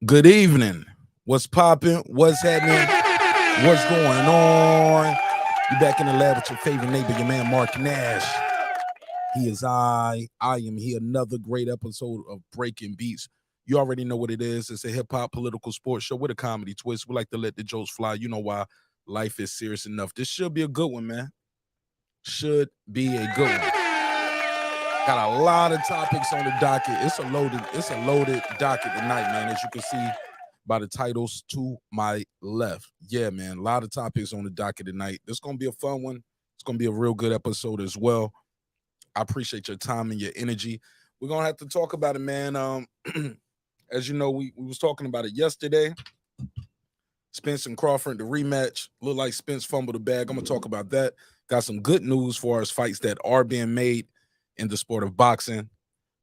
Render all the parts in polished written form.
Good evening. What's popping? What's happening? What's going on? You back in the lab with your favorite neighbor, your man marqnash. He is I am here. Another great episode of Breaking Beats. You already know what it is. It's a hip-hop political sports show with a comedy twist. We like to let the jokes fly. You know why. Life is serious enough. This should be a good one, man. Should be a good one. Got a lot of topics on the docket. It's a loaded docket tonight, man, as you can see by the titles to my left. Yeah, man, a lot of topics on the docket tonight. This is going to be a fun one. It's going to be a real good episode as well. I appreciate your time and your energy. We're going to have to talk about it, man. As you know, we was talking about it yesterday. Spence and Crawford, the rematch. Looked like Spence fumbled the bag. I'm going to talk about that. Got some good news for us fights that are being made in the sport of boxing.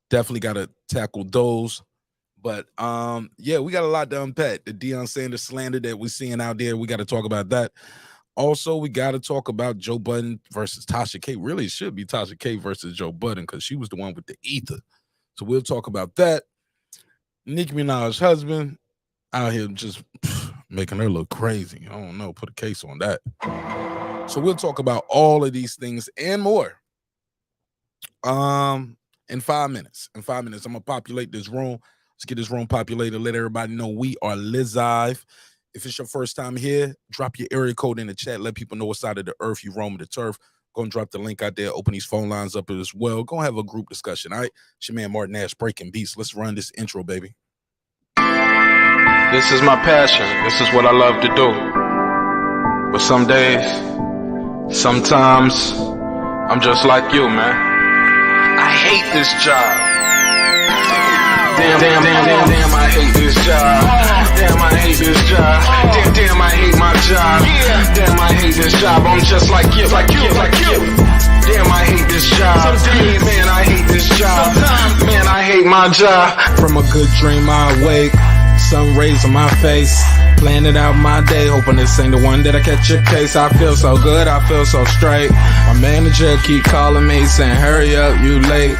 Definitely got to tackle those. But, yeah, we got a lot to unpack. The Deion Sanders slander that we're seeing out there, we got to talk about that. Also, we got to talk about Joe Budden versus Tasha K. Really, it should be Tasha K versus Joe Budden because she was the one with the ether. So we'll talk about that. Nikki Minaj husband out here just making her look crazy. I don't know, put a case on that. So we'll talk about all of these things and more. In 5 minutes. I'm gonna populate this room. Let's get this room populated. Let everybody know we are live. If it's your first time here, drop your area code in the chat. Let people know what side of the earth you roam the turf. Go and drop the link out there. Open these phone lines up as well. Go have a group discussion. All right, it's your man marqnash Breaking Beats. Let's run this intro, baby. This is my passion. This is what I love to do. But some days, sometimes, I'm just like you, man. I hate this job. Damn, I hate this job. Damn, I hate this job. Damn, I hate my job. Damn, I hate this job. I'm just like you. Damn, I hate this job. Man, I hate this job. Man, I hate my job. From a good dream I awake, sun rays on my face, planning out my day, hoping this ain't the one that I catch a case. I feel so good, I feel so straight. My manager keep calling me saying, hurry up, you late.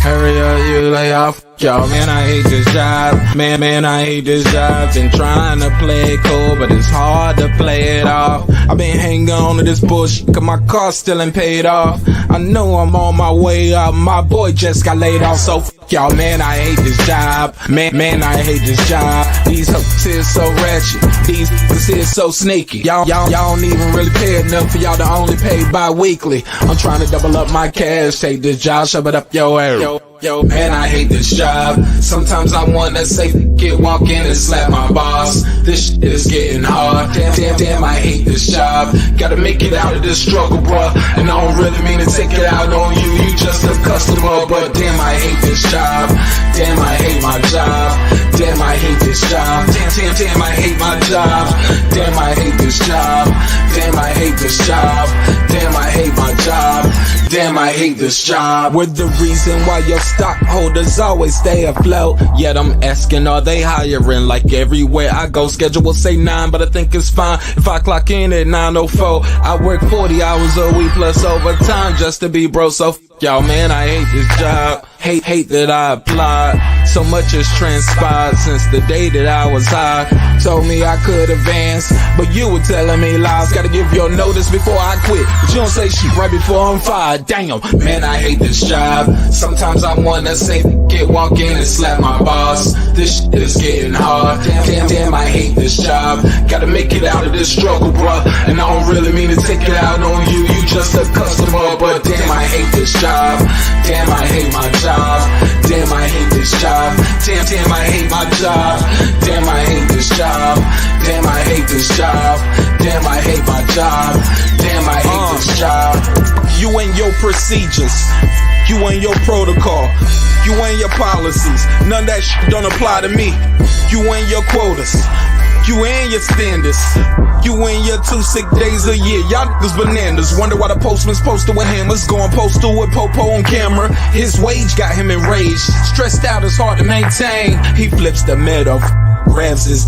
Hurry up, you lay off. Yo, man, I hate this job. Man, I hate this job. Been trying to play it cool, but it's hard to play it off. I've been hanging on to this bullshit, cause my car still ain't paid off. I know I'm on my way up. My boy just got laid off, so y'all, man, I hate this job. Man, I hate this job. These hoes here so ratchet. These hoes here so sneaky. Y'all don't even really pay enough for y'all to only pay bi-weekly. I'm trying to double up my cash. Take this job, shove it up your area. Yo, man, I hate this job. Sometimes I wanna say, walk in and slap my boss. This shit is getting hard. Damn, I hate this job. Gotta make it out of this struggle, bruh. And I don't really mean to take it out on you. You just a customer, but damn, I hate this job. Damn, I hate my job. Damn, I hate this job. Damn, I hate my job. Damn, I hate this job. Damn, I hate this job. Damn, I hate my job. Damn, I hate this job. We're the reason why your stockholders always stay afloat. Yet I'm asking, are they hiring? Like everywhere I go, schedule will say 9, but I think it's fine if I clock in at 9:04. I work 40 hours a week plus overtime just to be bro. So y'all, man, I hate this job. Hate that I applied. So much has transpired since the day that I was high. Told me I could advance, but you were telling me lies. Gotta give your notice before I quit, but you don't say shit right before I'm fired. Damn, man, I hate this job. Sometimes I wanna say, walk in and slap my boss. This shit is getting hard. Damn, I hate this job. Gotta make it out of this struggle, bruh. And I don't really mean to take it out on you. You just a customer, but damn, I hate this job. Damn, I hate my job. Damn, I hate this job. Damn, I hate my job. Damn, I hate this job. Damn, I hate this job. Damn, I hate my job. Damn, I hate this job. You and your procedures. You and your protocol. You and your policies. None of that shit don't apply to me. You and your quotas. You and your standards. You and your 2 sick days a year. Y'all niggas bananas. Wonder why the postman's posted with hammers. Going postal with Popo on camera. His wage got him enraged. Stressed out, it's hard to maintain. He flips the middle, grabs his.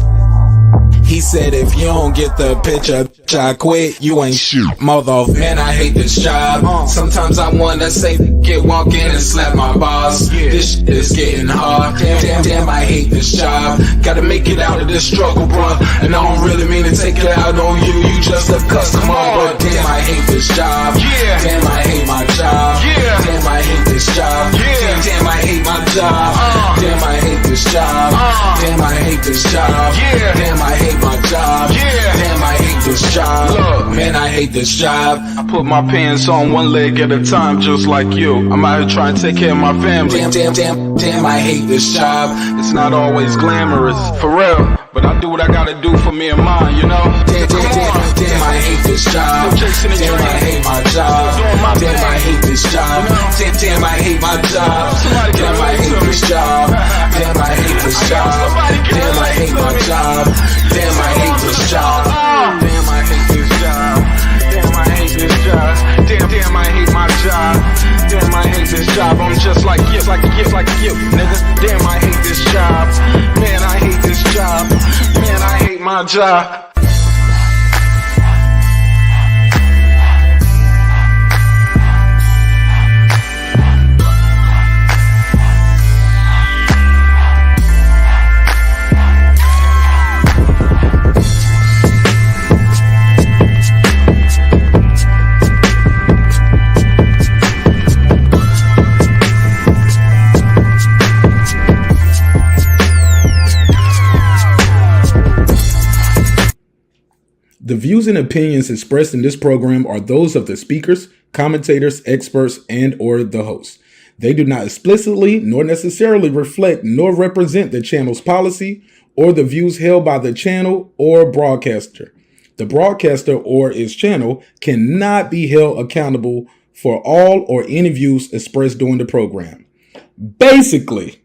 He said if you don't get the picture, I quit, you ain't shit. Mother, man, I hate this job. Sometimes I wanna say, walk in and slap my boss. This shit is getting hard. Damn, I hate this job. Gotta make it out of this struggle, bro. And I don't really mean to take it out on you. You just a customer, but damn, I hate this job. Damn, I hate my job. Damn, I hate this job. Damn, I hate my job. Damn, I hate this job. Damn, I hate this job. Damn, I hate my job. Damn, I hate this job. Look, man, I hate this job. I put my pants on one leg at a time, just like you. I'm out here trying to take care of my family. Damn, I hate this job. It's not always glamorous, for real. But I do what I gotta do for me and mine, you know? Damn, I hate this job. Damn, I hate my job. Damn, I hate this job. Damn, I hate my job. Damn, I hate this job. Damn, I hate this job. Damn, I hate my job. Damn, I hate this job. Damn, I hate this job. Damn, I hate this job. Damn, I hate my job. Damn, I hate this job. I'm just like you, nigga. Damn, I hate this job. Man, I hate this job. Man, I hate my job. The views and opinions expressed in this program are those of the speakers, commentators, experts, and or the host. They do not explicitly nor necessarily reflect nor represent the channel's policy or the views held by the channel or broadcaster. The broadcaster or its channel cannot be held accountable for all or any views expressed during the program. Basically,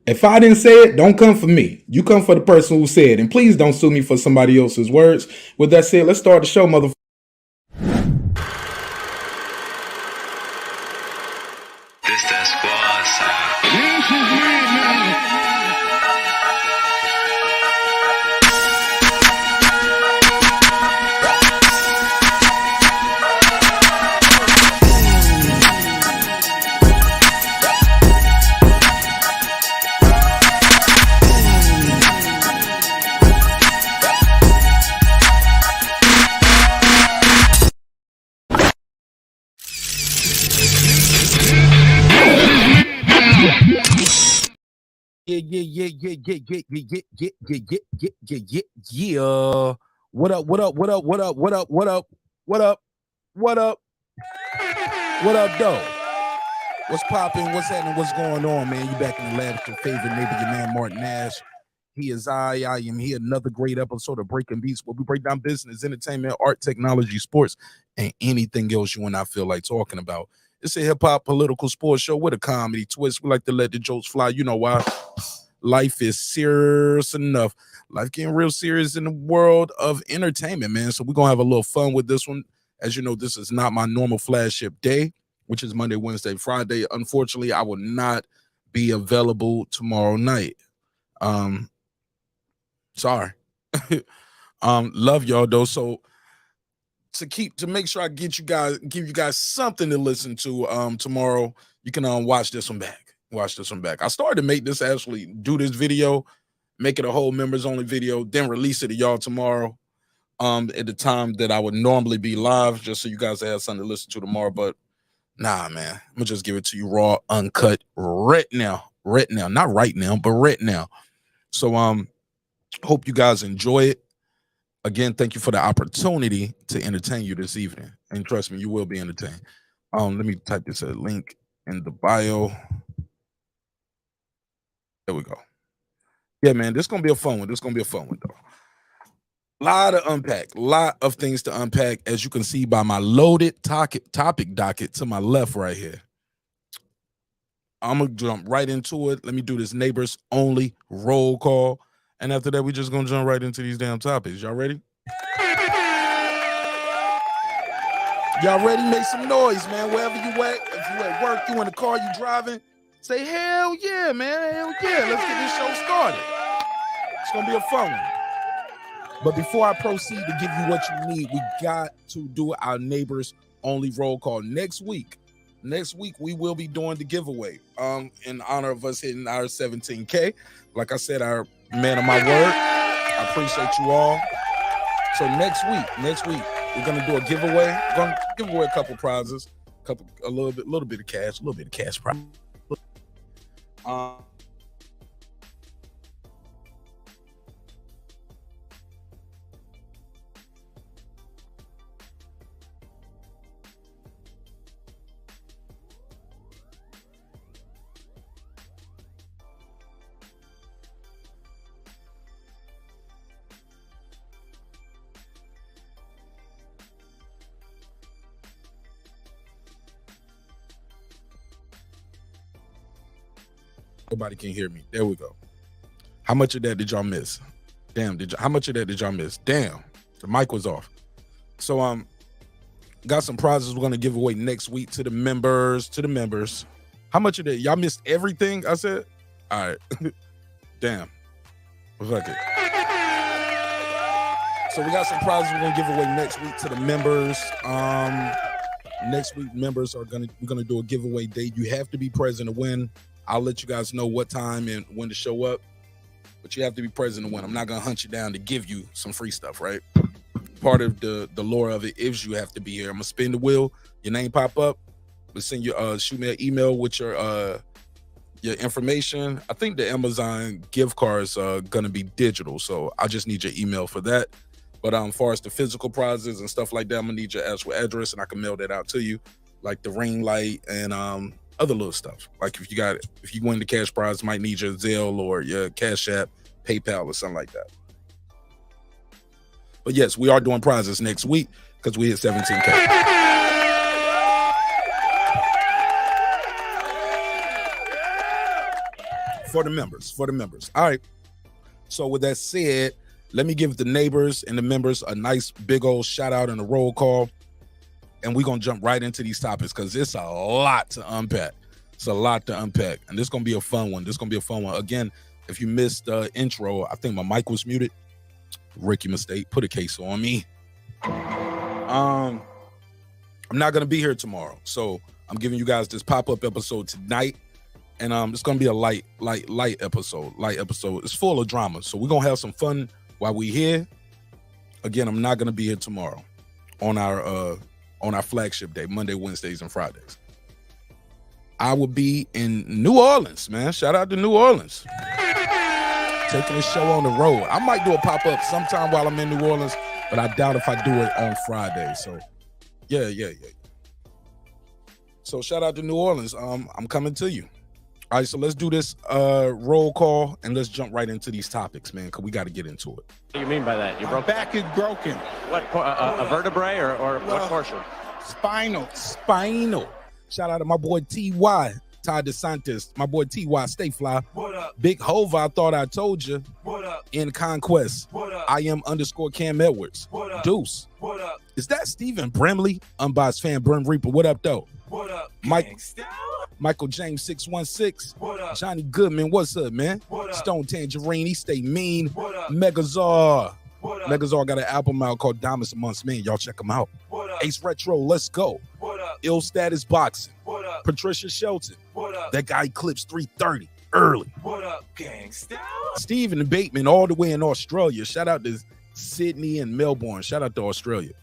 if I didn't say it, don't come for me. You come for the person who said it. And please don't sue me for somebody else's words. With that said, let's start the show, motherfucker. This that squad sound. Yeah. What up? What up, though? What's popping? What's happening? What's going on, man? You back in the lab with your favorite neighbor, your man, marqnash. He is I am here. Another great episode of Breaking Beats, where we break down business, entertainment, art, technology, sports, and anything else you and I feel like talking about. It's a hip-hop political sports show with a comedy twist. We like to let the jokes fly. You know why? Life is serious enough. Life getting real serious in the world of entertainment, man. So we're going to have a little fun with this one. As you know, this is not my normal flagship day, which is Monday, Wednesday, Friday. Unfortunately, I will not be available tomorrow night. Sorry. Love y'all, though. So to make sure I give you guys something to listen to tomorrow, you can watch this one back. I started to make this, actually do this video, make it a whole members only video, then release it to y'all tomorrow at the time that I would normally be live, just so you guys have something to listen to tomorrow. But nah, man, I'm gonna just give it to you raw, uncut right now, not right now, but right now. So hope you guys enjoy it. Again, thank you for the opportunity to entertain you this evening. And trust me, you will be entertained. Let me type this link in the bio. There we go. Yeah, man, this is going to be a fun one. Though. Lot of things to unpack, as you can see by my loaded topic docket to my left right here. I'm going to jump right into it. Let me do this neighbors only roll call. And after that, we're just going to jump right into these damn topics. Y'all ready? Y'all ready? Make some noise, man. Wherever you at. If you at work, you in the car, you driving, say, hell yeah, man. Hell yeah. Let's get this show started. It's going to be a fun one. But before I proceed to give you what you need, we got to do our neighbors only roll call next week. Next week, we will be doing the giveaway in honor of us hitting our 17K. Like I said, our man of my word. I appreciate you all. So next week, we're gonna do a giveaway. We're gonna give away a couple prizes, a little bit of cash prize. Nobody can hear me. There we go. How much of that did y'all miss? Damn, how much of that did y'all miss? Damn, the mic was off. So got some prizes we're gonna give away next week to the members. How much of that? Y'all missed everything I said? All right. Damn. Fuck it. So we got some prizes we're gonna give away next week to the members. Next week, members we're gonna do a giveaway date. You have to be present to win. I'll let you guys know what time and when to show up, but you have to be present to win. I'm not gonna hunt you down to give you some free stuff, right? Part of the lore of it is you have to be here. I'm gonna spin the wheel, your name pop up, but send you shoot me an email with your information. I think the Amazon gift cards are gonna be digital, so I just need your email for that. But as far as the physical prizes and stuff like that, I'm gonna need your actual address, and I can mail that out to you, like the ring light and other little stuff. Like if you win the cash prize, might need your Zelle or your Cash App, PayPal, or something like that. But yes, we are doing prizes next week because we hit 17K. For the members. All right. So with that said, let me give the neighbors and the members a nice big old shout out and a roll call. And we're going to jump right into these topics because it's a lot to unpack. And this is going to be a fun one. Again, if you missed the intro, I think my mic was muted. Rookie mistake. Put a case on me. I'm not going to be here tomorrow. So I'm giving you guys this pop-up episode tonight. And it's going to be a light episode. It's full of drama. So we're going to have some fun while we're here. Again, I'm not going to be here tomorrow on our flagship day, Monday, Wednesdays, and Fridays. I will be in New Orleans, man. Shout out to New Orleans. Taking the show on the road. I might do a pop-up sometime while I'm in New Orleans, but I doubt if I do it on Friday. So, yeah. So, shout out to New Orleans. I'm coming to you. All right, so let's do this roll call, and let's jump right into these topics, man, because we got to get into it. What do you mean by that? Your back is broken. What, a vertebrae or what portion? Spinal. Shout out to my boy T.Y., Ty DeSantis. My boy T.Y., stay fly. What up? Big Hova, I thought I told you. What up? In Conquest. What up? I am _Cam Edwards. What up? Deuce. What up? Is that Stephen Brimley? Unbiased fan, Brim Reaper. What up, though? What up? Michael James 616. What up? Johnny Goodman, what's up, man? What up? Stone Tangerine, stay mean. What up? Megazar. What up? Megazar got an album out called Diamonds Amongst Men. Y'all check him out. What up? Ace Retro, let's go. What up? Ill Status Boxing. What up? Patricia Shelton. What up? That guy eclipsed 330 early. What up, gangsta? Stephen Bateman all the way in Australia. Shout out to Sydney and Melbourne. Shout out to Australia.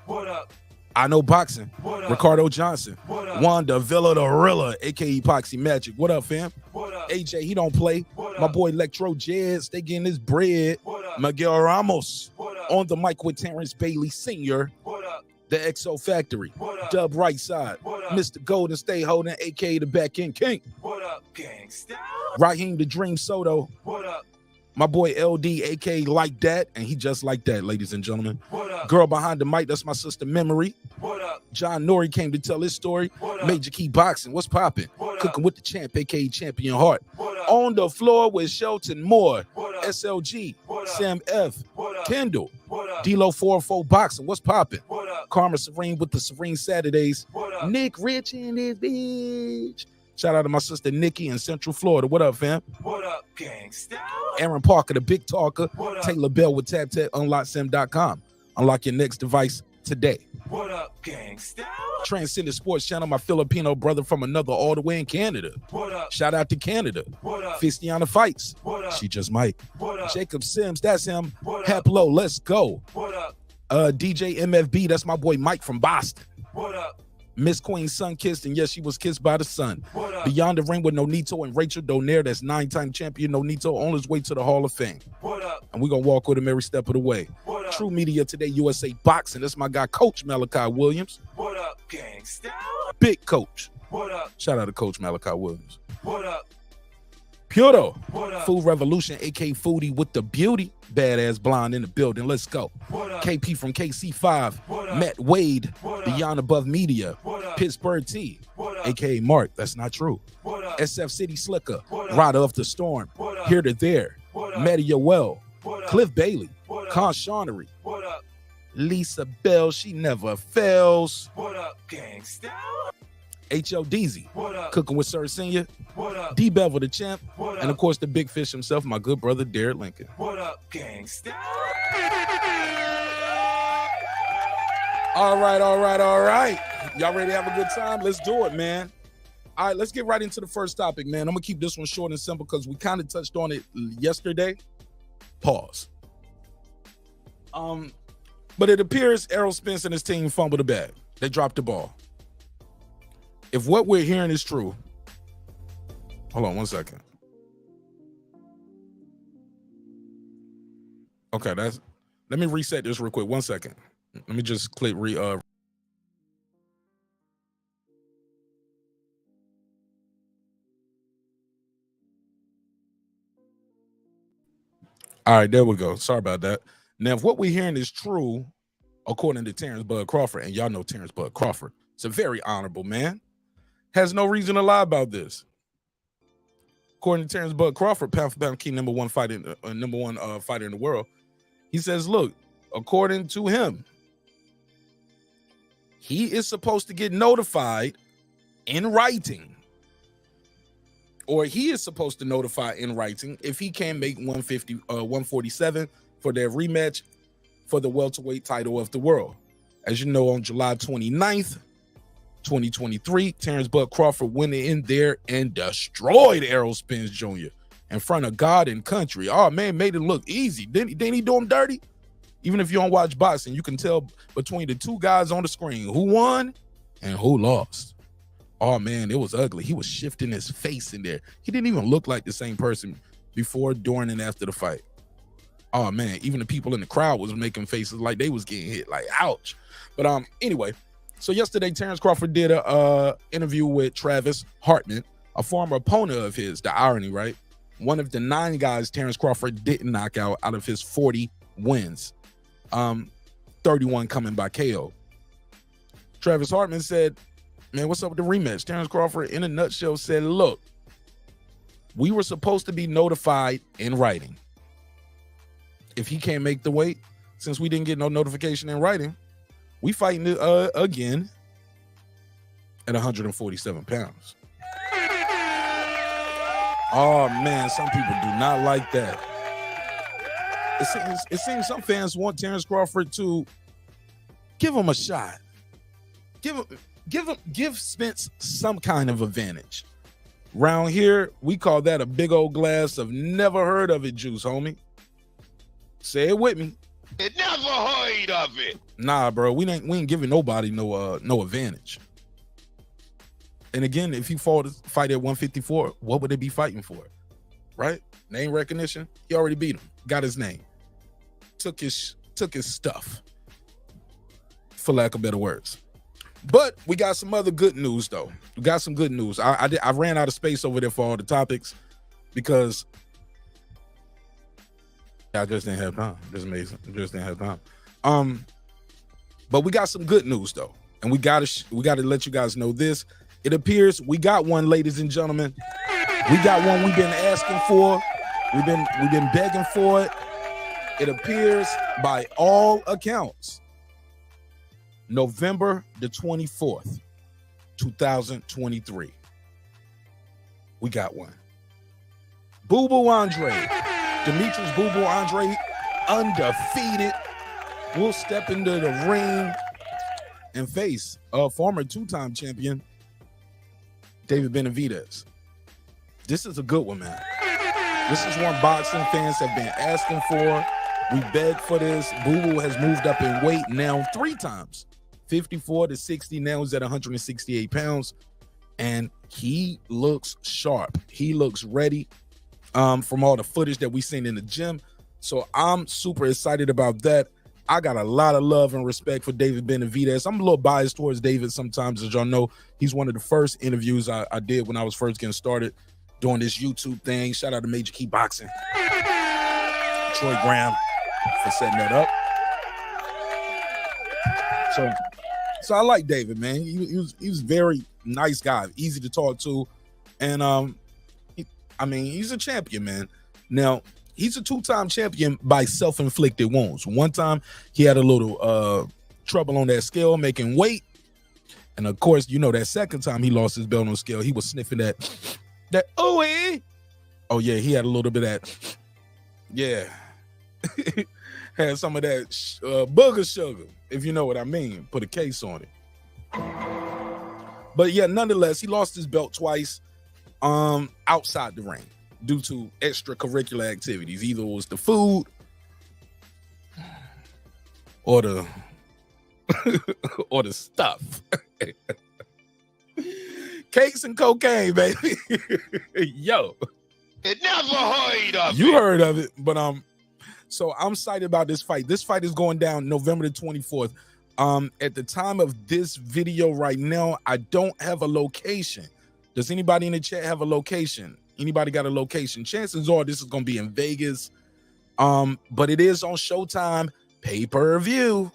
What up? I know boxing. What up? Ricardo Johnson. What up? Wanda Villa the Rilla, aka Epoxy Magic. What up, fam? What up? AJ, he don't play. What My up? boy Electro Jazz, they getting his bread. What up? Miguel Ramos What up? on the mic with Terrence Bailey Sr., What up? the XO Factory. What up? Dub Right Side. What up? Mr. Golden Stay Holding, aka the Back End King. What up, gangsta? Raheem the Dream Soto. What up? My boy LD, aka Like That, and he just like that, ladies and gentlemen. What up? Girl behind the mic, that's my sister Memory. What up? John Nori came to tell his story. What up? Major Key Boxing, what's popping? What up? Cooking with the champ, aka Champion Heart. What up? On the floor with Shelton Moore, What up? SLG, What up? Sam F, What up? Kendall, What up? D-Lo 404 Boxing, what's popping? What up? Karma Serene with the Serene Saturdays. What up? Nick Rich in his bitch. Shout out to my sister Nikki in Central Florida. What up, fam? What up, gangsta? Aaron Parker, the big talker. What up? Taylor Bell with TapTap, unlocksim.com. Unlock your next device today. What up, gangsta? Transcendent Sports Channel, my Filipino brother from another all the way in Canada. What up? Shout out to Canada. What up? Fistiana Fights. What up? She just might. What up? Jacob Sims, that's him. What up? Haplo, let's go. What up? DJ MFB, that's my boy Mike from Boston. What up? Miss Queen's son kissed, and yes, she was kissed by the sun. What up? Beyond the Ring with Nonito and Rachel Donaire, that's 9-time champion Nonito on his way to the Hall of Fame. What up? And we're going to walk with him every step of the way. What up? True Media Today, USA Boxing, that's my guy, Coach Malachi Williams. What up, gangsta? Big coach. What up? Shout out to Coach Malachi Williams. What up? Puro. What up? Food Revolution, AK Foodie with the beauty. Badass blonde in the building. Let's go. What up? KP from KC5. What up? Matt Wade. What up? Beyond Above Media. What up? Pittsburgh T. What up? AKA Mark. That's not true. What up? SF City Slicker. What up? Rider of the Storm. What up? Here to There. What up? Matty Yoel. What up? Cliff Bailey. What up? Con Shawnery. What up? Lisa Bell. She never fails. What up, gangsta? HLDZ. What up? Cooking with Sir Senior. What up? D Bevel the champ. What up? And of course the big fish himself, my good brother Derek Lincoln. What up, gangsta? All right. Y'all ready to have a good time? Let's do it, man. All right, let's get right into the first topic, man. I'm going to keep this one short and simple because we kind of touched on it yesterday. Pause. But it appears Errol Spence and his team fumbled the bag. They dropped the ball. If what we're hearing is true, hold on one second. Okay, let me reset this real quick. 1 second. Let me just click all right, there we go. Sorry about that. Now, if what we're hearing is true, according to Terrence Bud Crawford, and y'all know Terrence Bud Crawford, it's a very honorable man, has no reason to lie about this. According to Terrence Bud Crawford, pound for pound king, number one fighter in the world, he says, look, according to him, he is supposed to get notified in writing, or he is supposed to notify in writing if he can make 147 for their rematch for the welterweight title of the world. As you know, on July 29th, 2023, Terrence Bud Crawford went in there and destroyed Errol Spence Jr. in front of God and country. Oh, man, made it look easy. Didn't he do him dirty? Even if you don't watch boxing, you can tell between the two guys on the screen who won and who lost. Oh, man, it was ugly. He was shifting his face in there. He didn't even look like the same person before, during, and after the fight. Oh, man, even the people in the crowd was making faces like they was getting hit, like, ouch. But anyway, so yesterday, Terrence Crawford did a interview with Travis Hartman, a former opponent of his. The irony, right? One of the 9 guys Terrence Crawford didn't knock out of his 40 wins. 31 coming by KO. Travis Hartman said, man, what's up with the rematch? Terrence Crawford, in a nutshell, said, look, we were supposed to be notified in writing. If he can't make the weight, since we didn't get no notification in writing, we fighting again at 147 pounds. Oh, man, some people do not like that. It seems some fans want Terrence Crawford to give him a shot. Give Spence some kind of advantage. Round here, we call that a big old glass of never heard of it juice, homie. Say it with me. Never heard of it. Nah, bro, we ain't giving nobody no advantage. And again, if he fight at 154, what would they be fighting for? Right? Name recognition. He already beat him. Got his name. Took his stuff, for lack of better words. But we got some other good news, though. We got some good news. I ran out of space over there for all the topics because I just didn't have time. Just amazing. Just didn't have time. But we got some good news, though, and we gotta let you guys know this. It appears we got one, ladies and gentlemen. We got one we've been asking for. We've been begging for it. It appears, by all accounts, November the 24th, 2023. we got one. Boo Boo Andre. Demetrius Boo Boo Andre, undefeated, will step into the ring and face a former two-time champion, David Benavidez. This is a good one, man. This is one boxing fans have been asking for. We begged for this. Boo Boo has moved up in weight now 3 times, 54 to 60. Now he's at 168 pounds, and he looks sharp. He looks ready from all the footage that we've seen in the gym. So I'm super excited about that. I got a lot of love and respect for David Benavidez. I'm a little biased towards David sometimes. As y'all know, he's one of the first interviews I did when I was first getting started doing this YouTube thing. Shout out to Major Key Boxing, Troy Graham, for setting that up. So I like David, man. He was very nice guy, easy to talk to, and he's a champion, man. Now, he's a 2-time champion by self-inflicted wounds. One time, he had a little trouble on that scale, making weight. And, of course, you know that second time he lost his belt on the scale, he was sniffing that ooey. Oh, yeah, he had a little bit of that. Yeah. Had some of that booger sugar, if you know what I mean. Put a case on it. But, yeah, nonetheless, he lost his belt twice outside the ring due to extracurricular activities. Either it was the food or the or the stuff. Cakes and cocaine, baby. Yo. It never heard of You it. heard of it, but so I'm excited about this fight. This fight is going down November the 24th. At the time of this video right now, I don't have a location. Does anybody in the chat have a location? Anybody got a location? Chances are this is going to be in Vegas. But it is on Showtime pay-per-view.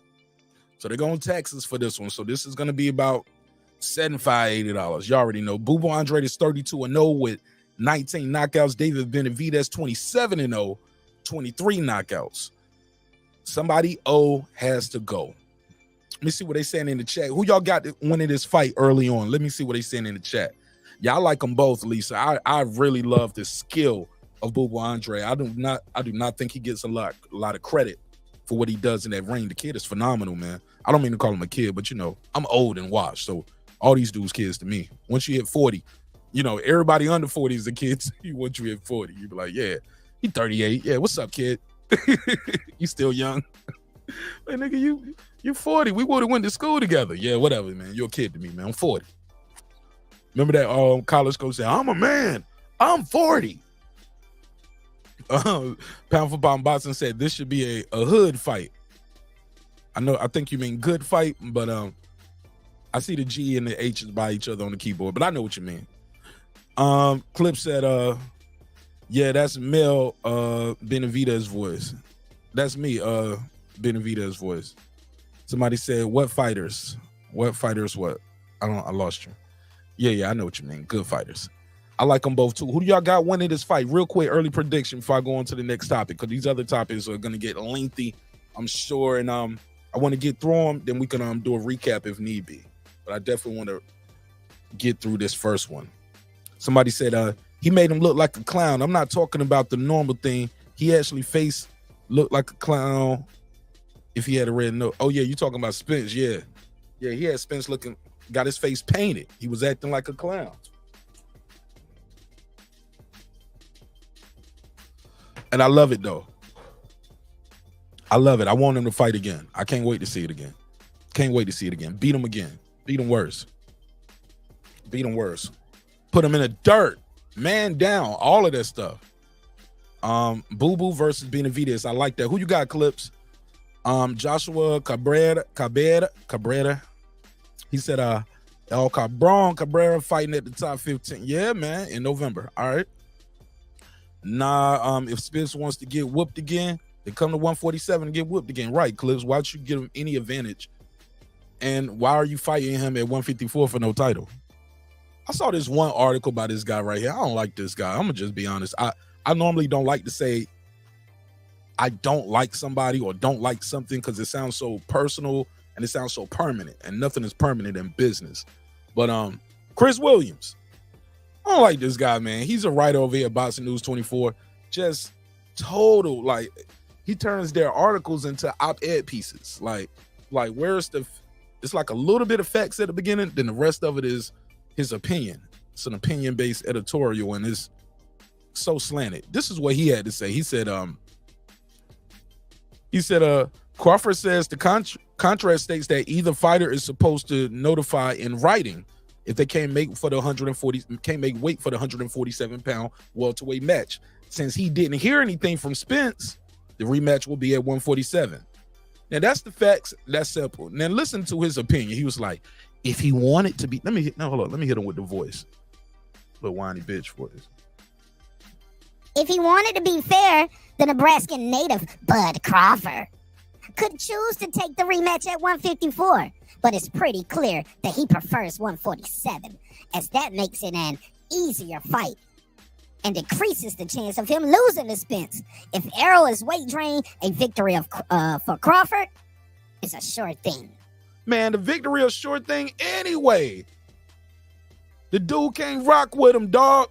So they're going to tax us for this one. So this is going to be about $75, $80. You already know. Boo Boo Andre is 32-0 with 19 knockouts. David Benavidez 27-0, 23 knockouts. Somebody has to go. Let me see what they saying in the chat. Who y'all got winning this fight early on? Let me see what they saying in the chat. Yeah, I like them both, Lisa. I really love the skill of Boo Boo Andre. I do not think he gets a lot of credit for what he does in that ring. The kid is phenomenal, man. I don't mean to call him a kid, but you know, I'm old and washed, so all these dudes kids to me. Once you hit 40, you know, everybody under 40 is a kid. Once you hit 40, you be like, yeah, he 38. Yeah, what's up, kid? You still young. Hey, nigga, you 40. We would have went to school together. Yeah, whatever, man. You're a kid to me, man. I'm 40. Remember that college coach said, I'm a man. I'm 40. Pound for Pound Boxing said this should be a hood fight. I think you mean good fight, but I see the G and the H's by each other on the keyboard, but I know what you mean. Clip said, yeah, that's Mel Benavidez voice. That's me, Benavidez voice. Somebody said, what fighters? What fighters what? I lost you. Yeah, I know what you mean. Good fighters. I like them both too. Who do y'all got winning this fight? Real quick, early prediction before I go on to the next topic, because these other topics are going to get lengthy, I'm sure. And I want to get through them, then we can do a recap if need be. But I definitely want to get through this first one. Somebody said he made him look like a clown. I'm not talking about the normal thing. He actually looked like a clown if he had a red nose. Oh, yeah, you talking about Spence. Yeah, he had Spence got his face painted. He was acting like a clown. And I love it, though. I love it. I want him to fight again. I can't wait to see it again. Can't wait to see it again. Beat him again. Beat him worse. Beat him worse. Put him in the dirt. Man down. All of that stuff. Boo Boo versus Benavidez. I like that. Who you got, Clips? Joshua Cabrera. He said, El Cabrera fighting at the top 15. Yeah, man, in November. All right. Nah, if Spence wants to get whooped again, they come to 147 and get whooped again. Right, Clips. Why don't you give him any advantage? And why are you fighting him at 154 for no title? I saw this one article by this guy right here. I don't like this guy. I'm going to just be honest. I normally don't like to say I don't like somebody or don't like something because it sounds so personal and it sounds so permanent, and nothing is permanent in business. But Chris Williams, I don't like this guy, man. He's a writer over here at Boxing News 24. Just total, like, he turns their articles into op-ed pieces. Like where's the, it's like a little bit of facts at the beginning, then the rest of it is his opinion. It's an opinion-based editorial, and it's so slanted. This is what he had to say. He said, Crawford says the contract states that either fighter is supposed to notify in writing if they can't make weight for the 147-pound welterweight match. Since he didn't hear anything from Spence, the rematch will be at 147. Now that's the facts. That's simple. Now listen to his opinion. He was like, if he wanted to be, let me hit him with the voice. Little whiny bitch voice. If he wanted to be fair, the Nebraska native Bud Crawford could choose to take the rematch at 154, but it's pretty clear that he prefers 147, as that makes it an easier fight and decreases the chance of him losing to Spence. If Arrow is weight drain, a victory for Crawford is a sure thing. Man, the victory is a sure thing anyway. The dude can't rock with him, dog.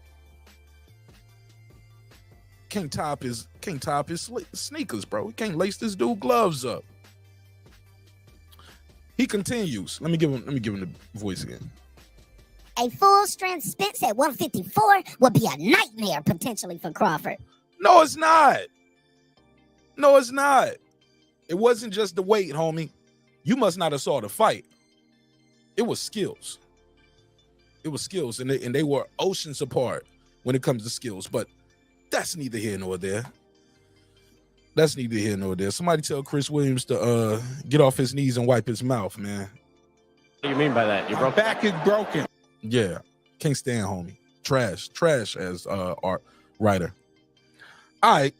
Can't top his sneakers, bro. He can't lace this dude gloves up. He continues. Let me give him the voice again. A full-strength Spence at 154 would be a nightmare potentially for Crawford. No, it's not. No, it's not. It wasn't just the weight, homie. You must not have saw the fight. It was skills. It was skills, and they were oceans apart when it comes to skills. But that's neither here nor there. That's neither here nor there. Somebody tell Chris Williams to get off his knees and wipe his mouth, man. What do you mean by that? Your back is broken. Yeah, can't stand, homie. Trash as art writer. All right.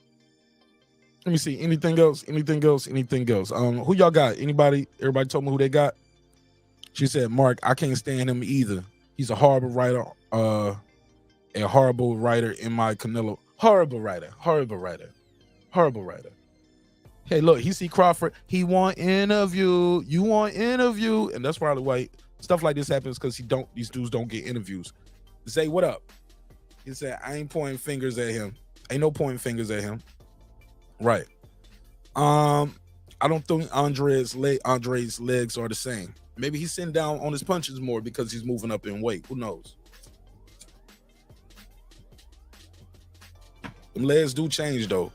Let me see. Anything else? Who y'all got? Everybody told me who they got? She said, Mark, I can't stand him either. He's a horrible writer. A horrible writer in my Canelo. Horrible writer. Hey, look, he see Crawford. He want interview. You want interview. And that's probably why stuff like this happens, because these dudes don't get interviews. Say, what up? He said, I ain't pointing fingers at him. Ain't no pointing fingers at him. Right. I don't think Andre's legs are the same. Maybe he's sitting down on his punches more because he's moving up in weight. Who knows? Them legs do change, though.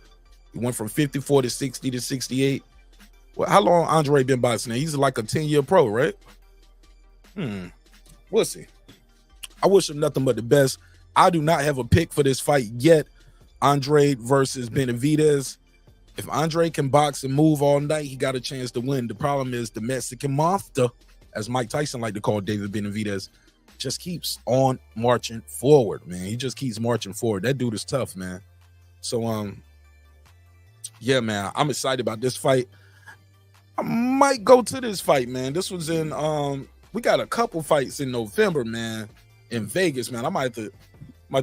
He went from 54 to 60 to 68. Well, how long Andre been boxing now? He's like a 10-year pro, right? We'll see. I wish him nothing but the best. I do not have a pick for this fight yet. Andre versus Benavidez. If Andre can box and move all night, he got a chance to win. The problem is the Mexican monster, as Mike Tyson like to call David Benavidez, just keeps on marching forward, man. He just keeps marching forward. That dude is tough, man. So, yeah, man, I'm excited about this fight. I might go to this fight, man. This was in, we got a couple fights in November, man, in Vegas, man. I might have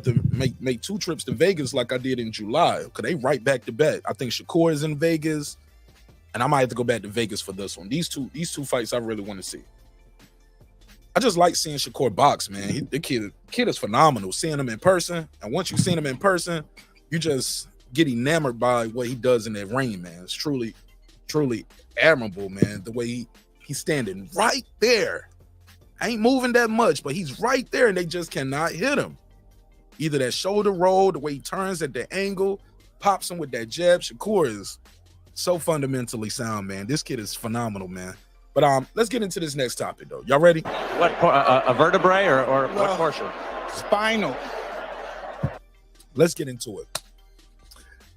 to make 2 trips to Vegas like I did in July, because they right back to back. I think Shakur is in Vegas, and I might have to go back to Vegas for this one. These two fights I really want to see. I just like seeing Shakur box, man. The kid is phenomenal. Seeing him in person, and once you've seen him in person, you just get enamored by what he does in that ring, man. It's truly admirable, man. The way he's standing right there. I ain't moving that much, but he's right there, and they just cannot hit him. Either that shoulder roll, the way he turns at the angle, pops him with that jab. Shakur is so fundamentally sound, man. This kid is phenomenal, man. But let's get into this next topic, though. Y'all ready? What, a vertebrae or what portion? Spinal. Let's get into it.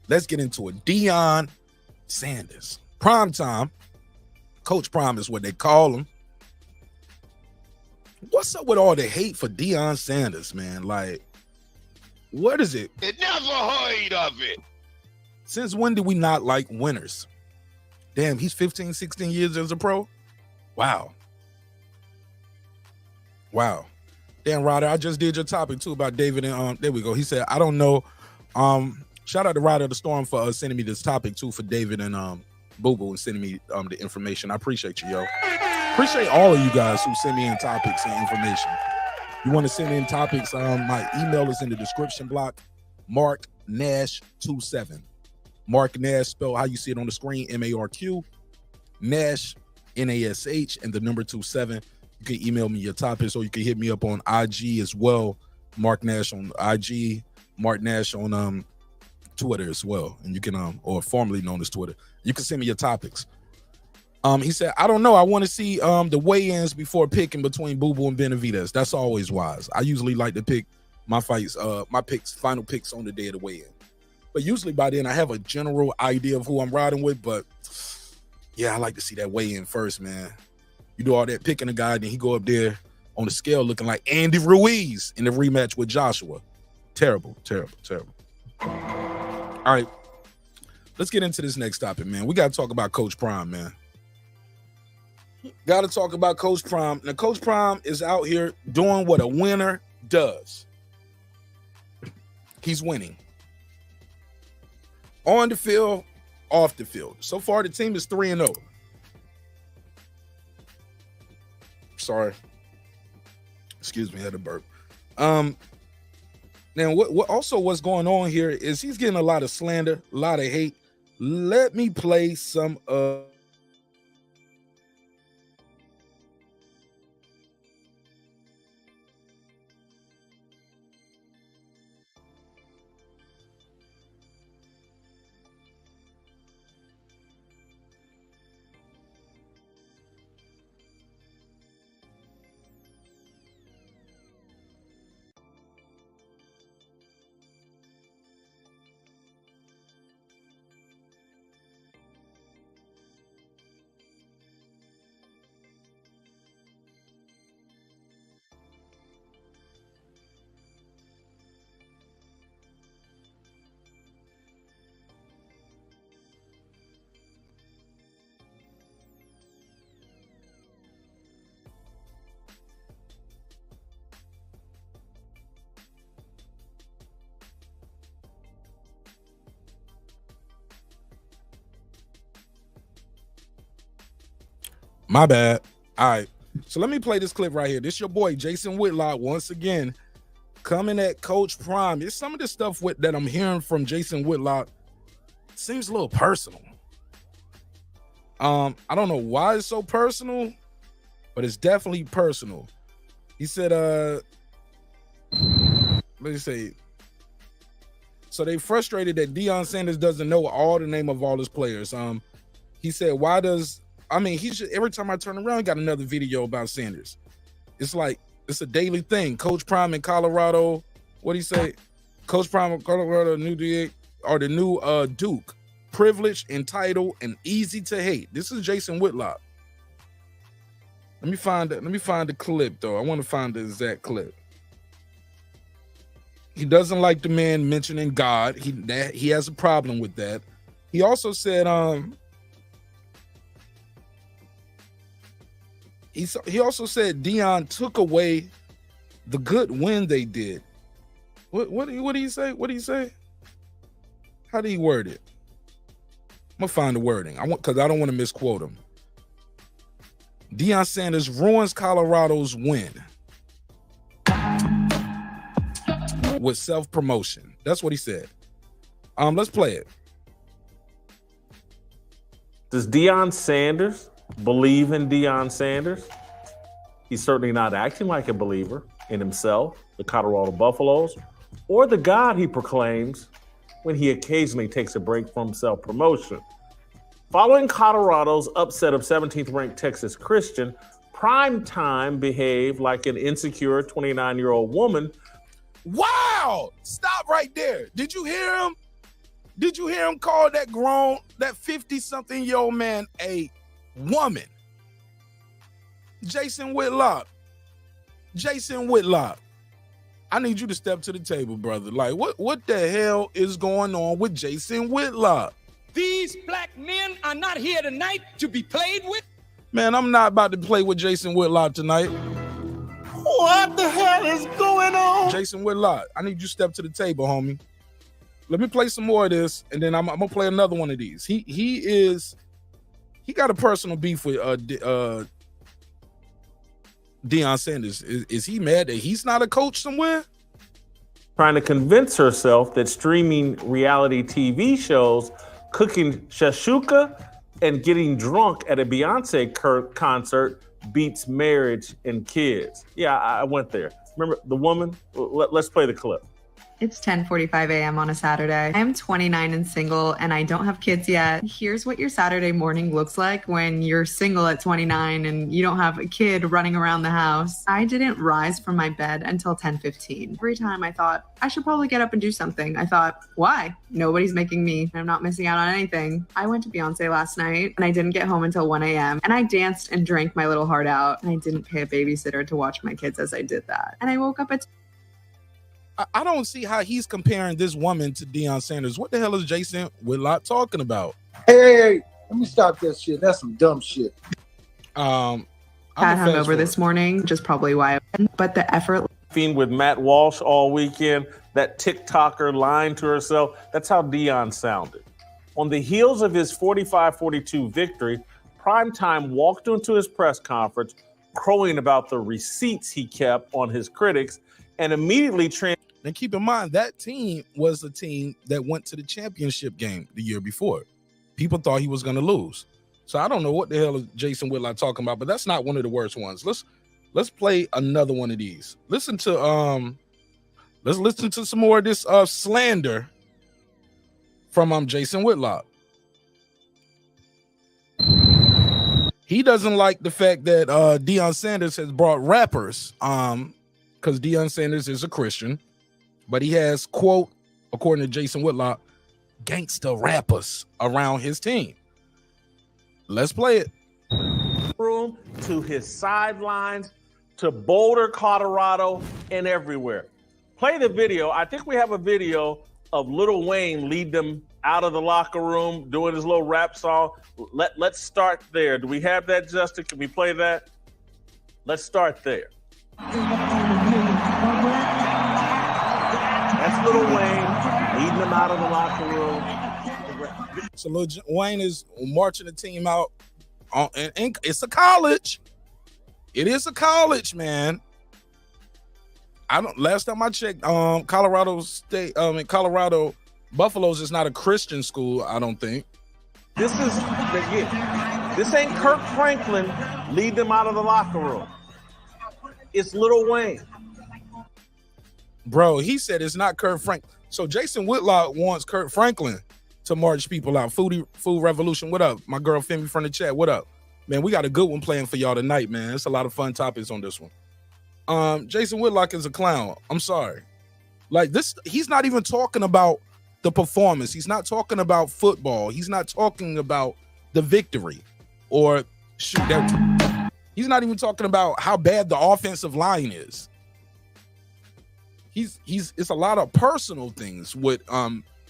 Deion Sanders. Prime time. Coach Prime is what they call him. What's up with all the hate for Deion Sanders, man? Like, what is it? Never heard of it. Since when did we not like winners? Damn, he's 15, 16 years as a pro? Wow. Dan Ryder, I just did your topic too about David, and there we go. He said, I don't know. Shout out to Ryder the Storm for sending me this topic too for David and Boo Boo, and sending me the information. I appreciate you, yo. Appreciate all of you guys who send me in topics and information. You want to send in topics? My email is in the description block. marqnash27. Mark Nash, spelled how you see it on the screen, M-A-R-Q. Nash, N-A-S-H, and the number 27. You can email me your topics, or you can hit me up on IG as well. Mark Nash on IG, Mark Nash on Twitter as well. And you can, or formerly known as Twitter. You can send me your topics. He said, I don't know. I want to see the weigh-ins before picking between Boo Boo and Benavidez. That's always wise. I usually like to pick my fights, my final picks on the day of the weigh-in. But usually by then I have a general idea of who I'm riding with. But yeah, I like to see that weigh-in first, man. You do all that picking a guy, then he go up there on the scale looking like Andy Ruiz in the rematch with Joshua. Terrible, terrible, terrible. All right, let's get into this next topic, man. We got to talk about Coach Prime, man. Got to talk about Coach Prime. Now, Coach Prime is out here doing what a winner does. He's winning. On the field, off the field. So far, the team is 3-0. Sorry. Excuse me, I had a burp. Now, what's going on here is he's getting a lot of slander, a lot of hate. Let me play some of my bad. All right. So let me play this clip right here. This your boy, Jason Whitlock, once again, coming at Coach Prime. It's some of the stuff that I'm hearing from Jason Whitlock seems a little personal. I don't know why it's so personal, but it's definitely personal. He said, let me say, so they frustrated that Deion Sanders doesn't know all the name of all his players. He said, why does, I mean, every time I turn around, got another video about Sanders. It's like, it's a daily thing. Coach Prime in Colorado, what'd he say? Coach Prime in Colorado, the new Duke. Privileged, entitled, and easy to hate. This is Jason Whitlock. Let me find the clip, though. I want to find the exact clip. He doesn't like the man mentioning God. He has a problem with that. He also said, he also said Deion took away the good win they did. What did he say? What did he say? How did he word it? I'm gonna find the wording. Because I don't want to misquote him. Deion Sanders ruins Colorado's win with self-promotion. That's what he said. Let's play it. Does Deion Sanders believe in Deion Sanders? He's certainly not acting like a believer in himself, the Colorado Buffaloes, or the God he proclaims when he occasionally takes a break from self-promotion. Following Colorado's upset of 17th ranked Texas Christian, Primetime behaved like an insecure 29-year-old woman. Wow! Stop right there. Did you hear him? Did you hear him call that 50-something-year-old man a woman? Jason Whitlock. I need you to step to the table, brother. Like, what the hell is going on with Jason Whitlock? These black men are not here tonight to be played with. Man, I'm not about to play with Jason Whitlock tonight. What the hell is going on? Jason Whitlock, I need you to step to the table, homie. Let me play some more of this, and then I'm gonna play another one of these. He got a personal beef with Deion Sanders? Is he mad that he's not a coach somewhere? Trying to convince herself that streaming reality TV shows, cooking shashuka, and getting drunk at a Beyonce concert beats marriage and kids. Yeah, I went there. Remember the woman? Let's play the clip. It's 10:45 a.m. on a Saturday. I am 29 and single, and I don't have kids yet. Here's what your Saturday morning looks like when you're single at 29 and you don't have a kid running around the house. I didn't rise from my bed until 10:15. Every time I thought, I should probably get up and do something. I thought, why? Nobody's making me. I'm not missing out on anything. I went to Beyonce last night, and I didn't get home until 1 a.m. And I danced and drank my little heart out, and I didn't pay a babysitter to watch my kids as I did that. And I woke up at I don't see how he's comparing this woman to Deion Sanders. What the hell is Jason Whitlock talking about? Hey, let me stop that shit. That's some dumb shit. Had hungover this morning, just probably why. But the effort. With Matt Walsh all weekend, that TikToker lying to herself. That's how Deion sounded. On the heels of his 45-42 victory, Primetime walked into his press conference crowing about the receipts he kept on his critics and immediately And keep in mind, that team was a team that went to the championship game the year before. People thought he was going to lose. So I don't know what the hell is Jason Whitlock talking about, but that's not one of the worst ones. Let's play another one of these. Let's listen to some more of this slander from Jason Whitlock. He doesn't like the fact that Deion Sanders has brought rappers, because Deion Sanders is a Christian. But he has, quote, according to Jason Whitlock, gangster rappers around his team. Let's play it. Room to his sidelines, to Boulder, Colorado, and everywhere. Play the video. I think we have a video of Lil Wayne lead them out of the locker room doing his little rap song. Let's start there. Do we have that, Justin? Can we play that? Let's start there. That's Lil Wayne leading them out of the locker room. So Lil Wayne is marching the team out. And it's a college. It is a college, man. Last time I checked, Colorado Buffaloes is not a Christian school, I don't think. This ain't Kirk Franklin lead them out of the locker room. It's Lil Wayne. Bro, he said it's not Kirk Franklin. So Jason Whitlock wants Kirk Franklin to march people out. Food Revolution, what up? My girl Femi from the chat, what up? Man, we got a good one playing for y'all tonight, man. It's a lot of fun topics on this one. Jason Whitlock is a clown. I'm sorry. Like this, he's not even talking about the performance. He's not talking about football. He's not talking about the victory or he's not even talking about how bad the offensive line is. It's a lot of personal things with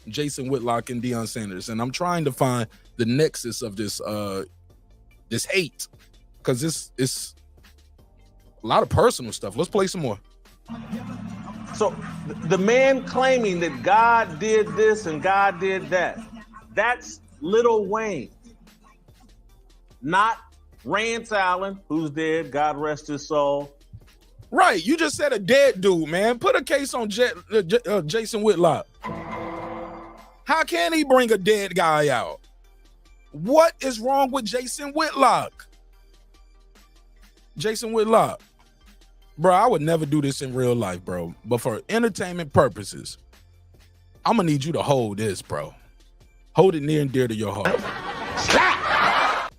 Jason Whitlock and Deion Sanders, and I'm trying to find the nexus of this this hate, because it's a lot of personal stuff. Let's play some more. So the man claiming that God did this and God did that, that's Lil Wayne, not Rance Allen, who's dead, God rest his soul. Right, you just said a dead dude, man. Put a case on Jason Whitlock. How can he bring a dead guy out? What is wrong with Jason Whitlock? Jason Whitlock. Bro, I would never do this in real life, bro. But for entertainment purposes, I'm going to need you to hold this, bro. Hold it near and dear to your heart. Slap!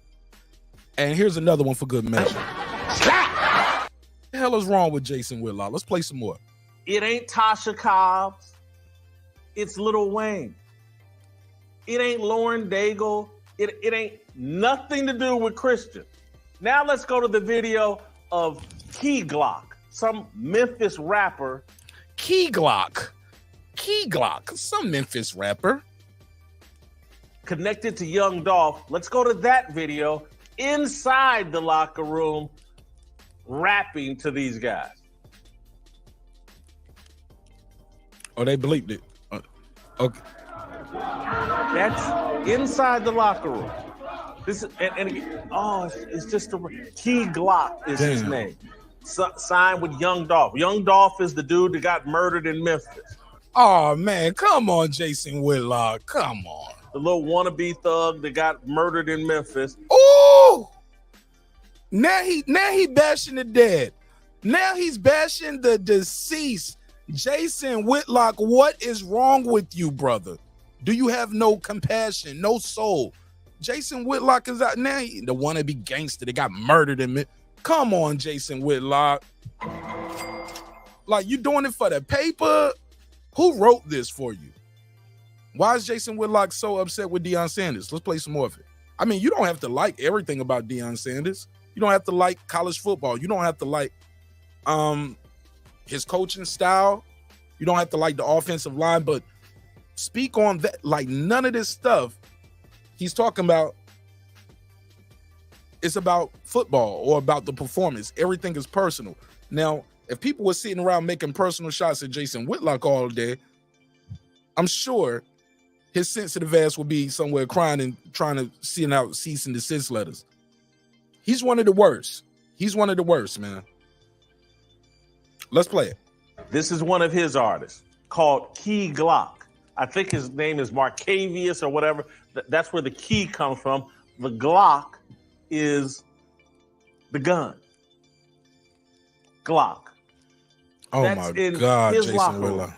And here's another one for good measure. Slap! What the hell is wrong with Jason Whitlock? Let's play some more. It ain't Tasha Cobbs. It's Lil Wayne. It ain't Lauren Daigle. It ain't nothing to do with Christian. Now let's go to the video of Key Glock, some Memphis rapper. Key Glock, some Memphis rapper. Connected to Young Dolph. Let's go to that video inside the locker room rapping to these guys. Oh, they bleeped it. Okay. That's inside the locker room. This it's just Key Glock is his name. signed with Young Dolph. Young Dolph is the dude that got murdered in Memphis. Oh man, come on, Jason Whitlock. Come on. The little wannabe thug that got murdered in Memphis. Ooh! Now he bashing the dead. Now he's bashing the deceased. Jason Whitlock, what is wrong with you, brother? Do you have no compassion, no soul? Jason Whitlock is out now. The wannabe gangster that got murdered in Memphis. Come on, Jason Whitlock. Like, you doing it for the paper? Who wrote this for you? Why is Jason Whitlock so upset with Deion Sanders? Let's play some more of it. I mean, you don't have to like everything about Deion Sanders. You don't have to like college football. You don't have to like his coaching style. You don't have to like the offensive line, but speak on that. Like, none of this stuff he's talking about is about football or about the performance. Everything is personal. Now, if people were sitting around making personal shots at Jason Whitlock all day, I'm sure his sensitive ass will be somewhere crying and trying to send out cease and desist letters. He's one of the worst. He's one of the worst, man. Let's play it. This is one of his artists called Key Glock. I think his name is Marcavius or whatever. That's where the key comes from. The Glock is the gun. Glock. Oh my God, Jason Whitlock.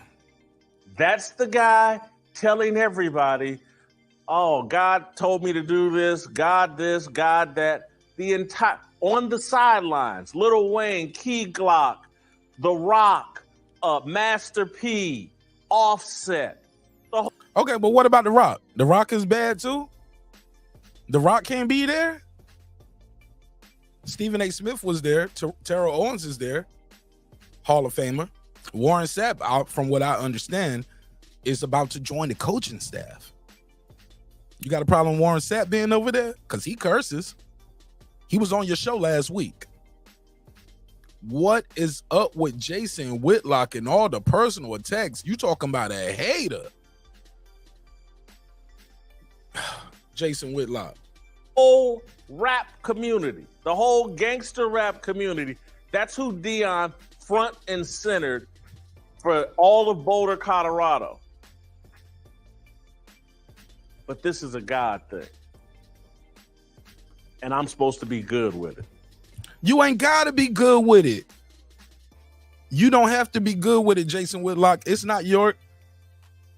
That's the guy telling everybody, oh, God told me to do this, God that. The entire, on the sidelines, Lil Wayne, Key Glock, The Rock, Master P, Offset. Okay, but what about The Rock? The Rock is bad too? The Rock can't be there? Stephen A. Smith was there. Terrell Owens is there. Hall of Famer. Warren Sapp, from what I understand, is about to join the coaching staff. You got a problem with Warren Sapp being over there? Because he curses. He was on your show last week. What is up with Jason Whitlock and all the personal attacks? You talking about a hater. Jason Whitlock. Whole rap community, the whole gangster rap community, that's who Deion front and centered for all of Boulder, Colorado. But this is a God thing. And I'm supposed to be good with it. You ain't got to be good with it. You don't have to be good with it, Jason Whitlock. It's not your...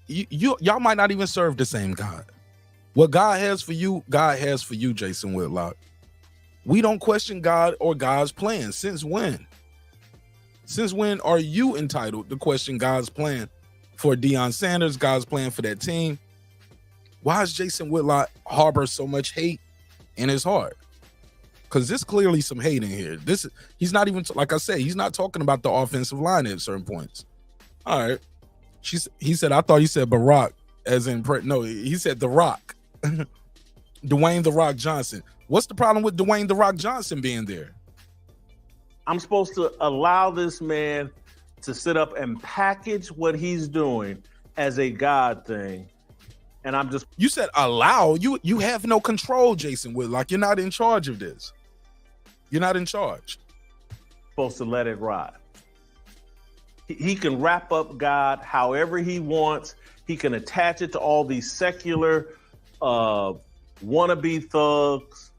Y'all might not even serve the same God. What God has for you, God has for you, Jason Whitlock. We don't question God or God's plan. Since when? Since when are you entitled to question God's plan for Deion Sanders, God's plan for that team? Why does Jason Whitlock harbor so much hate in his heart? Because there's clearly some hate in here. He's not even, like I said, he's not talking about the offensive line at certain points. All right. He said, I thought he said Barack, as in, no, he said The Rock. Dwayne The Rock Johnson. What's the problem with Dwayne The Rock Johnson being there? I'm supposed to allow this man to sit up and package what he's doing as a God thing. And I'm just... You said allow. You have no control, Jason Whitlock. You're not in charge of this. You're not in charge. Supposed to let it ride. He can wrap up God however he wants. He can attach it to all these secular wannabe thugs.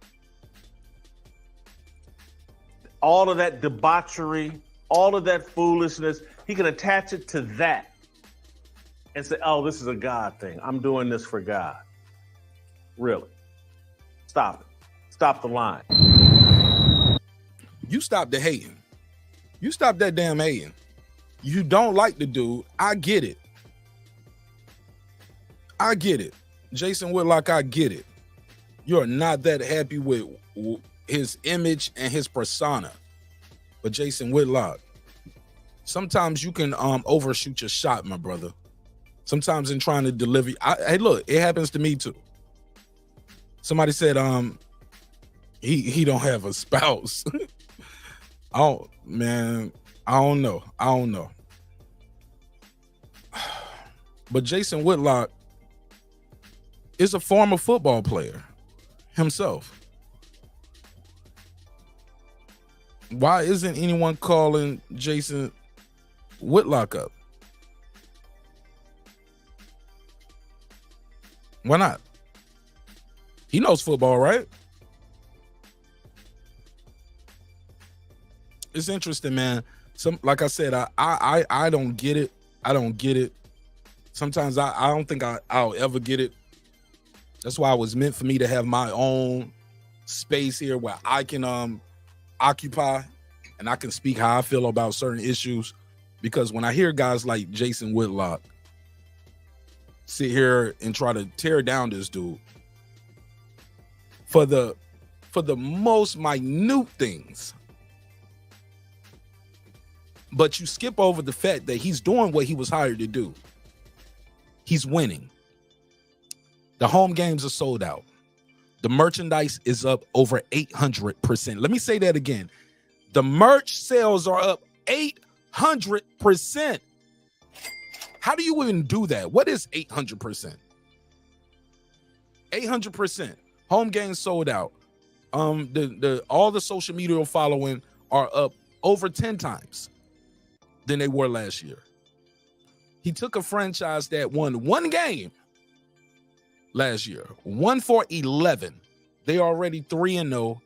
All of that debauchery, all of that foolishness. He can attach it to that and say, oh, this is a God thing. I'm doing this for God. Really. Stop it. Stop the line. You stop the hating. You stop that damn hating. You don't like the dude. I get it. I get it. Jason Whitlock, I get it. You're not that happy with his image and his persona. But Jason Whitlock, sometimes you can overshoot your shot, my brother. Sometimes in trying to deliver, hey, look, it happens to me too. Somebody said he don't have a spouse. Oh man, I don't know. But Jason Whitlock is a former football player himself. Why isn't anyone calling Jason Whitlock up? Why not? He knows football, right? It's interesting, man. Like I said, I don't get it. I don't get it. Sometimes I don't think I'll ever get it. That's why it was meant for me to have my own space here where I can occupy and I can speak how I feel about certain issues. Because when I hear guys like Jason Whitlock sit here and try to tear down this dude for the most minute things, but you skip over the fact that he's doing what he was hired to do. He's winning. The home games are sold out. The merchandise is up over 800%. Let me say that again. The merch sales are up 800%. How do you even do that? What is 800%? 800%. Home games sold out. All the social media following are up over 10 times than they were last year. He took a franchise that won one game last year, 1 for 11. They are already 3-0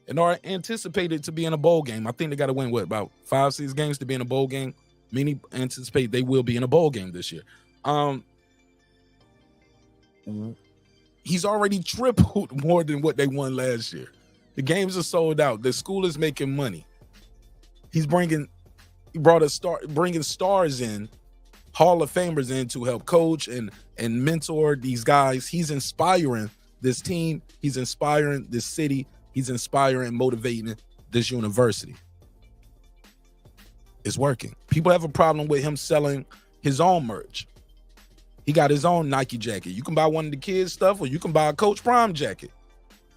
and are anticipated to be in a bowl game. I think they got to win about 5-6 games to be in a bowl game. Many anticipate they will be in a bowl game this year. He's already tripled more than what they won last year. The games are sold out. The school is making money. He bringing stars in, Hall of Famers in to help coach and mentor these guys. He's inspiring this team. He's inspiring this city. He's inspiring, motivating this university. It's working. People have a problem with him selling his own merch. He got his own Nike jacket. You can buy one of the kids' stuff, or you can buy a Coach Prime jacket.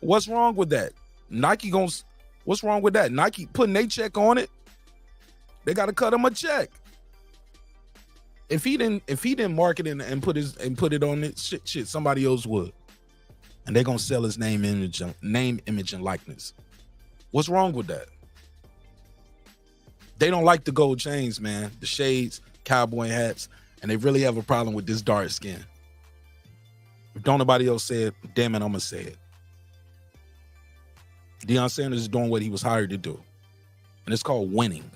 What's wrong with that? What's wrong with that? Nike putting their check on it. They got to cut him a check. If he didn't market it and put it on it, shit, somebody else would. And they're gonna sell his name, image, and likeness. What's wrong with that? They don't like the gold chains, man, the shades, cowboy hats, and they really have a problem with this dark skin. If don't nobody else say it, damn it, I'm gonna say it. Deion Sanders is doing what he was hired to do, and it's called winning.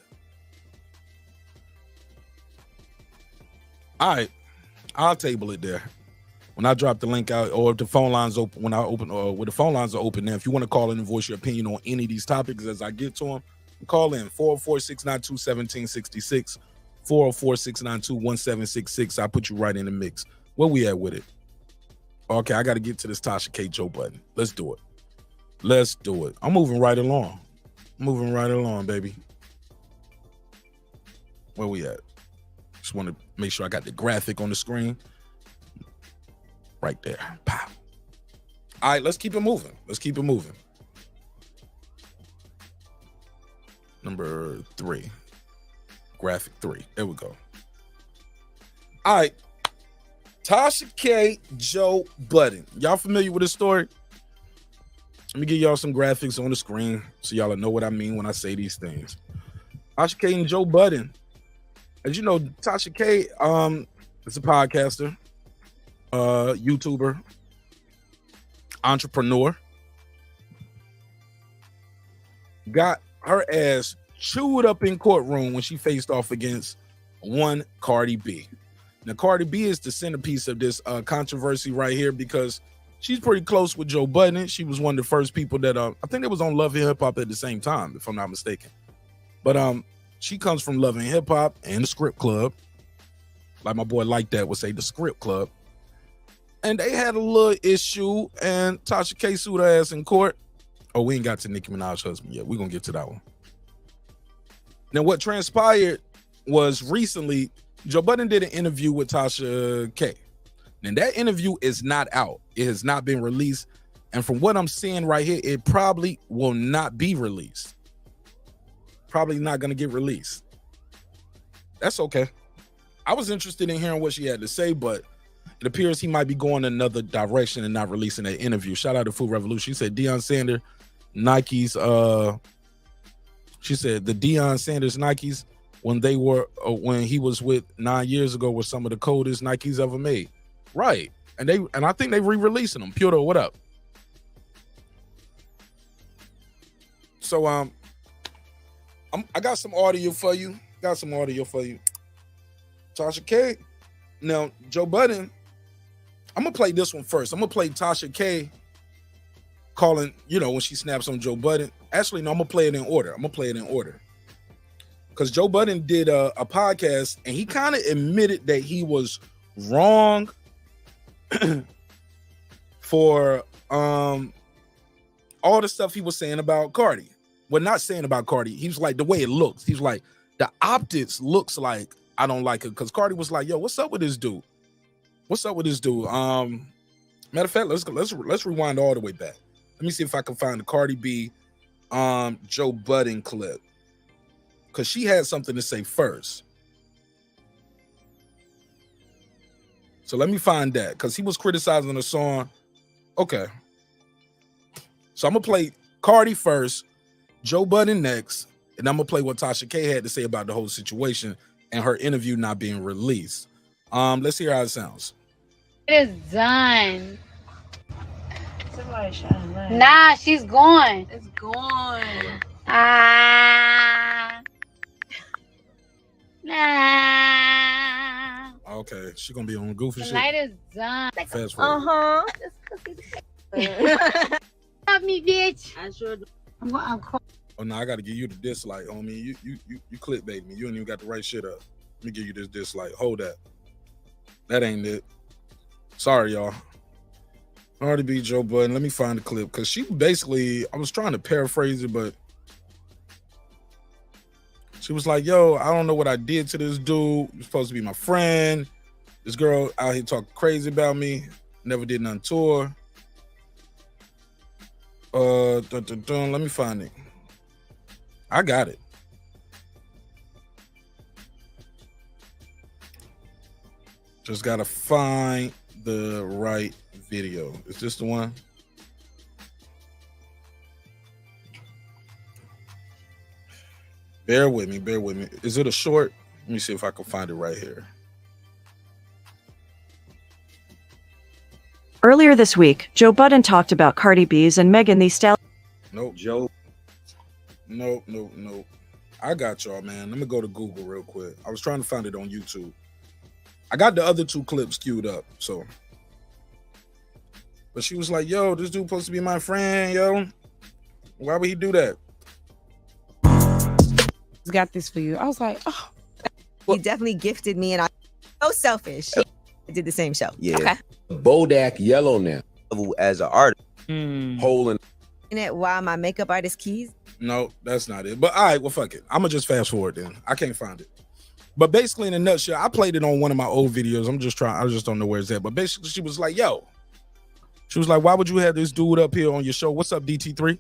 All right, I'll table it there. When I drop the link out, or if the phone lines open, when the phone lines are open, now if you want to call in and voice your opinion on any of these topics as I get to them, call in 404-692-1766, 404-692-1766. I'll put you right in the mix. Where we at with it? Okay, I got to get to this Tasha K. Joe Budden. Let's do it. Let's do it. I'm moving right along. Baby. Where we at? Just want to make sure I got the graphic on the screen. Right there. Pow. All right, let's keep it moving. Number 3. Graphic 3. There we go. All right. Tasha K. Joe Budden. Y'all familiar with this story? Let me give y'all some graphics on the screen so y'all know what I mean when I say these things. Tasha K. and Joe Budden. As you know, Tasha K. is a podcaster, YouTuber, entrepreneur. Got her ass chewed up in courtroom when she faced off against one Cardi B. Now, Cardi B is the centerpiece of this controversy right here because she's pretty close with Joe Budden. She was one of the first people that I think they was on Love and Hip Hop at the same time, if I'm not mistaken. But she comes from Love and Hip Hop and the Script Club. Like my boy Like That would say, the Script Club. And they had a little issue, and Tasha K sued her ass in court. Oh, we ain't got to Nikki Minaj husband yet. We're going to get to that one. Now, what transpired was recently, Joe Budden did an interview with Tasha K. And that interview is not out. It has not been released. And from what I'm seeing right here, it probably will not be released. Probably not going to get released. That's okay. I was interested in hearing what she had to say, but it appears he might be going another direction and not releasing that interview. Shout out to Food Revolution. She said Deion Sanders, Nike's She said the Deion Sanders Nikes when he was with 9 years ago were some of the coldest Nikes ever made. Right. And I think they re-releasing them. Pure, what up? So I got some audio for you. Tasha K. Now, Joe Budden, I'm gonna play this one first. I'm gonna play Tasha K calling, when she snaps on Joe Budden. Actually, no, I'm gonna play it in order. Because Joe Budden did a podcast and he kind of admitted that he was wrong for all the stuff he was saying about Cardi. Well, not saying about Cardi. He was like, the way it looks. He was like, the optics looks like I don't like it. Because Cardi was like, yo, what's up with this dude? Matter of fact, let's rewind all the way back. Let me see if I can find the Cardi B Joe Budden clip. Because she had something to say first. So let me find that. Because he was criticizing the song. Okay. So I'm going to play Cardi first, Joe Budden next, and I'm going to play what Tasha K had to say about the whole situation and her interview not being released. Let's hear how it sounds. It is done. Nah, she's gone. It's gone. Nah. Okay, she's gonna be on goofy shit. The night is done. Fast forward. Love me, bitch. I sure do. I'm cold. Oh no, I gotta give you the dislike, homie. You clickbait me. You ain't even got the right shit up. Let me give you this dislike. Hold that. That ain't it. Sorry, y'all. Cardi B, Joe Budden. Let me find the clip because she basically, I was trying to paraphrase it, but she was like, yo, I don't know what I did to this dude. You're supposed to be my friend. This girl out here talking crazy about me. Never did nothing to her. Let me find it. I got it. Just gotta find the right video. Is this the one? Bear with me. Is it a short? Let me see if I can find it right here. Earlier this week, Joe Budden talked about Cardi B's and Megan Thee Stallion. Nope. Joe. Nope. I got y'all, man. Let me go to Google real quick. I was trying to find it on YouTube. I got the other two clips queued up, so. But she was like, yo, this dude supposed to be my friend, yo. Why would he do that? Got this for you. I was like, oh. He definitely gifted me, and I'm so selfish. I did the same show. Yeah. Okay. Bodak Yellow now. As an artist. Holding. In it while my makeup artist keys. No, that's not it. But all right, well, fuck it. I'm going to just fast forward then. I can't find it. But basically, in a nutshell, I played it on one of my old videos. I just don't know where it's at. But basically, she was like, yo. She was like, why would you have this dude up here on your show? What's up, DT3?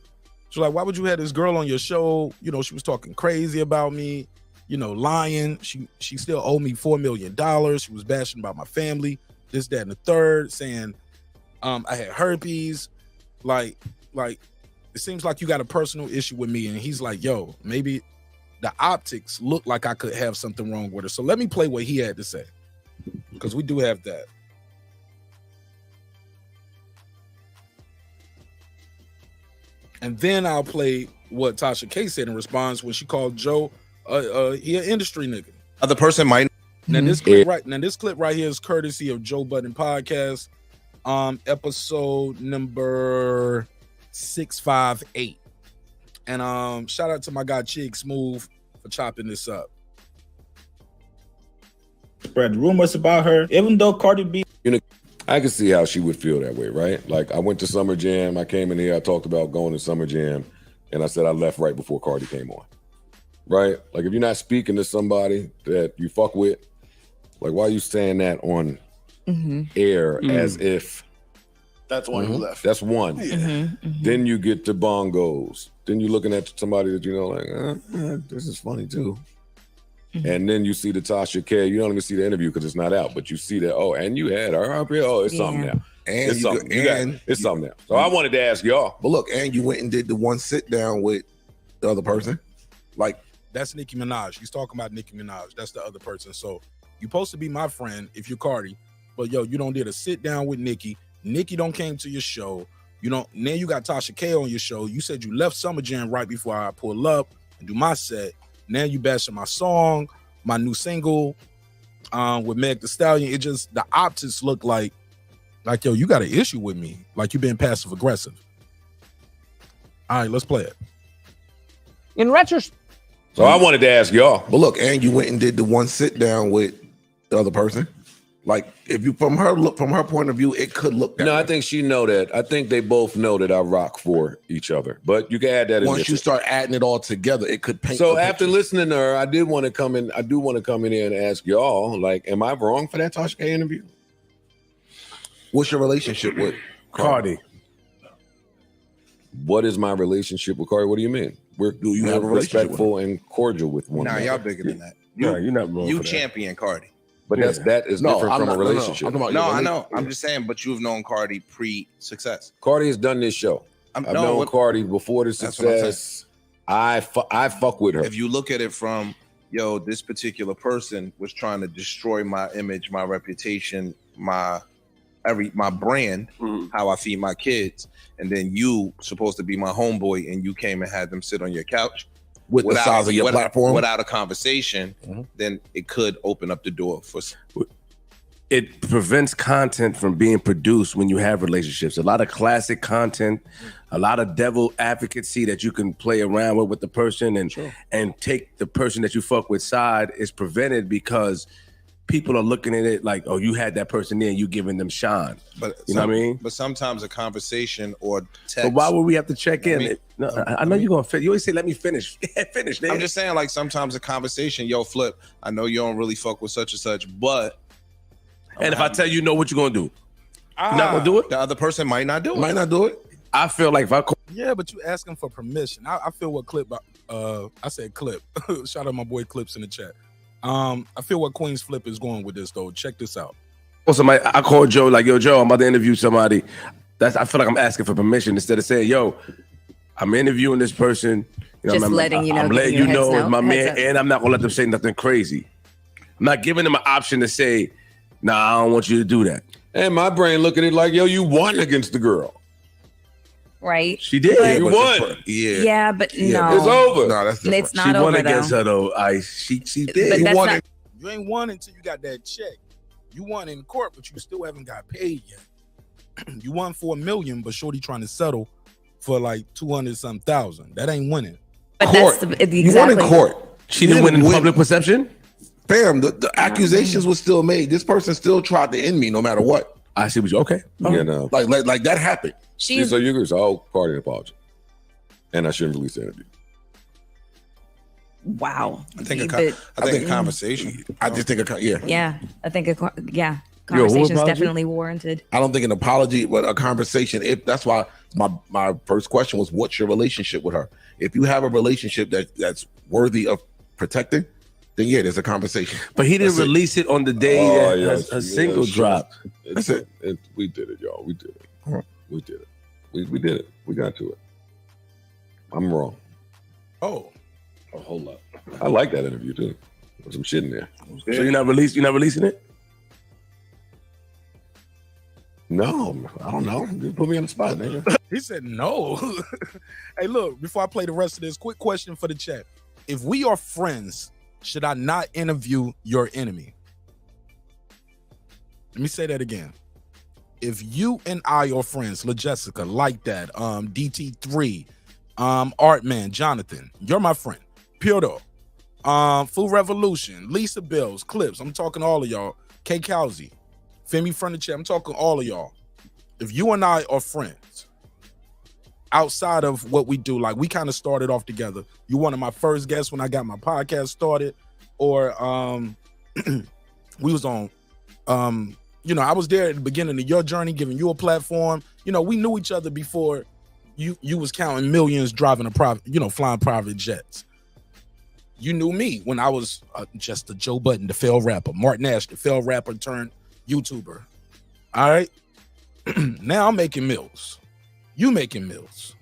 She was like, why would you have this girl on your show? You know, she was talking crazy about me, lying. She still owed me $4 million. She was bashing about my family, this, that, and the third, saying I had herpes. Like, it seems like you got a personal issue with me. And he's like, yo, maybe the optics look like I could have something wrong with her. So let me play what he had to say, because we do have that. And then I'll play what Tasha K said in response when she called Joe he an industry nigga. Other person might. Now this clip right here is courtesy of Joe Budden podcast, episode number 658. And shout out to my guy Chig Smooth for chopping this up. Spread rumors about her, even though Cardi B. I can see how she would feel that way, right? Like, I went to Summer Jam. I came in here. I talked about going to Summer Jam. And I said I left right before Cardi came on, right? Like, if you're not speaking to somebody that you fuck with, like, why are you saying that on air as if... That's why you left. That's one. Yeah. Then you get to bongos. Then you're looking at somebody that this is funny too. And then you see the Tasha K. You don't even see the interview because it's not out, but you see that, and you had her up here. Oh, it's something now. And it's something. It's something now. So I wanted to ask y'all. But look, and you went and did the one sit down with the other person. Like, that's Nicki Minaj. He's talking about Nicki Minaj. That's the other person. So you're supposed to be my friend if you're Cardi, but yo, you don't dare to sit down with Nicki. Nicki don't came to your show. You don't. Now you got Tasha K on your show. You said you left Summer Jam right before I pull up and do my set. Now you bashing my song, my new single with Meg Thee Stallion. It just, the optics look like yo, you got an issue with me. Like you being passive aggressive. All right, let's play it. In retrospect. so I wanted to ask y'all. But look, and you went and did the one sit down with the other person. Like, if you from her point of view, it could look that No, way. I think she know that. I think they both know that I rock for each other. But you can add that in. Once you start adding it all together, it could paint. So the after picture. listening to her, I do want to come in here and ask y'all, like, am I wrong for that Tasha K interview? What's your relationship with Cardi? What is my relationship with Cardi? What do you mean? Do you have a respectful and cordial with one another? y'all bigger than that. You're not wrong. You for that. champion Cardi. But that is different from a relationship. No, I know. I'm just saying, but you've known Cardi pre-success. Cardi has done this show. I've known Cardi before the That's what I'm saying. success. I fuck with her. If you look at it from, yo, this particular person was trying to destroy my image, my reputation, my brand, how I feed my kids, and then you supposed to be my homeboy, and you came and had them sit on your couch with the size of your platform without a conversation, then it could open up the door for. It prevents content from being produced when you have relationships. A lot of classic content, a lot of devil advocacy that you can play around with the person and take the person that you fuck with side is prevented because people are looking at it like, oh, you had that person there and you giving them shine. But you know what I mean? But sometimes a conversation or text. But why would we have to check in? I know you're gonna fit. You always say, "Let me finish." Finish. I'm just saying, like sometimes a conversation, yo, Flip. I know you don't really fuck with such and such, but. And if I tell you, know what you're gonna do, you're not gonna do it. The other person might not do it. Might not do it. I feel like if I Yeah, but you asking for permission. I feel what Clip. I said Clip. Shout out my boy Clips in the chat. I feel what Queen's Flip is going with this though. Check this out. Somebody, I called Joe like, yo, Joe, I'm about to interview somebody. I feel like I'm asking for permission instead of saying, yo, I'm interviewing this person. You know, Just letting you know. I'm letting you know it's my man, and I'm not gonna let them say nothing crazy. I'm not giving them an option to say, nah, I don't want you to do that. And my brain look at it like, yo, you won against the girl. Right. She did. You won. Yeah, but no. It's over. No, that's it's not she won over against though. her though. She did. But that's not, You ain't won until you got that check. You won in court, but you still haven't got paid yet. You won for $1 million, but shorty trying to settle for like 200-something thousand. That ain't winning. but Court. that's You exactly. won in court. She didn't win in public perception. Fam, the accusations were still made. This person still tried to end me no matter what. I see what you okay. You know. Like that happened. She's So you agree? So I'll Cardi an apology. And I shouldn't release the interview. wow. I think But- a conversation. I just think yeah, I think conversation's apology? definitely warranted. I don't think an apology, but a conversation. If that's why my first question was, what's your relationship with her? If you have a relationship that's worthy of protecting, then yeah, there's a conversation. But he didn't release it on the day that a single dropped. That's it. We did it, y'all. We did it. We did it. We did it. We got to it. I'm wrong. Oh, hold up. I like that interview too. There's some shit in there. So you're not releasing it? No, I don't know. You put me on the spot, nigga. He said no. Hey, look, before I play the rest of this, quick question for the chat. If we are friends, should I not interview your enemy? Let me say that again. If you and I are friends, LaJessica, like that, DT3, Artman, Jonathan, you're my friend. Pure Dog, Food Revolution, Lisa Bills, Clips, I'm talking all of y'all. K Kowsey, Femi Furniture, I'm talking all of y'all. If you and I are friends, outside of what we do, like we kind of started off together. You one of my first guests when I got my podcast started, or we was on, I was there at the beginning of your journey, giving you a platform. We knew each other before you was counting millions, driving a private, flying private jets. You knew me when I was just a Joe Budden, the failed rapper, marqnash, the failed rapper turned YouTuber. All right. Now I'm making mills. You making mills.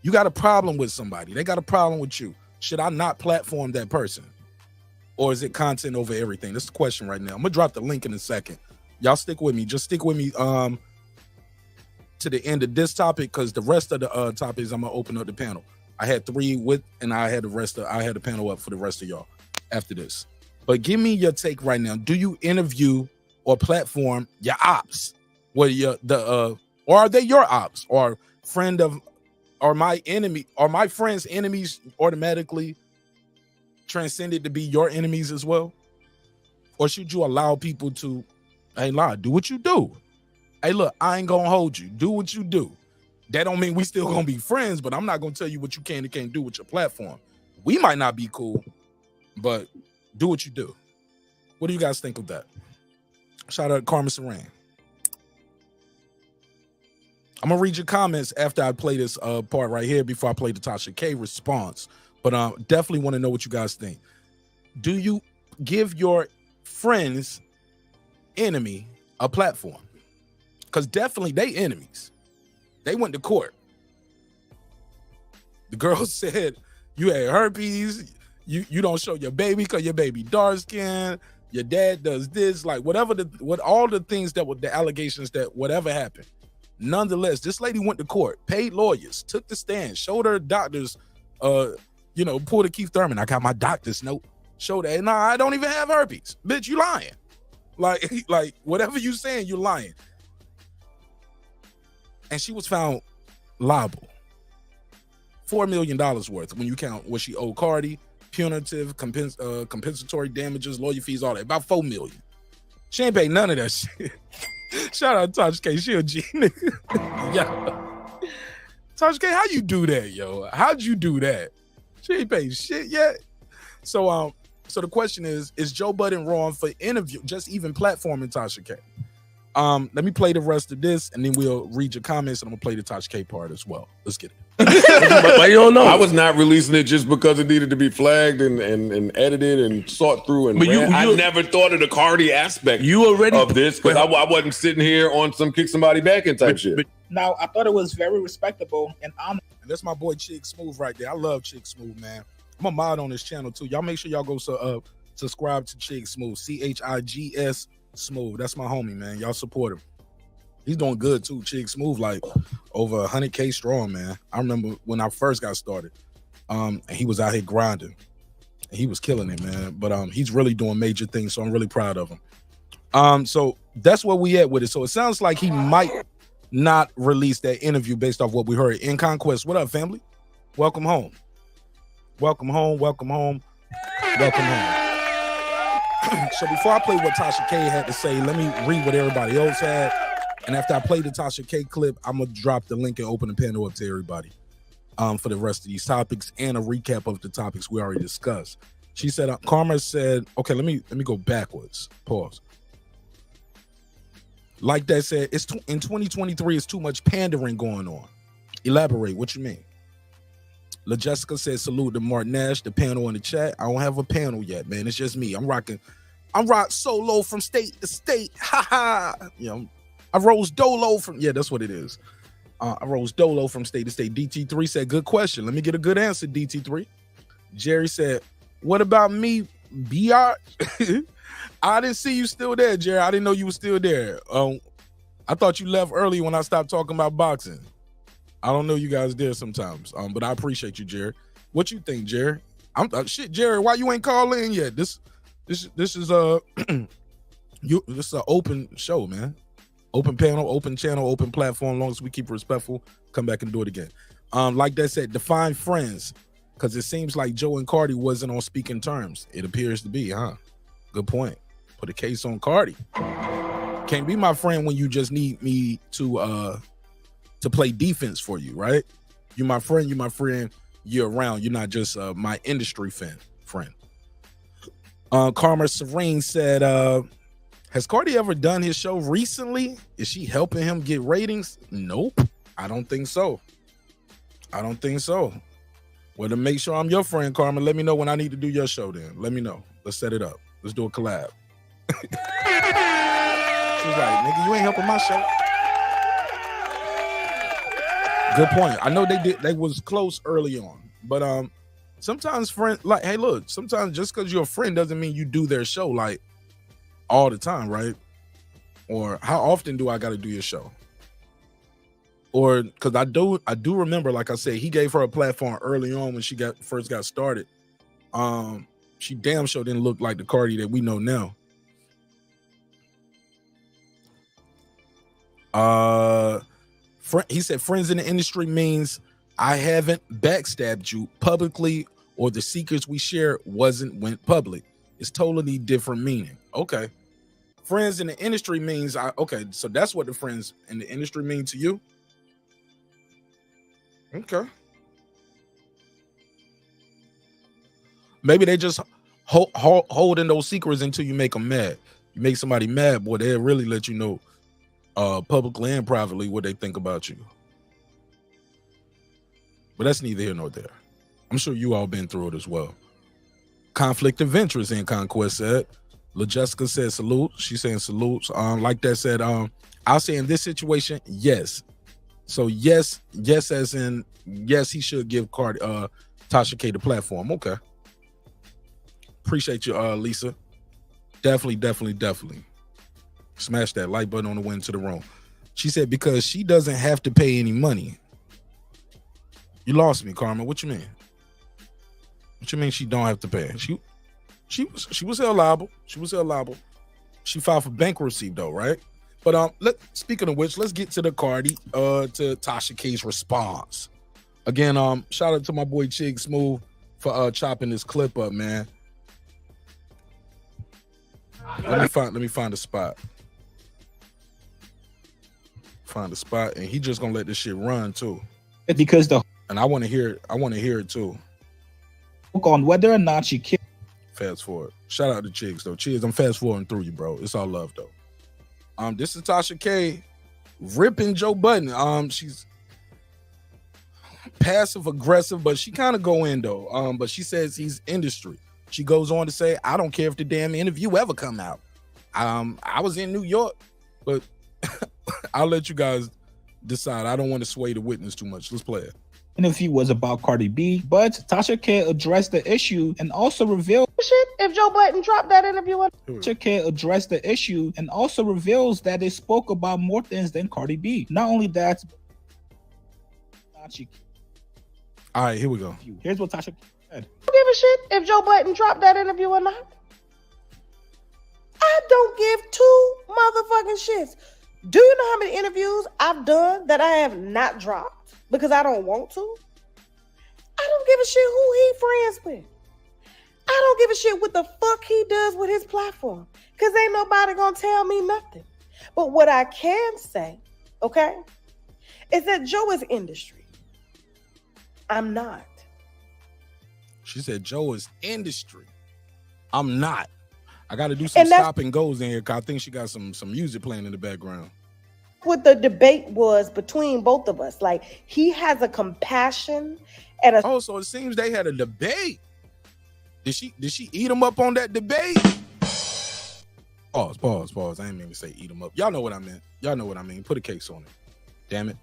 You got a problem with somebody. They got a problem with you. Should I not platform that person? Or is it content over everything? That's the question right now. I'm gonna drop the link in a second. Y'all stick with me. Just stick with me to the end of this topic, because the rest of the topics I'm gonna open up the panel. I had 3 with, and I had the panel up for the rest of y'all after this. But give me your take right now. Do you interview or platform your ops? Or are they your ops? Or friend of, or my enemy, or my friend's enemies automatically transcended to be your enemies as well? Or should you allow people to, hey, lie, do what you do. Hey, look, I ain't gonna hold you. Do what you do. That don't mean we still gonna be friends, but I'm not gonna tell you what you can and can't do with your platform. We might not be cool, but do what you do. What do you guys think of that? Shout out to Karma Saran. I'm gonna read your comments after I play this part right here before I play the Tasha K response. But definitely want to know what you guys think. Do you give your friends' enemy a platform? Because definitely they enemies. They went to court. The girl said you had herpes. You don't show your baby because your baby dark skin. Your dad does this, like all the things that were the allegations that whatever happened. Nonetheless, this lady went to court, paid lawyers, took the stand, showed her doctors, pulled a Keith Thurman. I got my doctor's note. Showed her, nah, I don't even have herpes. Bitch, you lying. Like whatever you saying, you're lying. And she was found liable. $4 million worth when you count what she owed Cardi, punitive, compensatory damages, lawyer fees, all that. About $4 million. She ain't paid none of that shit. Shout out to Tasha K. She a G nigga. Yeah. Tasha K, how you do that, yo? How'd you do that? She ain't paid shit yet. So the question is Joe Budden wrong for interview, just even platforming Tasha K? Let me play the rest of this, and then we'll read your comments, and I'm gonna play the Tasha K part as well. Let's get it. But you don't know. I was not releasing it just because it needed to be flagged and edited and sought through. And I never thought of the Cardi aspect of this, because I wasn't sitting here on some kick somebody back and type shit. Now, I thought it was very respectable and honest. And that's my boy Chick Smooth right there. I love Chick Smooth, man. I'm a mod on this channel too. Y'all make sure y'all go subscribe to Chick Smooth, CHIGS Smooth. That's my homie, man. Y'all support him. He's doing good too. Chick Smooth, like over 100K strong, man. I remember when I first got started, and he was out here grinding, and he was killing it, man. But he's really doing major things, so I'm really proud of him. So that's where we at with it. So it sounds like he might not release that interview based off what we heard. In Conquest, what up, family? Welcome home. Welcome home. Welcome home. Welcome home. So before I play what Tasha K had to say, let me read what everybody else had. And after I play the Tasha K clip, I'm gonna drop the link and open the panel up to everybody for the rest of these topics and a recap of the topics we already discussed. She said, Karma said, okay, let me go backwards. Pause. Like that said, in 2023, it's too much pandering going on. Elaborate, what you mean? La Jessica said, salute to marqnash, the panel in the chat. I don't have a panel yet, man. It's just me. I'm rock solo from state to state. Ha ha. I rose dolo from, that's what it is. I rose dolo from state to state. DT3 said, good question. Let me get a good answer, DT3. Jerry said, what about me, BR? I didn't see you still there, Jerry. I didn't know you were still there. I thought you left early when I stopped talking about boxing. I don't know you guys there sometimes, but I appreciate you, Jerry. What you think, Jerry? Shit, Jerry, why you ain't call in yet? This is this is an open show, man. Open panel, open channel, open platform. As long as we keep it respectful, come back and do it again. Like that said, define friends, because it seems like Joe and Cardi wasn't on speaking terms. It appears to be, huh? Good point. Put a case on Cardi. Can't be my friend when you just need me to play defense for you, right? You my friend year round. You're not just my industry friend. Karma Serene said, has Cardi ever done his show recently? Is she helping him get ratings? Nope. I don't think so. Well, to make sure I'm your friend, Karma, let me know when I need to do your show then. Let me know. Let's set it up. Let's do a collab. She's like, nigga, you ain't helping my show. Good point. I know they was close early on, but sometimes like, hey, look, sometimes just because you're a friend doesn't mean you do their show like all the time, right? Or how often do I got to do your show? Or because I do remember, like I said, he gave her a platform early on when she first got started. She damn sure didn't look like the Cardi that we know now. He said friends in the industry means I haven't backstabbed you publicly or the secrets we share went public. It's totally different meaning. Okay. Friends in the industry means okay, so that's what the friends in the industry mean to you? Okay. Maybe they just holding those secrets until you make them mad. You make somebody mad, boy, they'll really let you know publicly and privately what they think about you. But that's neither here nor there. I'm sure you all been through it as well. Conflict of interest in Conquest said. LaJessica said salute. She's saying salutes. Like that said, I'll say in this situation, yes. So yes as in yes, he should give Tasha K the platform. Okay. Appreciate you, Lisa. Definitely. Smash that like button on the way into the room. She said because she doesn't have to pay any money. You lost me, Carmen. What you mean? What you mean she don't have to pay? She was held liable. She was held liable. She filed for bankruptcy though, right? But speaking of which, let's get to the Cardi to Tasha K's response. Again, shout out to my boy Chig Smooth for chopping this clip up, man. Let me find a spot. Find a spot, and he just gonna let this shit run too. Because and I want to hear it too. On whether or not she killed. Fast forward. Shout out to Chigs though. Chigs, I'm fast forwarding through you, bro. It's all love though. This is Tasha K ripping Joe Budden. She's passive aggressive, but she kind of go in though. But she says he's industry. She goes on to say, I don't care if the damn interview ever come out. I was in New York, but I'll let you guys decide. I don't want to sway the witness too much. Let's play it. Interview was about Cardi B, but Tasha K addressed the issue and also revealed shit if Joe Budden dropped that interview. Tasha K addressed the issue and also reveals that they spoke about more things than Cardi B. Not only that, all right, here we go. Here's what Tasha said. I don't give a shit if Joe Budden dropped that interview or not. I don't give two motherfucking shits. Do you know how many interviews I've done that I have not dropped because I don't want to? I don't give a shit who he friends with. I don't give a shit what the fuck he does with his platform because ain't nobody gonna tell me nothing. But what I can say, okay, is that Joe is industry. I'm not. She said Joe is industry. I'm not. I got to do some stop and goes in here because I think she got some music playing in the background. What the debate was between both of us. Like, he has a compassion and a... Oh, so it seems they had a debate. Did she eat him up on that debate? Pause. I didn't mean to say eat him up. Y'all know what I meant. Put a case on it. Damn it.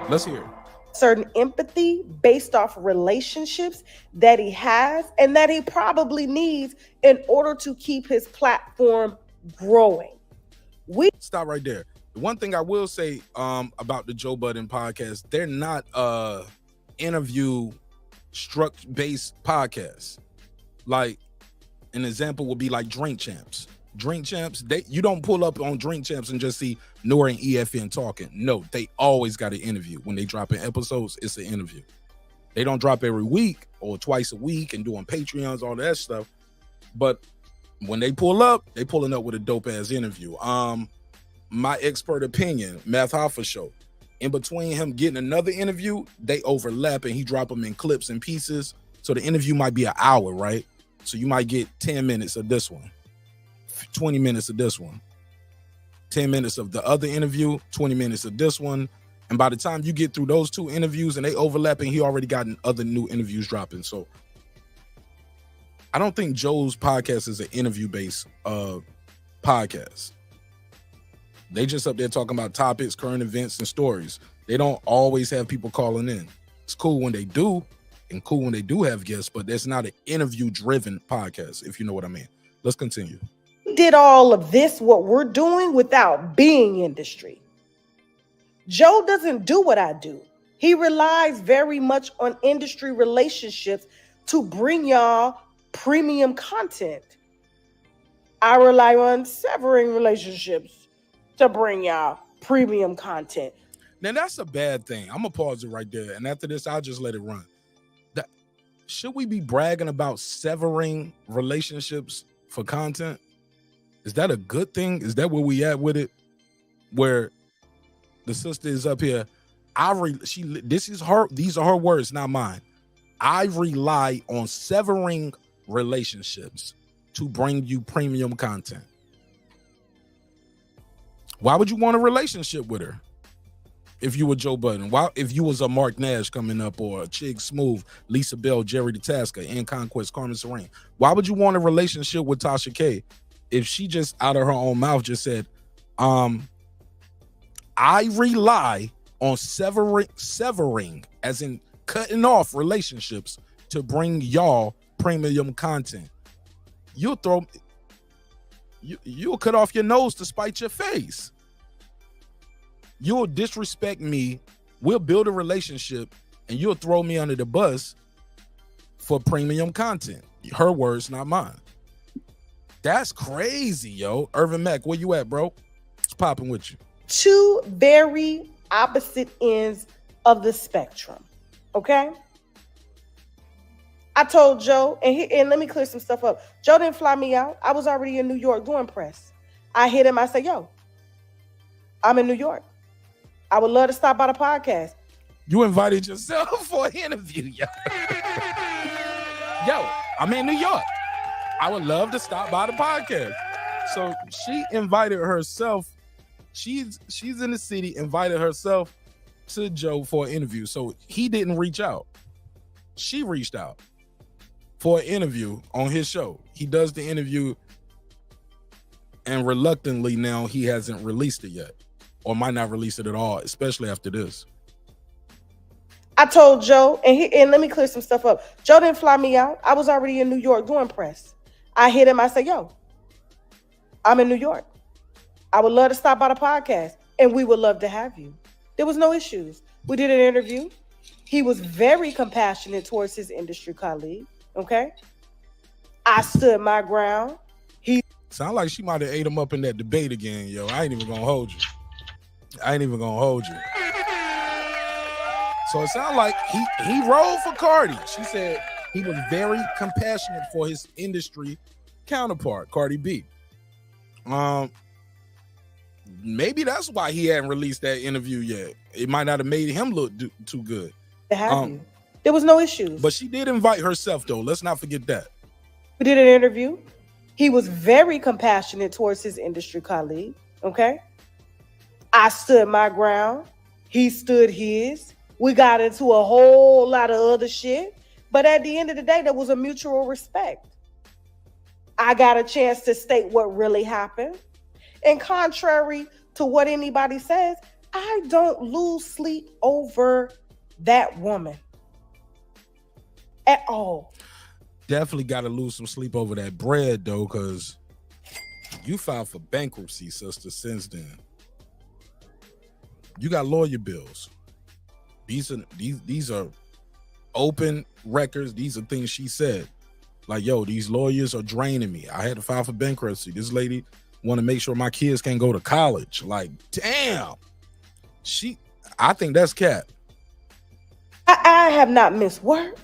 Let's hear it. Certain empathy based off relationships that he has and that he probably needs in order to keep his platform growing. Stop right there. The one thing I will say about the Joe Budden podcast, they're not interview based podcasts. Like an example would be like Drink Champs. Drink Champs, you don't pull up on Drink Champs and just see Nora and EFN talking. No, they always got an interview. When they drop in episodes, it's an interview. They don't drop every week or twice a week and doing Patreons, all that stuff. But when they pull up, they pulling up with a dope ass interview. My expert opinion, Math Hoffa show. In between him getting another interview, they overlap and he drop them in clips and pieces. So the interview might be an hour, right? So you might get 10 minutes of this one. 20 minutes of this one, 10 minutes of the other interview, 20 minutes of this one. And by the time you get through those two interviews and they overlapping, he already got other new interviews dropping. So I don't think Joe's podcast is an interview-based podcast. They just up there talking about topics, current events, and stories. They don't always have people calling in. It's cool when they do, and cool when they do have guests, but that's not an interview-driven podcast, if you know what I mean. Let's continue. Did all of this, what we're doing, without being industry. Joe doesn't do what I do. He relies very much on industry relationships to bring y'all premium content. I rely on severing relationships to bring y'all premium content. Now, that's a bad thing. I'm going to pause it right there. And after this, I'll just let it run. Should we be bragging about severing relationships for content? Is that a good thing? Is that where we at with it? Where the sister is up here. These are her words, not mine. I rely on severing relationships to bring you premium content. Why would you want a relationship with her? If you were Joe Budden, why? If you was a marqnash coming up, or a Chig Smooth, Lisa Bell, Jerry the Tasker, and Conquest, Carmen Serene, why would you want a relationship with Tasha K if she just out of her own mouth just said, I rely on severing, as in cutting off relationships to bring y'all premium content? You'll cut off your nose to spite your face. You'll disrespect me. We'll build a relationship, and you'll throw me under the bus for premium content. Her words, not mine. That's crazy, yo. Irvin Mack, where you at, bro? What's popping with you? Two very opposite ends of the spectrum, okay? I told Joe, and let me clear some stuff up. Joe didn't fly me out. I was already in New York doing press. I hit him. I said, yo, I'm in New York. I would love to stop by the podcast. You invited yourself for an interview, yo. Yo, I'm in New York. I would love to stop by the podcast. So she invited herself. She's in the city, invited herself to Joe for an interview. So he didn't reach out. She reached out for an interview on his show. He does the interview, and reluctantly now he hasn't released it yet, or might not release it at all, especially after this. I told Joe, and let me clear some stuff up. Joe didn't fly me out. I was already in New York doing press. I hit him. I said, yo, I'm in New York. I would love to stop by the podcast, and we would love to have you. There was no issues. We did an interview. He was very compassionate towards his industry colleague, okay? I stood my ground. Sound like she might have ate him up in that debate again, yo. I ain't even gonna hold you. So it sounds like he rolled for Cardi. She said he was very compassionate for his industry counterpart, Cardi B. Maybe that's why he hadn't released that interview yet. It might not have made him look too good. There was no issues. But she did invite herself, though. Let's not forget that. We did an interview. He was very compassionate towards his industry colleague, okay? I stood my ground. He stood his. We got into a whole lot of other shit. But at the end of the day, there was a mutual respect. I got a chance to state what really happened. And contrary to what anybody says, I don't lose sleep over that woman at all. Definitely got to lose some sleep over that bread, though, because you filed for bankruptcy, sister, since then. You got lawyer bills. These are open records. These are things she said. Like, yo, these lawyers are draining me. I had to file for bankruptcy. This lady want to make sure my kids can go to college. Like, damn. I think that's cap. I have not missed work.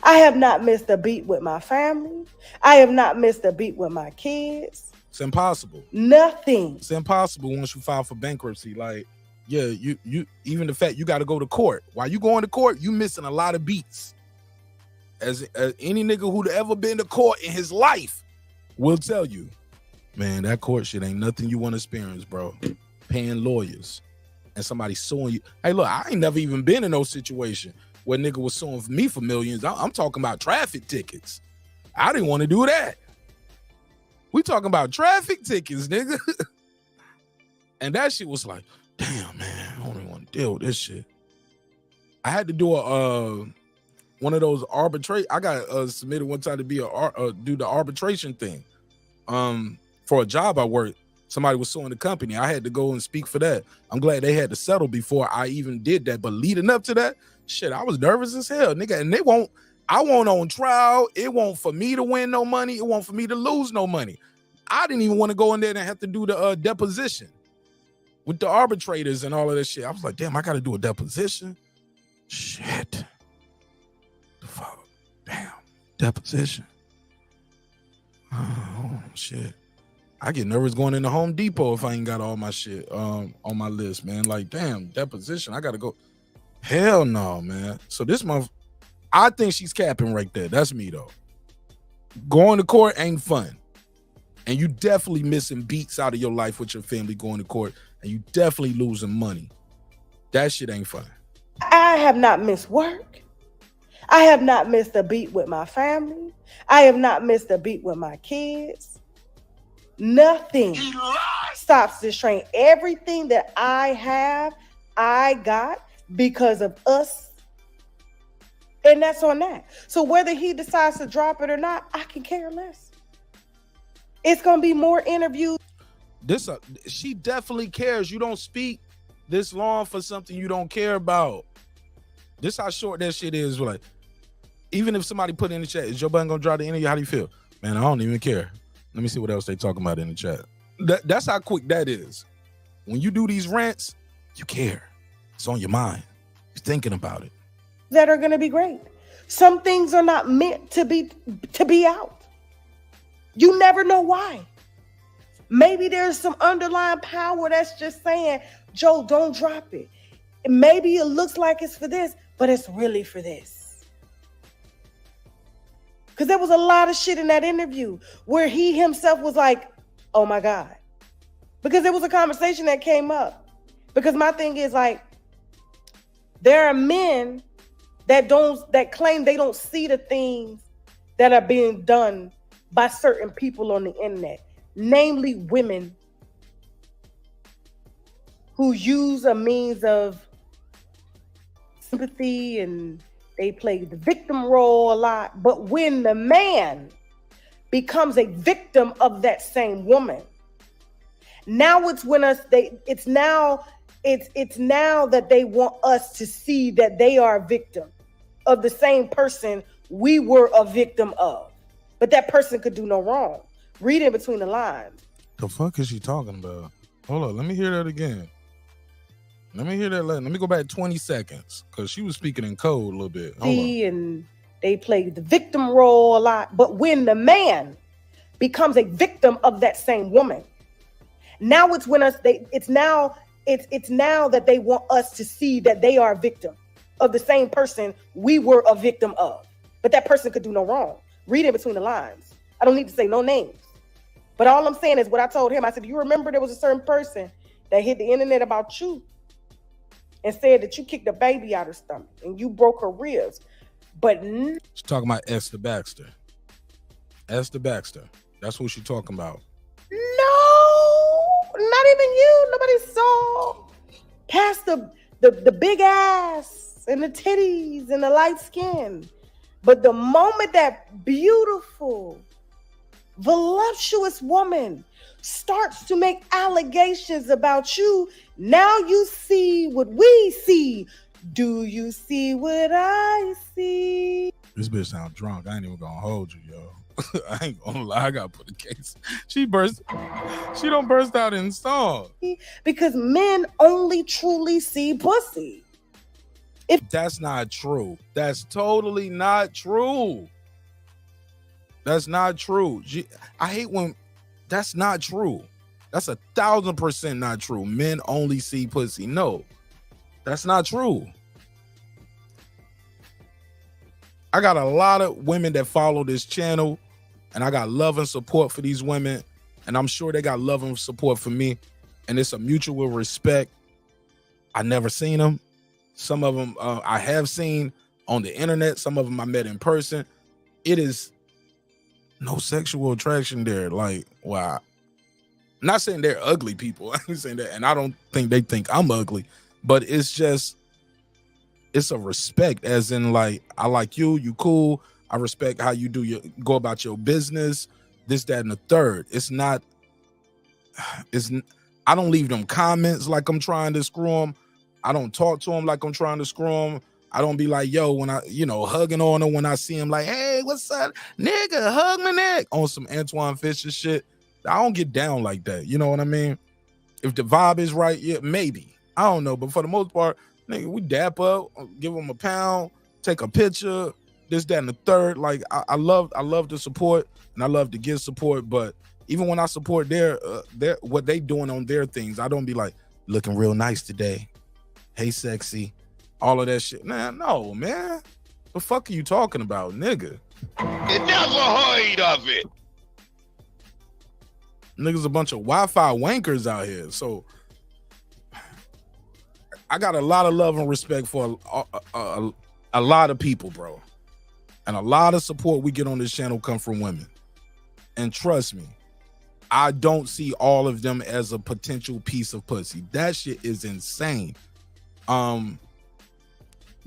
I have not missed a beat with my family. I have not missed a beat with my kids. It's impossible. Nothing. It's impossible once you file for bankruptcy. Like, yeah, you even the fact you got to go to court. While you going to court, you missing a lot of beats. As any nigga who'd ever been to court in his life will tell you, man, that court shit ain't nothing you want to experience, bro. Paying lawyers and somebody suing you. Hey, look, I ain't never even been in no situation where nigga was suing for me for millions. I'm talking about traffic tickets. I didn't want to do that. We talking about traffic tickets, nigga. And that shit was like, damn, man, I don't even want to deal with this shit. I had to do one of those arbitrate. I got submitted one time to be do the arbitration thing. For a job I worked, somebody was suing the company. I had to go and speak for that. I'm glad they had to settle before I even did that. But leading up to that, shit, I was nervous as hell, nigga. And I won't on trial. It won't for me to win no money. It won't for me to lose no money. I didn't even want to go in there and have to do the deposition with the arbitrators and all of that shit. I was like, damn, I got to do a deposition. Shit. The fuck? Damn. Deposition. Oh, shit. I get nervous going into Home Depot if I ain't got all my shit on my list, man. Like, damn, deposition. I got to go. Hell no, man. So this month, I think she's capping right there. That's me, though. Going to court ain't fun. And you definitely missing beats out of your life with your family going to court. And you definitely losing money. That shit ain't fun. I have not missed work. I have not missed a beat with my family. I have not missed a beat with my kids. Nothing stops this train. Everything that I have, I got because of us. And that's on that. So whether he decides to drop it or not, I can care less. It's going to be more interviews. She definitely cares. You don't speak this long for something you don't care about. This how short that shit is. Like, even if somebody put in the chat, is Joe Budden gonna drop the interview? How do you feel? Man, I don't even care. Let me see what else they talking about in the chat. That's how quick that is. When you do these rants, you care. It's on your mind. You're thinking about it. That are going to be great. Some things are not meant to be out. You never know why. Maybe there's some underlying power that's just saying, Joe, don't drop it. Maybe it looks like it's for this, but it's really for this. Because there was a lot of shit in that interview where he himself was like, oh my God. Because there was a conversation that came up. Because my thing is like, there are men that claim they don't see the things that are being done by certain people on the internet, namely women who use a means of sympathy and they play the victim role a lot. But when the man becomes a victim of that same woman, now it's now that they want us to see that they are a victim of the same person we were a victim of. But that person could do no wrong. Read in between the lines. The fuck is she talking about? Hold on, let me hear that again. Let me hear that. Let me go back 20 seconds because she was speaking in code a little bit. Hold on. And they play the victim role a lot. But when the man becomes a victim of that same woman, now it's now that they want us to see that they are a victim of the same person we were a victim of. But that person could do no wrong. Read in between the lines. I don't need to say no names. But all I'm saying is what I told him. I said, do you remember there was a certain person that hit the internet about you and said that you kicked a baby out her stomach and you broke her ribs? But she's talking about Esther Baxter. Esther Baxter. That's who she's talking about. No, not even you. Nobody saw past the big ass and the titties and the light skin. But the moment that beautiful, voluptuous woman starts to make allegations about you, now you see what we see. Do you see what I see? This bitch sound drunk. I ain't even gonna hold you, yo. I ain't gonna lie. I gotta put a case. She don't burst out in song. Because men only truly see pussy. That's not true. That's totally not true. That's not true. I hate when that's not true. That's 1,000% not true. Men only see pussy. No, that's not true. I got a lot of women that follow this channel, and I got love and support for these women, and I'm sure they got love and support for me, and it's a mutual respect. I never seen them. Some of them I have seen on the internet. Some of them I met in person. It is no sexual attraction there. Like, wow. I'm not saying they're ugly people. I'm saying that, and I don't think they think I'm ugly, but it's a respect, as in like, I like you cool. I respect how you go about your business, this, that, and the third. I don't leave them comments like I'm trying to screw them. I don't talk to them like I'm trying to screw them. I don't be like, yo, when I, hugging on them when I see him, like, hey, what's up, nigga, hug my neck, on some Antoine Fisher shit. I don't get down like that. You know what I mean? If the vibe is right, yeah, maybe. I don't know. But for the most part, nigga, we dap up, give them a pound, take a picture, this, that, and the third. Like, I love the support, and I love to give support. But even when I support their what they doing on their things, I don't be like, looking real nice today. Hey, sexy. All of that shit. Man, no, man. The fuck are you talking about, nigga? You never heard of it. Niggas a bunch of Wi-Fi wankers out here. So I got a lot of love and respect for a lot of people, bro. And a lot of support we get on this channel come from women. And trust me, I don't see all of them as a potential piece of pussy. That shit is insane.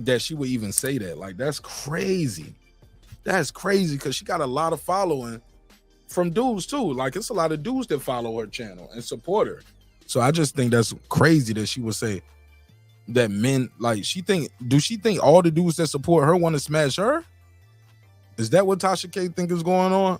That she would even say that. Like, that's crazy. That's crazy, because she got a lot of following from dudes too. Like, it's a lot of dudes that follow her channel and support her. So I just think that's crazy that she would say that men, like, do she think all the dudes that support her want to smash her? Is that what Tasha K think is going on?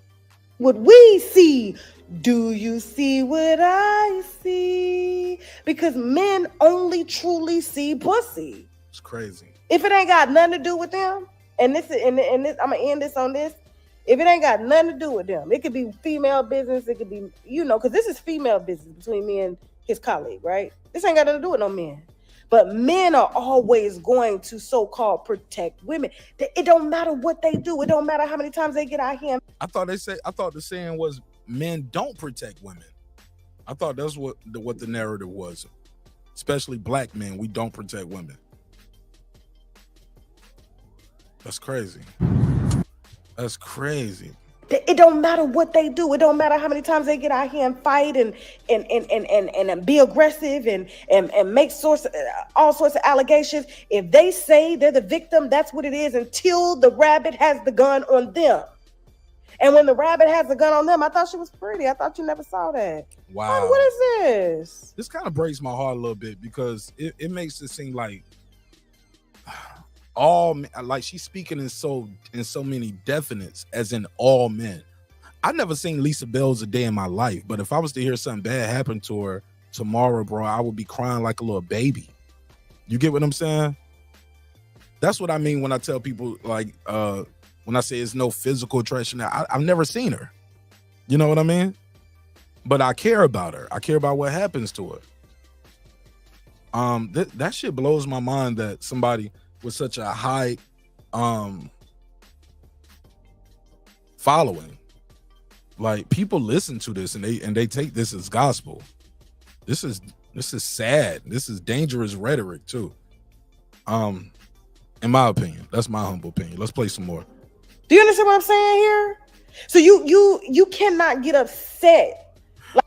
What we see, do you see what I see? Because men only truly see pussy. It's crazy. If it ain't got nothing to do with them, and this, I'm gonna end this on this. If it ain't got nothing to do with them, it could be female business. It could be, because this is female business between me and his colleague, right? This ain't got nothing to do with no men. But men are always going to so-called protect women. It don't matter what they do. It don't matter how many times they get out here. I thought the saying was men don't protect women. I thought that's what the narrative was. Especially black men, we don't protect women. That's crazy. That's crazy. It don't matter what they do. It don't matter how many times they get out here and fight and be aggressive and make all sorts of allegations. If they say they're the victim, that's what it is until the rabbit has the gun on them. And when the rabbit has the gun on them, I thought she was pretty. I thought you never saw that. Wow. What is this? This kind of breaks my heart a little bit, because it makes it seem like she's speaking in so many definites, as in all men. I never seen Lisa Bell's a day in my life, but if I was to hear something bad happen to her tomorrow, bro, I would be crying like a little baby. You get what I'm saying? That's what I mean when I tell people, like, when I say it's no physical attraction. I've never seen her. You know what I mean? But I care about her. I care about what happens to her. That shit blows my mind that somebody with such a high following, like, people listen to this and they take this as gospel. This is sad. This is dangerous rhetoric too. In my opinion, that's my humble opinion. Let's play some more. Do you understand what I'm saying here? So you cannot get upset.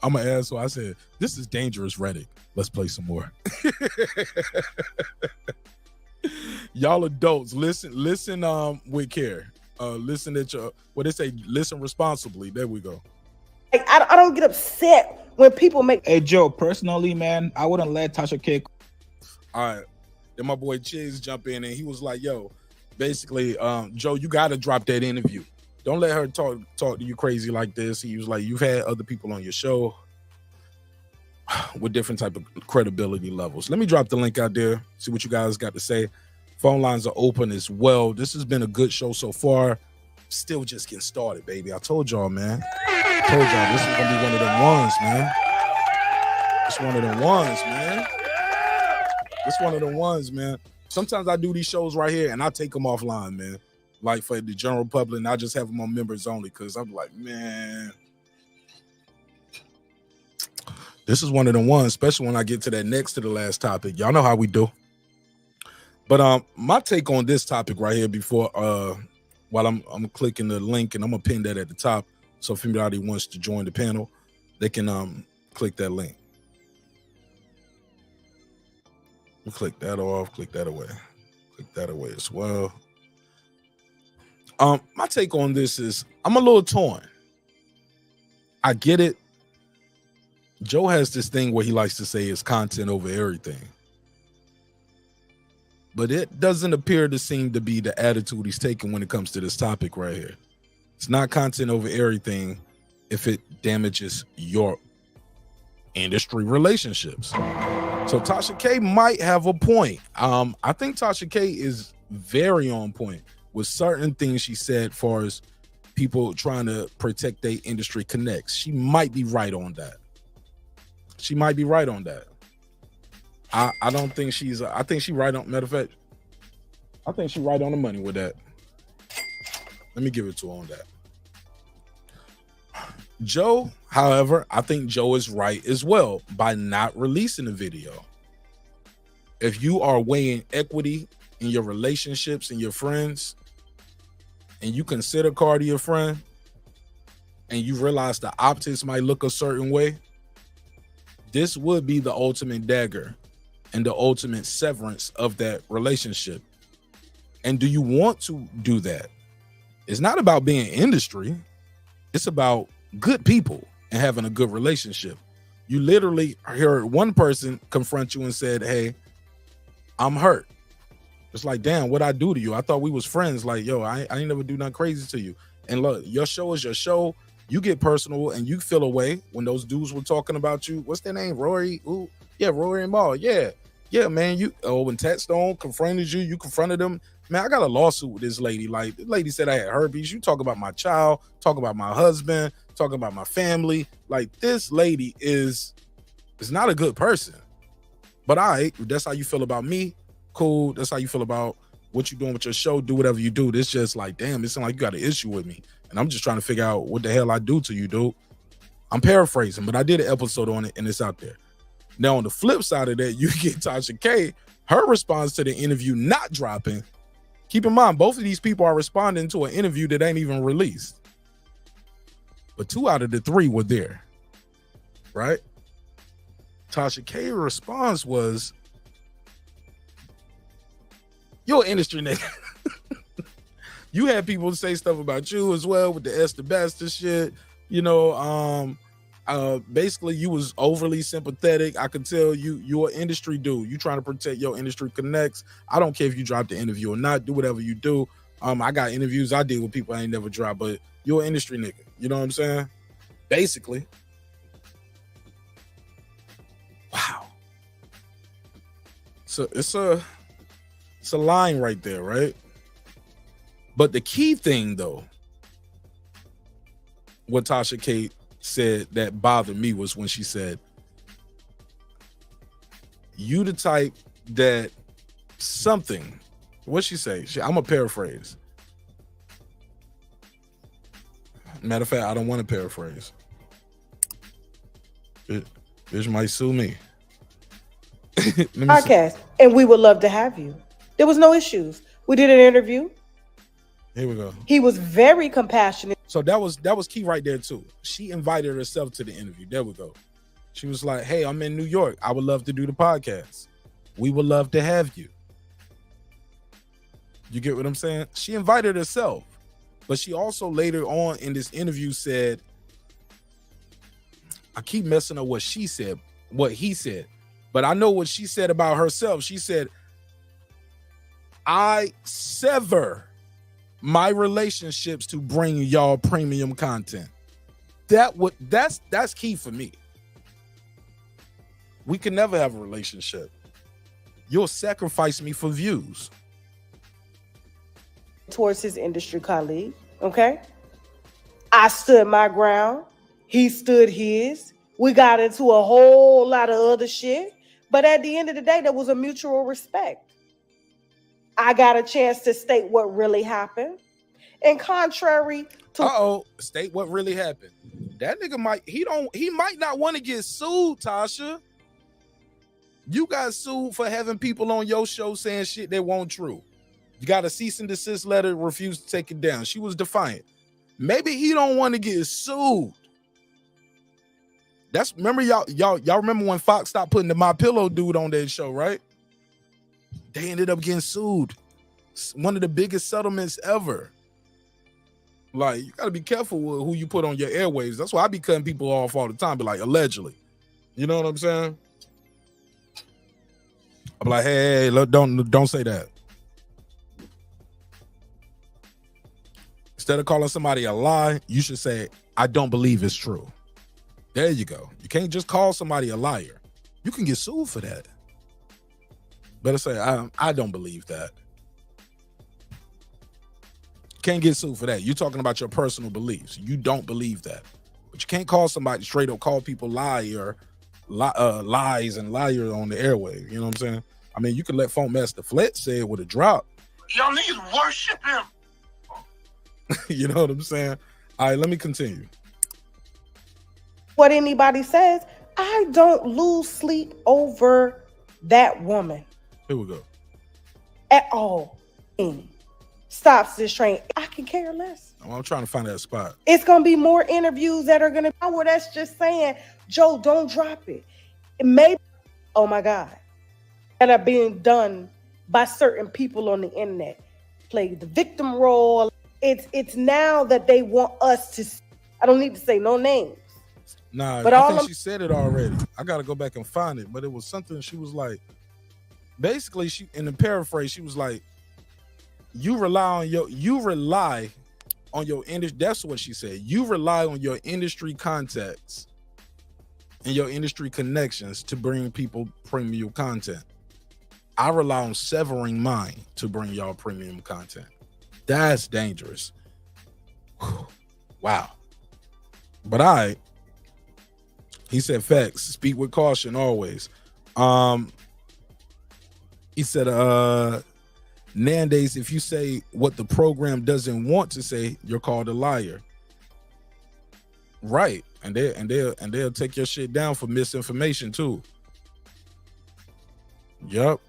I'm an asshole. I said this is dangerous rhetoric. Let's play some more. Y'all adults, listen with care. Listen at your, what they say, listen responsibly. There we go. Like, I don't get upset when people make. Hey Joe, personally, man, I wouldn't let Tasha K. All right, then my boy Chiz jump in and he was like, "Yo, basically, Joe, you got to drop that interview. Don't let her talk to you crazy like this." He was like, "You've had other people on your show with different type of credibility levels." Let me drop the link out there. See what you guys got to say. Phone lines are open as well. This has been a good show so far. Still just getting started, baby. I told y'all, man. I told y'all this is gonna be one of them ones, man. It's one of them ones, man. It's one of them ones, man. Sometimes I do these shows right here and I take them offline, man. Like for the general public, and I just have them on members only, because I'm like, man, this is one of the ones, especially when I get to that next to the last topic. Y'all know how we do. But my take on this topic right here before while I'm clicking the link, and I'm gonna pin that at the top. So if anybody wants to join the panel, they can click that link. We'll click that off, click that away. Click that away as well. My take on this is I'm a little torn. I get it. Joe has this thing where he likes to say it's content over everything. But it doesn't appear to seem to be the attitude he's taking when it comes to this topic right here. It's not content over everything if it damages your industry relationships. So Tasha K might have a point. I think Tasha K is very on point with certain things she said as far as people trying to protect their industry connects. She might be right on that. She might be right on that. I don't think she's, I think she right on, matter of fact, I think she right on the money with that. Let me give it to her on that. Joe, however, I think Joe is right as well by not releasing the video. If you are weighing equity in your relationships and your friends, and you consider Cardi your friend, and you realize the optics might look a certain way, this would be the ultimate dagger and the ultimate severance of that relationship. And do you want to do that? It's not about being industry. It's about good people and having a good relationship. You literally heard one person confront you and said, hey, I'm hurt. It's like, damn, what I do to you? I thought we was friends. Like, yo, I ain't never do nothing crazy to you. And look, your show is your show. You get personal and you feel away when those dudes were talking about you. What's their name? Rory? Ooh, yeah, Rory and Maul. Yeah. Yeah, man. When Tat Stone confronted you, you confronted him. Man, I got a lawsuit with this lady. Like, the lady said I had herpes. You talk about my child, talk about my husband, talk about my family. Like, this lady is not a good person. But all right, that's how you feel about me. Cool. That's how you feel about what you doing with your show. Do whatever you do. It's just like, damn, it sounds like you got an issue with me. And I'm just trying to figure out what the hell I do to you, dude. I'm paraphrasing, but I did an episode on it and it's out there. Now, on the flip side of that, you get Tasha K, her response to the interview not dropping. Keep in mind, both of these people are responding to an interview that ain't even released. But 2 out of the 3 were there, right? Tasha K's response was, you're an industry nigga. You had people say stuff about you as well with the Esther Baxter shit. You know, basically you was overly sympathetic. I could tell you're an industry dude. You trying to protect your industry connects. I don't care if you drop the interview or not. Do whatever you do. I got interviews I did with people I ain't never dropped, but you're an industry nigga. You know what I'm saying? Basically. Wow. So it's a line right there, right? But the key thing, though, what Tasha K said that bothered me was when she said, you the type that something, what'd she say? I'm going to paraphrase. Matter of fact, I don't want to paraphrase. Bitch might sue me. Podcast, and we would love to have you. There was no issues. We did an interview. Here we go. He was very compassionate. So that was key right there too. She invited herself to the interview. There we go. She was like, hey, I'm in New York. I would love to do the podcast. We would love to have you. You get what I'm saying? She invited herself. But she also later on in this interview said, I keep messing up what she said, what he said. But I know what she said about herself. She said, I sever my relationships to bring y'all premium content. That's key for me. We can never have a relationship. You'll sacrifice me for views. Towards his industry colleague, okay? I stood my ground. He stood his. We got into a whole lot of other shit. But at the end of the day, there was a mutual respect. I got a chance to state what really happened. And contrary to state what really happened. That nigga he might not want to get sued, Tasha. You got sued for having people on your show saying shit that wasn't true. You got a cease and desist letter, refused to take it down. She was defiant. Maybe he don't want to get sued. That's remember y'all remember when Fox stopped putting the My Pillow dude on their show, right? They ended up getting sued. One of the biggest settlements ever. Like, you gotta be careful with who you put on your airwaves. That's why I be cutting people off all the time. Be like, allegedly. You know what I'm saying? I'm like, hey, look, don't say that. Instead of calling somebody a lie, you should say, I don't believe it's true. There you go. You can't just call somebody a liar. You can get sued for that. Better say, I don't believe that. Can't get sued for that. You're talking about your personal beliefs. You don't believe that. But you can't call somebody straight up, call people lies and liars on the airwave. You know what I'm saying? I mean, you could let Funk Master Flet say it with a drop. Y'all niggas worship him. You know what I'm saying? All right, let me continue. What anybody says, I don't lose sleep over that woman Here we go. at all. Stops this train. I can care less. I'm trying to find that spot. It's going to be more interviews that are going to be where that's just saying, Joe, don't drop it. Maybe, oh my God, that are being done by certain people on the internet. Play the victim role. It's now that they want us to, I don't need to say no names. Nah, but I think she said it already. I got to go back and find it. But it was something she was like, basically, she in the paraphrase, she was like, you rely on your industry. That's what she said. You rely on your industry contacts and your industry connections to bring people premium content. I rely on severing mine to bring y'all premium content. That's dangerous. Wow. But he said facts. Speak with caution always. He said, nowadays, if you say what the program doesn't want to say, you're called a liar. Right. And they'll take your shit down for misinformation too. Yup.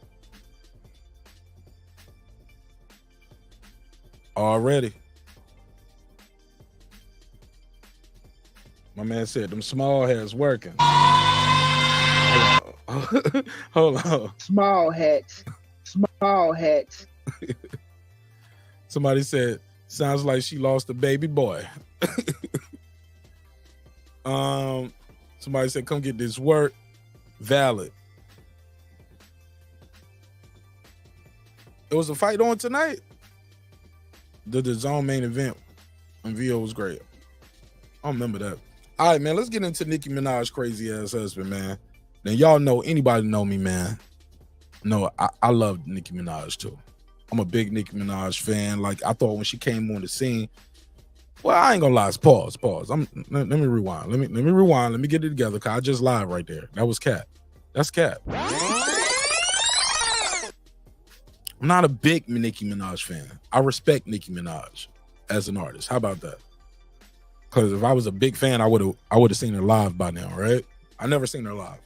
Already. My man said them small hats working. Hold on. Small hats. Small hats. Somebody said, sounds like she lost a baby boy. Somebody said, come get this work. Valid. It was a fight on tonight. The zone main event on VO was great. I don't remember that. All right, man, let's get into Nicki Minaj crazy ass husband, man. Now, y'all know, anybody know me, man. No, I love Nicki Minaj too. I'm a big Nicki Minaj fan. Like, I thought when she came on the scene, well, I ain't gonna lie. Pause. Let me rewind. Let me rewind. Let me get it together. Cause I just lied right there. That was cap. That's cap. I'm not a big Nicki Minaj fan. I respect Nicki Minaj as an artist. How about that? Because if I was a big fan, I would have seen her live by now, right? I never seen her live.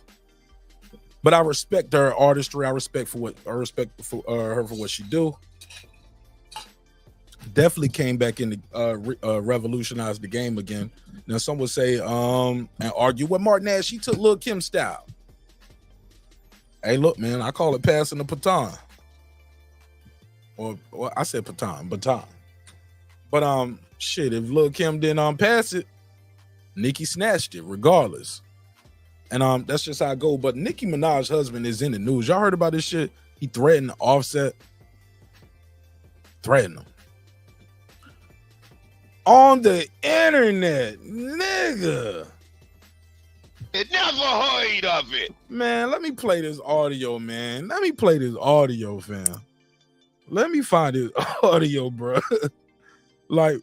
But I respect her artistry. I respect her for what she do. Definitely came back in the revolutionized the game again. Now some would say and argue with marqnash. She took Lil' Kim style. Hey, look, man, I call it passing the baton. Or I said baton. But shit, if Lil' Kim didn't pass it, Nicki snatched it regardless. And that's just how I go. But Nicki Minaj's husband is in the news. Y'all heard about this shit? He threatened Offset. Threatened him. On the internet, nigga. It never heard of it. Man, let me play this audio, man. Let me play this audio, fam. Let me find this audio, bro. Like,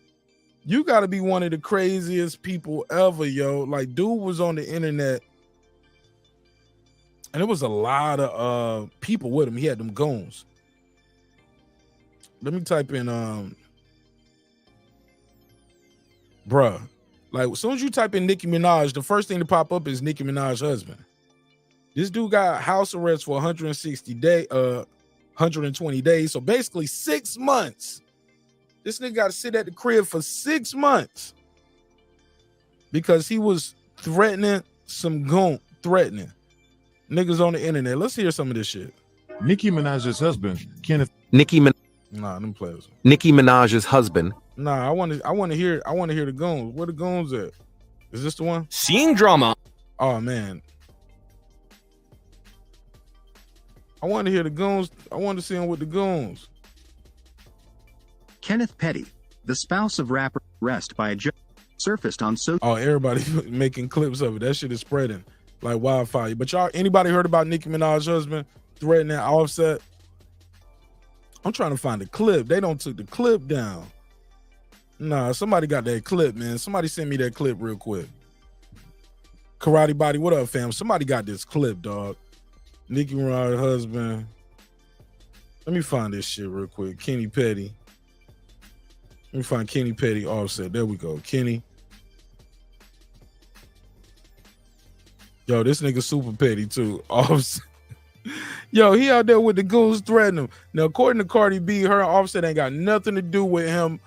you got to be one of the craziest people ever, yo. Like, dude was on the internet. And there was a lot of people with him. He had them goons. Let me type in, bruh. Like, as soon as you type in Nicki Minaj, the first thing to pop up is Nicki Minaj's husband. This dude got house arrest for 120 days. So basically 6 months. This nigga got to sit at the crib for 6 months because he was threatening some goon threatening niggas on the internet. Let's hear some of this shit. Nikki Minaj's husband, Kenneth. Nah, them players. Nikki Minaj's husband. Nah, I want to hear the goons. Where the goons at? Is this the one? Seeing drama. Oh man. I want to hear the goons. I want to see him with the goons. Kenneth Petty, the spouse of rapper, arrested by a judge, surfaced on social. Oh, everybody making clips of it. That shit is spreading like wildfire. But y'all, anybody heard about Nicki Minaj's husband threatening Offset? I'm trying to find the clip. They don't took the clip down. Nah, somebody got that clip, man. Somebody send me that clip real quick. Karate Body, what up, fam? Somebody got this clip, dog. Nicki Minaj's husband. Let me find this shit real quick. Kenny Petty. Let me find Kenny Petty Offset. There we go. Kenny. Yo, this nigga super petty too. Offset. Yo, he out there with the goons threatening him. Now, according to Cardi B, her Offset ain't got nothing to do with him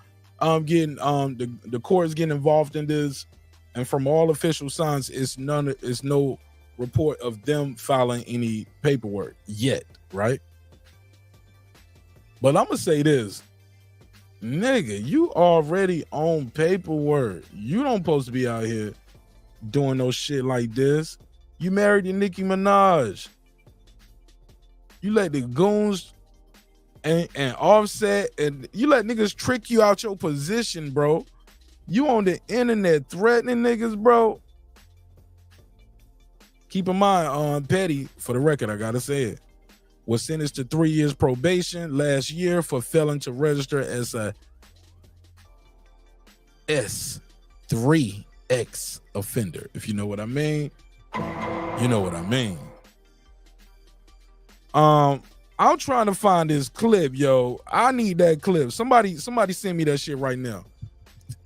getting the courts getting involved in this. And from all official signs, it's no report of them filing any paperwork yet, right? But I'm gonna say this. Nigga, you already own paperwork. You don't supposed to be out here doing no shit like this. You married to Nicki Minaj. You let the goons and Offset and you let niggas trick you out your position, bro. You on the internet threatening niggas, bro. Keep in mind, Petty, for the record, I gotta say it, was sentenced to 3 years probation last year for failing to register as a S3X offender. If you know what I mean, you know what I mean. I'm trying to find this clip, yo. I need that clip. Somebody send me that shit right now.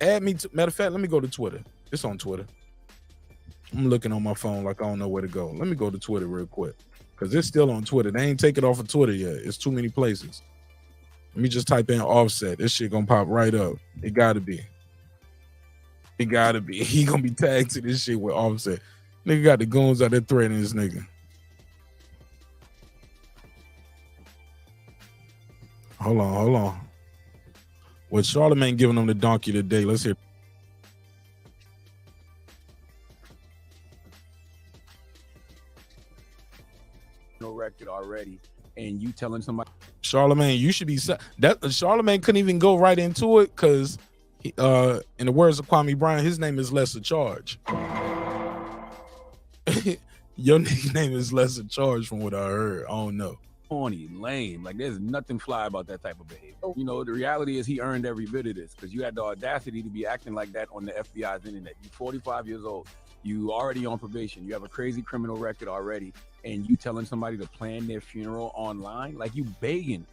Add me to, matter of fact, let me go to Twitter. It's on Twitter. I'm looking on my phone like I don't know where to go. Let me go to Twitter real quick. Because it's still on Twitter. They ain't take it off of Twitter yet. It's too many places. Let me just type in Offset. This shit gonna pop right up. It gotta be. It gotta be. He gonna be tagged to this shit with Offset. Nigga got the goons out there threatening this nigga. Hold on. Well, Charlamagne giving them the donkey today. Let's hear. No record already, and you telling somebody. Charlamagne, you should be that. Charlamagne couldn't even go right into it because, in the words of Kwame Bryant, his name is Lesser Charge. Your nickname is Lesser Charge, from what I heard. I don't know. Corny, lame. Like, there's nothing fly about that type of behavior. You know, the reality is he earned every bit of this because you had the audacity to be acting like that on the FBI's internet. You're 45 years old. You already on probation. You have a crazy criminal record already. And you telling somebody to plan their funeral online? Like, you begging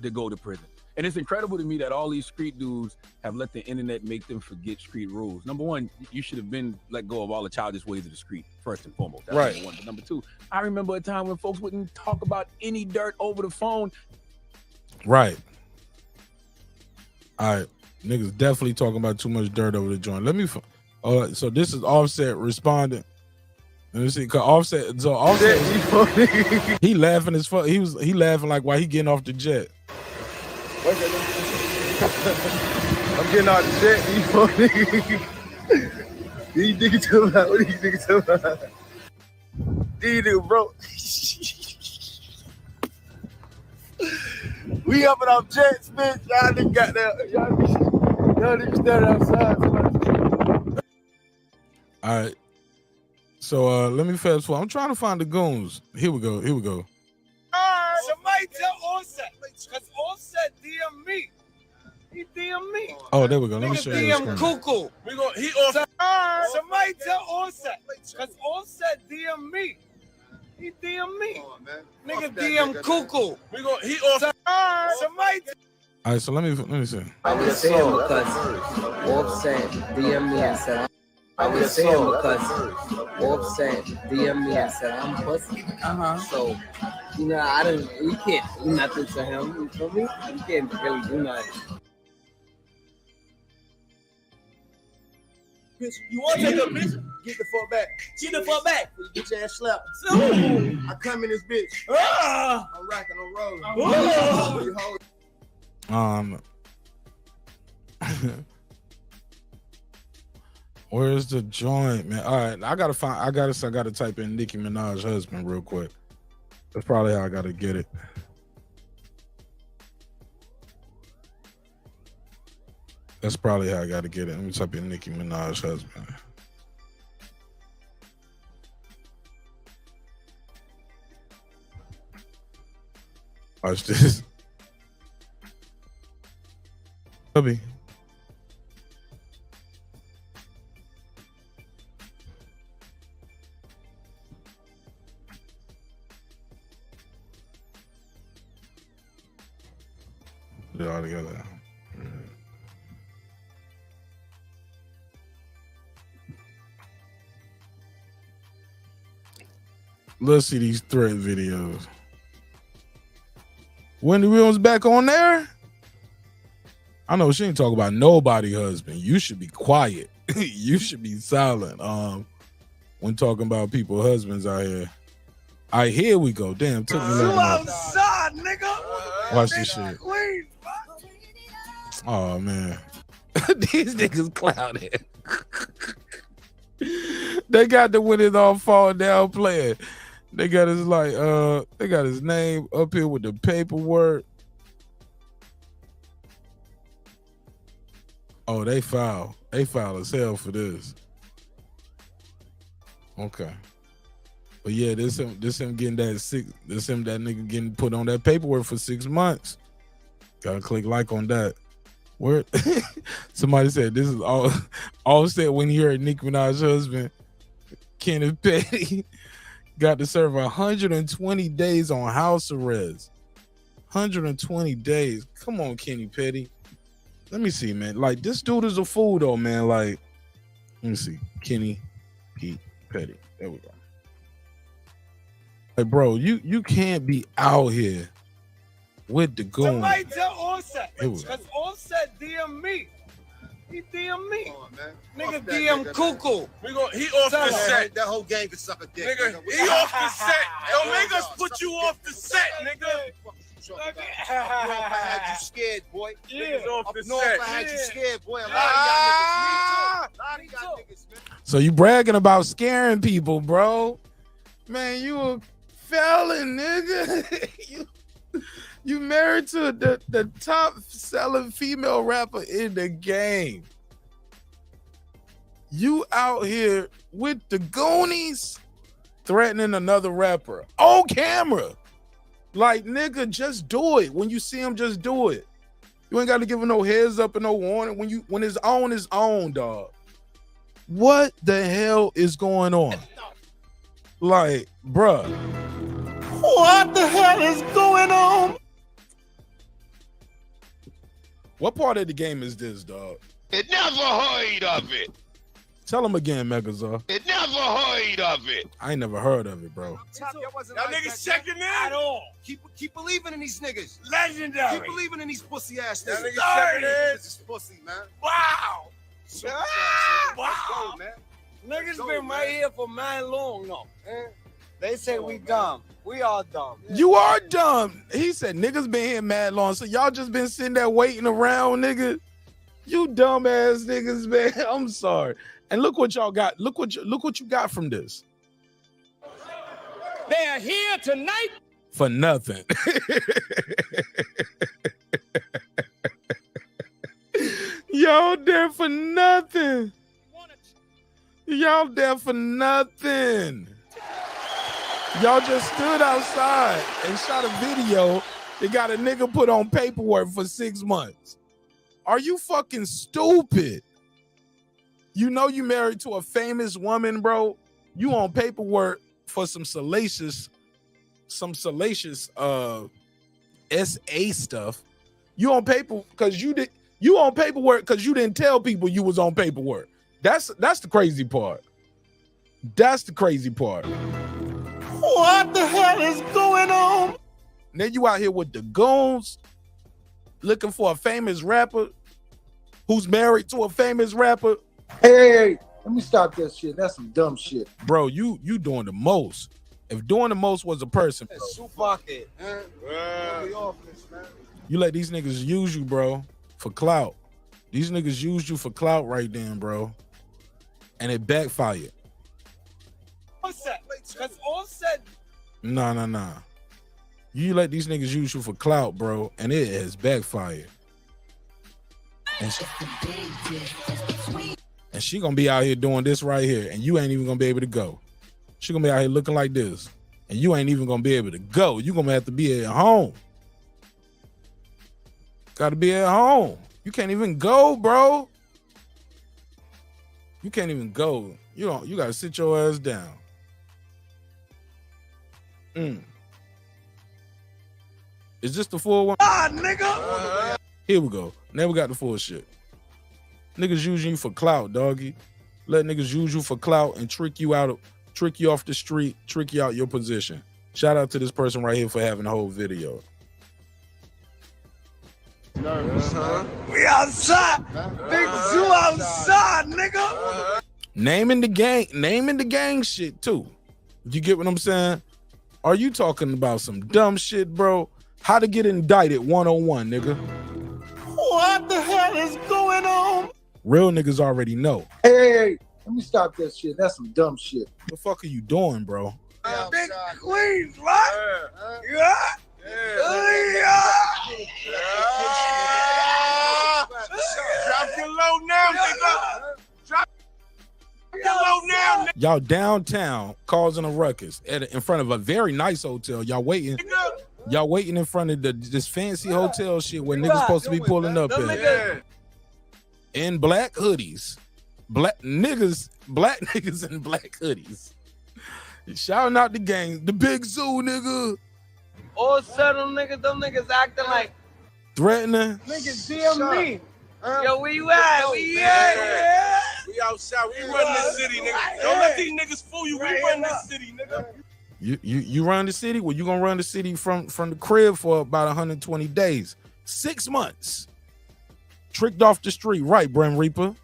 to go to prison. And it's incredible to me that all these street dudes have let the internet make them forget street rules. Number one, you should have been let go of all the childish ways of the street, first and foremost. That's right. Number one. But number two, I remember a time when folks wouldn't talk about any dirt over the phone. Right. All right. Niggas definitely talking about too much dirt over the joint. Let me. So this is Offset responding. Let me see. Cause Offset. So Offset. He laughing as fuck. He laughing like while he getting off the jet. I'm getting out the jet. These niggas talking about. What are these niggas talking about? These niggas, bro. We up in our jets, bitch. Y'all niggas got that. Y'all niggas standing outside. All right. So let me fast forward. I'm trying to find the goons. Here we go. Somebody tell Offset, because Offset DM me. He DM me. Oh, there we go. Let me show you. DM cuckoo. He Offset. Somebody tell Offset, because Offset DM me. He DM me. Nigga DM cuckoo. He Offset. Somebody. All right, so let me see. I was saying because Offset DM me and said, DM me and said I'm pussy. So, you know, we can't do nothing to him. You feel me? We can't really do nothing. picture. You want to take a picture? Get the fuck back. Get the fuck back. Get your ass slapped. I come in this bitch. I'm rocking, I'm rolling. Where's the joint, man? All right, I gotta type in Nicki Minaj husband real quick. That's probably how I gotta get it. That's probably how I gotta get it. Let me type in Nicki Minaj husband. Watch this. Hubby. Put it all together. Let's see these thread videos. Wendy Williams back on there? I know she ain't talk about nobody husband. You should be quiet. You should be silent. When talking about people husbands out here. All right, here we go. Damn, took me long enough. Outside, nigga. Watch this shit. Oh man. These niggas clouded. They got the when it all fall down playing. They got his they got his name up here with the paperwork. Oh, they foul. They foul as hell for this. Okay. But yeah, this him getting that that nigga getting put on that paperwork for 6 months. Gotta click like on that. Where somebody said this is all said when you heard Nicki Minaj's husband, Kenneth Petty, got to serve 120 days on house arrest. 120 days. Come on, Kenny Petty. Let me see, man. Like, this dude is a fool, though, man. Like, let me see. Kenny Pete Petty. There we go. Like, bro, you can't be out here with the goon. Somebody tell Offset. Because Offset DM me. He DM me. On, nigga DM Cuckoo. He off the set. That whole gang can suck a dick. Nigga, he off the set. Don't make us put you off the set, nigga. You had you scared, boy. Yeah. Off the set. I had you scared, boy. A lot of y'all niggas, man. So you bragging about scaring people, bro. Man, you a felon, nigga. You married to the top selling female rapper in the game. You out here with the Goonies threatening another rapper on camera. Like, nigga, just do it. When you see him, just do it. You ain't got to give him no heads up and no warning. When it's on, dog. What the hell is going on? Like, bruh. What the hell is going on? What part of the game is this, dog? It never heard of it. Tell him again, Megazord. It never heard of it. I ain't never heard of it, bro. Y'all niggas checking in? At all. Keep believing in these niggas. Legendary. Keep believing in these pussy ass niggas. Y'all niggas checking in? This is pussy, man. Wow. Wow. Man. Niggas been right here for man long, though. They say we dumb. We all dumb. You are dumb. He said niggas been here mad long, so y'all just been sitting there waiting around, nigga. You dumb ass niggas, man. I'm sorry. And look what y'all got. Look what you got from this. They are here tonight for nothing. Y'all there for nothing. Y'all there for nothing. Y'all just stood outside and shot a video that got a nigga put on paperwork for 6 months. Are you fucking stupid? You know you married to a famous woman, bro. You on paperwork for some salacious SA stuff. You on paper because you on paperwork because you didn't tell people you was on paperwork. That's the crazy part. That's the crazy part. What the hell is going on? Now you out here with the goons looking for a famous rapper who's married to a famous rapper. Hey, Let me stop that shit. That's some dumb shit. Bro, you doing the most. If doing the most was a person, Fuck it. you let these niggas use you, bro, for clout. These niggas used you for clout right then, bro. And it backfired. Offset. Because Offset. Nah. You let these niggas use you for clout, bro, and it has backfired. And she gonna be out here doing this right here, and you ain't even gonna be able to go. She gonna be out here looking like this, and you ain't even gonna be able to go. You gonna have to be at home. Gotta be at home. You can't even go, bro. You can't even go. You gotta sit your ass down. Is this the full one? Nigga. Here we go. Now we got the full shit. Niggas using you for clout, doggy. Let niggas use you for clout and trick you off the street, trick you out your position. Shout out to this person right here for having the whole video. We outside. Big Zoo outside, nigga. Naming the gang shit too. You get what I'm saying? Are you talking about some dumb shit, bro? How to get indicted 101, nigga. What the hell is going on? Real niggas already know. Hey, let me stop that shit. That's some dumb shit. What the fuck are you doing, bro? Big Queens, right? Yeah. Drop your low now, nigga. Drop your low now, nigga. Y'all downtown causing a ruckus in front of a very nice hotel. Y'all waiting in front of this fancy hotel shit where niggas supposed to be pulling up in black hoodies. Black niggas in black hoodies. Shouting out the gang, the Big Zoo, nigga. All said them niggas acting like threatening. niggas DM me. Yo, where you at? Where you at? We outside. We run this city, nigga. Don't let these niggas fool you. We run this city, nigga. You run the city? Well, you gonna run the city from the crib for about 120 days. 6 months. Tricked off the street. Right, Brim Reaper.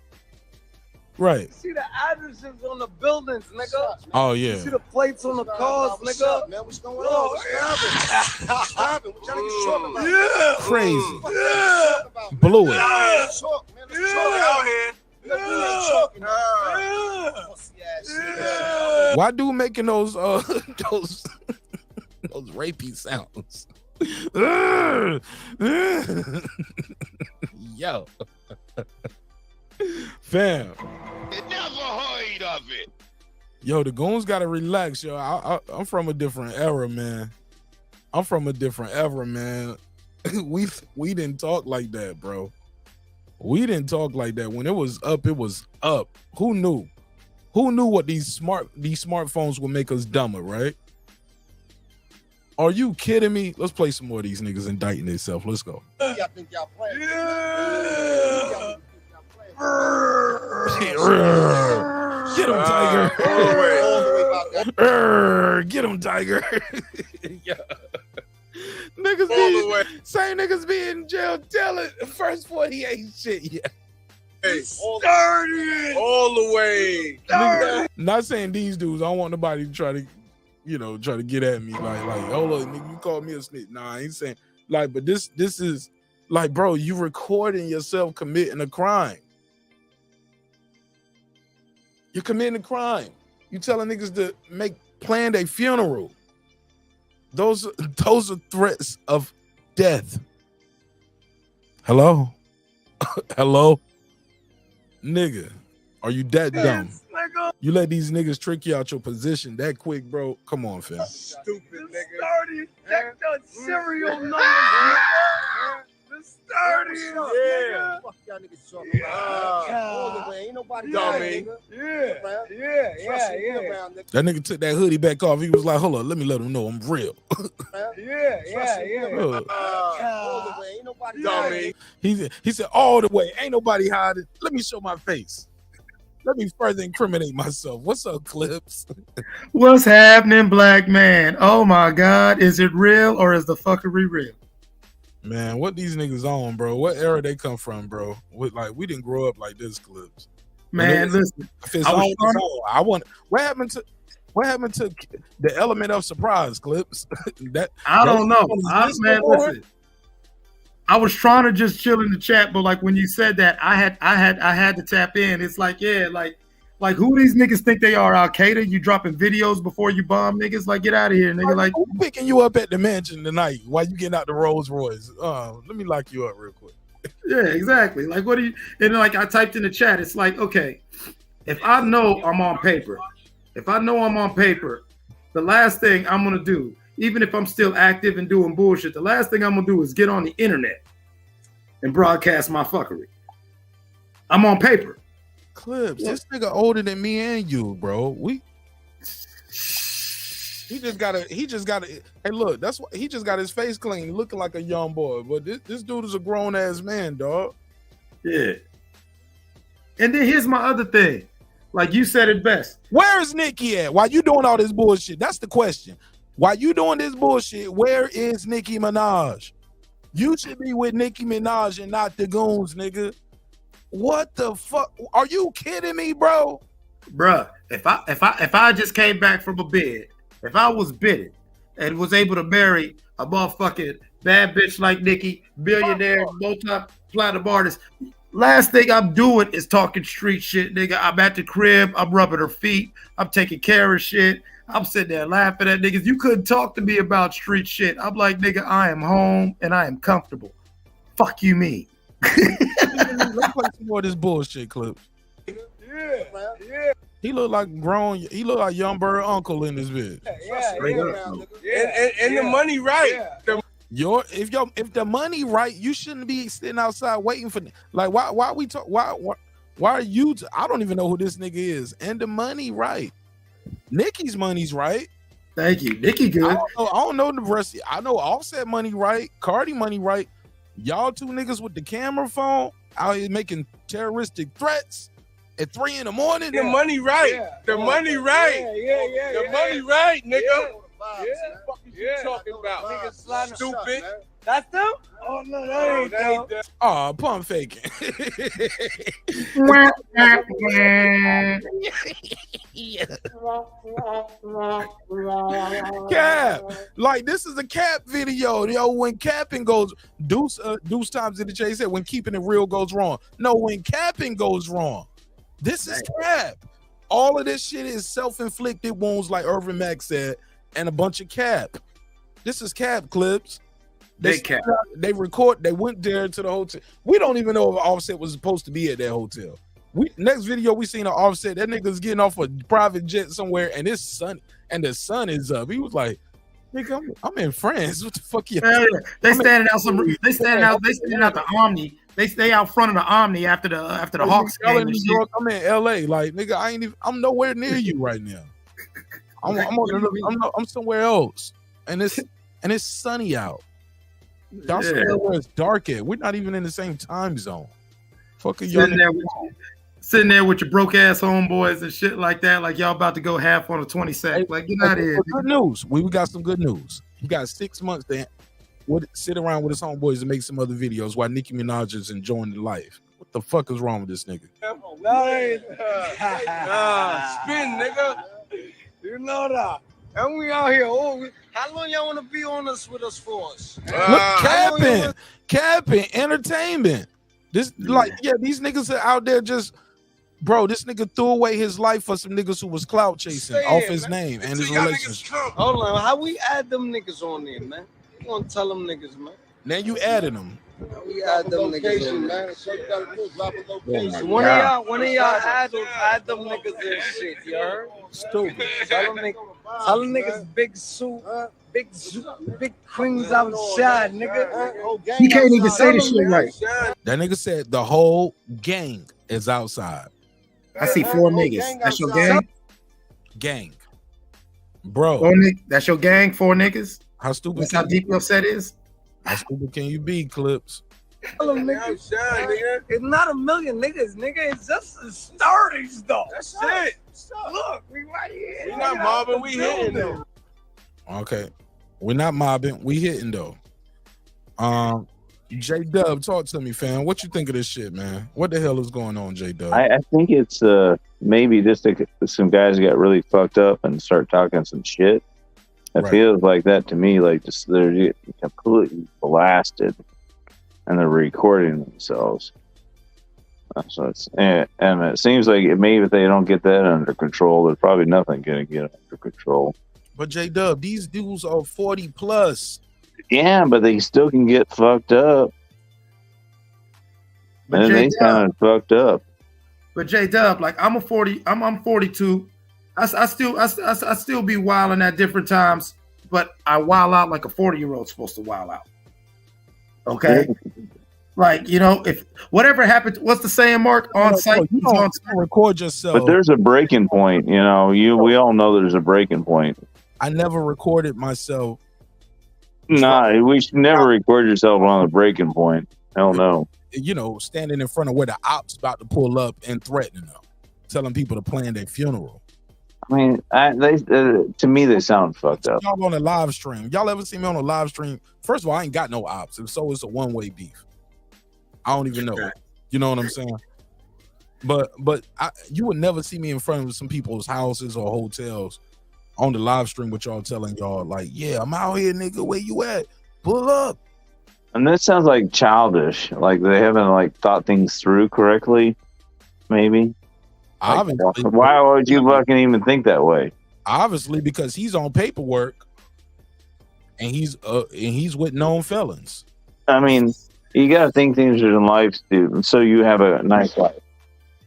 Right. See the addresses on the buildings, nigga. Oh, yeah. See the plates on the cars, nigga. Man, what's going on? What's happening? What y'all niggas talking about? Yeah. Crazy. Yeah. Blew it. Yeah. Talk, man. Let's Yeah. talk out here. Yeah. Why do making those those rapey sounds? Yo. Fam. Never heard of it. Yo, the goons gotta relax, yo. I'm from a different era, man. We didn't talk like that, bro. We didn't talk like that. When it was up, it was up. Who knew? Who knew what these smartphones would make us dumber, right? Are you kidding me? Let's play some more of these niggas indicting themselves. Let's go. Y'all think y'all playing? Yeah. Get him, Tiger. Get him, Tiger. Yeah. Same niggas be in jail telling the first 48 shit. Yeah. Hey, started all the way. Not saying these dudes. I don't want nobody to try to get at me like, hold on, nigga, you called me a snitch. Nah, I ain't saying like, but this is like, bro, you recording yourself committing a crime. You're committing a crime. You telling niggas to plan their funeral. Those are threats of death. Hello? Hello? Nigga, are you that dumb? Nigga. You let these niggas trick you out your position that quick, bro? Come on, fam. Stupid nigga. Started. Check the serial number, nigga. The started. Yeah. Fuck y'all niggas talking about? All the way. Ain't nobody dummy. Yeah. That nigga took that hoodie back off. He was like, hold on, let me let him know I'm real. Yeah. All the way. Ain't nobody dummy. He said, all the way. Ain't nobody hiding. Let me show my face. Let me further incriminate myself. What's up, Clips? What's happening, black man? Oh my God, is it real or is the fuckery real? Man, what these niggas on, bro? What era they come from, bro? We didn't grow up like this, Clips. Man, listen. If it's I was on, it's on. I want. What happened to the element of surprise, Clips? I don't know. Man, listen. I was trying to just chill in the chat, but like when you said that, I had to tap in. It's like, yeah, like who these niggas think they are? Al Qaeda? You dropping videos before you bomb niggas? Like, get out of here, nigga. Like, who picking you up at the mansion tonight while you getting out the Rolls Royce? Let me lock you up real quick. Yeah, exactly. Like, what do you? And like I typed in the chat, it's like, okay, if I know I'm on paper, the last thing I'm gonna do, even if I'm still active and doing bullshit, the last thing I'm gonna do is get on the internet and broadcast my fuckery. I'm on paper. Clips, this nigga older than me and you, bro. He just got hey, look, that's what he just got his face clean, looking like a young boy. But this dude is a grown ass man, dog. Yeah. And then here's my other thing. Like you said it best. Where is Nikki at? Why you doing all this bullshit? That's the question. Why you doing this bullshit? Where is Nicki Minaj? You should be with Nicki Minaj and not the goons, nigga. What the fuck? Are you kidding me, bro? Bruh, if I just came back from a bid, if I was bidding and was able to marry a motherfucking bad bitch like Nikki, billionaire, multi-platinum artist, last thing I'm doing is talking street shit, nigga. I'm at the crib, I'm rubbing her feet, I'm taking care of shit. I'm sitting there laughing at niggas. You couldn't talk to me about street shit. I'm like, nigga, I am home and I am comfortable. Fuck you mean? Let's play some more of this bullshit clip. Yeah. He look like young bird uncle in this bitch. And the money right. If the money right, you shouldn't be sitting outside waiting for like why are you I don't even know who this nigga is. And the money right. Nicki's money's right. Thank you. Nikki good. I don't know the rest. I know Offset money right. Cardi money right. Y'all two niggas with the camera phone out here making terroristic threats at 3 a.m. The money right. The money right. The money right, nigga. What you talking about? Niggas stupid. That's them? Oh no, that ain't them. Oh, pump faking. Cap. Like this is a Cap video. Yo, when capping goes, Deuce times in the chase said when keeping it real goes wrong. No, when capping goes wrong. This is Cap. All of this shit is self-inflicted wounds, like Irvin Mack said, and a bunch of Cap. This is Cap clips. They went there to the hotel. We don't even know if Offset was supposed to be at that hotel. Next video we seen an Offset, that nigga's getting off a private jet somewhere and it's sunny and the sun is up. He was like, nigga, I'm in France. What the fuck you? They standing out the Omni. They stay out front of the Omni after the Hawks game. In New York, I'm in LA. Like, nigga, I'm nowhere near you right now. I'm somewhere else. And it's sunny out. Y'all somewhere where it's dark at. We're not even in the same time zone. Fuck a young sitting there with your broke ass homeboys and shit like that, like y'all about to go half on a 20 sack. Like, get out of here. Good news. We got some good news. He got 6 months to sit around with his homeboys and make some other videos while Nicki Minaj is enjoying the life. What the fuck is wrong with this nigga? Spin, nigga. You know that. And we out here. How long y'all want to be on us with us for us? Look, capping, entertainment. These niggas are out there just, bro, this nigga threw away his life for some niggas who was clout chasing off his name and his relationship. Hold on, how we add them niggas on there, man? You gonna tell them niggas, man? Now you added them. We add them niggas on there. Man. One of y'all add them niggas and shit, you heard? Stupid. Tell them niggas big suit, big queens outside, nigga. He can't even say the shit right. That nigga said the whole gang is outside. I see 4 niggas. That's your gang? Gang. Bro. That's your gang, 4 niggas? How stupid? That's how deep your set is? How stupid can you be, Clips? Niggas. It's not a million niggas, nigga. It's just the starters, though. That's it. Look, we right here. We not mobbing, we hitting them. Okay. We're not mobbing, we hitting though. J-Dub, talk to me, fam. What you think of this shit, man? What the hell is going on, J-Dub? I think it's maybe just some guys got really fucked up and start talking some shit. It feels like that to me, like just they're completely blasted and they're recording themselves. So it's and it seems like maybe if they don't get that under control, there's probably nothing gonna get under control. But J-Dub, these dudes are 40 plus. Yeah, but they still can get fucked up. But And they kind of fucked up. But J-Dub, like I'm 42. I still be wilding at different times, but I wild out like a 40-year-old supposed to wild out. Okay. Like, you know, if whatever happens, what's the saying, Mark? On site, you don't record yourself. But there's a breaking point, you know. We all know there's a breaking point. I never recorded myself. Nah, we should never record yourself on the breaking point. Hell no. You know, standing in front of where the ops about to pull up and threatening them, telling people to plan their funeral. I mean, to me, they sound fucked up. Y'all on a live stream. Y'all ever see me on a live stream? First of all, I ain't got no ops, and so it's a one-way beef. I don't even know. You know what I'm saying? But you would never see me in front of some people's houses or hotels on the live stream with y'all telling y'all like, yeah, I'm out here, nigga. Where you at? Pull up. And that sounds like childish. Like they haven't like thought things through correctly. Maybe. Like, why would you fucking even think that way? Obviously, because he's on paperwork, and he's with known felons. I mean, you got to think things are in life, dude. And so you have a nice life.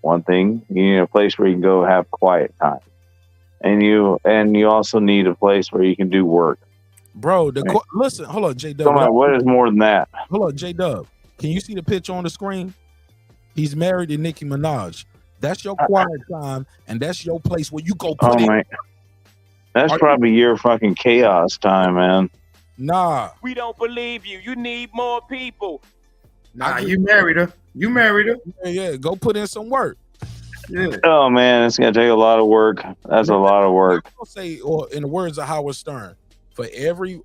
One thing, you need a place where you can go have quiet time, and you also need a place where you can do work. Bro, listen, hold on, J-Dub. Come on, what is more than that? Hold on, J-Dub. Can you see the picture on the screen? He's married to Nikki Minaj. That's your quiet time, and that's your place where you go put in. That's probably your fucking chaos time, man. Nah. We don't believe you. You need more people. Nah, you married her. You married her. Yeah, go put in some work. Yeah. Oh man, it's gonna take a lot of work. That's a lot of work. I'll say, or in the words of Howard Stern, for every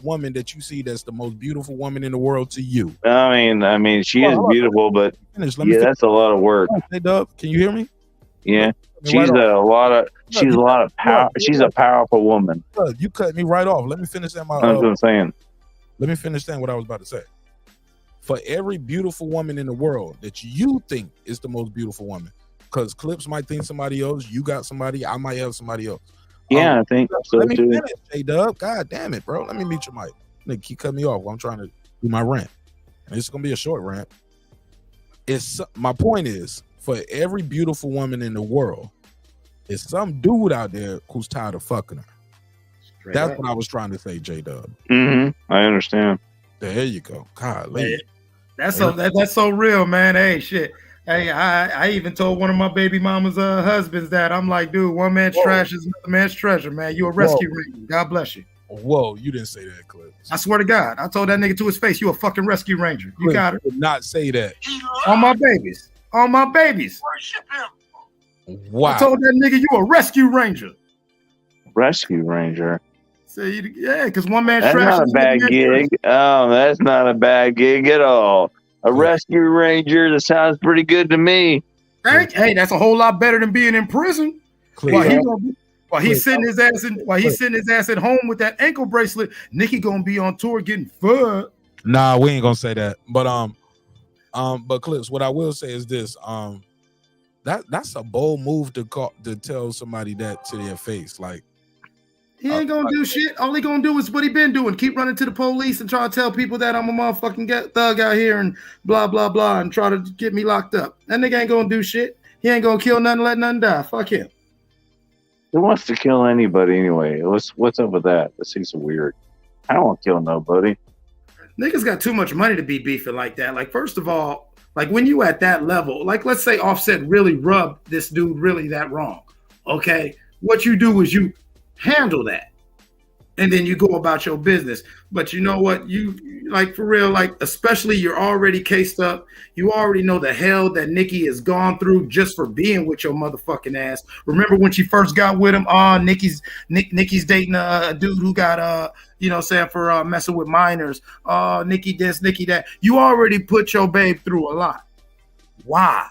woman that you see that's the most beautiful woman in the world to you. I mean, she is beautiful, but yeah, that's a lot of work. Hey, Dub, can you hear me? Yeah, she's a lot of power. She's a powerful woman. You cut me right off. Let me finish that. That's what I'm saying. Let me finish saying what I was about to say. For every beautiful woman in the world that you think is the most beautiful woman, because Clips might think somebody else, you got somebody, I might have somebody else. Yeah, I think so let me too. finish, J-Dub. God damn it, bro. Let me mute your mic. Nigga, keep cutting me off while I'm trying to do my rant. And it's gonna be a short rant. My point is, for every beautiful woman in the world, there's some dude out there who's tired of fucking her. That's what I was trying to say, J-Dub. I understand. There you go. God, that's so real, man. Hey, shit. Hey, I even told one of my baby mama's husbands that I'm like, dude, one man's trash is another man's treasure, man. You a rescue ranger. God bless you. Whoa, you didn't say that, Clip. I swear to God, I told that nigga to his face, you a fucking rescue ranger. You got it. Did not say that. On my babies. On my babies. Worship him. Wow. I told that nigga you a rescue ranger. Rescue ranger. So yeah, because one man's That's trash not a is bad another man's gig. Oh, that's not a bad gig at all. A rescue ranger, that sounds pretty good to me. Hey, that's a whole lot better than being in prison. While he's sitting his ass at home with that ankle bracelet, Nikki gonna be on tour getting fucked. Nah, we ain't gonna say that. But Clips, what I will say is this: that's a bold move to tell somebody that to their face. Like, he ain't gonna do shit. All he gonna do is what he been doing: keep running to the police and try to tell people that I'm a motherfucking thug out here and blah blah blah, and try to get me locked up. That nigga ain't gonna do shit. He ain't gonna kill nothing, let nothing die. Fuck him. Who wants to kill anybody anyway? What's up with that? That seems weird. I don't want to kill nobody. Niggas got too much money to be beefing like that. Like, first of all, like when you at that level, like let's say Offset really rubbed this dude really that wrong. Okay, what you do is you handle that. and then you go about your business. But you know what? You like for real, like especially you're already cased up. You already know the hell that Nikki has gone through just for being with your motherfucking ass. Remember when she first got with him? Nikki's dating a dude who got you know, saying for messing with minors. Nikki this, Nikki that. You already put your babe through a lot. Why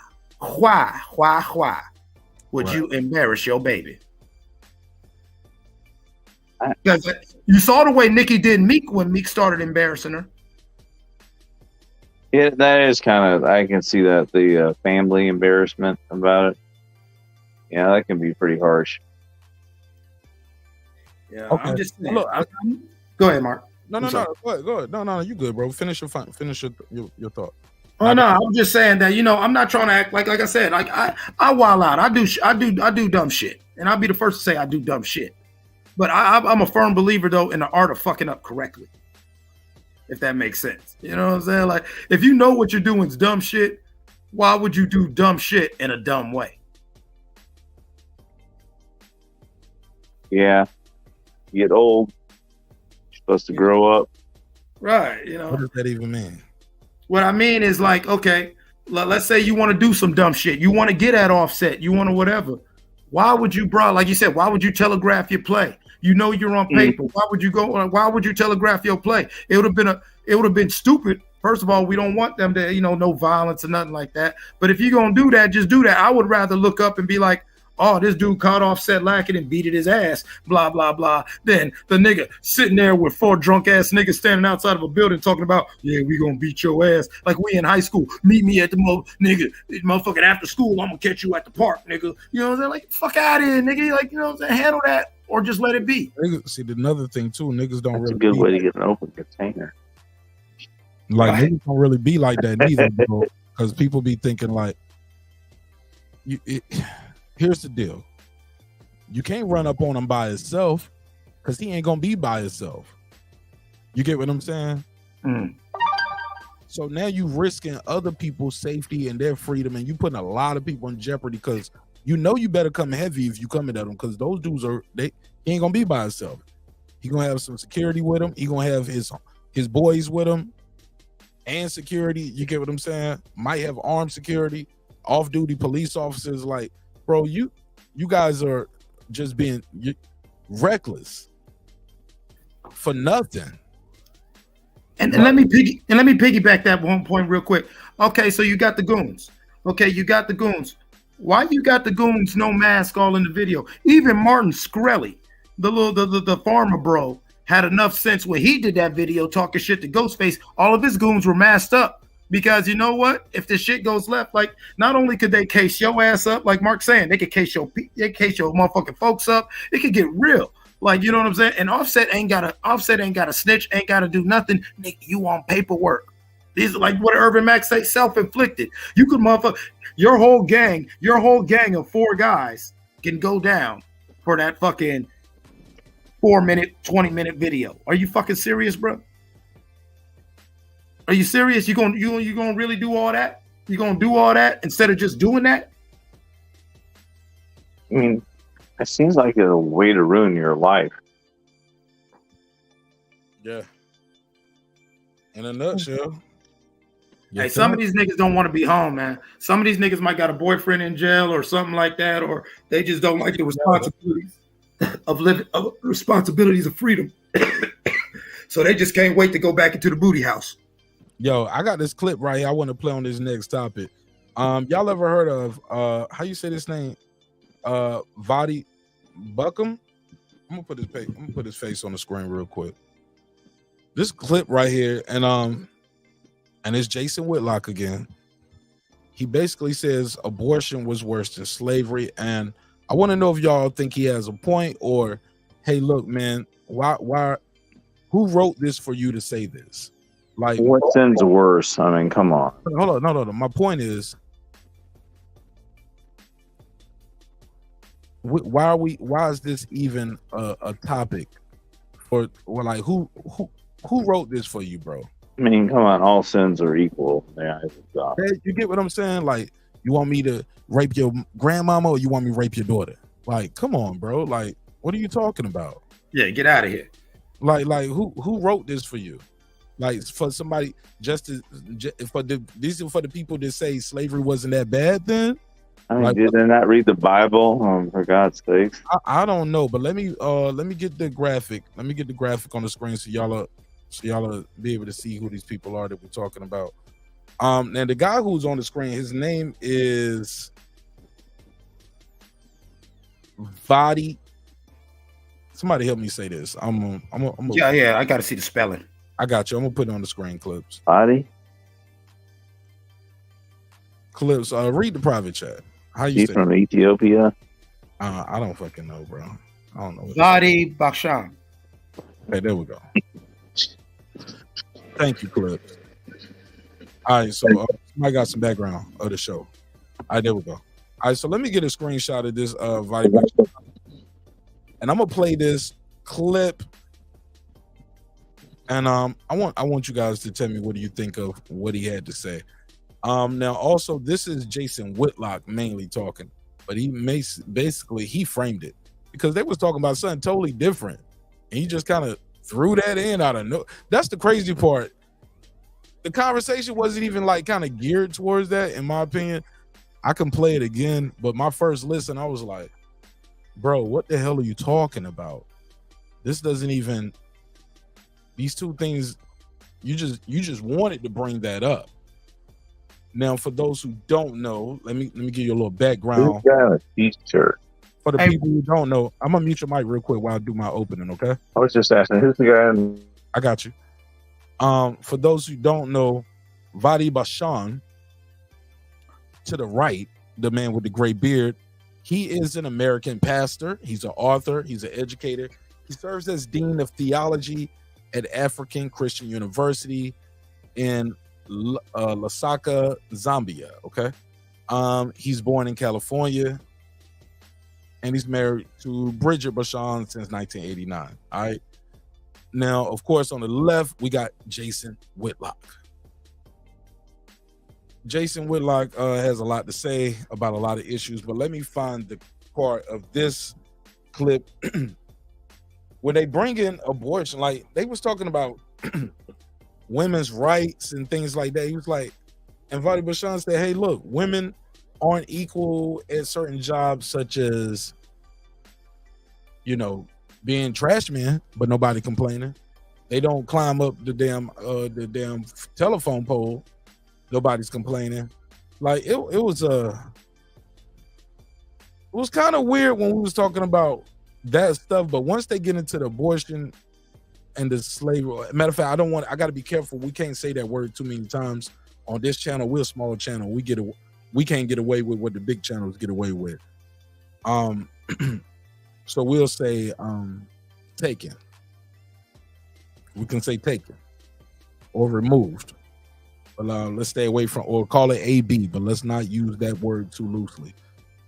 would you embarrass your baby? Because you saw the way Nikki did Meek when Meek started embarrassing her. Yeah, that is kind of, I can see that, the family embarrassment about it. Yeah, that can be pretty harsh. Yeah, Okay. I'm just saying. Look, Go ahead, Mark. No, go ahead. No, you good, bro. Finish your thought. Oh no, I'm just saying that, you know, I'm not trying to act like I said, like I wild out. I do dumb shit, and I'll be the first to say I do dumb shit. But I'm a firm believer though in the art of fucking up correctly, if that makes sense. You know what I'm saying? Like if you know what you're doing is dumb shit, why would you do dumb shit in a dumb way? Yeah, you get old, you're supposed to grow up. Right. You know. What does that even mean? What I mean is like, okay, let's say you want to do some dumb shit. You want to get at Offset. You want to whatever. Why would you, bro? Like you said, why would you telegraph your play? You know you're on paper. Why would you go? Why would you telegraph your play? It would have been stupid. First of all, we don't want them to, you know, no violence or nothing like that. But if you're gonna do that, just do that. I would rather look up and be like, oh, this dude caught Offset lacking and beat his ass, blah, blah, blah. Then the nigga sitting there with 4 drunk ass niggas standing outside of a building talking about, yeah, we gonna beat your ass. Like we in high school. Meet me at the motherfucking after school. I'm gonna catch you at the park, nigga. You know what I'm saying? Like, fuck out of here, nigga. Like, you know what I'm saying? Handle that or just let it be. See, another thing too, niggas don't That's really a good be way to get an open container. like niggas don't really be like that neither, bro. Because people be thinking like, here's the deal. You can't run up on him by himself because he ain't gonna be by himself. You get what I'm saying? So now you risking other people's safety and their freedom, and you putting a lot of people in jeopardy because you know you better come heavy if you coming at them because those dudes he ain't gonna be by himself. He gonna have some security with him. He gonna have his boys with him and security. You get what I'm saying? Might have armed security, off-duty police officers. Like, bro, you guys are just being reckless for nothing. And let me piggyback that one point real quick. Okay, so you got the goons. Why you got the goons no mask all in the video? Even Martin Shkreli, the farmer bro, had enough sense when he did that video talking shit to Ghostface. All of his goons were masked up. Because you know what? If the shit goes left, like not only could they case your ass up, like Mark's saying, they could case your motherfucking folks up. It could get real. Like, you know what I'm saying? And Offset ain't gotta snitch, ain't gotta do nothing. Nigga, you on paperwork. These are like what Urban Max say, self-inflicted. You could motherfucker your whole gang of 4 guys can go down for that fucking 4-minute, 20-minute video. Are you fucking serious, bro? Are you serious? You gonna really do all that? You gonna do all that instead of just doing that? I mean, it seems like a way to ruin your life. Yeah. In a nutshell. Hey, some of these niggas don't want to be home, man. Some of these niggas might got a boyfriend in jail or something like that, or they just don't like the responsibilities responsibilities of freedom. So they just can't wait to go back into the booty house. Yo, I got this clip right here. I want to play on this next topic. Y'all ever heard of how you say this name? Vadi Buckham? I'm gonna put his face on the screen real quick. This clip right here, and it's Jason Whitlock again. He basically says abortion was worse than slavery, and I want to know if y'all think he has a point, or hey, look, man, why who wrote this for you to say this? Like, what sin's worse? I mean, come on. Hold on, no. My point is, why is this even a topic? Or like, who wrote this for you, bro? I mean, come on, all sins are equal in the eyes of God. Hey, you get what I'm saying? Like, you want me to rape your grandmama or you want me to rape your daughter? Like, come on, bro. Like, what are you talking about? Yeah, get out of here. Like who wrote this for you? Like for somebody these are for the people that say slavery wasn't that bad then. I mean, Like, did they not read the Bible? For God's sakes. I don't know, but let me get the graphic. Let me get the graphic on the screen so y'all be able to see who these people are that we're talking about. And the guy who's on the screen, his name is Vadi. Somebody help me say this. Yeah, I gotta see the spelling. I got you. I'm gonna put it on the screen clips. Vadi? Clips. Read the private chat. How you He's say from it? Ethiopia. I don't fucking know, bro. I don't know. Vadi Bakshan. Okay, there we go. Thank you, Clips. All right, so I got some background of the show. All right, there we go. All right, so let me get a screenshot of this Vadi Bakshan. And I'm gonna play this clip. And I want you guys to tell me what do you think of what he had to say. Now also this is Jason Whitlock mainly talking, but he basically framed it because they was talking about something totally different, and he just kind of threw that in out of no. That's the crazy part. The conversation wasn't even like kind of geared towards that, in my opinion. I can play it again, but my first listen, I was like, bro, what the hell are you talking about? This doesn't even. These two things, you just wanted to bring that up. Now, for those who don't know, let me give you a little background. This guy in a t-shirt. For the people who don't know, I'm gonna mute your mic real quick while I do my opening, okay? I was just asking, who's the guy? I got you. For those who don't know, Vadi Bakshan, to the right, the man with the gray beard, he is an American pastor. He's an author. He's an educator. He serves as dean of theology at African Christian University in Lusaka, Zambia. Okay. He's born in California, and he's married to Bridget Bakshan since 1989. All right. Now, of course, on the left, we got Jason Whitlock. Jason Whitlock has a lot to say about a lot of issues, but let me find the part of this clip when they bring in abortion. Like, they was talking about women's rights and things like that. He was like, and Vadi Bakshan said, hey, look, women aren't equal at certain jobs such as, you know, being trash men, but nobody complaining. They don't climb up the damn telephone pole. Nobody's complaining. Like it was kind of weird when we was talking about that stuff, but once they get into the abortion and the slavery, matter of fact, I got to be careful. We can't say that word too many times on this channel. We're a small channel. We can't get away with what the big channels get away with. So we'll say taken. We can say taken or removed. But let's stay away from, or call it AB, but let's not use that word too loosely.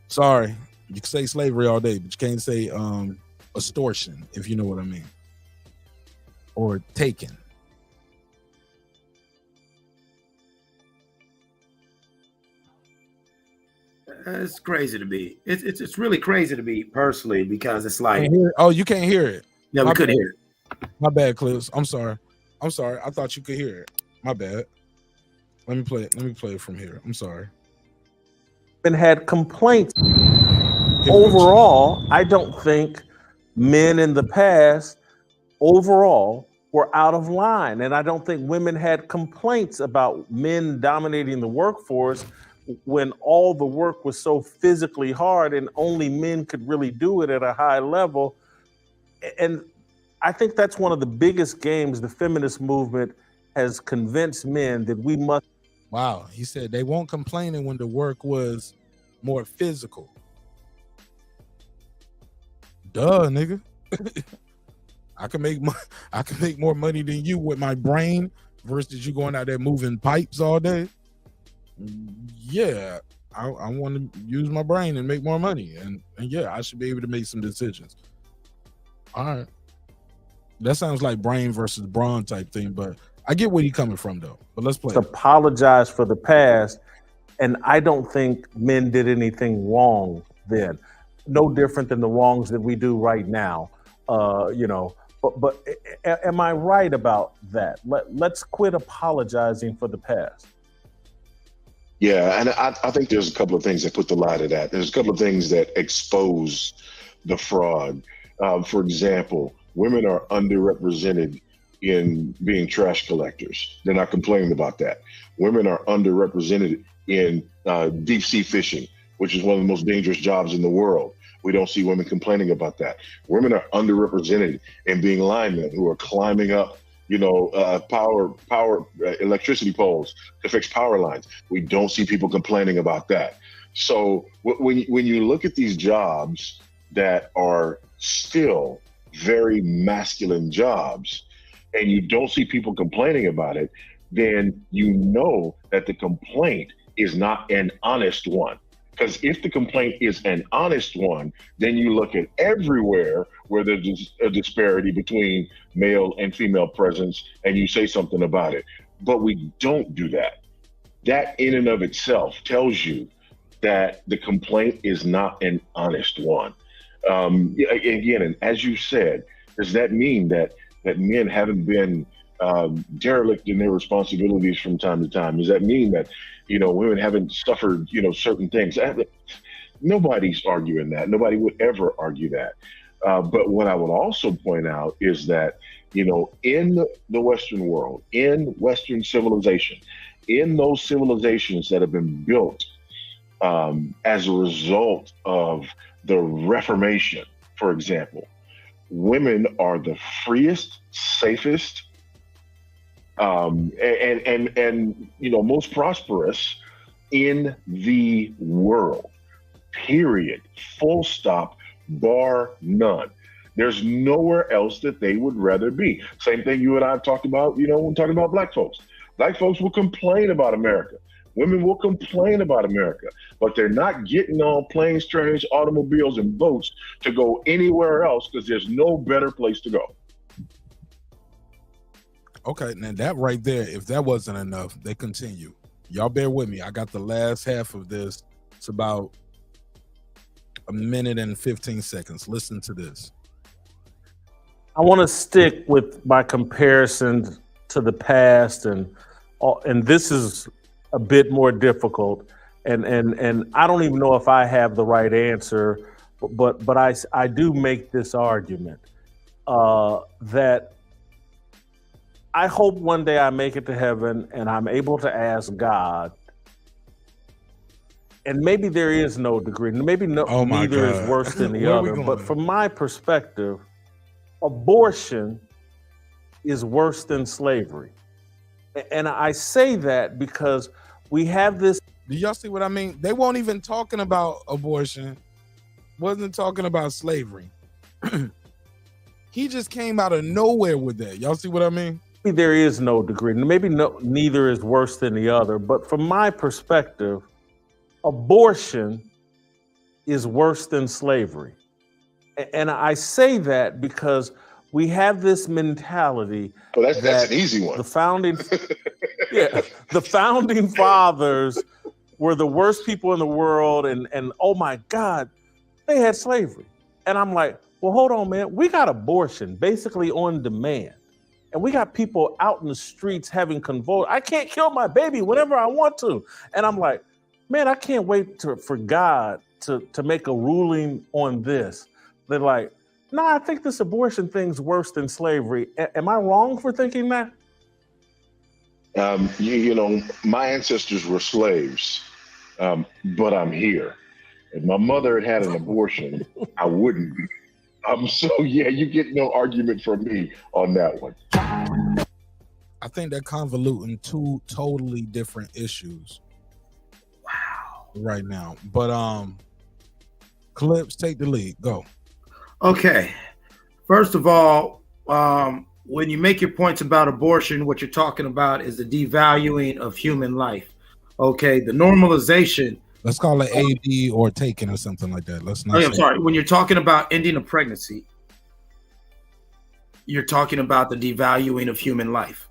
Sorry, you can say slavery all day, but you can't say extortion, if you know what I mean, or taken. It's crazy to me. It's really crazy to me personally, because it's like, oh, you can't hear it. Yeah, we couldn't hear it. My bad, Clips. I'm sorry. I thought you could hear it. My bad. Let me play it from here. I'm sorry. And had complaints. Overall, I don't think men in the past overall were out of line. And I don't think women had complaints about men dominating the workforce when all the work was so physically hard and only men could really do it at a high level. And I think that's one of the biggest games the feminist movement has convinced men that we must. Wow, he said they won't complain when the work was more physical. Duh, nigga. I can make more money than you with my brain versus you going out there moving pipes all day. Yeah, I want to use my brain and make more money, and yeah, I should be able to make some decisions. All right, that sounds like brain versus brawn type thing, but I get where you're coming from though. But let's play. Apologize for the past, and I don't think men did anything wrong then. No different than the wrongs that we do right now. But am I right about that? Let's quit apologizing for the past. Yeah, and I think there's a couple of things that put the lie to that. There's a couple of things that expose the fraud. For example, women are underrepresented in being trash collectors. They're not complaining about that. Women are underrepresented in deep sea fishing, which is one of the most dangerous jobs in the world. We don't see women complaining about that. Women are underrepresented in being linemen who are climbing up, power electricity poles to fix power lines. We don't see people complaining about that. So when you look at these jobs that are still very masculine jobs, and you don't see people complaining about it, then you know that the complaint is not an honest one. Because if the complaint is an honest one, then you look at everywhere where there's a disparity between male and female presence and you say something about it. But we don't do that. That in and of itself tells you that the complaint is not an honest one. Again, and as you said, does that mean that men haven't been derelict in their responsibilities from time to time? Does that mean that women haven't suffered certain things? Nobody's arguing that. Nobody would ever argue that. But what I would also point out is that in the Western world, in Western civilization, in those civilizations that have been built as a result of the Reformation, for example, women are the freest, safest, and most prosperous in the world. Period. Full stop. Bar none. There's nowhere else that they would rather be. Same thing you and I have talked about. When talking about black folks. Black folks will complain about America. Women will complain about America, but they're not getting on planes, trains, automobiles, and boats to go anywhere else because there's no better place to go. Okay, now that right there, if that wasn't enough, they continue. Y'all bear with me. I got the last half of this. It's about a minute and 15 seconds. Listen to this. I want to stick with my comparisons to the past, and this is a bit more difficult, and I don't even know if I have the right answer, but I do make this argument that I hope one day I make it to heaven and I'm able to ask God, and maybe there is no degree, maybe neither is worse than the other, but from my perspective, abortion is worse than slavery. And I say that because we have this. Do y'all see what I mean? They weren't even talking about abortion. Wasn't talking about slavery. He just came out of nowhere with that. Y'all see what I mean? There is no degree. Maybe neither is worse than the other. But from my perspective, abortion is worse than slavery. And I say that because we have this mentality. Well, that's an easy one. The founding fathers were the worst people in the world, and oh my God, they had slavery. And I'm like, well, hold on, man. We got abortion basically on demand. And we got people out in the streets having convulsions. I can't kill my baby whenever I want to. And I'm like, man, I can't wait for God to make a ruling on this. They're like, no, I think this abortion thing's worse than slavery. Am I wrong for thinking that? My ancestors were slaves, but I'm here. If my mother had an abortion, I wouldn't be. You get no argument from me on that one. I think they're convoluting two totally different issues. Wow. Right now. But Clips, take the lead. Go. Okay. First of all, when you make your points about abortion, what you're talking about is the devaluing of human life. Okay, the normalization. Let's call it AD or taken or something like that. Let's not. I'm sorry. When you're talking about ending a pregnancy, you're talking about the devaluing of human life.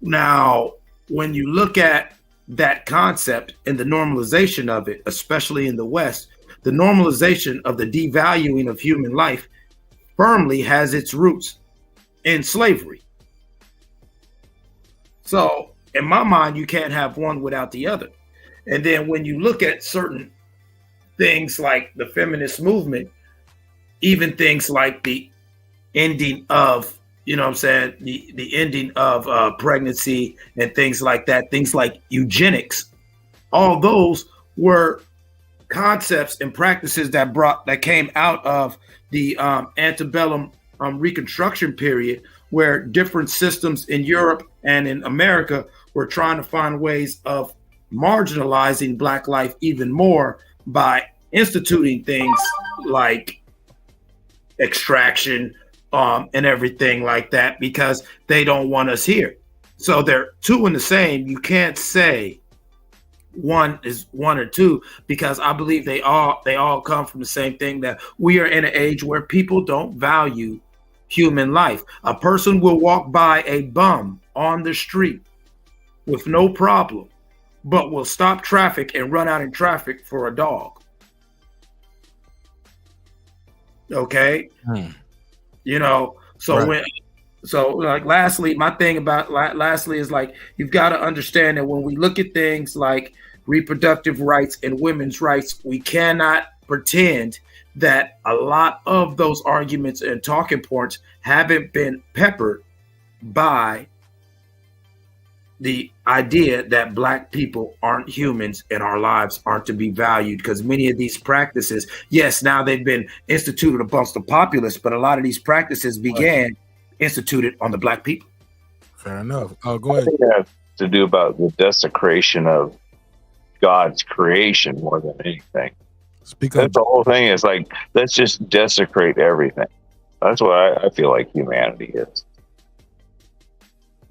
Now, when you look at that concept and the normalization of it, especially in the West, the normalization of the devaluing of human life firmly has its roots in slavery. So in my mind, you can't have one without the other. And then when you look at certain things like the feminist movement, even things like the ending of, you know what I'm saying, the ending of pregnancy and things like that, things like eugenics, all those were concepts and practices that came out of the antebellum Reconstruction period, where different systems in Europe and in America were trying to find ways of marginalizing Black life even more by instituting things like extraction and everything like that, because they don't want us here. So they're two in the same. You can't say one is one or two, because I believe they all come from the same thing, that we are in an age where people don't value human life. A person will walk by a bum on the street with no problem, but will stop traffic and run out in traffic for a dog. Okay. You know, so Right. lastly, my thing about lastly is like, you've got to understand that when we look at things like reproductive rights and women's rights, we cannot pretend that a lot of those arguments and talking points haven't been peppered by the idea that Black people aren't humans and our lives aren't to be valued. Because many of these practices, yes, now they've been instituted amongst the populace, but a lot of these practices began instituted on the Black people. Fair enough. Go ahead. I think it has to do about the desecration of God's creation more than anything. That's the whole thing. Is like, let's just desecrate everything. That's what I feel like humanity is.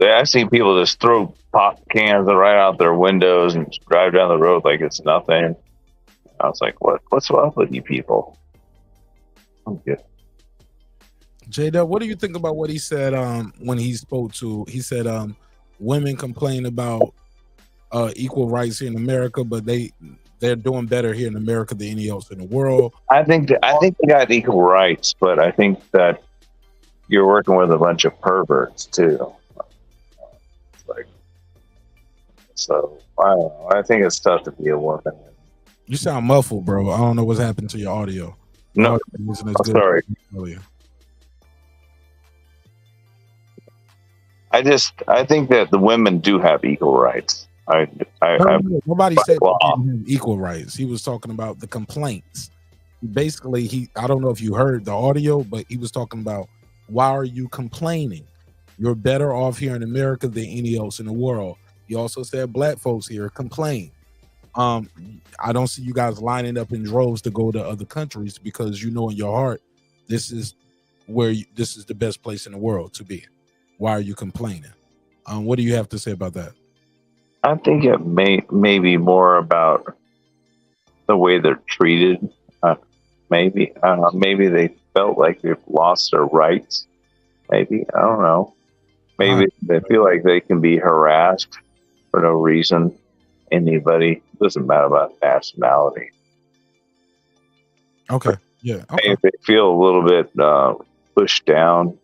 I see people just throw pop cans right out their windows and drive down the road like it's nothing. I was like, what's up with you people? I'm good. J-Dub, what do you think about what he said when he spoke to, he said women complain about equal rights here in America, but they're doing better here in America than any else in the world. I think they got equal rights, but I think that you're working with a bunch of perverts too. So I don't know. I think it's tough to be a woman. You sound muffled, bro. I don't know what's happened to your audio. No, I'm sorry. I think that the women do have equal rights. Nobody said they didn't have equal rights. He was talking about the complaints. Basically, I don't know if you heard the audio, but he was talking about, why are you complaining? You're better off here in America than any else in the world. He also said Black folks here complain. I don't see you guys lining up in droves to go to other countries, because you know in your heart this is this is the best place in the world to be. Why are you complaining? What do you have to say about that? I think it may be more about the way they're treated. Maybe they felt like they've lost their rights. Maybe, I don't know. Maybe they feel like they can be harassed for no reason. Anybody, doesn't matter about nationality. Okay, yeah. Okay. Maybe they feel a little bit pushed down.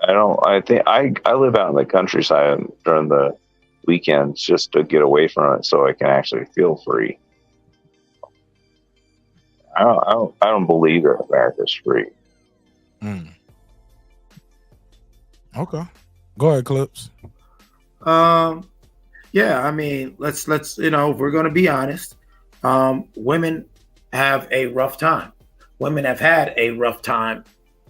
I think I live out in the countryside during the weekends just to get away from it, so I can actually feel free. I don't believe that America's free. Okay, go ahead, Clips. Yeah, I mean, let's if we're going to be honest, women have a rough time. Women have had a rough time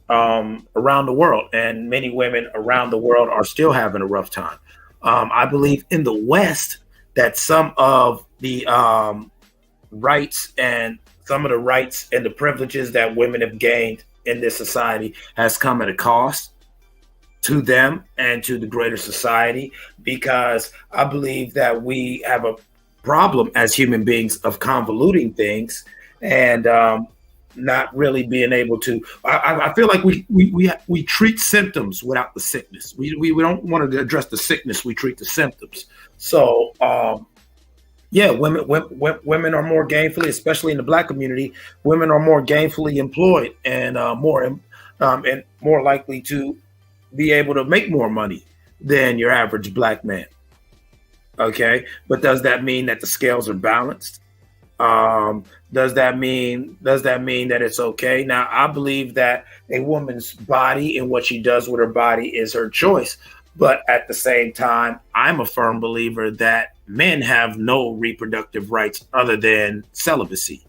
around the world, and many women around the world are still having a rough time. I believe in the West that some of the rights and the privileges that women have gained in this society has come at a cost to them and to the greater society, because I believe that we have a problem as human beings of convoluting things and not really being able to. I feel like we treat symptoms without the sickness. We don't want to address the sickness. We treat the symptoms. So Yeah, women are more gainfully, especially in the Black community. Women are more gainfully employed and more likely to be able to make more money than your average Black man. Okay, but does that mean that the scales are balanced? Does that mean that it's okay? Now, I believe that a woman's body and what she does with her body is her choice. But at the same time, I'm a firm believer that men have no reproductive rights other than celibacy.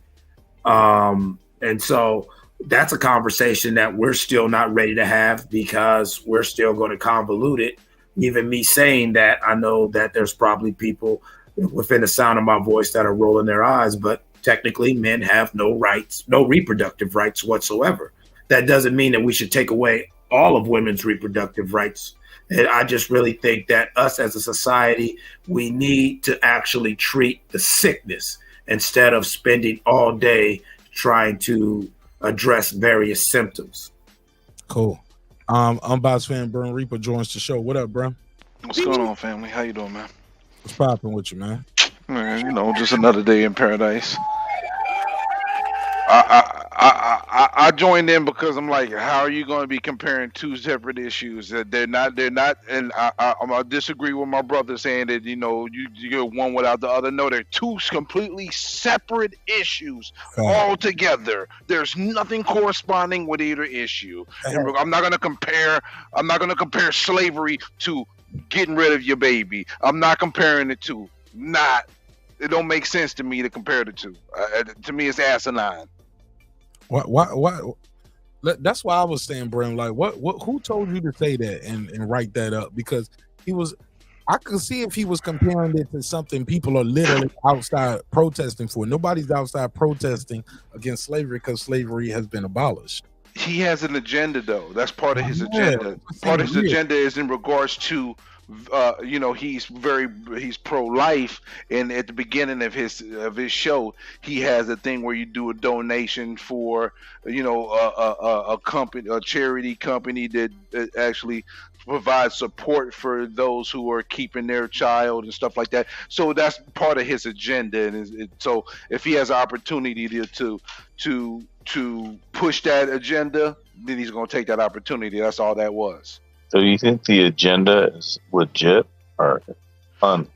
And so that's a conversation that we're still not ready to have because we're still going to convolute it. Even me saying that, I know that there's probably people within the sound of my voice that are rolling their eyes, but technically men have no rights, no reproductive rights whatsoever. That doesn't mean that we should take away all of women's reproductive rights. And I just really think that us as a society, we need to actually treat the sickness instead of spending all day trying to address various symptoms. Cool. Unboxed fan Burn Reaper joins the show. What up, bro? What's going on, family? How you doing, man? What's popping with you, man? Man, you know, just another day in paradise. I joined in because I'm like, how are you going to be comparing two separate issues? They're not, and I disagree with my brother saying that, you know, you get one without the other. No, they're two completely separate issues altogether. There's nothing corresponding with either issue. And I'm not going to compare slavery to getting rid of your baby. I'm not comparing the two. It don't make sense to me to compare the two. To me, it's asinine. What? That's why I was saying, Bram. Like, what? Who told you to say that and write that up? Because I could see if he was comparing it to something people are literally outside protesting for. Nobody's outside protesting against slavery because slavery has been abolished. He has an agenda, though. That's part of his agenda. Part of his agenda is in regards to, you know, he's pro-life, and at the beginning of his show, he has a thing where you do a donation for, you know, a company, a charity company that actually provides support for those who are keeping their child and stuff like that. So that's part of his agenda, and so if he has an opportunity to push that agenda, then he's going to take that opportunity. That's all that was. So you think the agenda is legit or I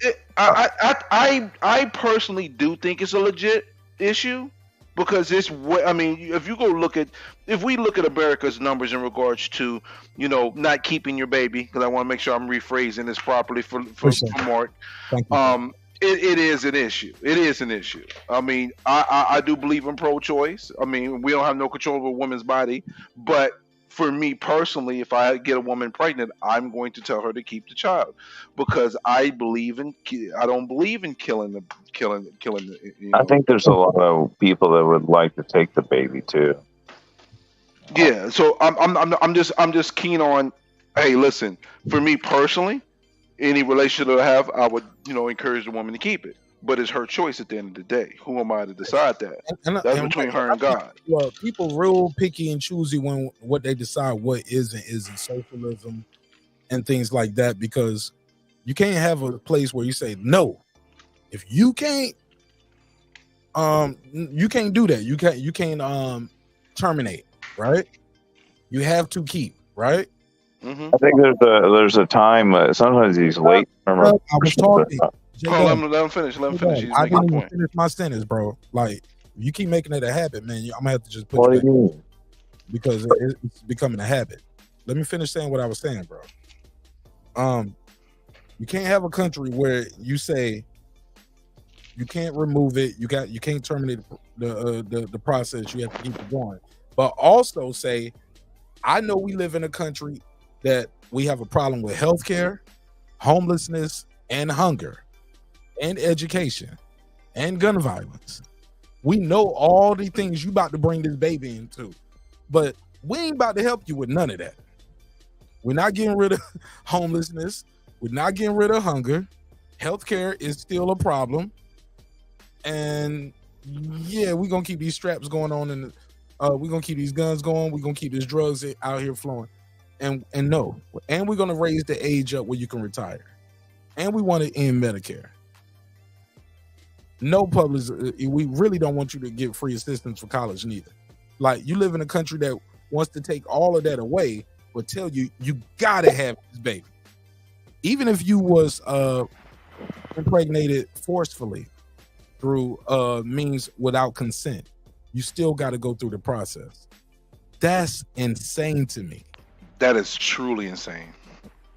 personally do think it's a legit issue because it's what I mean. If we look at America's numbers in regards to, you know, not keeping your baby, because I want to make sure I'm rephrasing this properly for Mark. It is an issue. It is an issue. I mean, I do believe in pro-choice. I mean, we don't have no control over a woman's body, but for me personally, if I get a woman pregnant, I'm going to tell her to keep the child because I don't believe in killing the. You know. I think there's a lot of people that would like to take the baby too. Yeah, so I'm just keen on. Hey, listen, for me personally, any relationship that I have, I would, you know, encourage the woman to keep it. But it's her choice at the end of the day. Who am I to decide that? That's between her and God. Well, people real picky and choosy when what they decide what is and isn't socialism and things like that, because you can't have a place where you say no. If you can't do that. You can't terminate, right? You have to keep, right? Mm-hmm. I think there's a time. Sometimes these late term. I was talking. Let him finish. I didn't even finish my sentence, bro. Like, you keep making it a habit, man. I'm gonna have to just put you back because it's becoming a habit. Let me finish saying what I was saying, bro. You can't have a country where you say you can't remove it. You can't terminate the process. You have to keep it going, but also say, I know we live in a country that we have a problem with healthcare, homelessness, and hunger, and education, and gun violence. We know all the things you about to bring this baby into, but we ain't about to help you with none of that. We're not getting rid of homelessness. We're not getting rid of hunger. Healthcare is still a problem. And yeah, we're going to keep these straps going on, and we're going to keep these guns going. We're going to keep these drugs out here flowing. And we're going to raise the age up where you can retire. And we want to end Medicare. no public. We really don't want you to get free assistance for college neither. Like, you live in a country that wants to take all of that away, but tell you gotta have this baby, even if you was impregnated forcefully through means without consent. You still got to go through the process. That's insane to me. That is truly insane.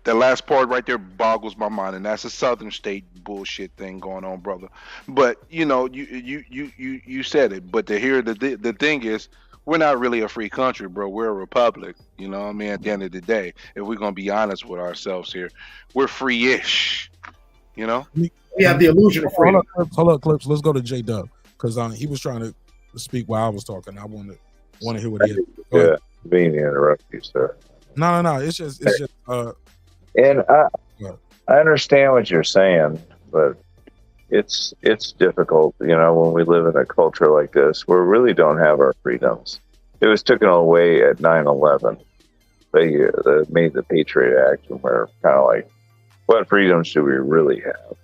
That last part right there boggles my mind, and that's a Southern state bullshit thing going on, brother. But you know, you said it. But to hear the thing is, we're not really a free country, bro. We're a republic. You know what I mean? At the end of the day, if we're gonna be honest with ourselves here, we're free-ish. You know? We have the illusion of freedom. Hold up, Clips. Let's go to J Dub, because he was trying to speak while I was talking. I want to hear what he had. Yeah, being interrupt you, sir. No. It's just. And I understand what you're saying, but it's difficult, you know, when we live in a culture like this where we really don't have our freedoms. It was taken away at 9/11. They made the Patriot Act, and we're kind of like, what freedoms do we really have?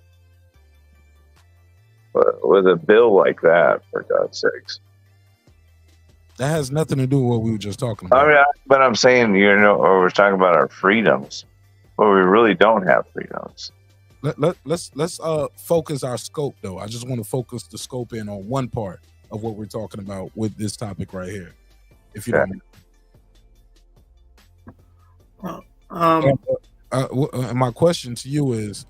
But with a bill like that, for God's sakes. That has nothing to do with what we were just talking about. I mean, but I'm saying, you know, we're talking about our freedoms, but we really don't have freedoms. Let's focus our scope, though. I just want to focus the scope in on one part of what we're talking about with this topic right here, if you don't mind. My question to you is,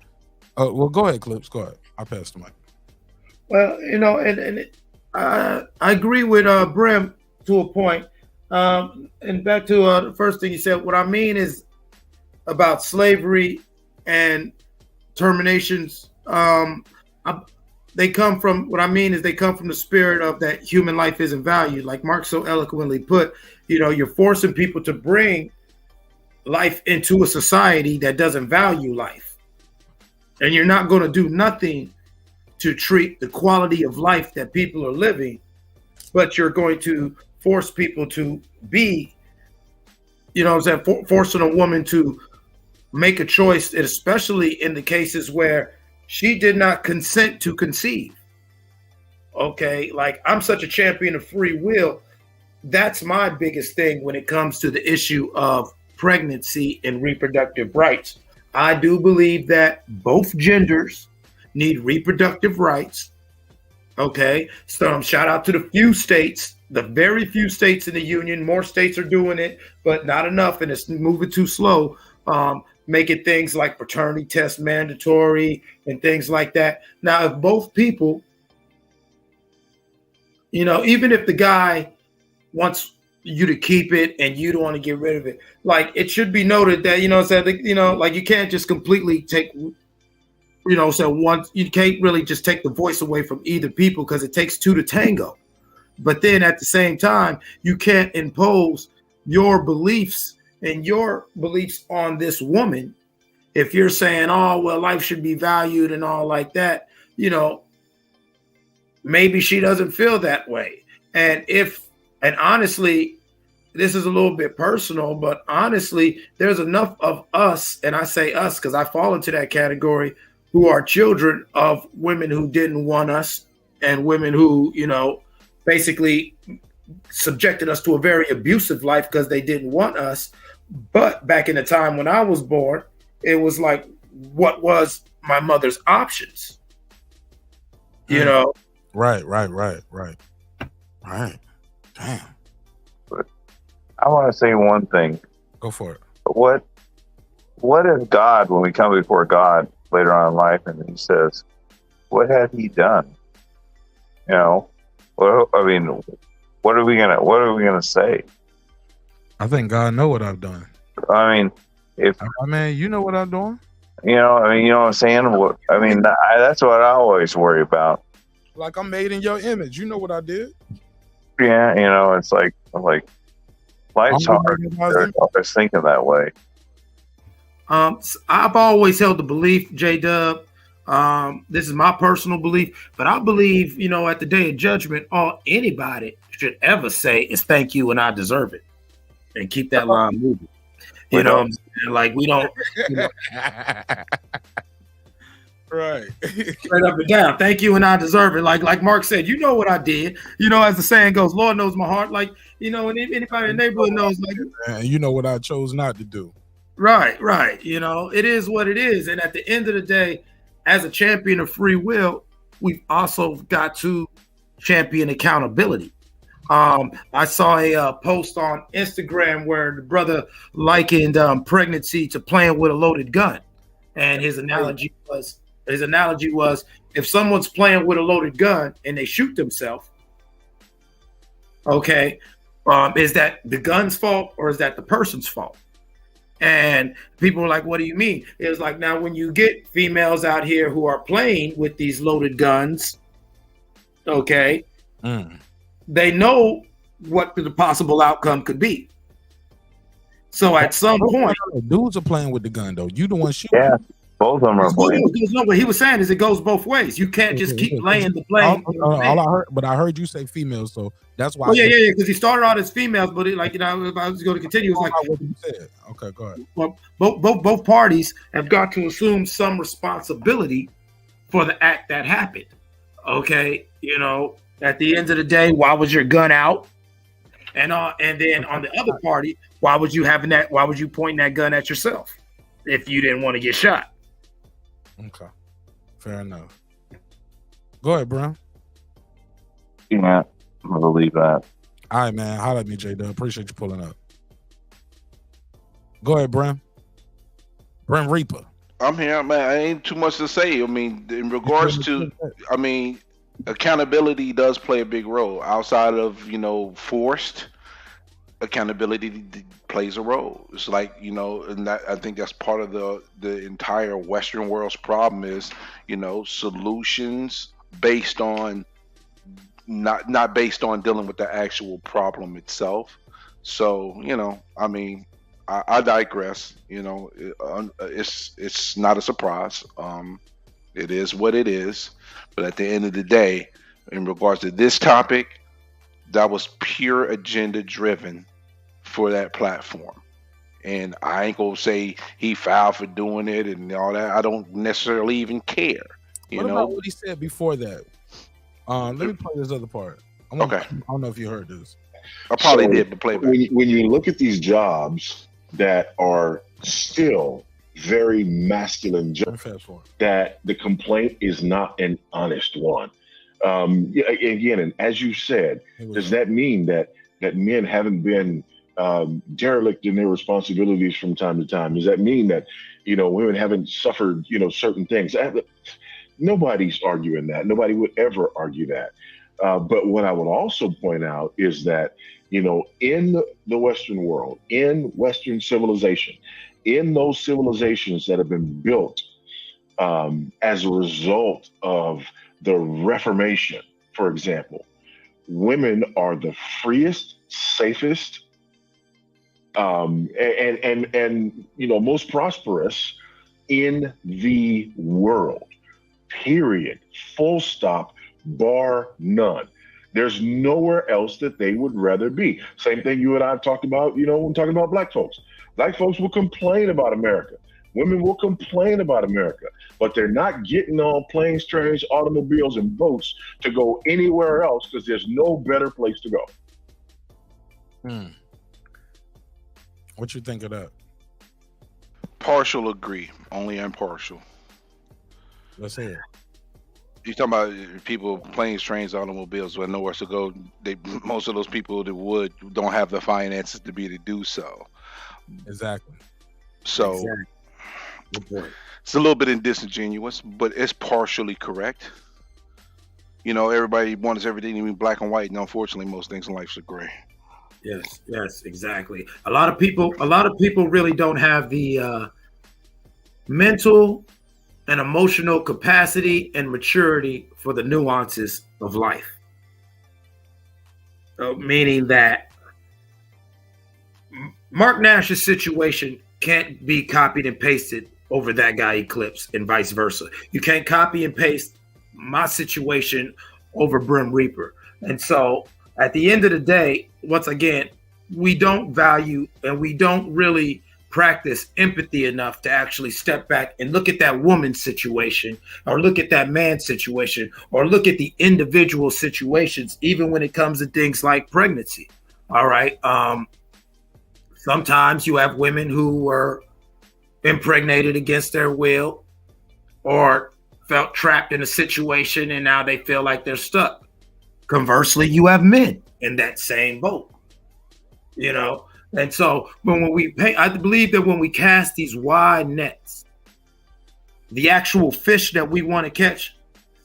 well, go ahead, Clips. Go ahead. I'll pass the mic. Well, you know, and I agree with Brim to a point. And back to the first thing he said, what I mean is about slavery and terminations. They come from the spirit of that human life isn't valued. Like Mark so eloquently put, you know, you're forcing people to bring life into a society that doesn't value life. And you're not going to do nothing to treat the quality of life that people are living, but you're going to force people to be, you know what I'm saying, forcing a woman to make a choice, especially in the cases where she did not consent to conceive. Okay, like, I'm such a champion of free will. That's my biggest thing when it comes to the issue of pregnancy and reproductive rights. I do believe that both genders need reproductive rights. Okay, so shout out to the few states, the very few states in the union. More states are doing it, but not enough, and it's moving too slow. Making things like paternity tests mandatory and things like that. Now, if both people, you know, even if the guy wants you to keep it and you don't want to get rid of it, like, it should be noted that, you know, like, you can't just completely take, you know, you can't really just take the voice away from either people, because it takes two to tango. But then at the same time, you can't impose your beliefs on this woman. If you're saying, oh, well, life should be valued and all like that, you know, maybe she doesn't feel that way. And honestly, this is a little bit personal, but honestly, there's enough of us, and I say us because I fall into that category, who are children of women who didn't want us, and women who, you know, basically subjected us to a very abusive life because they didn't want us. But back in the time when I was born, it was like, what was my mother's options? You know? Right. Damn. But I want to say one thing. Go for it. What if God, when we come before God later on in life, and he says, what had he done? You know, well, I mean, what are we gonna say? I think God know what I've done. I mean, you know what I'm doing. You know, you know what I'm saying? That's what I always worry about. Like, I'm made in your image. You know what I did. Yeah, you know, it's like, I'm like, life's hard. I was thinking that way. I've always held the belief, J-Dub, this is my personal belief, but I believe, you know, at the day of judgment, all anybody should ever say is thank you and I deserve it. And keep that line moving. You know what I'm saying? Like, we don't, you know. Right. Straight up and down. Thank you, and I deserve it. Like Mark said, you know what I did. You know, as the saying goes, Lord knows my heart. Like, you know, and anybody in the neighborhood knows, like, And you know what I chose not to do. right. You know, it is what it is. And at the end of the day, as a champion of free will, we've also got to champion accountability. I saw a post on Instagram where the brother likened pregnancy to playing with a loaded gun, and his analogy was if someone's playing with a loaded gun and they shoot themselves, okay, is that the gun's fault or is that the person's fault? And people were like, what do you mean? It was like, now when you get females out here who are playing with these loaded guns, okay, they know what the possible outcome could be. So at some point, dudes are playing with the gun though. You the one shooting. Yeah, both of them are playing. No, what he was saying is it goes both ways. You can't just keep laying the blame. I heard you say females, so that's why. Oh yeah, because he started out as females, but if I was going to continue, it's like what you said. Okay, go ahead. Well, both parties have got to assume some responsibility for the act that happened. Okay, you know, at the end of the day, why was your gun out? And then on the other party, why was you pointing that gun at yourself if you didn't want to get shot? Okay, fair enough. Go ahead, bro. Yeah, I'm gonna leave that. All right, man. Holla at me, J-Dub. Appreciate you pulling up. Go ahead, Bram. Bram Reaper. I'm here, man. I ain't too much to say. I mean, in regards to, accountability does play a big role outside of, forced accountability plays a role. It's like, and that, I think that's part of the entire Western world's problem is, solutions based on not based on dealing with the actual problem itself. So, I digress. It's not a surprise. It is what it is. But at the end of the day, in regards to this topic, that was pure agenda driven for that platform. And I ain't gonna say he fouled for doing it and all that. I don't necessarily even care. What about what he said before that? Let me play this other part. Okay. I don't know if you heard this. I probably did, but play back. When you look at these jobs that are still very masculine jobs, that the complaint is not an honest one. Again, and as you said, does that mean that men haven't been derelict in their responsibilities from time to time? Does that mean that women haven't suffered certain things? Nobody's arguing that. Nobody would ever argue that. But what I would also point out is that in the Western world, in Western civilization, in those civilizations that have been built as a result of the Reformation, for example, women are the freest, safest, and most prosperous in the world. Period. Full stop. Bar none. There's nowhere else that they would rather be. Same thing you and I have talked about, when talking about black folks. Black folks will complain about America. Women will complain about America, but they're not getting on planes, trains, automobiles, and boats to go anywhere else because there's no better place to go. What you think of that? Partial agree, only impartial. Let's hear it. You talking about people, planes, trains, automobiles, with nowhere to go. Most of those people that don't have the finances to be able to do so. Exactly. So Good point. It's a little bit disingenuous, but it's partially correct. Everybody wants everything to be black and white, and unfortunately, most things in life are gray. Yes, exactly. A lot of people really don't have the mental and emotional capacity and maturity for the nuances of life. Meaning that Mark Nash's situation can't be copied and pasted over that guy Eclipse and vice versa. You can't copy and paste my situation over Brim Reaper. And so at the end of the day, once again, we don't value and we don't really practice empathy enough to actually step back and look at that woman's situation, or look at that man's situation, or look at the individual situations, even when it comes to things like pregnancy. All right. Sometimes you have women who were impregnated against their will or felt trapped in a situation and now they feel like they're stuck. Conversely, you have men in that same boat, you know? And so when we pay, I believe that when we cast these wide nets, the actual fish that we want to catch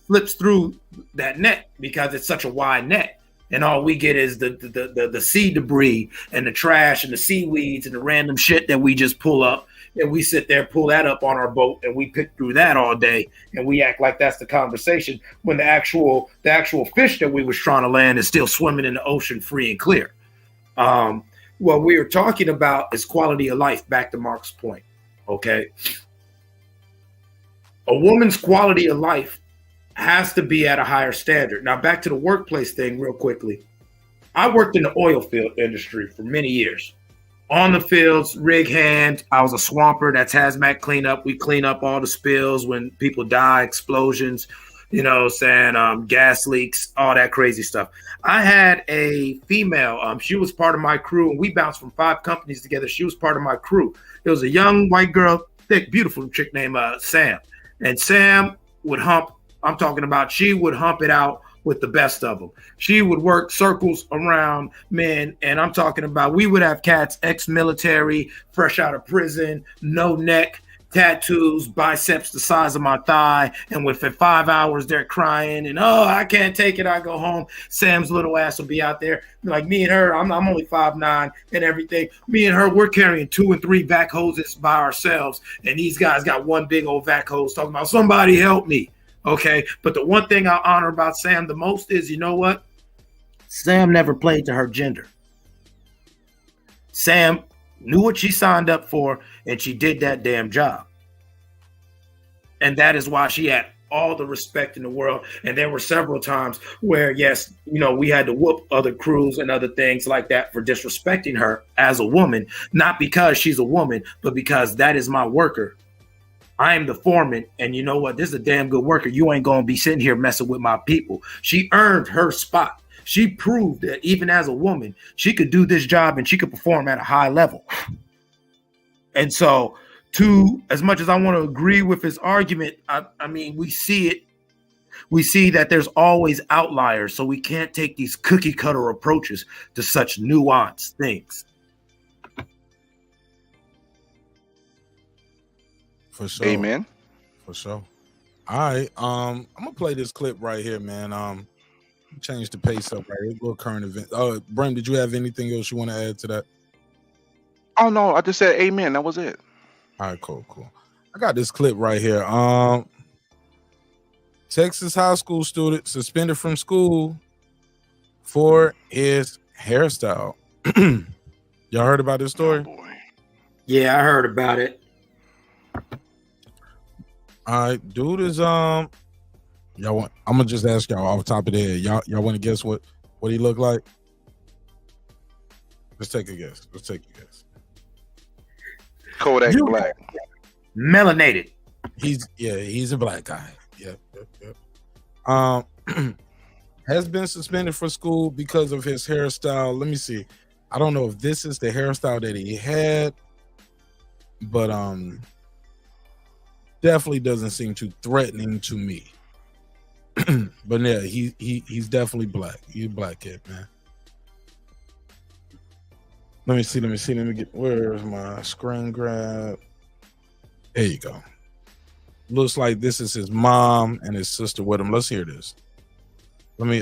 flips through that net because it's such a wide net. And all we get is the sea debris and the trash and the seaweeds and the random shit that we just pull up. And we sit there, pull that up on our boat, and we pick through that all day. And we act like that's the conversation when the actual fish that we was trying to land is still swimming in the ocean free and clear. What we are talking about is quality of life, back to Mark's point, okay? A woman's quality of life has to be at a higher standard. Now, back to the workplace thing real quickly. I worked in the oil field industry for many years. On the fields, rig hand. I was a swamper. That's hazmat cleanup. We clean up all the spills when people die, explosions, you know what I'm saying, gas leaks, all that crazy stuff. I had a female. She was part of my crew, and we bounced from 5 companies together. She was part of my crew. It was a young white girl, thick, beautiful chick named Sam. And Sam would hump. I'm talking about she would hump it out with the best of them. She would work circles around men, and I'm talking about we would have cats ex-military, fresh out of prison, no neck, tattoos, biceps the size of my thigh, and within 5 hours they're crying and, oh, I can't take it, I go home. Sam's little ass will be out there. Like me and her, I'm only 5'9" and everything. Me and her, we're carrying 2 and 3 vac hoses by ourselves, and these guys got one big old vac hose talking about somebody help me. Okay, but the one thing I honor about Sam the most is, you know what? Sam never played to her gender. Sam knew what she signed up for, and she did that damn job. And that is why she had all the respect in the world. And there were several times where, yes, you know, we had to whoop other crews and other things like that for disrespecting her as a woman, not because she's a woman, but because that is my worker. I am the foreman, and you know what? This is a damn good worker. You ain't gonna be sitting here messing with my people. She earned her spot. She proved that even as a woman, she could do this job and she could perform at a high level. And so, as much as I want to agree with his argument, I mean, we see it. We see that there's always outliers, so we can't take these cookie cutter approaches to such nuanced things. For sure. Amen. For sure. All right. I'm gonna play this clip right here, man. Change the pace up right here. A little current event. Brent, did you have anything else you want to add to that? Oh no, I just said amen. That was it. All right, cool. I got this clip right here. Texas high school student suspended from school for his hairstyle. Y'all heard about this story? Oh, boy. Yeah, I heard about it. All right, dude is y'all want? I'm gonna just ask y'all off the top of the head. Y'all want to guess what he looked like? Let's take a guess. Kodak Black. Melanated. He's a black guy. Yep. Has been suspended for school because of his hairstyle. Let me see. I don't know if this is the hairstyle that he had, but definitely doesn't seem too threatening to me. But yeah, he's definitely black. He's a black kid, man. Let me see. Let me get, where's my screen grab? There you go. Looks like this is his mom and his sister with him. Let's hear this. Let me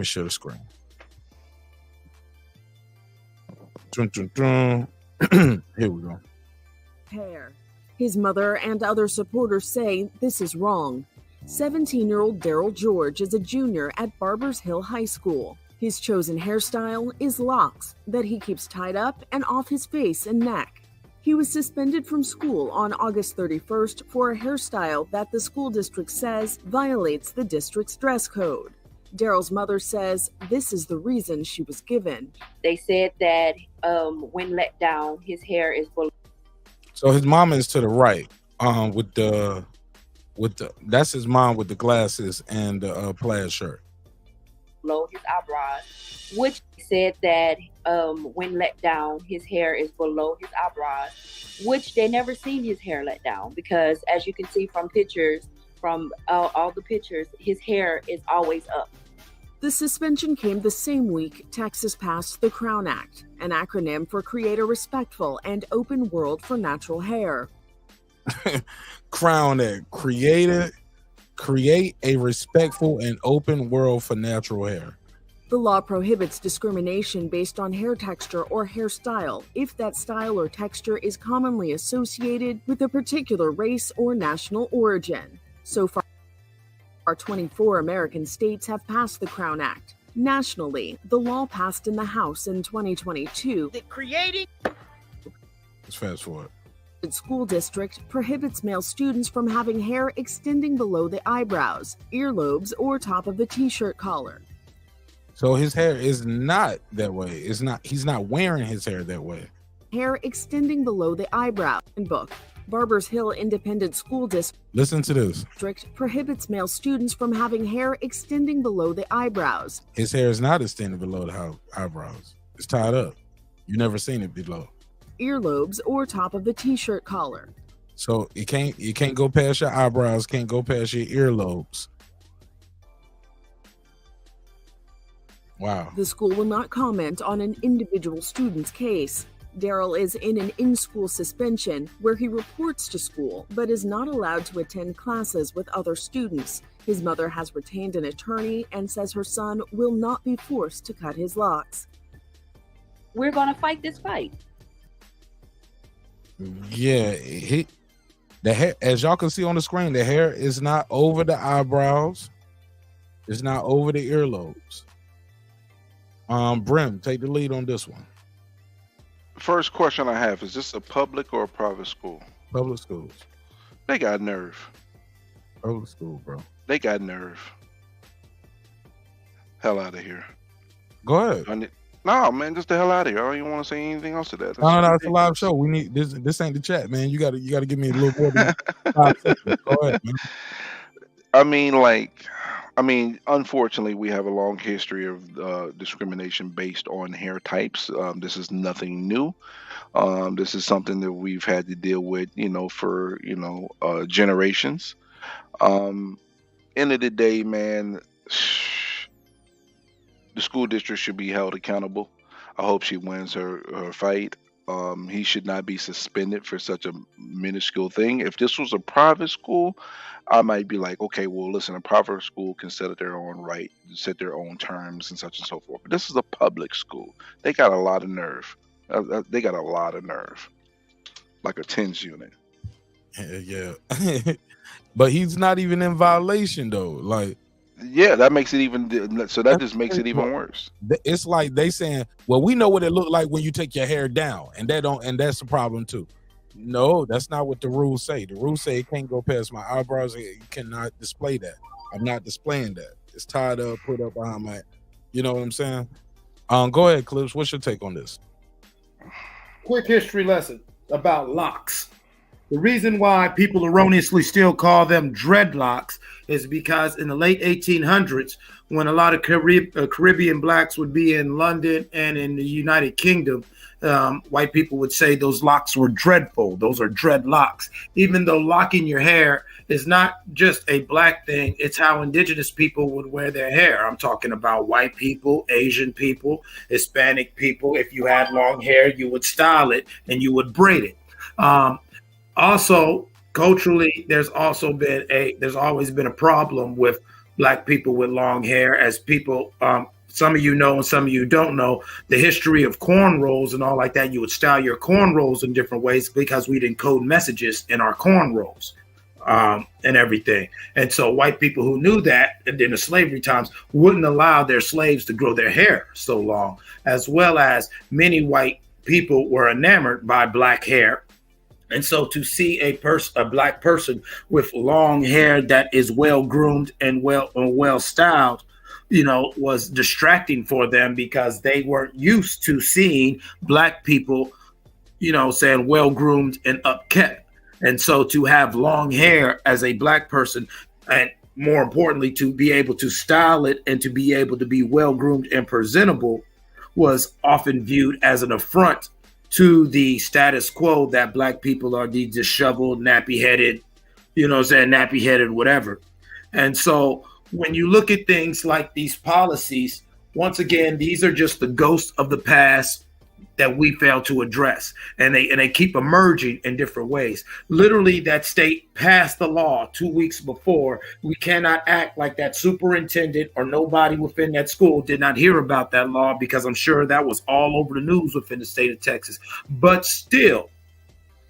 share the screen. Here we go. Hair. His mother and other supporters say this is wrong. 17-year-old Daryl George is a junior at Barbers Hill High School. His chosen hairstyle is locks that he keeps tied up and off his face and neck. He was suspended from school on August 31st for a hairstyle that the school district says violates the district's dress code. Daryl's mother says this is the reason she was given. They said that when let down, his hair is So his mama is to the right. With the that's his mom with the glasses and the plaid shirt. Below his eyebrows, which said that when let down, his hair is below his eyebrows, which they never seen his hair let down because, as you can see from pictures, from all the pictures, his hair is always up. The suspension came the same week Texas passed the Crown Act, an acronym for Create a Respectful and Open World for Natural Hair. Crown Act, create a respectful and open world for natural hair. The law prohibits discrimination based on hair texture or hairstyle if that style or texture is commonly associated with a particular race or national origin. So far, 24 American states have passed the Crown Act. Nationally, the law passed in the House in 2022. Let's fast forward. The school district prohibits male students from having hair extending below the eyebrows, earlobes, or top of the t-shirt collar. So his hair is not that way. It's not. He's not wearing his hair that way. Hair extending below the eyebrow. Book. Barbers Hill Independent School District. Listen to this. Prohibits male students from having hair extending below the eyebrows. His hair is not extending below the eyebrows. It's tied up. You never seen it below. Earlobes or top of the t-shirt collar. So you can't go past your eyebrows. Can't go past your earlobes. Wow. The school will not comment on an individual student's case. Daryl is in an in-school suspension where he reports to school but is not allowed to attend classes with other students. His mother has retained an attorney and says her son will not be forced to cut his locks. We're going to fight this fight. Yeah, the hair, as y'all can see on the screen, the hair is not over the eyebrows. It's not over the earlobes. Brim, take the lead on this one. First question I have, is this a public or a private school? Public schools. They got nerve. Public school, bro. They got nerve. Hell out of here. Go ahead. No, man, just the hell out of here. I don't even want to say anything else to that. No, it's a live show. We need this. This ain't the chat, man. You gotta give me a little more than 5 seconds. Go ahead, man. I mean, unfortunately, we have a long history of discrimination based on hair types. This is nothing new. This is something that we've had to deal with, for generations. End of the day, man, the school district should be held accountable. I hope she wins her fight. He should not be suspended for such a minuscule thing. If this was a private school, I might be like, okay, well, listen, a private school can set their own right, set their own terms and such and so forth. But this is a public school. They got a lot of nerve. They got a lot of nerve, like a TENS unit. Yeah. But he's not even in violation, though. Like, yeah, that makes it even, so that just makes it even worse. It's like they saying, well, we know what it looked like when you take your hair down, and that's a problem too. No, that's not what the rules say. The rules say it can't go past my eyebrows. You cannot display that. I'm not displaying that. It's tied up, put up behind my, you know what I'm saying? Go ahead, Clips. What's your take on this? Quick history lesson about locks. The reason why people erroneously still call them dreadlocks is because in the late 1800s, when a lot of Caribbean blacks would be in London and in the United Kingdom, white people would say those locks were dreadful. Those are dreadlocks. Even though locking your hair is not just a black thing, it's how indigenous people would wear their hair. I'm talking about white people, Asian people, Hispanic people. If you had long hair, you would style it and you would braid it. Also, culturally, there's always been a problem with black people with long hair. As people, some of you know and some of you don't know, the history of cornrows and all like that. You would style your cornrows in different ways because we'd encode messages in our cornrows and everything. And so white people who knew that in the slavery times wouldn't allow their slaves to grow their hair so long, as well as many white people were enamored by black hair. And so to see a black person with long hair that is well groomed and well styled, was distracting for them because they weren't used to seeing black people saying well-groomed and upkept. And so to have long hair as a black person, and more importantly, to be able to style it and to be able to be well-groomed and presentable was often viewed as an affront to the status quo that black people are the disheveled, nappy-headed, nappy-headed, whatever. And so when you look at things like these policies, once again, these are just the ghosts of the past that we fail to address. And they keep emerging in different ways. Literally, that state passed the law 2 weeks before. We cannot act like that superintendent or nobody within that school did not hear about that law, because I'm sure that was all over the news within the state of Texas. But still,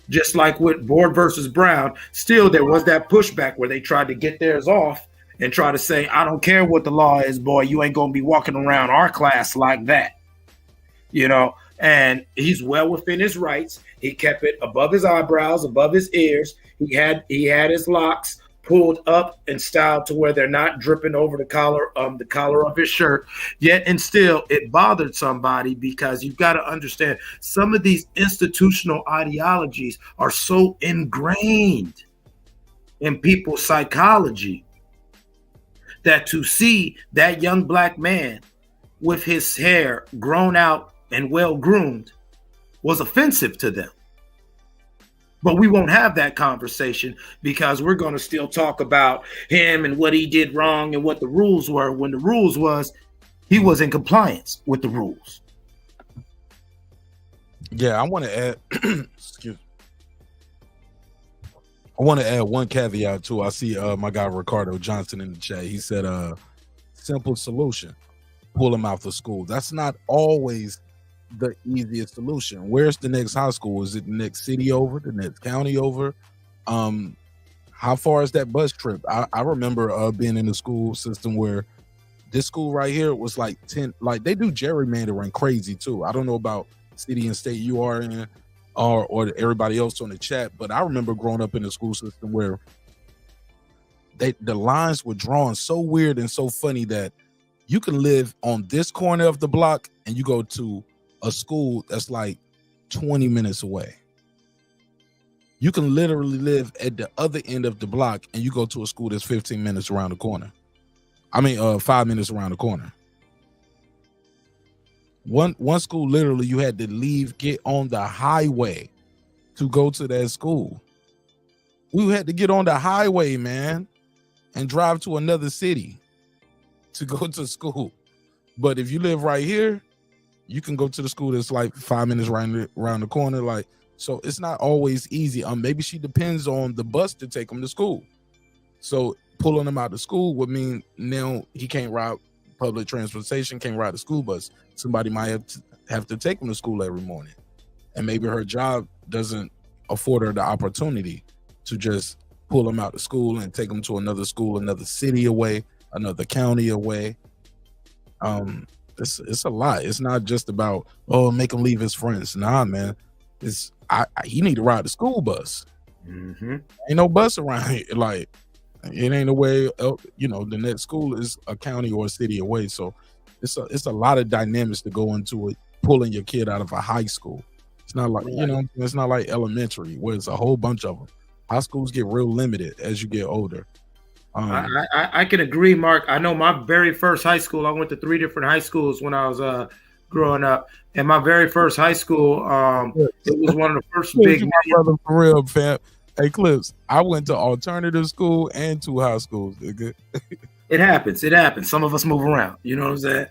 just like with Board versus Brown, still there was that pushback where they tried to get theirs off and try to say, I don't care what the law is, boy, you ain't going to be walking around our class like that. And he's well within his rights. He kept it above his eyebrows, above his ears. He had his locks pulled up and styled to where they're not dripping over the collar of his shirt. Yet and still, it bothered somebody, because you've got to understand, some of these institutional ideologies are so ingrained in people's psychology that to see that young black man with his hair grown out and well-groomed was offensive to them. But we won't have that conversation, because we're going to still talk about him and what he did wrong and what the rules were, when the rules was he was in compliance with the rules. Yeah, I want to add excuse me. I want to add one caveat too. I see my guy Ricardo Johnson in the chat. He said simple solution, pull him out of school. That's not always the easiest solution. Where's the next high school? Is it the next city over, the next county over? How far is that bus trip? I remember being in the school system where this school right here was like 10, like they do gerrymandering crazy too. I don't know about city and state you are in or everybody else on the chat, but I remember growing up in a school system where the lines were drawn so weird and so funny that you can live on this corner of the block and you go to a school that's like 20 minutes away. You can literally live at the other end of the block and you go to a school that's 15 minutes around the corner. 5 minutes around the corner. One school, literally, you had to leave, get on the highway to go to that school. We had to get on the highway, man, and drive to another city to go to school. But if you live right here, you can go to the school that's like 5 minutes around the corner. Like, so it's not always easy. Maybe she depends on the bus to take him to school. So pulling him out of school would mean now he can't ride public transportation, can't ride the school bus. Somebody might have to take him to school every morning. And maybe her job doesn't afford her the opportunity to just pull him out of school and take him to another school, another city away, another county away. It's a lot. It's not just about, make him leave his friends. Nah, man. He need to ride the school bus. Mm-hmm. Ain't no bus around here. Like, it ain't a way, the next school is a county or a city away. So it's a lot of dynamics to go into it, pulling your kid out of a high school. It's not like, it's not like elementary where it's a whole bunch of them. High schools get real limited as you get older. I can agree, Mark. I know my very first high school, I went to 3 different high schools when I was growing up. And my very first high school, it was one of the first big. Brother, for real, fam. Hey, Clips, I went to alternative school and 2 high schools, nigga. It happens. Some of us move around, you know what I'm saying?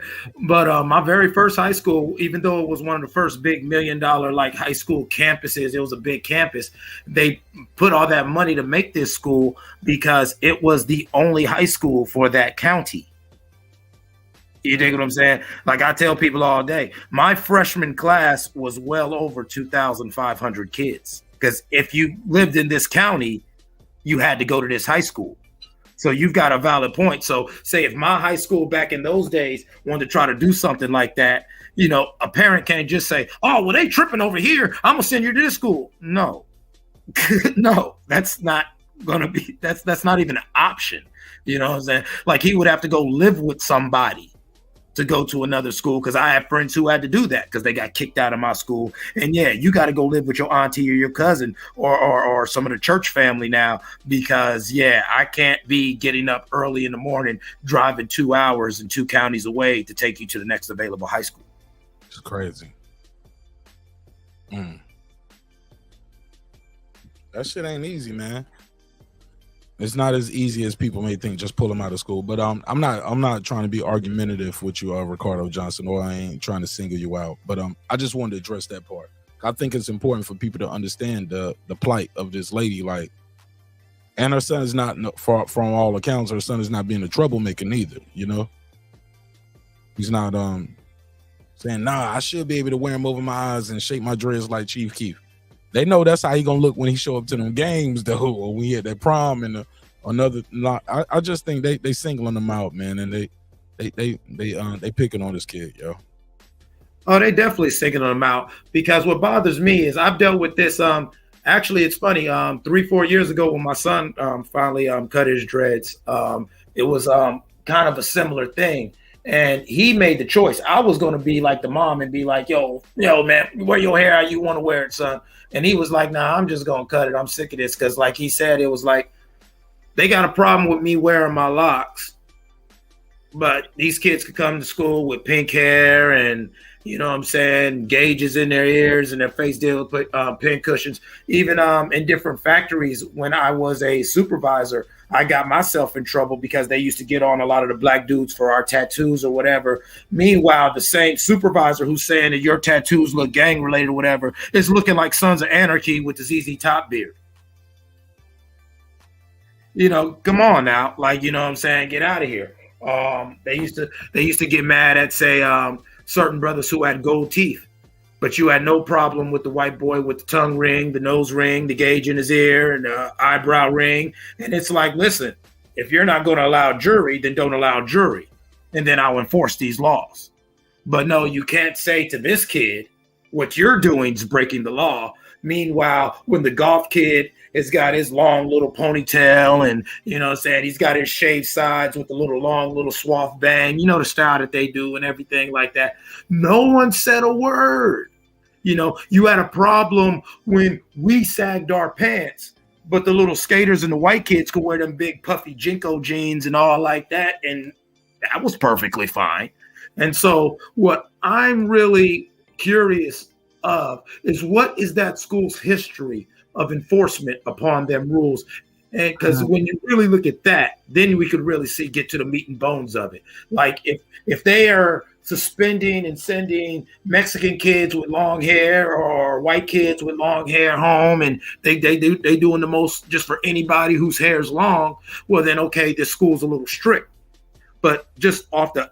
But my very first high school, even though it was one of the first big $1 million like high school campuses, it was a big campus. They put all that money to make this school because it was the only high school for that county. You dig what I'm saying? Like I tell people all day, my freshman class was well over 2,500 kids. Because if you lived in this county, you had to go to this high school. So you've got a valid point. So say if my high school back in those days wanted to try to do something like that, a parent can't just say, oh, well, they tripping over here, I'm going to send you to this school. No, no, that's not going to be, that's not even an option. You know what I'm saying? Like he would have to go live with somebody to go to another school, because I have friends who had to do that because they got kicked out of my school. And yeah, you got to go live with your auntie or your cousin or some of the church family now, because yeah, I can't be getting up early in the morning, driving 2 hours and 2 counties away to take you to the next available high school. It's crazy. That shit ain't easy, man. It's not as easy as people may think. Just pull them out of school. But I'm not trying to be argumentative with you, Ricardo Johnson, or I ain't trying to single you out. But I just wanted to address that part. I think it's important for people to understand the plight of this lady. Like, and her son is not, from all accounts, her son is not being a troublemaker neither. You know, he's not saying, nah, I should be able to wear him over my eyes and shake my dreads like Chief Keef. They know that's how he gonna look when he show up to them games, though, or when he at that prom and another. I just think they singling him out, man, and they picking on this kid, yo. Oh, they definitely singling him out, because what bothers me is I've dealt with this. Actually, it's funny. 3-4 years ago, when my son finally cut his dreads, it was kind of a similar thing. And he made the choice. I was going to be like the mom and be like, yo, man, wear your hair how you want to wear it, son. And he was like, nah, I'm just going to cut it. I'm sick of this. Because like he said, it was like, they got a problem with me wearing my locks. But these kids could come to school with pink hair and, you know what I'm saying, gauges in their ears and their face deal with pin cushions. Even in different factories, when I was a supervisor, I got myself in trouble because they used to get on a lot of the black dudes for our tattoos or whatever. Meanwhile, the same supervisor who's saying that your tattoos look gang related or whatever is looking like Sons of Anarchy with the ZZ Top beard. You know, come on now. Like, you know what I'm saying? Get out of here. They used to get mad at, say, certain brothers who had gold teeth. But you had no problem with the white boy with the tongue ring, the nose ring, the gauge in his ear, and the eyebrow ring. And it's like, listen, if you're not going to allow jury, then don't allow jury. And then I'll enforce these laws. But no, you can't say to this kid, what you're doing is breaking the law. Meanwhile, when the golf kid has got his long little ponytail and, you know what I'm saying, he's got his shaved sides with the little long little swath bang, you know, the style that they do and everything like that. No one said a word. You know, you had a problem when we sagged our pants, but the little skaters and the white kids could wear them big puffy Jinko jeans and all like that. And that was perfectly fine. And so what I'm really curious of is, what is that school's history of enforcement upon them rules? And because when you really look at that, then we could really get to the meat and bones of it. Like if they are suspending and sending Mexican kids with long hair or white kids with long hair home, and they doing the most just for anybody whose hair is long, well then okay, this school's a little strict. But just off the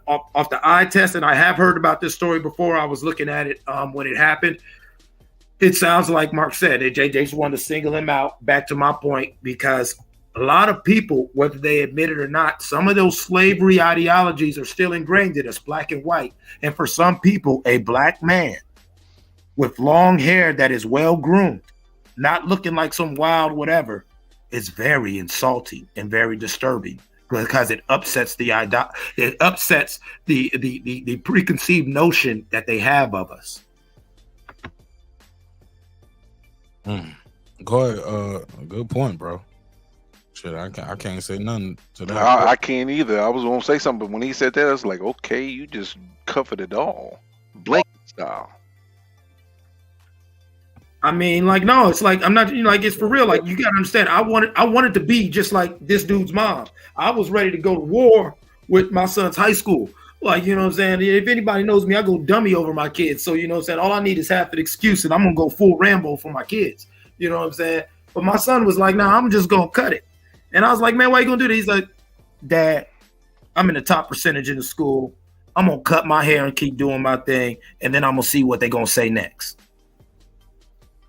eye test, and I have heard about this story before, I was looking at it when it happened. It sounds like Mark said, they just wanted to single him out, back to my point, because a lot of people, whether they admit it or not, some of those slavery ideologies are still ingrained in us, black and white. And for some people, a black man with long hair that is well groomed, not looking like some wild whatever, is very insulting and very disturbing, because it upsets the preconceived notion that they have of us. Go ahead. Good point, bro. Shit, I can't say nothing to that. I can't either. I was gonna say something, but when he said that, I was like, okay, you just covered it all, blanket style. I mean, like, no, it's like, I'm not, you know, like, it's for real. Like, you gotta understand, I wanted to be just like this dude's mom. I was ready to go to war with my son's high school. Like, you know what I'm saying? If anybody knows me, I go dummy over my kids. So, you know what I'm saying? All I need is half an excuse and I'm going to go full Rambo for my kids. You know what I'm saying? But my son was like, nah, I'm just going to cut it. And I was like, man, why you going to do that? He's like, Dad, I'm in the top percentage in the school. I'm going to cut my hair and keep doing my thing. And then I'm going to see what they're going to say next.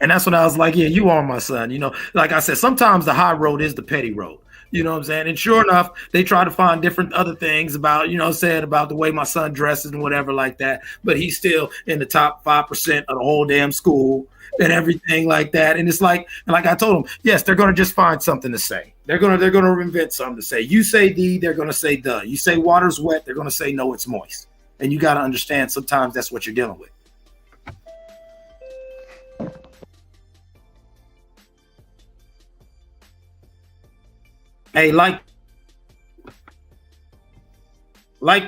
And that's when I was like, yeah, you are my son. You know, like I said, sometimes the high road is the petty road. You know what I'm saying? And sure enough, they try to find different other things about, you know what I'm saying, about the way my son dresses and whatever like that. But he's still in the top 5% of the whole damn school and everything like that. And it's like, and like I told him, yes, they're going to just find something to say. They're going to invent something to say. You say the, they're going to say the. You say water's wet, they're going to say no, it's moist. And you got to understand sometimes that's what you're dealing with. Hey, like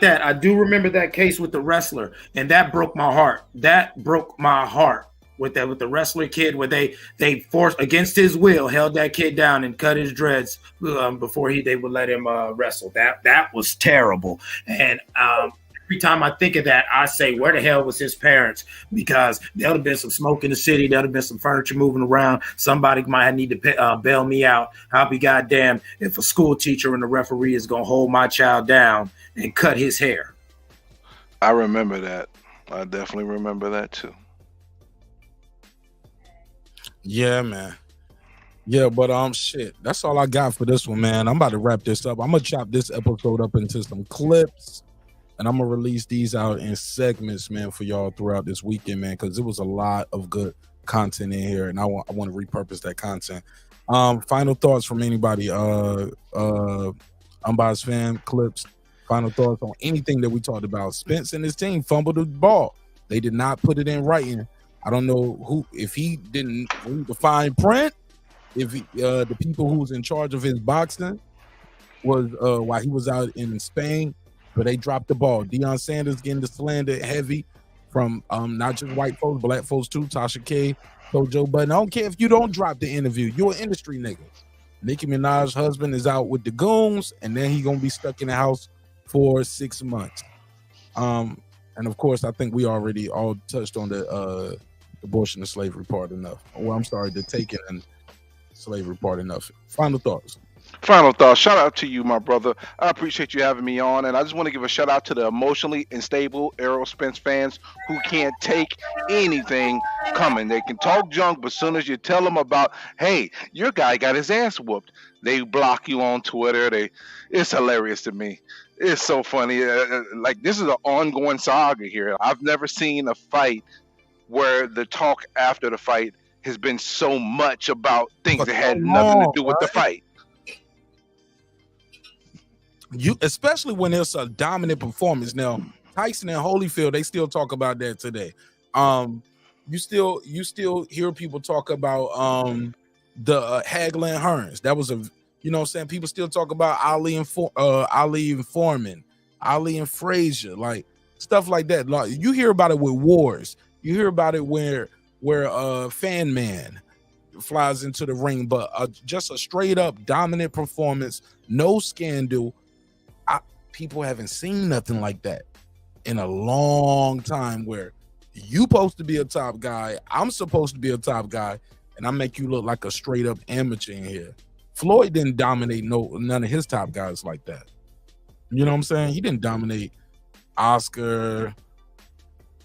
that, I do remember that case with the wrestler, and that broke my heart. That broke my heart with the wrestler kid, where they forced, against his will, held that kid down and cut his dreads before they would let him wrestle. That was terrible. And every time I think of that, I say, where the hell was his parents? Because there would have been some smoke in the city. There would have been some furniture moving around. Somebody might need to bail me out. I'll be goddamn if a school teacher and the referee is going to hold my child down and cut his hair. I remember that. I definitely remember that too. Yeah, man. Yeah, but shit. That's all I got for this one, man. I'm about to wrap this up. I'm gonna chop this episode up into some clips, and I'm gonna release these out in segments, man, for y'all throughout this weekend, man, because it was a lot of good content in here, and I want to repurpose that content. Final thoughts from anybody? Unbiased fan clips. Final thoughts on anything that we talked about. Spence and his team fumbled the ball. They did not put it in writing. I don't know if he didn't read the fine print, if the people who was in charge of his boxing was while he was out in Spain, but they dropped the ball. Deion Sanders getting the slander heavy from not just white folks, black folks too. Tasha K told Joe Budden, I don't care if you don't drop the interview. You're an industry nigga. Nicki Minaj husband is out with the goons, and then he gonna be stuck in the house for 6 months. And of course, I think we already all touched on the abortion and slavery part enough. Well, I'm sorry, the taking and slavery part enough. Final thoughts. Final thoughts. Shout out to you, my brother. I appreciate you having me on, and I just want to give a shout out to the emotionally unstable Errol Spence fans who can't take anything coming. They can talk junk, but as soon as you tell them about, hey, your guy got his ass whooped, they block you on Twitter. It's hilarious to me. It's so funny. Like, this is an ongoing saga here. I've never seen a fight where the talk after the fight has been so much about things that had nothing to do with the fight. Especially when it's a dominant performance. Now, Tyson and Holyfield, they still talk about that today. You still hear people talk about the Hagler and Hearns. That was you know what I'm saying? People still talk about Ali and Foreman, Ali and Frazier, like stuff like that. Like, you hear about it with wars. You hear about it where Fan Man flies into the ring, but just a straight up dominant performance, no scandal. People haven't seen nothing like that in a long time, where you supposed to be a top guy, I'm supposed to be a top guy, and I make you look like a straight up amateur in here. Floyd didn't dominate none of his top guys like that. You know what I'm saying? He didn't dominate Oscar,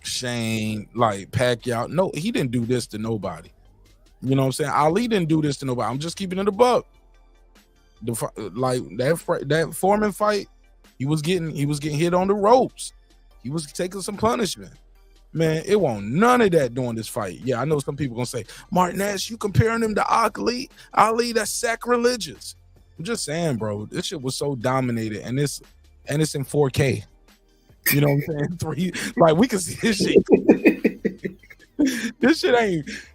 Shane, like Pacquiao. No, he didn't do this to nobody. You know what I'm saying? Ali didn't do this to nobody. I'm just keeping it a buck. Like that Foreman fight, he was getting hit on the ropes. He was taking some punishment. Man, it won't none of that during this fight. Yeah, I know some people gonna say, marqnash, you comparing him to Ali? Ali, that's sacrilegious. I'm just saying, bro, this shit was so dominated, and it's in 4K. You know what I'm saying? Like, we can see this shit.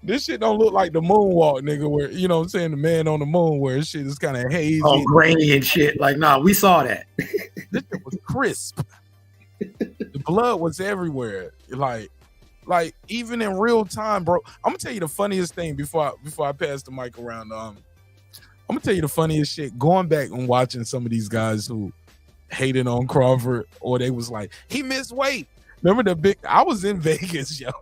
This shit don't look like the moonwalk, nigga, where, you know what I'm saying, the man on the moon, where this shit is kind of hazy. Oh, grainy and shit. Like, nah, we saw that. This shit was crisp. The blood was everywhere. Like even in real time, bro. I'm gonna tell you the funniest thing before I pass the mic around. I'm gonna tell you the funniest shit. Going back and watching some of these guys who hated on Crawford, or they was like, he missed weight. Remember I was in Vegas, yo.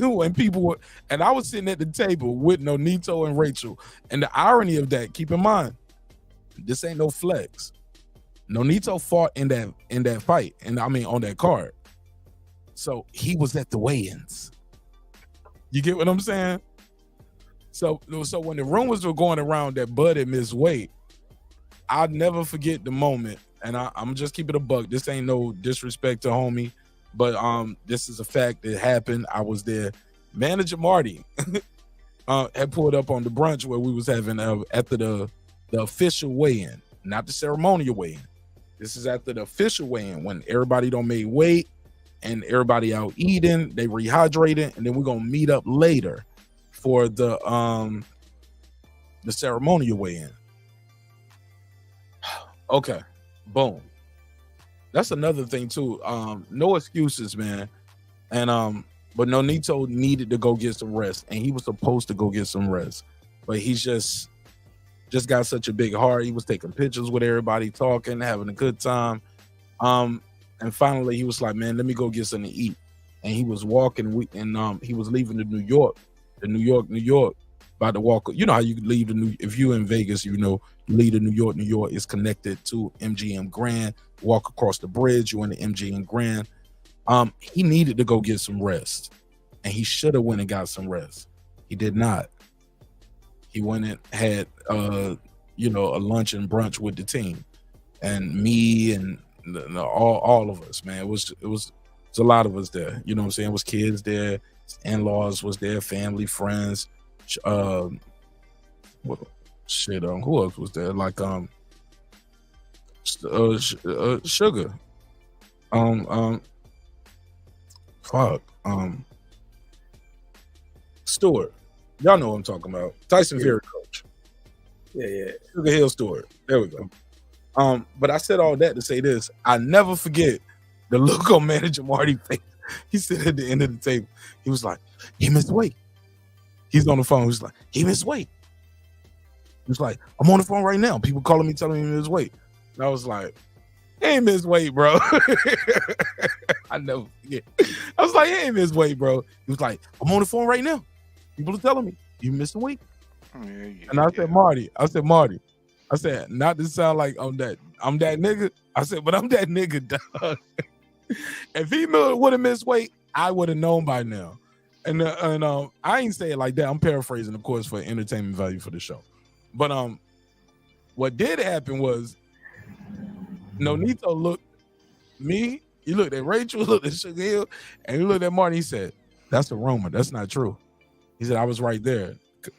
When people were, and I was sitting at the table with Nonito and Rachel. And the irony of that, keep in mind, this ain't no flex. Nonito fought in that fight, and I mean on that card. So he was at the weigh-ins. You get what I'm saying? So when the rumors were going around that Bud had missed weight, I'll never forget the moment. And I'm just keeping it a buck. This ain't no disrespect to homie, but this is a fact that happened. I was there. Manager Marty had pulled up on the brunch where we was having after the official weigh-in, not the ceremonial weigh-in. This is after the official weigh-in when everybody don't make weight and everybody out eating, they rehydrating, and then we're gonna meet up later for the ceremonial weigh-in. Okay, boom. That's another thing too. No excuses, man. And but Nonito needed to go get some rest, and he was supposed to go get some rest, but he's just got such a big heart. He was taking pictures with everybody, talking, having a good time. And finally he was like, man, let me go get something to eat. And he was walking, and he was leaving to New York, about to walk. You know how you leave if you're in Vegas, you know, you leave to New York. New York is connected to MGM Grand. Walk across the bridge, you're in the MGM Grand. He needed to go get some rest, and he should have went and got some rest. He did not. He went and had a lunch and brunch with the team, and me and all of us, man. It was a lot of us there. You know what I'm saying? It was kids there, in-laws was there, family, friends. Who else was there? Like Sugar. Stewart. Y'all know what I'm talking about. Tyson Fury coach. Yeah. Sugar Hill Stewart. There we go. But I said all that to say this. I never forget the look on manager Marty face. He said at the end of the table, he was like, he missed weight. He's on the phone. He's like, he missed weight. He was like, I'm on the phone right now. People calling me, telling me he missed weight. And I was like, he ain't missed weight, bro. I never forget. I was like, he ain't missed weight, bro. He was like, I'm on the phone right now. People are telling me, you missing weight. And I said, Marty, not to sound like I'm that nigga. I said, but I'm that nigga, dog. If he would have missed weight, I would have known by now. And I ain't say it like that. I'm paraphrasing, of course, for entertainment value for the show. But what did happen was Nonito looked me, he looked at Rachel, looked at Sugar Hill, and he looked at Marty. He said, that's a rumor. That's not true. He said, I was right there.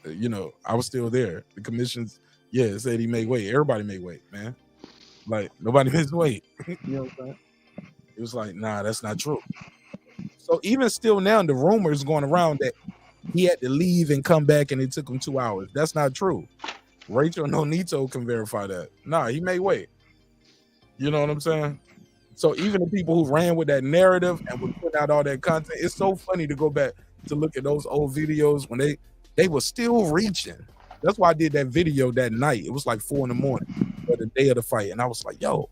You know, I was still there. The commissions, said he made weight. Everybody made weight, man. Like, nobody missed weight. You know what I'm saying? It was like, nah, that's not true. So even still now, the rumor is going around that he had to leave and come back and it took him 2 hours. That's not true. Rachel Nonito can verify that. Nah, he made weight. You know what I'm saying? So even the people who ran with that narrative and would put out all that content, it's so funny to go back to look at those old videos when they were still reaching. That's why I did that video that night. It was like 4 a.m. or the day of the fight. And I was like, yo,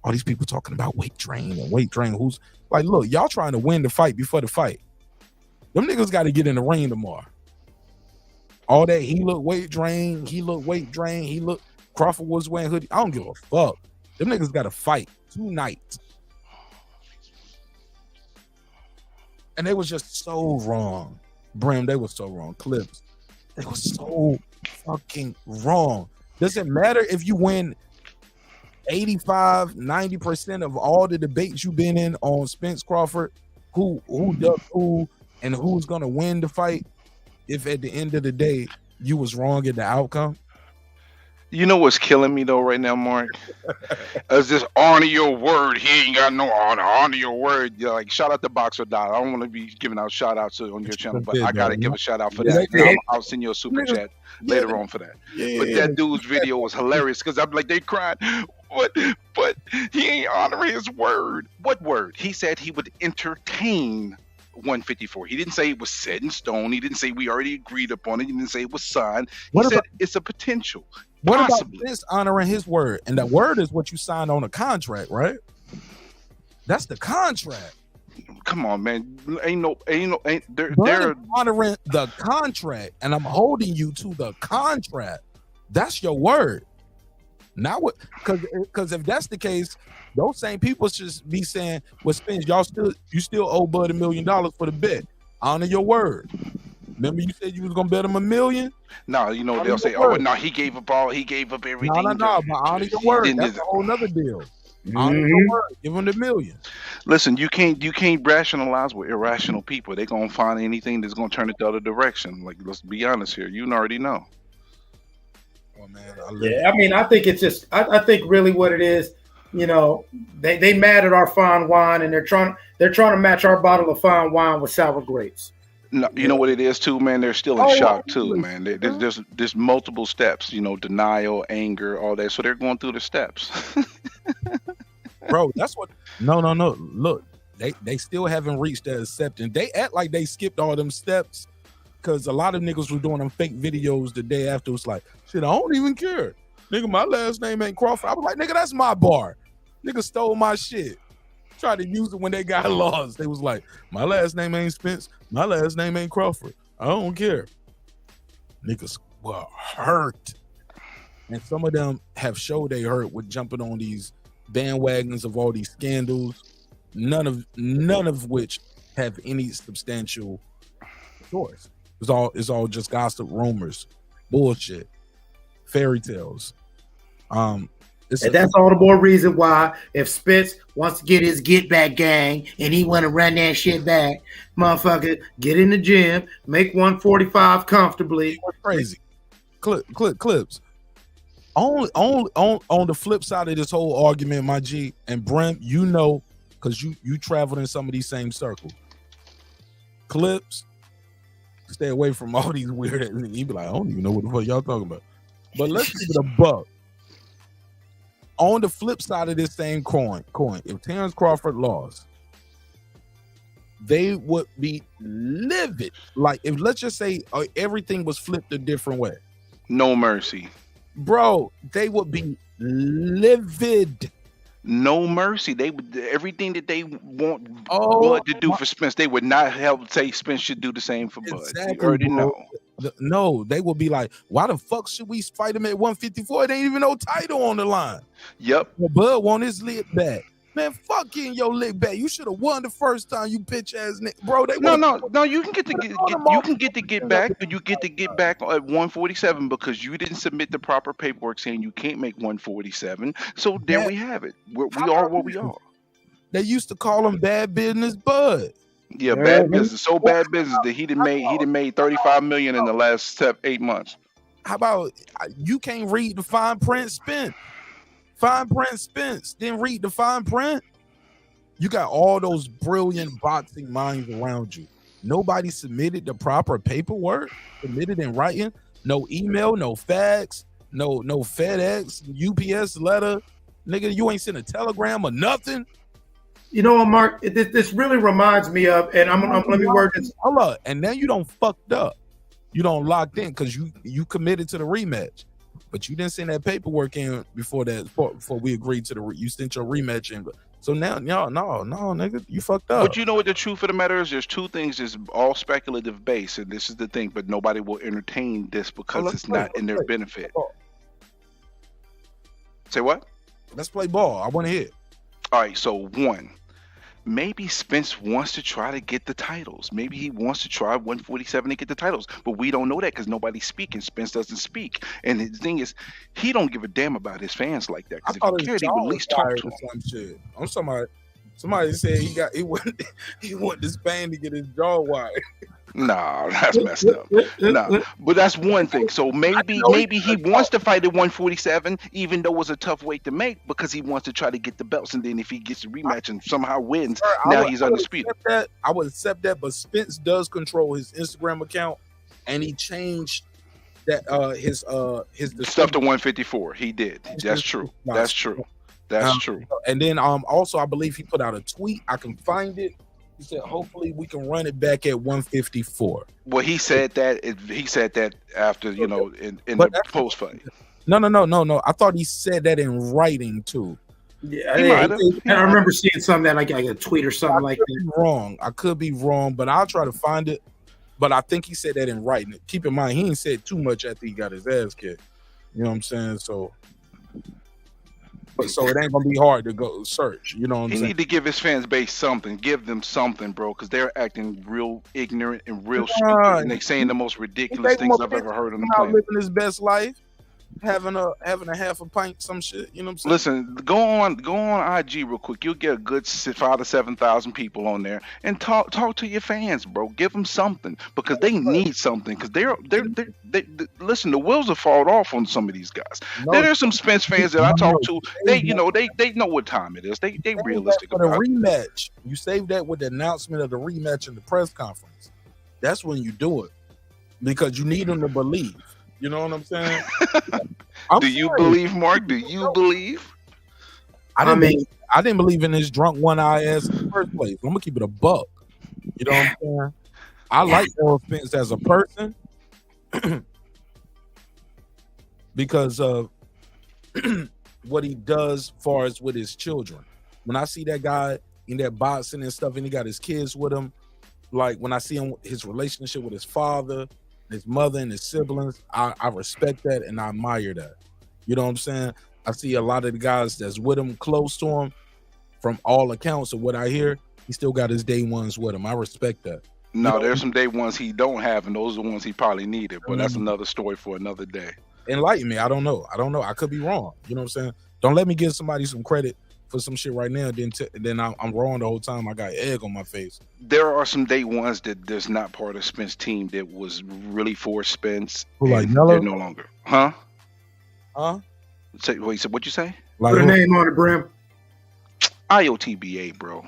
all these people talking about weight drain. Who's like, look, y'all trying to win the fight before the fight. Them niggas got to get in the ring tomorrow. All that he looked weight drain. Crawford was wearing hoodie. I don't give a fuck. Them niggas got to fight tonight. And they was just so wrong. Brim, they were so wrong. Clips, they were so fucking wrong. Doesn't matter if you win 85, 90% of all the debates you've been in on Spence Crawford, who does who and who's gonna win the fight, if at the end of the day you was wrong in the outcome. You know what's killing me though right now, Mark? Is this honor your word. He ain't got no honor your word. You're like, shout out to Boxer Dot. I don't want to be giving out shout outs on your channel, but I gotta give a shout out for that. I'll send you a super chat later on for that. But that dude's video was hilarious because I'm like, they cried. But he ain't honoring his word. What word? He said he would entertain 154. He didn't say it was set in stone. He didn't say we already agreed upon it. He didn't say it was signed. He said it's a potential. What about this honoring his word? And that word is what you signed on a contract, right? That's the contract. Come on, man. They're honoring the contract, and I'm holding you to the contract. That's your word. Not what, because if that's the case, those same people should be saying, "Well, Spence, you still owe Bud $1 million for the bet. Honor your word." Remember, you said you was gonna bet him $1 million. No, you know they'll say, "Oh, no, he gave up everything." No, but honor your word. That's a whole nother deal. Honor your word. Give him $1 million. Listen, you can't rationalize with irrational people. They're gonna find anything that's gonna turn it the other direction. Like, let's be honest here. You already know. Oh man, I mean, I think it's just. I think really what it is. you know, they mad at our fine wine, and they're trying to match our bottle of fine wine with sour grapes. No, you know what it is too, man. They're still in shock too, man. There's multiple steps, you know, denial, anger, all that. So they're going through the steps. Bro, that's what. No. Look, they still haven't reached that acceptance. They act like they skipped all them steps because a lot of niggas were doing them fake videos the day after. It's like, shit, I don't even care. Nigga, my last name ain't Crawford. I was like, nigga, that's my bar. Nigga stole my shit. Tried to use it when they got lost. They was like, my last name ain't Spence. My last name ain't Crawford. I don't care. Niggas were hurt. And some of them have showed they hurt with jumping on these bandwagons of all these scandals, none of which have any substantial source. It's all just gossip, rumors, bullshit, fairy tales. And that's all the more reason why if Spence wants to get his get back gang and he want to run that shit back, motherfucker, get in the gym, make 145 comfortably. Crazy. Clips. On the flip side of this whole argument, my G, and Brem, you know, because you traveled in some of these same circles. Clips, stay away from all these weird. You be like, I don't even know what the fuck y'all talking about. But let's keep it a buck. On the flip side of this same coin, if Terrence Crawford lost, they would be livid. Like if let's just say everything was flipped a different way. No mercy. Bro, they would be livid. No mercy. They would everything that they want Bud to do for Spence. They would not help say Spence should do the same for Bud. Exactly, You already bro. know. No, they would be like, why the fuck should we fight him at 154? It ain't even no title on the line. Yep. Well, Bud want his lick back. Man, fuck getting your lick back. You should have won the first time, you bitch ass nigga. Bro, No, you can get to get back, but you get to get back at 147 because you didn't submit the proper paperwork saying you can't make 147. So there we have it. We are what we are. They used to call him bad business Bud. Yeah, bad business. So bad business that he done made 35 million in the last 8 months. How about you can't read the fine print Spence? Fine print Spence. Then read the fine print. You got all those brilliant boxing minds around you. Nobody submitted the proper paperwork, submitted in writing. No email, no fax, no FedEx, UPS letter. Nigga, you ain't sent a telegram or nothing. You know what, Mark? This really reminds me of, and let me word this. Hold up, and now you don't fucked up. You don't locked in because you committed to the rematch, but you didn't send that paperwork in before we agreed to you sent your rematch in. So now, no, nigga, you fucked up. But you know what the truth of the matter is? There's two things that's all speculative base, and this is the thing. But nobody will entertain this because it's not in their benefit. Say what? Let's play ball. I want to hear. All right, so one, maybe Spence wants to try to get the titles. Maybe he wants to try 147 to get the titles, but we don't know that because nobody's speaking. Spence doesn't speak, and the thing is, he don't give a damn about his fans like that. Because if he cared, he would at least talk to them. I'm somebody said he went to Spain to get his jaw wired. Nah, that's messed up. Nah, but that's one thing. So maybe he wants to fight at 147, even though it's a tough weight to make, because he wants to try to get the belts. And then if he gets a rematch and somehow wins, now he's undisputed. I would accept that, but Spence does control his Instagram account, and he changed that his stuff to 154. He did. That's true. That's true. That's true. And then also I believe he put out a tweet. I can find it. He said, hopefully we can run it back at 154. Well, he said that after, in the post fight. No. I thought he said that in writing too. Yeah, I remember seeing something like a tweet or something like that. I could be wrong, but I'll try to find it. But I think he said that in writing. Keep in mind, he ain't said too much after he got his ass kicked. You know what I'm saying? So it ain't gonna be hard to go search. You know what I'm saying? He need to give his fans base something. Give them something, bro, because they're acting real ignorant and real stupid, and they saying the most ridiculous things I've ever heard on the planet. Living his best life. having a half a pint, some shit. You know what I'm saying? Listen, go on IG real quick. You'll get a good 5,000 to 7,000 people on there, and talk to your fans, bro. Give them something because they need something. Because they listen. The wheels have fallen off on some of these guys. There's some Spence fans that I talk to. They know what time it is. They realistic for the about it. rematch. You save that with the announcement of the rematch in the press conference. That's when you do it because you need them to believe. You know what I'm saying? Do you believe, Mark? Do you believe? I didn't believe in this drunk one-eye ass in the first place. I'm gonna keep it a buck. You know what I'm saying? I like Errol Spence as a person because of what he does as far as with his children. When I see that guy in that boxing and stuff, and he got his kids with him, like when I see him, his relationship with his father, his mother, and his siblings, I respect that and I admire that. You know what I'm saying? I see a lot of the guys that's with him, close to him, from all accounts of what I hear, he still got his day ones with him. I respect that. No, there's some day ones he don't have, and those are the ones he probably needed. But that's another story for another day. Enlighten me. I don't know. I could be wrong. You know what I'm saying? Don't let me give somebody some credit for some shit right now. Then I'm wrong the whole time. I got egg on my face. There are some day ones that's not part of Spence team that was really for Spence. Who, like and Mello? they're no longer. Huh? Wait, so what'd you say? Like put a name on it, Brim. IOTBA, bro.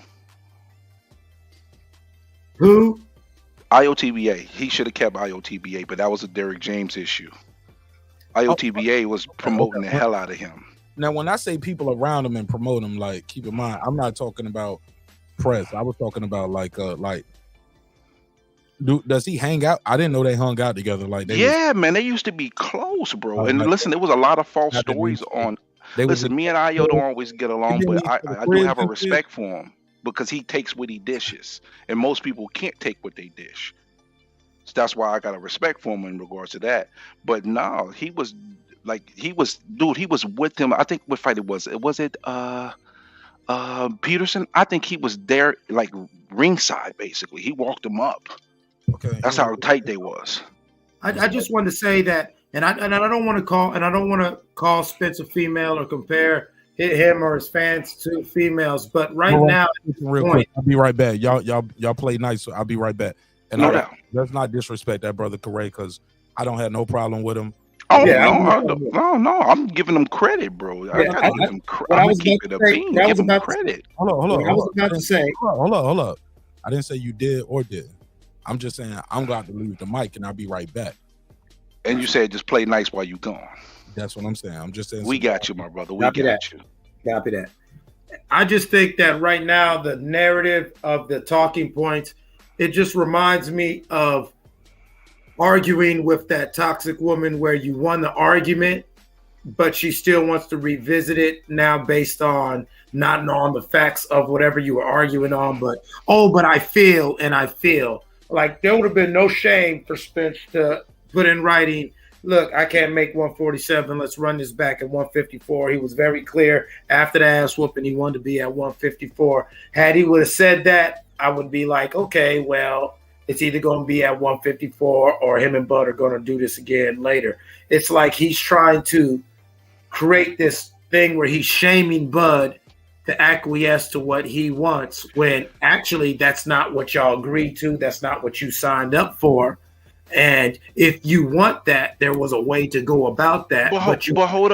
Who? IOTBA. He should have kept IOTBA, but that was a Derrick James issue. IOTBA was promoting the hell out of him. Now, when I say people around him and promote him, like, keep in mind, I'm not talking about press. I was talking about does he hang out? I didn't know they hung out together. Like, man, they used to be close, bro. And listen, there was a lot of false stories on. Listen, me and Io don't always get along, but I do have a respect for him because he takes what he dishes, and most people can't take what they dish. So that's why I got a respect for him in regards to that. But no, he was with him. I think what fight it was. Was it Peterson? I think he was there like ringside, basically. He walked him up. Okay. That's how tight they was. I just wanted to say that, and I don't want to call Spence a female or compare him or his fans to females. But now, real quick, I'll be right back. Y'all play nice, so I'll be right back. And let's not disrespect that brother Correa because I don't have no problem with him. Oh no! I'm giving him credit, bro. I gotta give him credit. I'm keeping it a bean. Give him credit. Hold on. I was about to say. Hold up. I didn't say you did or didn't. I'm just saying I'm going to leave the mic and I'll be right back. And you said just play nice while you gone. That's what I'm saying. I'm just saying. We got you, my brother. We got you. Copy that. I just think that right now the narrative of the talking points, it just reminds me of arguing with that toxic woman where you won the argument, but she still wants to revisit it now based on not on the facts of whatever you were arguing on, but I feel like there would have been no shame for Spence to put in writing, look, I can't make 147. Let's run this back at 154. He was very clear after the ass whooping. He wanted to be at 154. Had he would have said that, I would be like, okay, well, it's either going to be at 154 or him and Bud are going to do this again later. It's like he's trying to create this thing where he's shaming Bud to acquiesce to what he wants when actually that's not what y'all agreed to. That's not what you signed up for. And if you want that, there was a way to go about that. But hold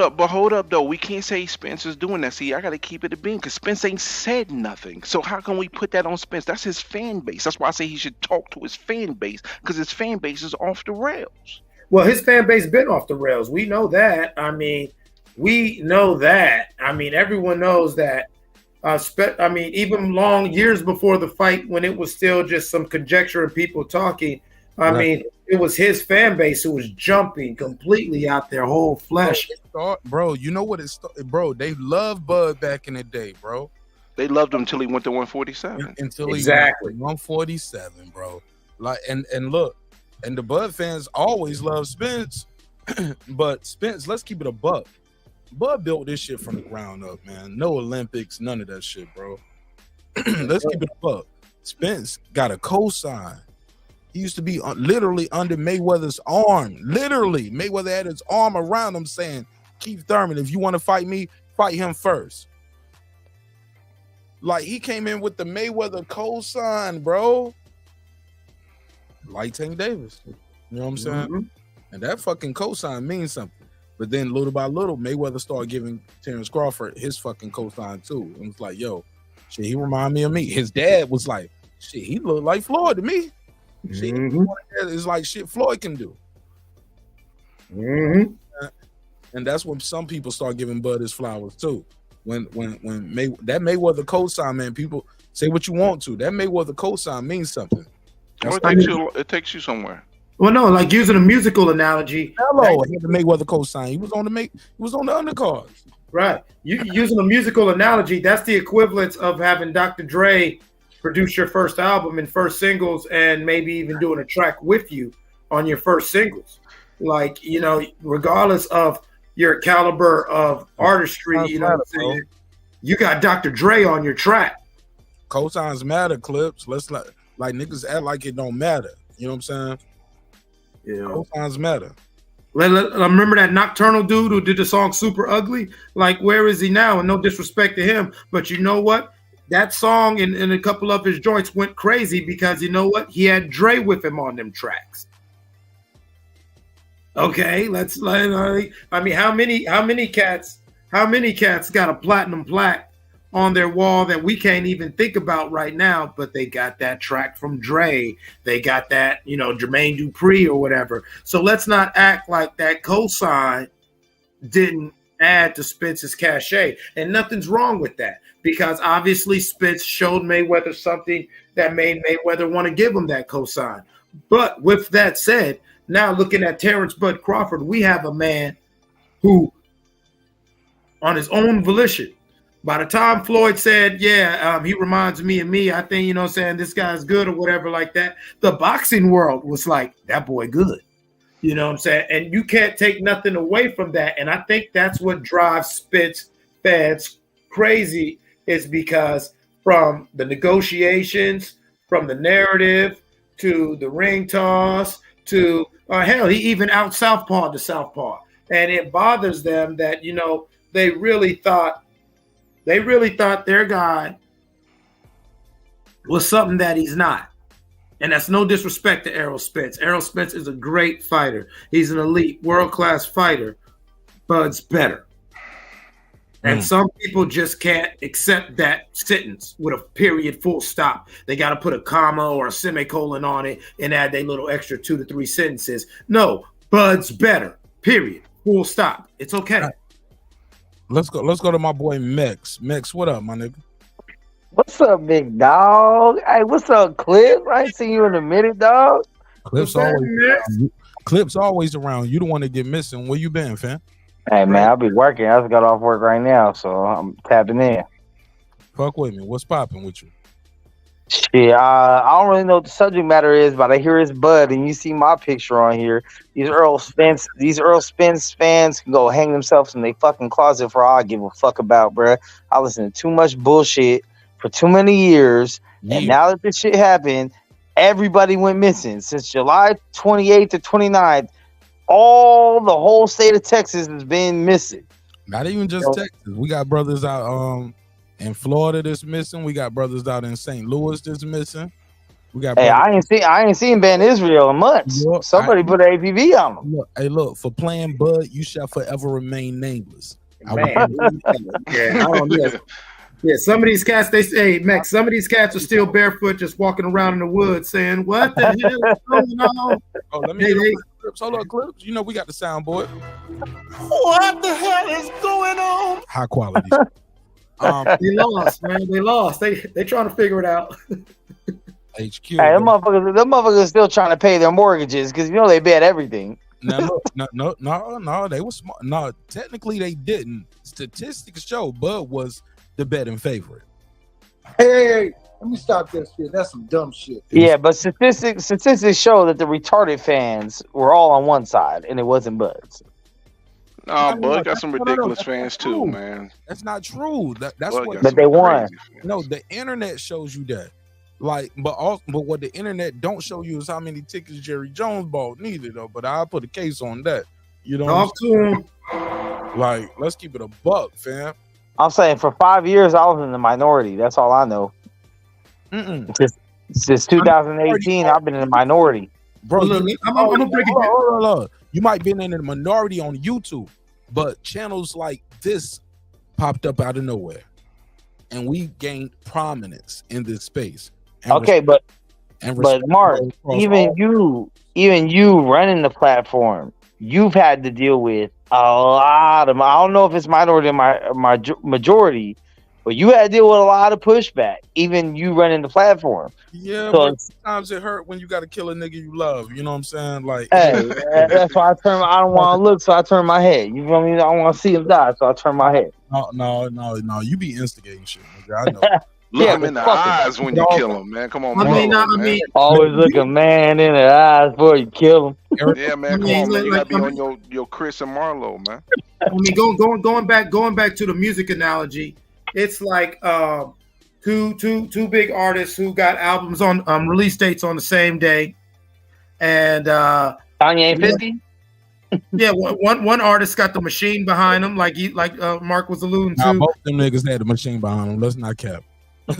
up though. We can't say Spence is doing that. See, I gotta keep it a bean because Spence ain't said nothing. So how can we put that on Spence? That's his fan base. That's why I say he should talk to his fan base because his fan base is off the rails. Well, his fan base been off the rails. We know that. Everyone knows that. Even long years before the fight, when it was still just some conjecture and people talking. It was his fan base who was jumping completely out their whole flesh. Bro, you know what it's bro, they loved Bud back in the day, bro. They loved him until he went to 147. Until he went to 147, bro. Like and look, and the Bud fans always love Spence. But Spence, let's keep it a buck. Bud built this shit from the ground up, man. No Olympics, none of that shit, bro. Let's keep it a buck. Spence got a cosign He used to be literally under Mayweather's arm. Literally, Mayweather had his arm around him saying, Keith Thurman, if you want to fight me, fight him first. Like, he came in with the Mayweather cosign, bro. Like Tank Davis. You know what I'm saying? Mm-hmm. And that fucking cosign means something. But then little by little, Mayweather started giving Terrence Crawford his fucking cosign too. And it's like, yo, shit, he remind me of me. His dad was like, shit, he looked like Floyd to me. Shit, it's like shit Floyd can do. Mm-hmm. And that's when some people start giving Bud his flowers too. When that Mayweather cosign, man, people say what you want to. That Mayweather cosign means something. Well, it takes you somewhere. Well, no, like using a musical analogy. Hello, he had the Mayweather cosign. He was on the undercards. Right. You using a musical analogy, that's the equivalent of having Dr. Dre produce your first album and first singles and maybe even doing a track with you on your first singles. Like, you know, regardless of your caliber of artistry, you know what I'm saying? You got Dr. Dre on your track. Cosigns matter, Clips. Let's like niggas act like it don't matter. You know what I'm saying? Yeah. Cosigns matter. Remember that Nocturnal dude who did the song Super Ugly? Like, where is he now? And no disrespect to him, but you know what? That song and a couple of his joints went crazy because you know what? He had Dre with him on them tracks. Okay, I mean, how many cats got a platinum plaque on their wall that we can't even think about right now, but they got that track from Dre. They got that, you know, Jermaine Dupri or whatever. So let's not act like that cosign didn't add to Spence's cachet. And nothing's wrong with that because obviously Spence showed Mayweather something that made Mayweather want to give him that cosign. But with that said, now looking at Terrence Bud Crawford, we have a man who, on his own volition, by the time Floyd said, he reminds me of me, I think, you know what I'm saying, this guy's good or whatever like that, the boxing world was like, that boy good. You know what I'm saying? And you can't take nothing away from that. And I think that's what drives Spence fans crazy is because from the negotiations, from the narrative, to the ring toss, to, hell, he even out Southpaw to Southpaw. And it bothers them that, you know, they really thought their guy was something that he's not. And that's no disrespect to Errol Spence. Errol Spence is a great fighter. He's an elite, world-class fighter. Bud's better. And some people just can't accept that sentence with a period, full stop. They got to put a comma or a semicolon on it and add their little extra 2 to 3 sentences. No, Bud's better, period, full stop. It's okay. Let's go to my boy Mex. Mex, what up, my nigga? What's up, big dog? Hey, what's up, Clip? I ain't seen you in a minute, dog. Clip's always around. You the one that get missing. Where you been, fam? Hey, man, I'll be working. I just got off work right now, so I'm tapping in. Fuck with me. What's popping with you? Shit, I don't really know what the subject matter is, but I hear it's Bud, and you see my picture on here. These Earl Spence fans can go hang themselves in their fucking closet for all I give a fuck about, bruh. I listen to too much bullshit for too many years, and now that this shit happened, everybody went missing. Since July 28th to 29th, the whole state of Texas has been missing. Not even just Texas. We got brothers out in Florida that's missing. We got brothers out in St. Louis that's missing. We got. Hey, I ain't seen Ben Israel in months. Look, somebody put an APV on him. Look, for playing Bud, you shall forever remain nameless. Yeah, some of these cats, they say, Max, some of these cats are still barefoot, just walking around in the woods saying, what the hell is going on? Oh, let me get Clips. Hold on, Clips. You know, we got the soundboard. What the hell is going on? High quality. They lost, man. They lost. They trying to figure it out. HQ. Hey, them motherfuckers still trying to pay their mortgages because you know they bet everything. No, they were smart. No, technically they didn't. Statistics show Bud was the betting favorite. Hey, let me stop that shit. That's some dumb shit. Yeah, but statistics show that the retarded fans were all on one side, and it wasn't Bud's. No, Bud got some ridiculous fans too, man. That's not true. That's Bud what. But they won. No, the internet shows you that. Like, but what the internet don't show you is how many tickets Jerry Jones bought neither though. But I'll put a case on that. You know, talk to him. Like, let's keep it a buck, fam. I'm saying for 5 years I was in the minority. That's all I know. Since 2018, I've been in the minority. Bro, I'm gonna break it down. Hold on. You might be in the minority on YouTube, but channels like this popped up out of nowhere, and we gained prominence in this space. Okay, but Mark, even you running the platform, you've had to deal with a lot of. I don't know if it's minority or majority, but you had to deal with a lot of pushback. Even you running the platform. Yeah, so but sometimes it hurt when you got to kill a nigga you love. You know what I'm saying? Like, hey, that's why I don't want to look, so I turn my head. You feel me? I don't want to see him die, so I turn my head. No. You be instigating shit, nigga. I know. Look him in the eyes when you kill him, man. Come on, man. Always look a man in the eyes before you kill him. Yeah, man. Come on, man. You gotta be on your Chris and Marlo, man. I mean, going back to the music analogy, it's like two big artists who got albums on release dates on the same day, and Kanye ain't 50. Yeah, one artist got the machine behind him, like Mark was alluding to. Both them niggas had the machine behind them. Let's not cap.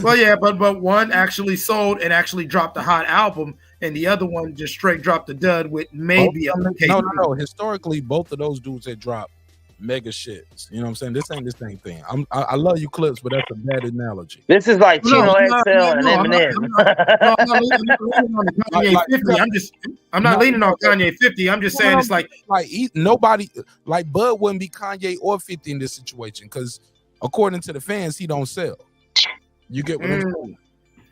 Well, yeah, but one actually sold and actually dropped a hot album, and the other one just straight dropped a dud with maybe a no. Historically, both of those dudes had dropped mega shits. You know what I'm saying? This ain't the same thing. I love you, Clips, but that's a bad analogy. This is like Chino XL and Eminem. I'm not leaning on Kanye 50. I'm just saying it's like nobody like Bud wouldn't be Kanye or 50 in this situation because according to the fans, he don't sell. You get what I'm saying?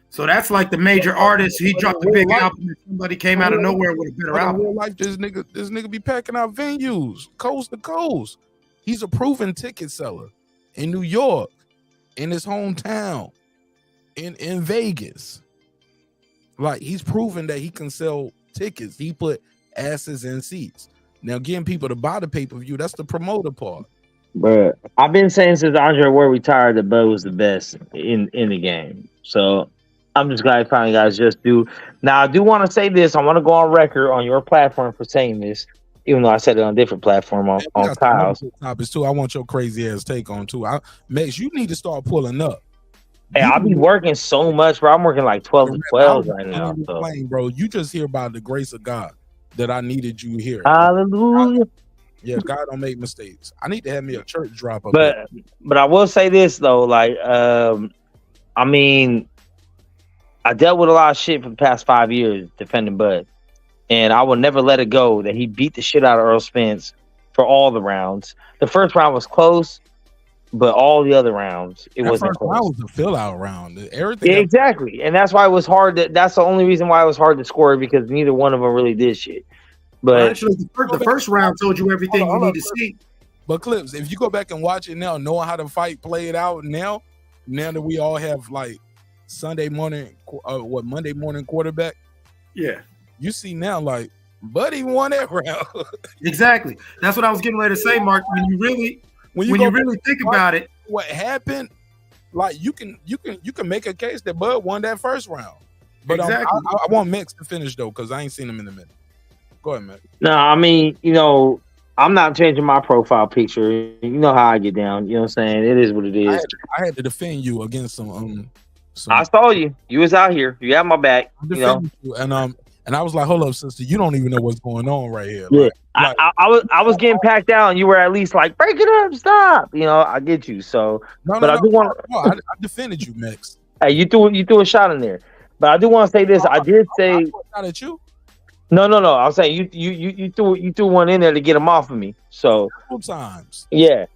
So that's like the major artist. He dropped a big album and somebody came out of nowhere with a better album. In real life, this nigga be packing out venues coast to coast. He's a proven ticket seller in New York, in his hometown, in Vegas. Like, he's proven that he can sell tickets. He put asses in seats. Now, getting people to buy the pay-per-view, that's the promoter part. But I've been saying since Andre Ward retired that Bud was the best in the game. So I'm just glad finally guys just do. Now, I do want to say this. I want to go on record on your platform for saying this, even though I said it on a different platform on Kyle's. Topics too. I want your crazy ass take on too. Max, you need to start pulling up. Hey, I'll be working so much, bro. I'm working like 12 to 12 right now. So. Bro, you just hear about the grace of God that I needed you here. Hallelujah. Yeah, God don't make mistakes. I need to have me a church drop up. But I will say this though, like, I mean, I dealt with a lot of shit for the past 5 years defending Bud, and I will never let it go that he beat the shit out of Earl Spence for all the rounds. The first round was close, but all the other rounds it wasn't close. That was a fill out round. Everything exactly, and that's why it was hard. That's the only reason why it was hard to score because neither one of them really did shit. But actually, the first round told you everything you need to see. But Clips, if you go back and watch it now, knowing how the fight played out now that we all have like Monday morning quarterback. Yeah, you see now like Buddy won that round. Exactly. That's what I was getting ready to say, Mark. When you really think about it, what happened? Like you can make a case that Bud won that first round. But exactly. I want Max to finish though because I ain't seen him in a minute. Go ahead, man. No, I mean, I'm not changing my profile picture. You know how I get down. You know what I'm saying? It is what it is. I had to defend you against some I saw you. You was out here. You had my back. You, and I was like, hold up, sister. You don't even know what's going on right here. Yeah. I was getting packed out, and you were at least like, break it up, stop. I get you. So, I defended you, Max. Hey, you threw a shot in there, but I do want to say this. I did say. Not at you. No. I was saying you threw one in there to get him off of me. So several times. Yeah.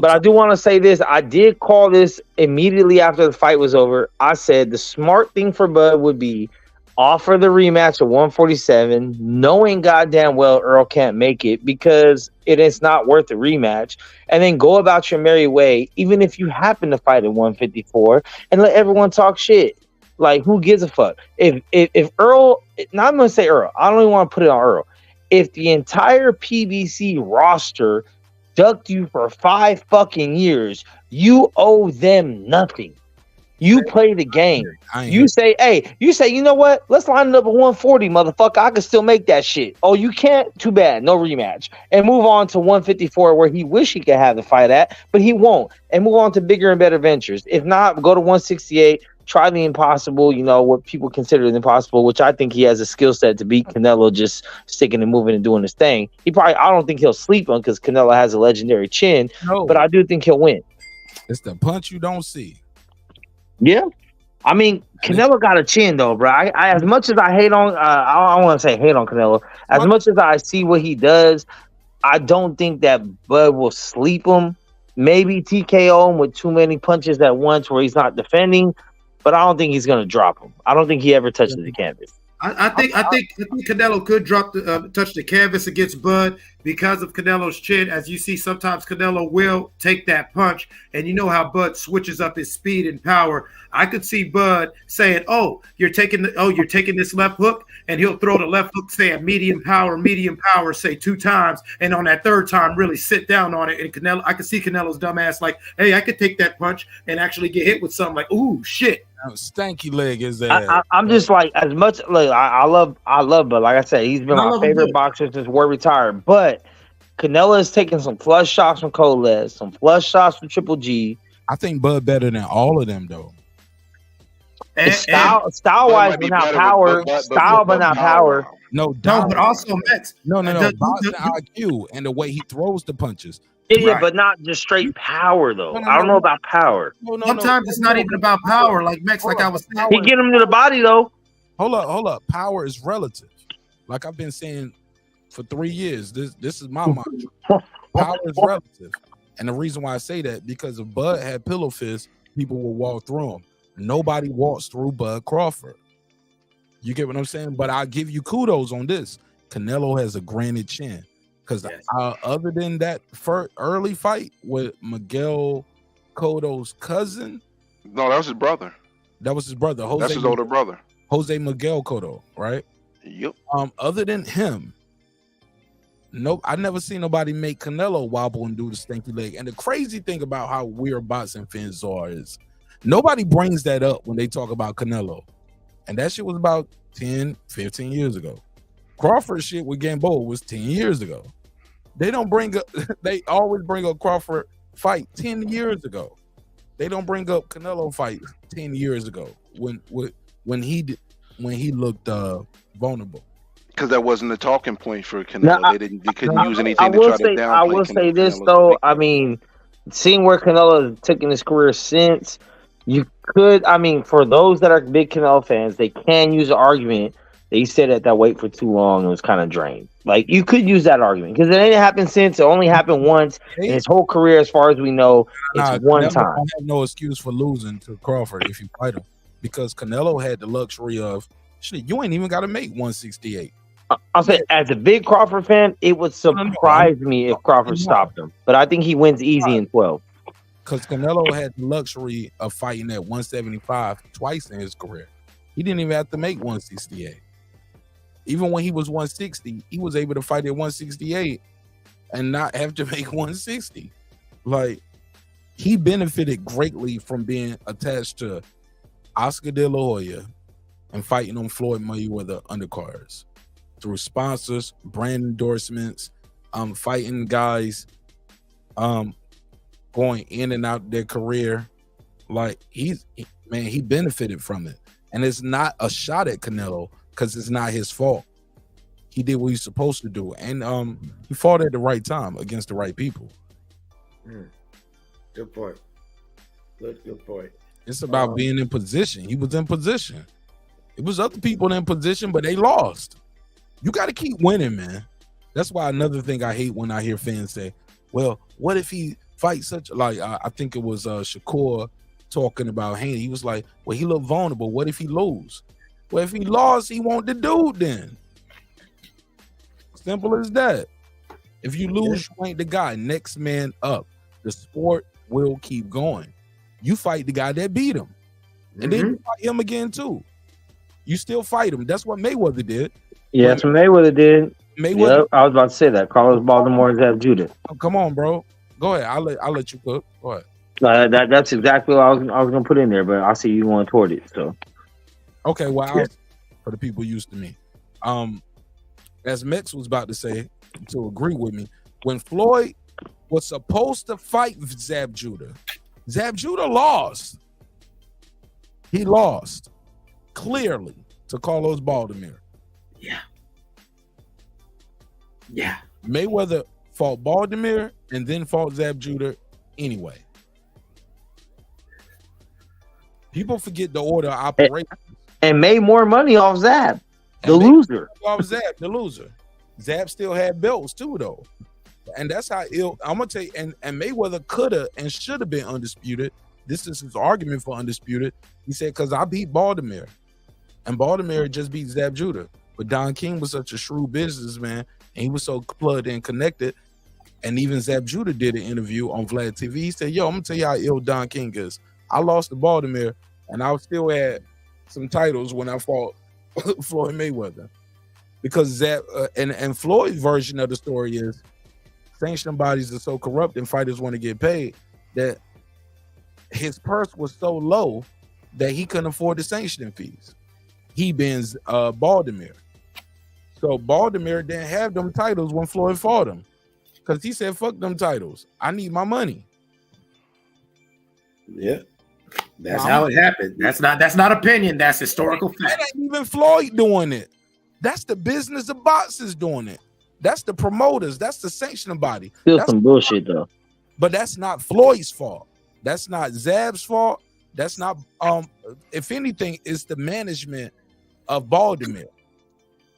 But I do want to say this. I did call this immediately after the fight was over. I said the smart thing for Bud would be offer the rematch at 147, knowing goddamn well Earl can't make it because it is not worth the rematch, and then go about your merry way, even if you happen to fight at 154, and let everyone talk shit. Like, who gives a fuck? If Earl, now I'm gonna say Earl. I don't even want to put it on Earl. If the entire PBC roster ducked you for 5 fucking years, you owe them nothing. You play the game. You say, you know what? Let's line it up at 140, motherfucker. I can still make that shit. Oh, you can't? Too bad. No rematch. And move on to 154 where he wish he could have the fight at, but he won't. And move on to bigger and better ventures. If not, go to 168, try the impossible, what people consider the impossible, which I think he has a skill set to beat Canelo just sticking and moving and doing his thing. I don't think he'll sleep on because Canelo has a legendary chin, but I do think he'll win. It's the punch you don't see. Yeah, I mean, Canelo got a chin though, bro. I as much as I hate on, I don't want to say hate on Canelo. As much as I see what he does, I don't think that Bud will sleep him. Maybe TKO him with too many punches at once where he's not defending, but I don't think he's gonna drop him. I don't think he ever touches the canvas. I think Canelo could touch the canvas against Bud because of Canelo's chin. As you see, sometimes Canelo will take that punch, and you know how Bud switches up his speed and power. I could see Bud saying, "Oh, you're taking this left hook," and he'll throw the left hook, saying medium power, say 2 times, and on that 3rd time, really sit down on it. And I could see Canelo's dumb ass like, "Hey, I could take that punch and actually get hit with something like, ooh, shit." Stanky leg is that? I'm just like as much like I love, but like I said, he's been my favorite boxer since War retired. But Canelo has taken some flush shots from Coles, some flush shots from Triple G. I think Bud better than all of them though. Style wise, but not power. Style, but not power. No, but also Max. No. Boxing IQ and the way he throws the punches. Yeah, but not just straight power though. I don't know about power. Sometimes it's not even about power, like Max. Like I was saying, he get him to the body though. Hold up. Power is relative. Like I've been saying for 3 years. This is my mantra. Power is relative, and the reason why I say that because if Bud had pillow fists, people will walk through him. Nobody walks through Bud Crawford. You get what I'm saying? But I'll give you kudos on this. Canelo has a granite chin. Because other than that early fight with Miguel Cotto's cousin, no, that was his brother. That's his older brother, Jose Miguel Cotto, right? Yep. Other than him, I never seen nobody make Canelo wobble and do the stinky leg. And the crazy thing about how weird boxing fans are is nobody brings that up when they talk about Canelo, and that shit was about 10, 15 years ago. Crawford shit with Gamboa was 10 years ago. They don't bring up. They always bring up Crawford fight 10 years ago. They don't bring up Canelo fight 10 years ago when he looked vulnerable. Because that wasn't a talking point for Canelo. They couldn't use anything to try to downplay. I will say this though. I mean, seeing where Canelo has taken his career since, you could. I mean, for those that are big Canelo fans, they can use an argument. They said that weight for too long and was kind of drained. Like, you could use that argument because it ain't happened since. It only happened once in his whole career, as far as we know. It's one time. I have no excuse for losing to Crawford if you fight him because Canelo had the luxury of shit. You ain't even got to make 168. I'll say, as a big Crawford fan, it would surprise me if Crawford stopped him. But I think he wins easy in 12. Because Canelo had the luxury of fighting at 175 twice in his career. He didn't even have to make 168. Even when he was 160, he was able to fight at 168 and not have to make 160. Like, he benefited greatly from being attached to Oscar De La Hoya and fighting on Floyd Mayweather undercards through sponsors, brand endorsements, fighting guys, going in and out their career. Like, he benefited from it. And it's not a shot at Canelo because it's not his fault. He did what he's supposed to do. And he fought at the right time against the right people. Good point. Good point. It's about being in position. He was in position. It was other people in position, but they lost. You got to keep winning, man. That's why another thing I hate when I hear fans say, well, what if he fights such, like, I think it was Shakur talking about Haney. He was like, well, he looked vulnerable. What if he lose? Well, if he lost, he want the dude then. Simple as that. If you lose, you ain't the guy. Next man up. The sport will keep going. You fight the guy that beat him. And then you fight him again too. You still fight him. That's what Mayweather did. Yeah, that's what Mayweather did. Mayweather. Yep, I was about to say that. Carlos Baltimore have Judith. Oh, come on, bro. Go ahead. I'll let you cook. Go ahead. That's exactly what I was gonna put in there, but I see you going toward it. So Okay, well, for the people used to me, as Mex was about to say, to agree with me, when Floyd was supposed to fight Zab Judah lost. He lost clearly to Carlos Baldomir. Yeah. Mayweather fought Baldomir and then fought Zab Judah anyway. People forget the order of operations. and made more money off Zab, the loser. Off Zab, the loser. Zab still had belts too, though. And that's how ill. I'm gonna tell you, and Mayweather could have and should have been undisputed. This is his argument for undisputed. He said, because I beat Baldomir, and Baldomir just beat Zab Judah. But Don King was such a shrewd businessman, and he was so plugged and connected. And even Zab Judah did an interview on Vlad TV. He said, yo, I'm gonna tell you how ill Don King is. I lost to Baldomir, and I still had some titles when I fought Floyd Mayweather. Because Zab and Floyd's version of the story is sanctioning bodies are so corrupt and fighters want to get paid that his purse was so low that he couldn't afford the sanctioning fees. He being Baldomir. So Baldomir didn't have them titles when Floyd fought him. Because he said, fuck them titles. I need my money. Yeah. That's how it happened. That's not opinion. That's historical fact. That ain't even Floyd doing it. That's the business of boxers doing it. That's the promoters. That's the sanctioning body. Still some bullshit though. But that's not Floyd's fault. That's not Zab's fault. That's not if anything, it's the management of Baldomir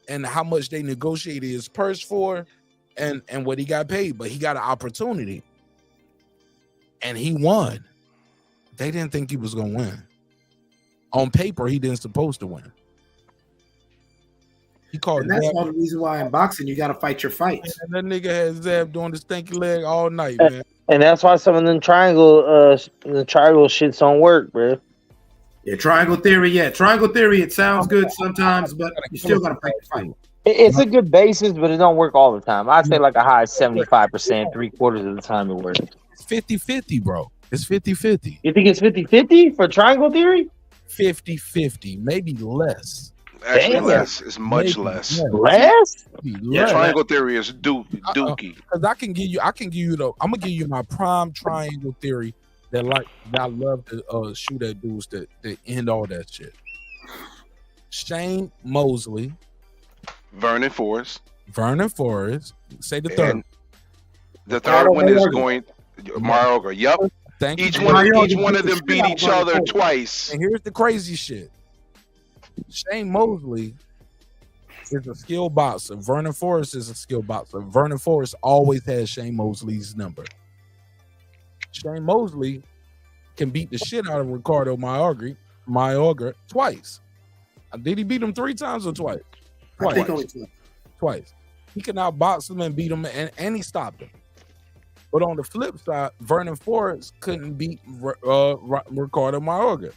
and how much they negotiated his purse for and what he got paid. But he got an opportunity. And he won. They didn't think he was gonna win. On paper, he didn't supposed to win. He called. And that's all the reason why in boxing you got to fight your fights. And that nigga had Zab doing the stinky leg all night, man. And that's why some of them triangle shits don't work, bro. Yeah, triangle theory. Yeah, triangle theory. It sounds good sometimes, but you still got to fight the fight. It's a good basis, but it don't work all the time. I'd say like a high 75%, 3/4 of the time it works. It's 50-50, bro. It's 50-50. You think it's 50-50 for triangle theory? 50-50, maybe less. Actually, Damn. less. It's much less. Less? Yeah, triangle theory is dookie. Because I'm gonna give you my prime triangle theory that I love to shoot at dudes that end all that shit. Shane Mosley, Vernon Forrest. Say the third. And the third one is going Mario. Yep. Thank you. Each one of them beat each other twice. And here's the crazy shit. Shane Mosley is a skilled boxer. Vernon Forrest is a skilled boxer. Vernon Forrest always has Shane Mosley's number. Shane Mosley can beat the shit out of Ricardo Mayorga twice. Did he beat him 3 times or twice? I think only twice. He can outbox him and beat him, and he stopped him. But on the flip side, Vernon Forrest couldn't beat Ricardo Mayorga.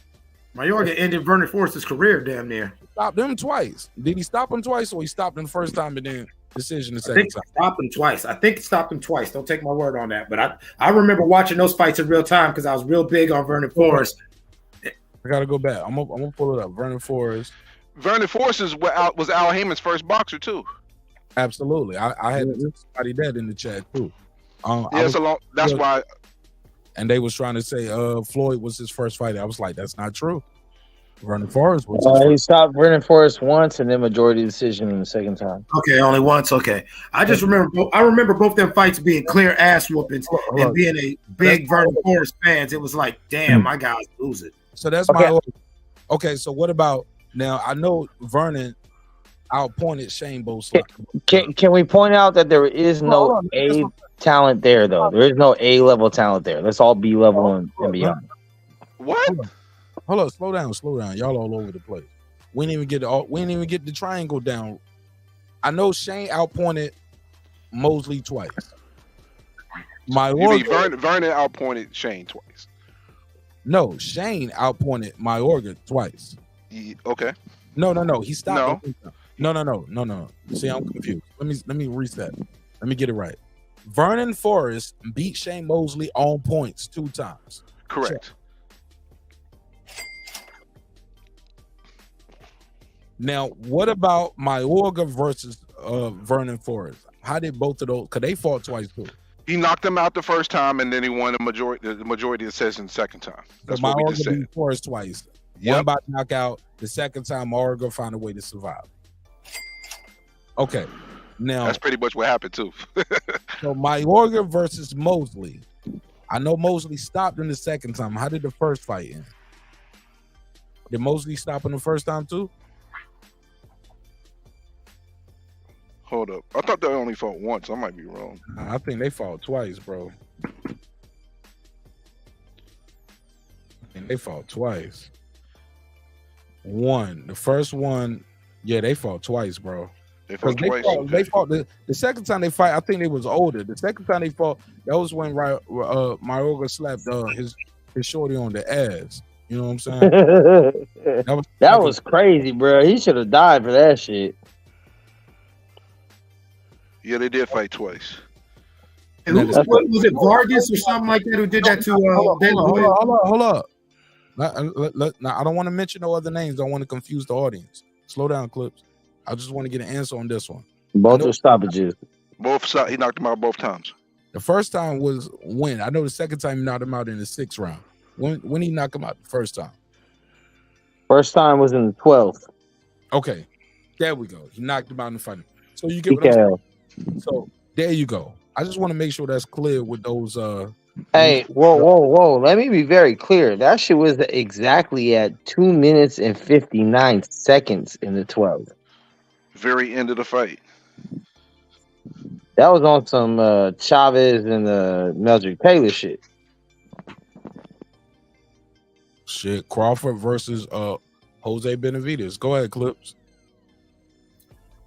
Mayorga ended Vernon Forrest's career damn near. Stopped him twice. Did he stop him twice, or he stopped him the first time and then decision the I second think time? stopped him twice. I think stopped him twice. Don't take my word on that. But I remember watching those fights in real time because I was real big on Vernon Forrest. I gotta go back. I'm gonna pull it up. Vernon Forrest was Al Heyman's first boxer too. Absolutely. I had somebody that in the chat too. That's why. And they was trying to say Floyd was his first fight. I was like, that's not true. Vernon Forrest was he stopped Vernon Forrest once and then majority decision in the second time. Okay, only once. Okay, I just remember both them fights being clear ass whoopings and being a big Vernon Forrest fans. It was like, damn, my guys lose it. So that's my okay. So what about now? I know Vernon outpointed Shane Mosley. Can we point out that there is no A talent there though? There is no A level talent there. That's all B level and beyond. What? Hold up, slow down. Y'all all over the place. We didn't even get the triangle down. I know Shane outpointed Mosley twice. Vernon outpointed Shane twice. No, Shane outpointed Mayorga twice. Okay. No. He stopped. No. See, I'm confused. Let me reset. Let me get it right. Vernon Forrest beat Shane Mosley on points 2 times. Correct. Now, what about Mayorga versus Vernon Forrest? How did both of those? Because they fought twice too. He knocked him out the first time, and then he won the majority of the session the second time. That's So what we Mayorga just said. beat Forrest twice. Yep. One by knockout. The second time, Mayorga found a way to survive. Okay. Now That's pretty much what happened too. so Mayorga versus Mosley. I know Mosley stopped in the second time. How did the first fight end? Did Mosley stop in the first time too? Hold up. I thought they only fought once. I might be wrong. I think they fought twice, bro. And they fought twice. The first one, yeah, they fought twice, bro. They fought twice. They fought the second time they fight. I think they was older. The second time they fought, that was when Mayorga slapped his shorty on the ass. You know what I'm saying? That was crazy, bro. He should have died for that shit. Yeah, they did fight twice. And was it Vargas or something like that who did that to Hold up. Now, I don't want to mention no other names. Don't want to confuse the audience. Slow down, Clips. I just want to get an answer on this one. Both are stoppages. He knocked him out both times. The first time was when? I know the second time he knocked him out in the 6th round. When he knocked him out the first time? First time was in the 12th. Okay. There we go. He knocked him out in the final. So you get what I'm saying? So there you go. I just want to make sure that's clear with those Hey, whoa. Let me be very clear. That shit was exactly at 2 minutes and 59 seconds in the 12th. Very end of the fight. That was on some Chavez and Meldrick Taylor shit. Shit, Crawford versus Jose Benavidez. Go ahead, Clips.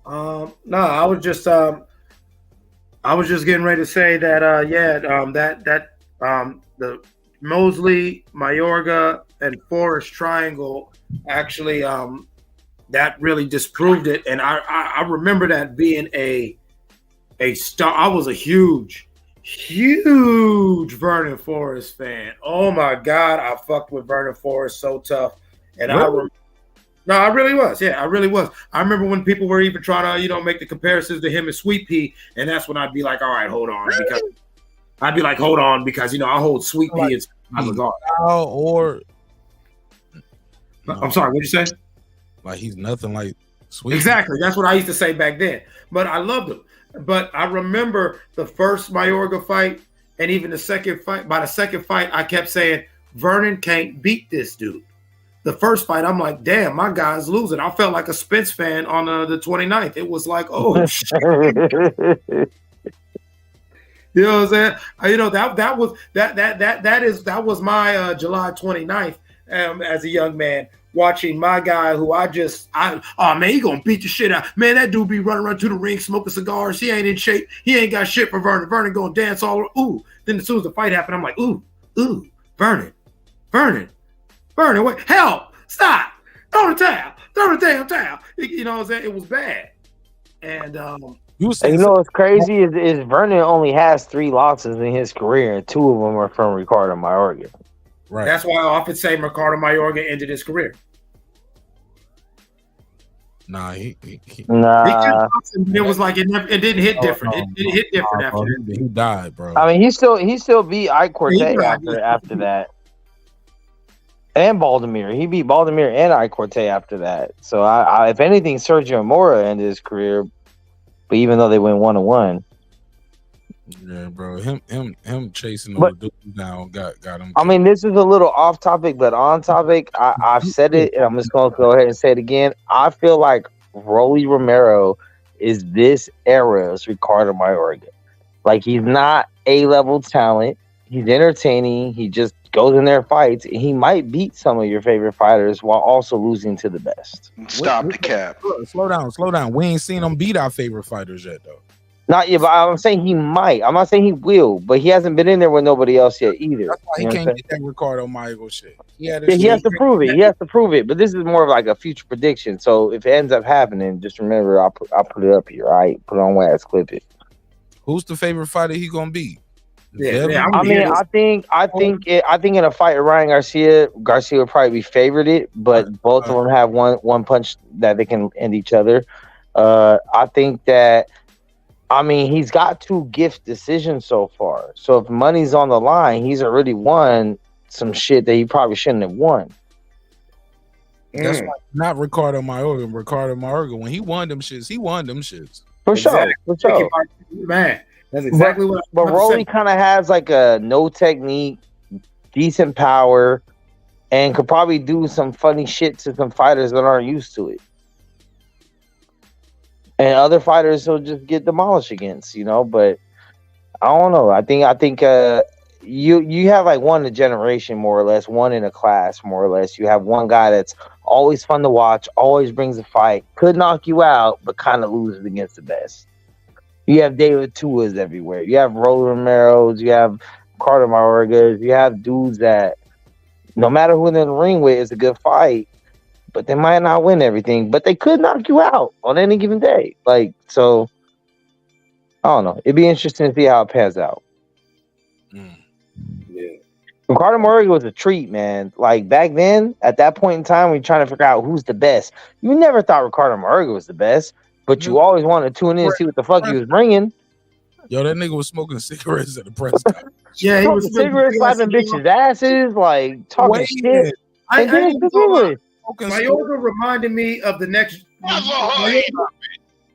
No, I was just getting ready to say that the Mosley, Mayorga, and Forrest triangle actually that really disproved it. And I remember that being a star. I was a huge Vernon Forrest fan. Oh my God, I fucked with Vernon Forrest so tough. And Really? I really was. Yeah, I really was. I remember when people were even trying to, make the comparisons to him and Sweet Pea, and that's when I'd be like, all right, hold on. Because I'd be like, hold on, because I hold Sweet Pea in my regard. I'm sorry, what'd you say? Like he's nothing like Sweet. Exactly. That's what I used to say back then. But I loved him. But I remember the first Mayorga fight and even the second fight. By the second fight, I kept saying, Vernon can't beat this dude. The first fight, I'm like, damn, my guy's losing. I felt like a Spence fan on the 29th. It was like, oh, shit. You know what I'm saying? That was my July 29th as a young man, watching my guy who oh man, he gonna beat the shit out. Man, that dude be running around to the ring smoking cigars. He ain't in shape. He ain't got shit for Vernon. Vernon gonna dance all over. Ooh. Then as soon as the fight happened, I'm like, ooh, Vernon, wait, help, stop, throw the damn towel. You know what I'm saying? It was bad. And what's crazy is Vernon only has 3 losses in his career, and 2 of them are from Ricardo Mayorga. Right. That's why I often say Ricardo Mayorga ended his career. Nah, It was like it didn't hit different. It hit different after that. He died, bro. I mean, he still beat Ike Cortez after that. And Baldomir. He beat Baldomir and Ike Cortez after that. So I if anything, Sergio Mora ended his career. But even though they went 1-1. Yeah, bro. Him chasing those dudes down got him. I mean, this is a little off topic, but on topic. I've said it, and I'm just going to go ahead and say it again. I feel like Rolly Romero is this era's Ricardo Mayorga. Like, he's not A-level talent. He's entertaining. He just goes in there, fights. And he might beat some of your favorite fighters while also losing to the best. Stop the cap. Slow down. We ain't seen him beat our favorite fighters yet, though. Not yet, but I'm saying he might. I'm not saying he will, but he hasn't been in there with nobody else yet either. That's why he can't get that Ricardo Mayorga shit. He has to prove it. He has to prove it. But this is more of like a future prediction. So if it ends up happening, just remember I'll put it up here. All right, put it on wax, clip it. Who's the favorite fighter he gonna beat? I mean, I think in a fight with Ryan Garcia would probably be favored but both of them have one punch that they can end each other. I think that, I mean, he's got 2 gift decisions so far. So if money's on the line, he's already won some shit that he probably shouldn't have won. That's why not Ricardo Mayorga. Ricardo Mayorga, when he won them shits. For sure. Man, that's exactly what. But Rolly kind of has like a no technique, decent power, and could probably do some funny shit to some fighters that aren't used to it. And other fighters will just get demolished against, but I don't know. I think you have like one in a generation, more or less, one in a class, more or less. You have one guy that's always fun to watch, always brings a fight, could knock you out, but kind of loses against the best. You have David Tuas everywhere. You have Rolly Romero's, you have Carter Mayorga's, you have dudes that no matter who they're in the ring with, it's a good fight, but they might not win everything, but they could knock you out on any given day. So I don't know. It'd be interesting to see how it pans out. Ricardo Mayorga was a treat, man. Like back then, at that point in time, when you're trying to figure out who's the best, you never thought Ricardo Mayorga was the best, but you always wanted to tune in and see what the fuck he was bringing. Yo, that nigga was smoking cigarettes at the press conference. Yeah, he was cigarettes, slapping bitches' asses, like talking shit. Mayorga reminded me of the next.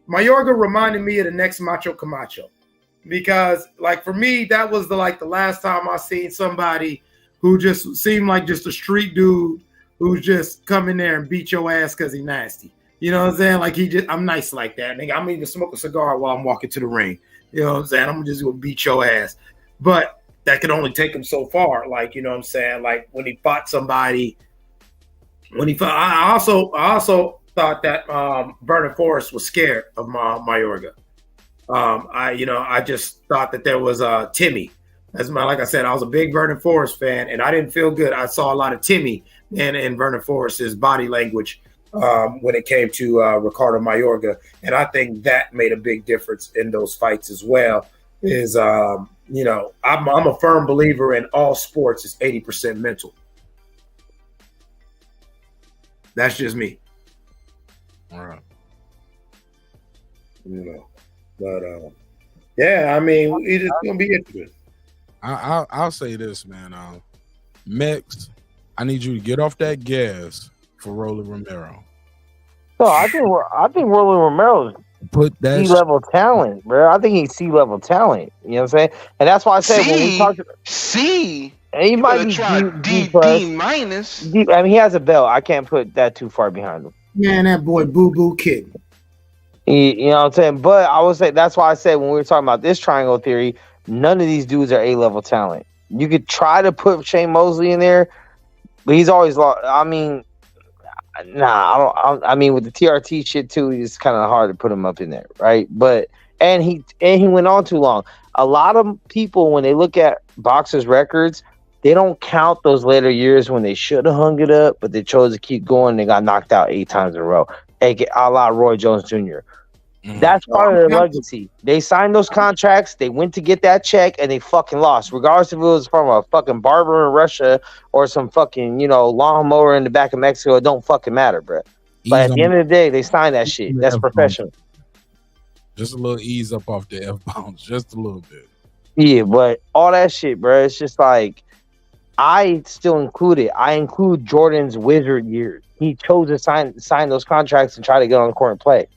Mayorga reminded me of the next Macho Camacho. Because, like, for me, that was the last time I seen somebody who just seemed like just a street dude who's just come in there and beat your ass because he nasty. You know what I'm saying? Like, I'm nice like that. Nigga, I'm even smoke a cigar while I'm walking to the ring. You know what I'm saying? I'm just going to beat your ass. But that could only take him so far. Like, you know what I'm saying? Like, when he fought somebody, I also thought that Vernon Forrest was scared of Mayorga. I just thought that there was Timmy. Like I said, I was a big Vernon Forrest fan, and I didn't feel good. I saw a lot of Timmy in Vernon Forrest's body language when it came to Ricardo Mayorga, and I think that made a big difference in those fights as well. I'm a firm believer in all sports is 80% mental. That's just me. All right. But I mean, it's gonna be interesting. I'll say this, man. Mex, I need you to get off that gas for Rolly Romero. No, I think Rolly Romero's put that C-level talent, bro. I think he's C-level talent. You know what I'm saying? And that's why I said when we talked about C, and he might be D minus. I mean, he has a belt. I can't put that too far behind him. Man, that boy Boo Boo Kid. You know what I'm saying? But I would say that's why I said when we were talking about this triangle theory, none of these dudes are A-level talent. You could try to put Shane Mosley in there, but he's always lost. I mean, I mean, with the TRT shit too, it's kind of hard to put him up in there, right? But and he went on too long. A lot of people, when they look at boxers' records, they don't count those later years when they should have hung it up, but they chose to keep going. They got knocked out 8 times in a row. A la Roy Jones Jr. That's part of their legacy. They signed those contracts, they went to get that check, and they fucking lost. Regardless if it was from a fucking barber in Russia or some fucking, lawnmower in the back of Mexico, it don't fucking matter, bro. But at the end of the day, they signed that shit. That's professional. Just a little ease up off the F-bombs, just a little bit. Yeah, but all that shit, bro, it's just like, I still include it. I include Jordan's wizard years. He chose to sign those contracts and try to get on the court and play.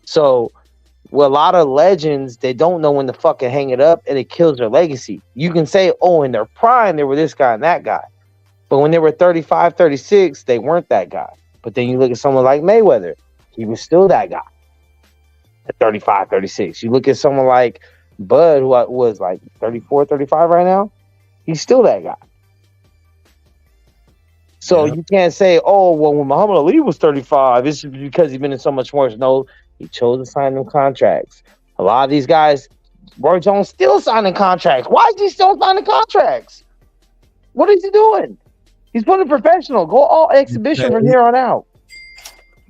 So, with a lot of legends, they don't know when to fucking hang it up, and it kills their legacy. You can say, oh, in their prime, they were this guy and that guy. But when they were 35, 36, they weren't that guy. But then you look at someone like Mayweather. He was still that guy at 35, 36. You look at someone like Bud, who was like 34, 35 right now. He's still that guy. So you can't say, oh, well, when Muhammad Ali was 35, it's because he's been in so much more. No, he chose to sign them contracts. A lot of these guys, Roy Jones still signing contracts. Why is he still signing contracts? What is he doing? He's putting professional. Go all exhibition from here on out.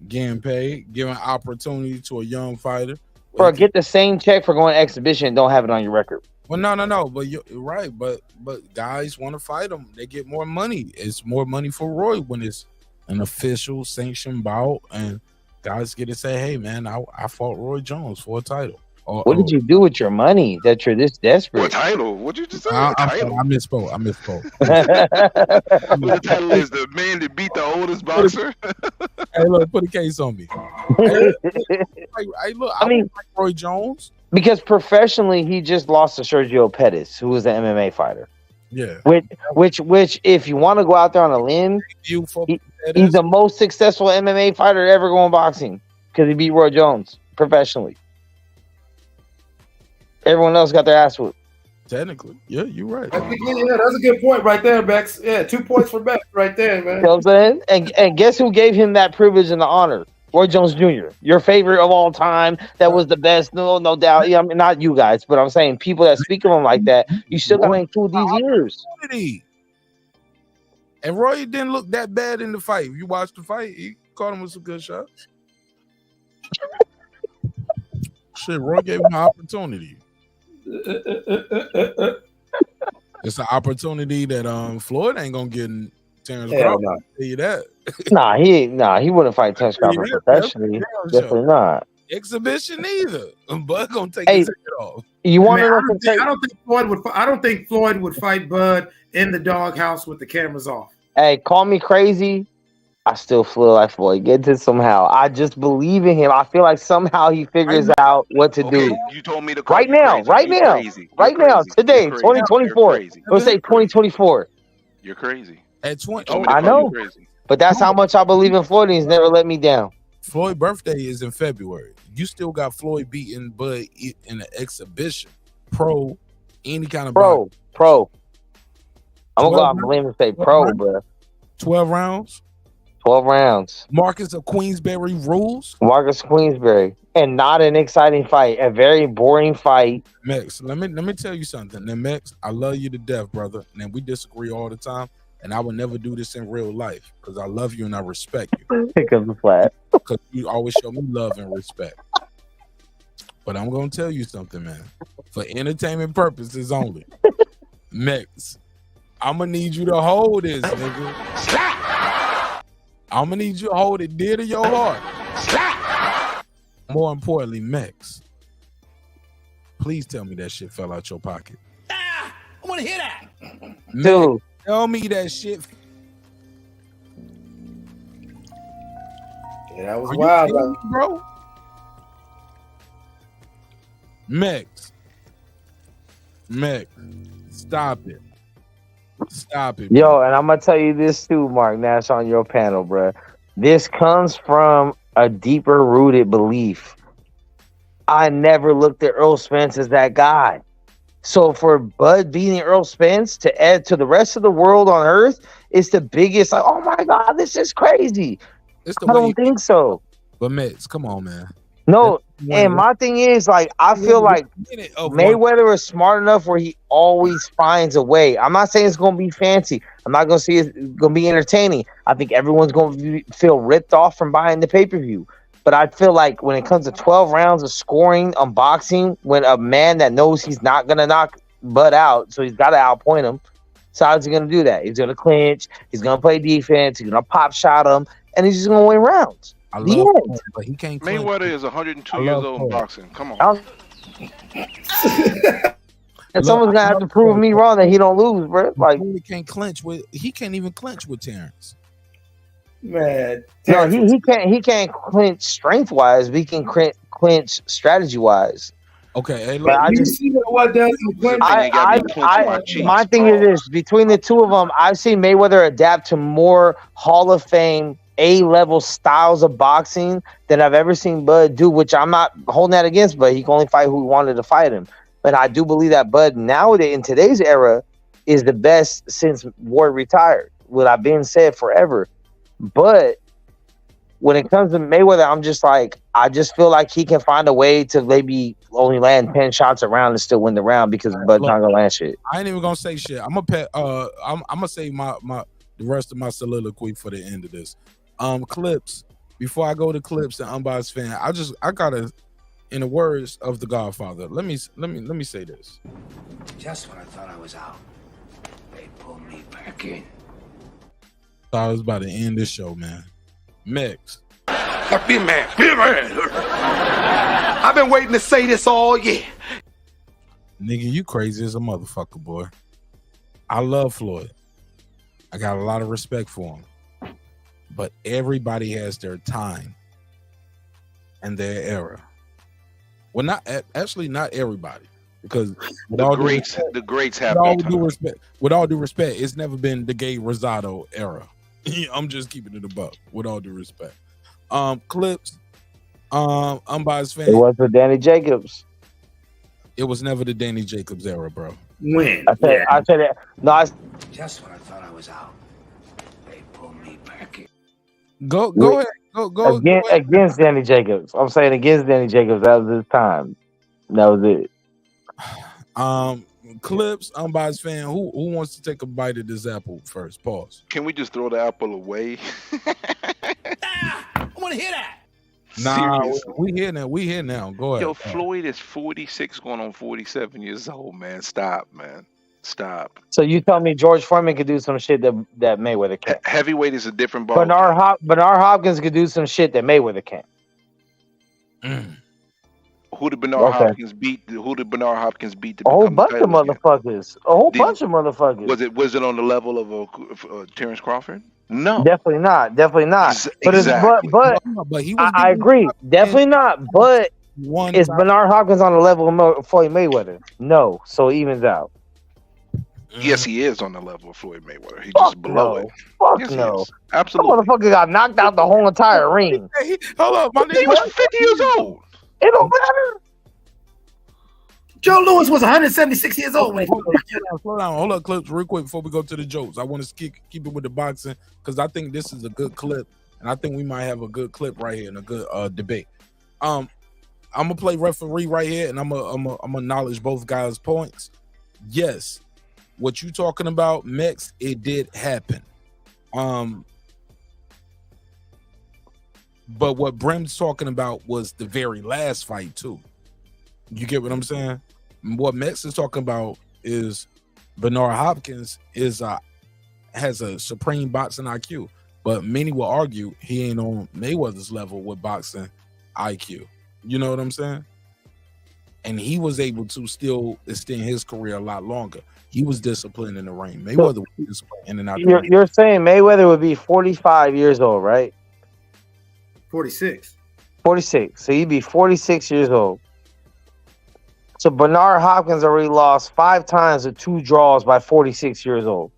Getting paid, giving opportunity to a young fighter. Or get the same check for going exhibition and don't have it on your record. Well, no. But you're right. But guys want to fight him. They get more money. It's more money for Roy when it's an official sanctioned bout, and guys get to say, "Hey, man, I fought Roy Jones for a title." What did you do with your money that you're this desperate? What title? What'd you just say? I Title? misspoke. The title is the man that beat the oldest boxer. Hey, look, put a case on me. Hey, look, I mean, like Roy Jones. Because professionally, he just lost to Sergio Pettis, who was an MMA fighter. Yeah. Which, if you want to go out there on a limb, he's the most successful MMA fighter to ever go in boxing because he beat Roy Jones professionally. Everyone else got their ass whooped. Technically, yeah, you're right. Yeah, that's a good point right there, Bex. Yeah, 2 points for Bex right there, man. You know what I'm saying? And guess who gave him that privilege and the honor? Roy Jones Jr., your favorite of all time. That was the best, no doubt. Yeah, I mean, not you guys, but I'm saying people that speak of him like that, you still got to include these years. And Roy didn't look that bad in the fight. If you watched the fight, he caught him with some good shots. Shit, Roy gave him an opportunity. It's an opportunity that Floyd ain't gonna get in Terrence Crawford. I'll tell you that. He wouldn't fight Terrence Crawford professionally. Definitely not. Exhibition either. Bud gonna take his head off. You want to? I don't think Floyd would fight Bud in the doghouse with the cameras off. Hey, call me crazy. I still feel like Floyd gets it somehow. I just believe in him. I feel like somehow he figures out what to do. You told me to right now, today, 2024. Let's say 2024. You're crazy. At 20, I know, but that's how much I believe in Floyd. And he's never let me down. Floyd's birthday is in February. You still got Floyd beating Bud in an exhibition, any kind of pro. I'm gonna go out on a limb and say pro, bro. 12 rounds. 12 rounds. Marcus of Queensberry rules. Marcus Queensberry, and not an exciting fight. A very boring fight. Mex, let me tell you something. Now, Mex, I love you to death, brother. And we disagree all the time. And I would never do this in real life because I love you and I respect you. Pick up the flat. Because you always show me love and respect. But I'm gonna tell you something, man. For entertainment purposes only, Mex, I'm gonna need you to hold this, nigga. I'm gonna need you to hold it dear to your heart. More importantly, Mex, please tell me that shit fell out your pocket. I want to hear that. Dude, tell me that shit. Yeah, that was wild, bro. Mex, stop it. Stop it. Yo, and I'm gonna tell you this too, marqnash, on your panel, bro. This comes from a deeper rooted belief. I never looked at Earl Spence as that guy. So for Bud beating Earl Spence to add to the rest of the world on earth, it's the biggest, like, oh my God, this is crazy. I don't think so. But Mex, come on, man. No, and my thing is, like, I feel like Mayweather is smart enough where he always finds a way. I'm not saying it's going to be fancy. I'm not going to say it's going to be entertaining. I think everyone's going to feel ripped off from buying the pay-per-view. But I feel like when it comes to 12 rounds of scoring on boxing, when a man that knows he's not going to knock Bud out, so he's got to outpoint him, so how's he going to do that? He's going to clinch. He's going to play defense. He's going to pop shot him, and he's just going to win rounds. I love him, but he can't. Mayweather is 102 years old in boxing. Come on. And someone's gonna have to prove me wrong that he don't lose, bro. Like he can't even clinch with Terrence. Man, no, he can't clinch strength wise, but he can clinch strategy wise. Okay, hey, look, I just see what does my thing is this: between the two of them, I've seen Mayweather adapt to more Hall of Fame A-level styles of boxing than I've ever seen Bud do, which I'm not holding that against, but he can only fight who wanted to fight him. But I do believe that Bud nowadays, in today's era, is the best since Ward retired. What I've been said forever. But when it comes to Mayweather, I'm just like, I just feel like he can find a way to maybe only land 10 shots a round and still win the round because Bud's not gonna land shit. I ain't even gonna say shit. I'm gonna say the rest of my soliloquy for the end of this. Clips. Before I go to clips and unbiased fan, I gotta in the words of the Godfather, let me say this. Just when I thought I was out, they pulled me back in. I was about to end this show, man. Mex. Be a man. Be a man. I've been waiting to say this all year. Nigga, you crazy as a motherfucker, boy. I love Floyd. I got a lot of respect for him. But everybody has their time and their era. Well, not everybody, because the greats have with all their due time. respect, with all due respect, it's never been the gay Rosado era. I'm just keeping it a buck. With all due respect, Clips, unbiased fan. It was for Danny Jacobs. It was never the Danny Jacobs era, bro. When? I said that. No, Just when I thought I was out, they pulled me back in. Go ahead. Go against Danny Jacobs. I'm saying against Danny Jacobs. That was his time. That was it. Clips, unbiased fan. Who wants to take a bite of this apple first? Pause. Can we just throw the apple away? I want to hear that. Nah, Seriously. we here now. Go ahead. Yo, Floyd is 46 going on 47 years old, man. Stop, man. Stop. So you tell me George Foreman could do some shit that Mayweather can't. Heavyweight is a different ball. Bernard Hopkins could do some shit that Mayweather can't. Who did Bernard Hopkins beat? Who did Bernard Hopkins beat? A whole bunch of motherfuckers. A whole bunch of motherfuckers. Was it on the level of Terrence Crawford? No, definitely not. Definitely not. Exactly. But he was I agree. Definitely not. But is Bernard Hopkins on the level of Floyd Mayweather? No. So it evens out. Yes, he is on the level of Floyd Mayweather. He's just below it. Fuck Yes, no. he is. Absolutely. That motherfucker got knocked out the whole entire ring. Hold up, my nigga. He was 50 years old. It don't matter. Joe Louis was 176 years old. Slow down. Hold up, Clips, real quick before we go to the jokes. I want to keep it with the boxing because I think this is a good clip, and I think we might have a good clip right here and a good debate. I'm gonna play referee right here, and I'm gonna acknowledge both guys' points. Yes, what you talking about, Mex? It did happen. But what Brem's talking about was the very last fight too. You get what I'm saying? What Mex is talking about is Bernard Hopkins has a supreme boxing IQ, but many will argue he ain't on Mayweather's level with boxing IQ. You know what I'm saying? And he was able to still extend his career a lot longer. He was disciplined in the ring. Mayweather was disciplined in and out. You're saying Mayweather would be 45 years old, right? 46. 46. So he'd be 46 years old. So Bernard Hopkins already lost 5 times with 2 draws by 46 years old.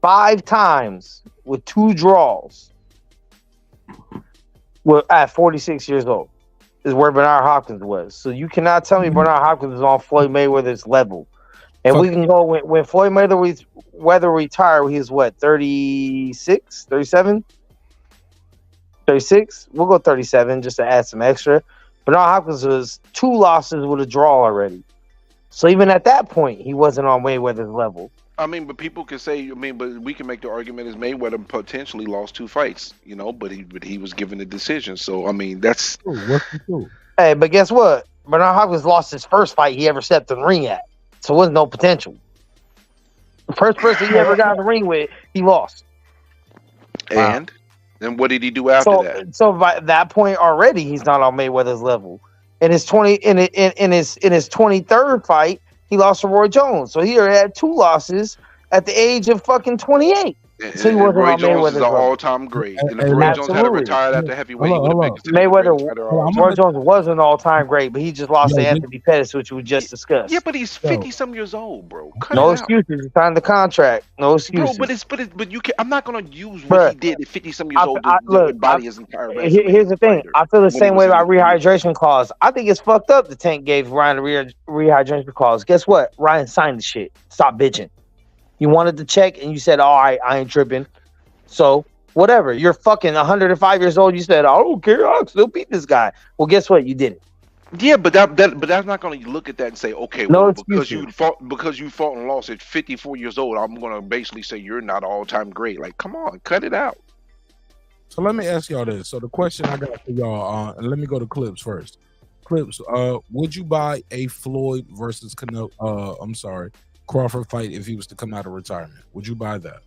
5 times with 2 draws at 46 years old is where Bernard Hopkins was. So you cannot tell me Bernard Hopkins is on Floyd Mayweather's level. And we can go when Floyd Mayweather retired, he was what, 36, 37? 36? We'll go 37 just to add some extra. Bernard Hopkins was 2 losses with a draw already. So even at that point, he wasn't on Mayweather's level. I mean, but people can say, but we can make the argument as Mayweather potentially lost 2 fights, but he was given a decision. So I mean, that's. Hey, but guess what? Bernard Hopkins lost his first fight he ever stepped in the ring at. So there was no potential. The first person he ever got in the ring with, he lost. And then what did he do after that? So by that point already, he's not on Mayweather's level. In his 23rd fight, he lost to Roy Jones. So he already had 2 losses at the age of fucking 28. So he wasn't Roy on Jones Mayweather's is an level. all-time great. And if Roy Jones had retired after heavyweight, he would have been considered Roy Jones was an all-time great, but he just lost to Anthony Pettis, which we just discussed. Yeah, but he's 50-some years old, bro. No excuses. He signed the contract. No excuses. Bro, but you can. I'm not gonna use what he did at 50-some years old to body his entire wrestling. Here's the thing. I feel the same way about rehydration clause. I think it's fucked up. The Tank gave Ryan a rehydration clause. Guess what? Ryan signed the shit. Stop bitching. You wanted the check and you said, all right, I ain't tripping. So whatever. You're fucking 105 years old. You said, I don't care. I'll still beat this guy. Well, guess what? You did it. Yeah, but that's not going to look at that and say, okay, well, because you fought and lost at 54 years old, I'm going to basically say you're not all time great. Like, come on, cut it out. So let me ask y'all this. So the question I got for y'all, and let me go to Clips first. Clips, would you buy a Floyd versus Crawford fight if he was to come out of retirement? Would you buy that?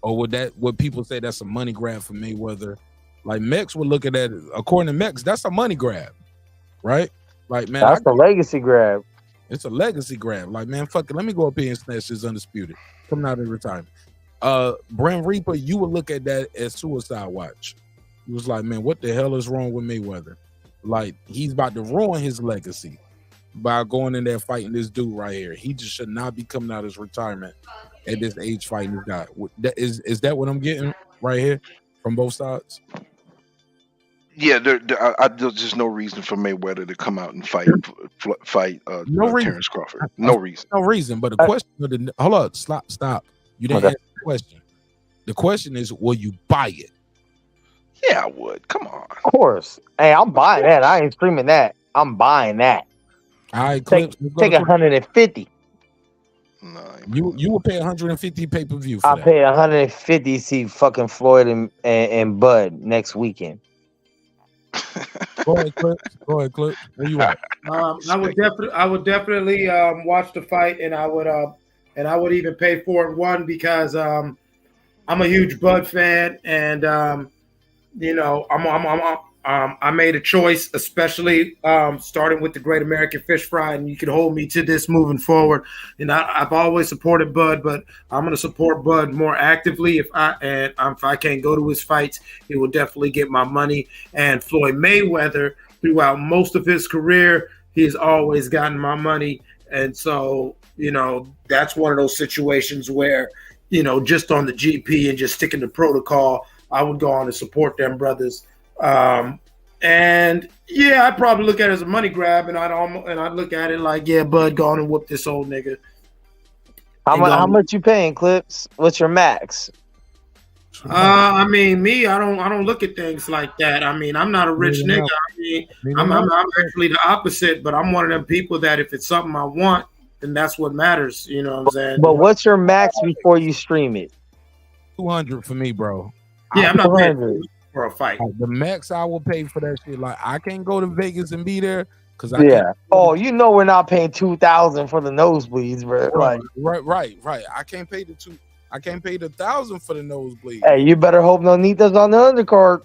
Or would people say that's a money grab for Mayweather? Like Mex would look at that, according to Mex, that's a money grab, right? Like, man, that's a legacy grab. It's a legacy grab. Like, man, fuck it. Let me go up here and snatch this undisputed. Coming out of retirement. Brent Reaper, you would look at that as suicide watch. He was like, man, what the hell is wrong with Mayweather? Like, he's about to ruin his legacy by going in there fighting this dude right here. He just should not be coming out of his retirement at this age fighting this guy. Is that what I'm getting right here from both sides? Yeah, there's just no reason for Mayweather to come out and fight Terrence Crawford. No reason. No reason. But the question, hold on, stop. You didn't ask the question. The question is, will you buy it? Yeah, I would. Come on. Of course. Hey, I'm buying that. I ain't screaming that. I'm buying that. All right, take 150. You will pay 150 pay-per-view for I'll that. pay 150 to see fucking Floyd and Bud next weekend. Go ahead, Clip. Where you at? I would definitely watch the fight, and I would even pay for it. One, because I'm a huge Bud fan, and I made a choice, especially starting with the Great American Fish Fry, and you can hold me to this moving forward. And I've always supported Bud, but I'm going to support Bud more actively. If I can't go to his fights, he will definitely get my money. And Floyd Mayweather, throughout most of his career, he's always gotten my money. And so, that's one of those situations where, just on the GP and just sticking to protocol, I would go on and support them brothers. And yeah, I'd probably look at it as a money grab, and I'd look at it like, yeah, Bud, go on and whoop this old nigga. How much you paying, Clips? What's your max? I mean, me, I don't look at things like that. I mean, I'm not a rich nigga. I mean, I'm actually the opposite, but I'm one of them people that if it's something I want, then that's what matters. You know what I'm saying? But what's your max before you stream it? 200 for me, bro. Yeah, I'm not paying for a fight. The max I will pay for that shit. Like, I can't go to Vegas and be there because Oh, we're not paying $2,000 for the nosebleeds, bro. Right. I can't pay the $1,000 for the nosebleed. Hey, you better hope no Nita's on the undercard.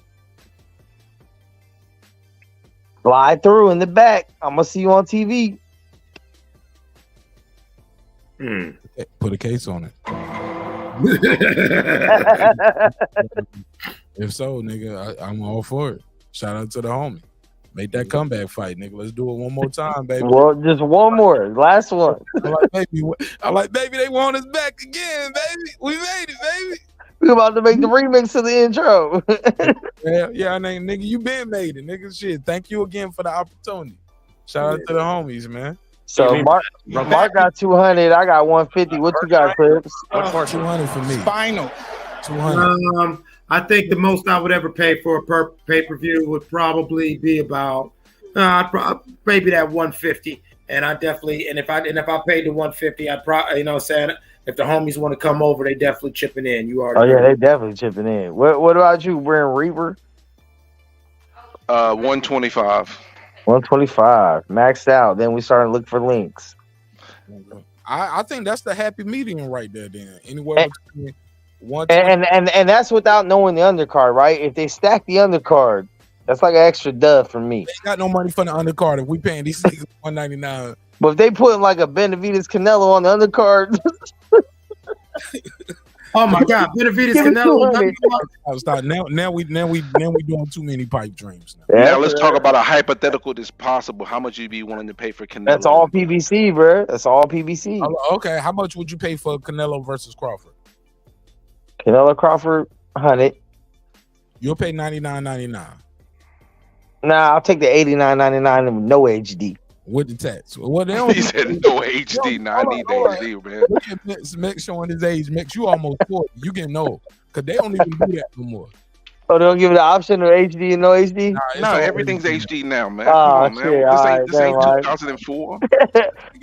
Slide through in the back. I'm gonna see you on TV. Put a case on it. If so, nigga, I'm all for it. Shout out to the homie. Make that comeback fight, nigga. Let's do it one more time, baby. Well, just one more. Last one. I like, baby, they want us back again, baby. We made it, baby. We about to make the remix of the intro. yeah, nigga, you been made it, nigga. Shit, thank you again for the opportunity. Shout out to the homies, man. So Mark got 200. I got 150. What you got, Clips? 200 for me. Final. 200. I think the most I would ever pay for a pay-per-view would probably be about maybe that 150. And I definitely, and if I paid the 150, I'd probably, saying, if the homies want to come over, they definitely chipping in. You already know. They definitely chipping in. What about you, Brent Reaper? 125. 125, maxed out. Then we started looking for links. I think that's the happy medium right there. Then anywhere between 120 and that's without knowing the undercard, right? If they stack the undercard, that's like an extra dub for me. They got no money for the undercard if we paying these niggas $199. But if they putting like a Benavidez Canelo on the undercard. Oh my God, Benavidez Canelo. Stop. Now we doing too many pipe dreams. Now let's talk about a hypothetical that's possible. How much you be willing to pay for Canelo? That's all PBC, bro. That's all PBC. Okay, how much would you pay for Canelo versus Crawford? Canelo Crawford, 100. You'll pay $99.99. Nah, I'll take the $89.99 with no HD. With the tats. Well, they don't. He said no HD. Nah, I need the HD, man. Look at Mex showing his age. Mex, you almost 40. You getting old. Because they don't even do that no more. Oh, they don't give it the option of HD and no HD? No, everything's HD now, man. Come on, man. This ain't 2004.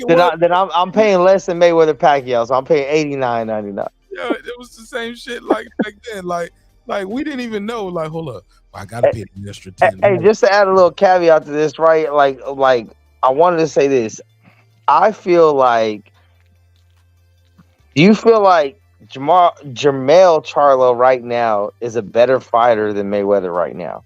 Then I'm paying less than Mayweather Pacquiao, so I'm paying $89.99. Yeah, it was the same shit like back then. Like Like we didn't even know. Like, hold up, I gotta pay an extra 10. Hey, just to add a little caveat to this, right? Like I wanted to say this. I feel like. Do you feel like Jermell Charlo right now is a better fighter than Mayweather right now?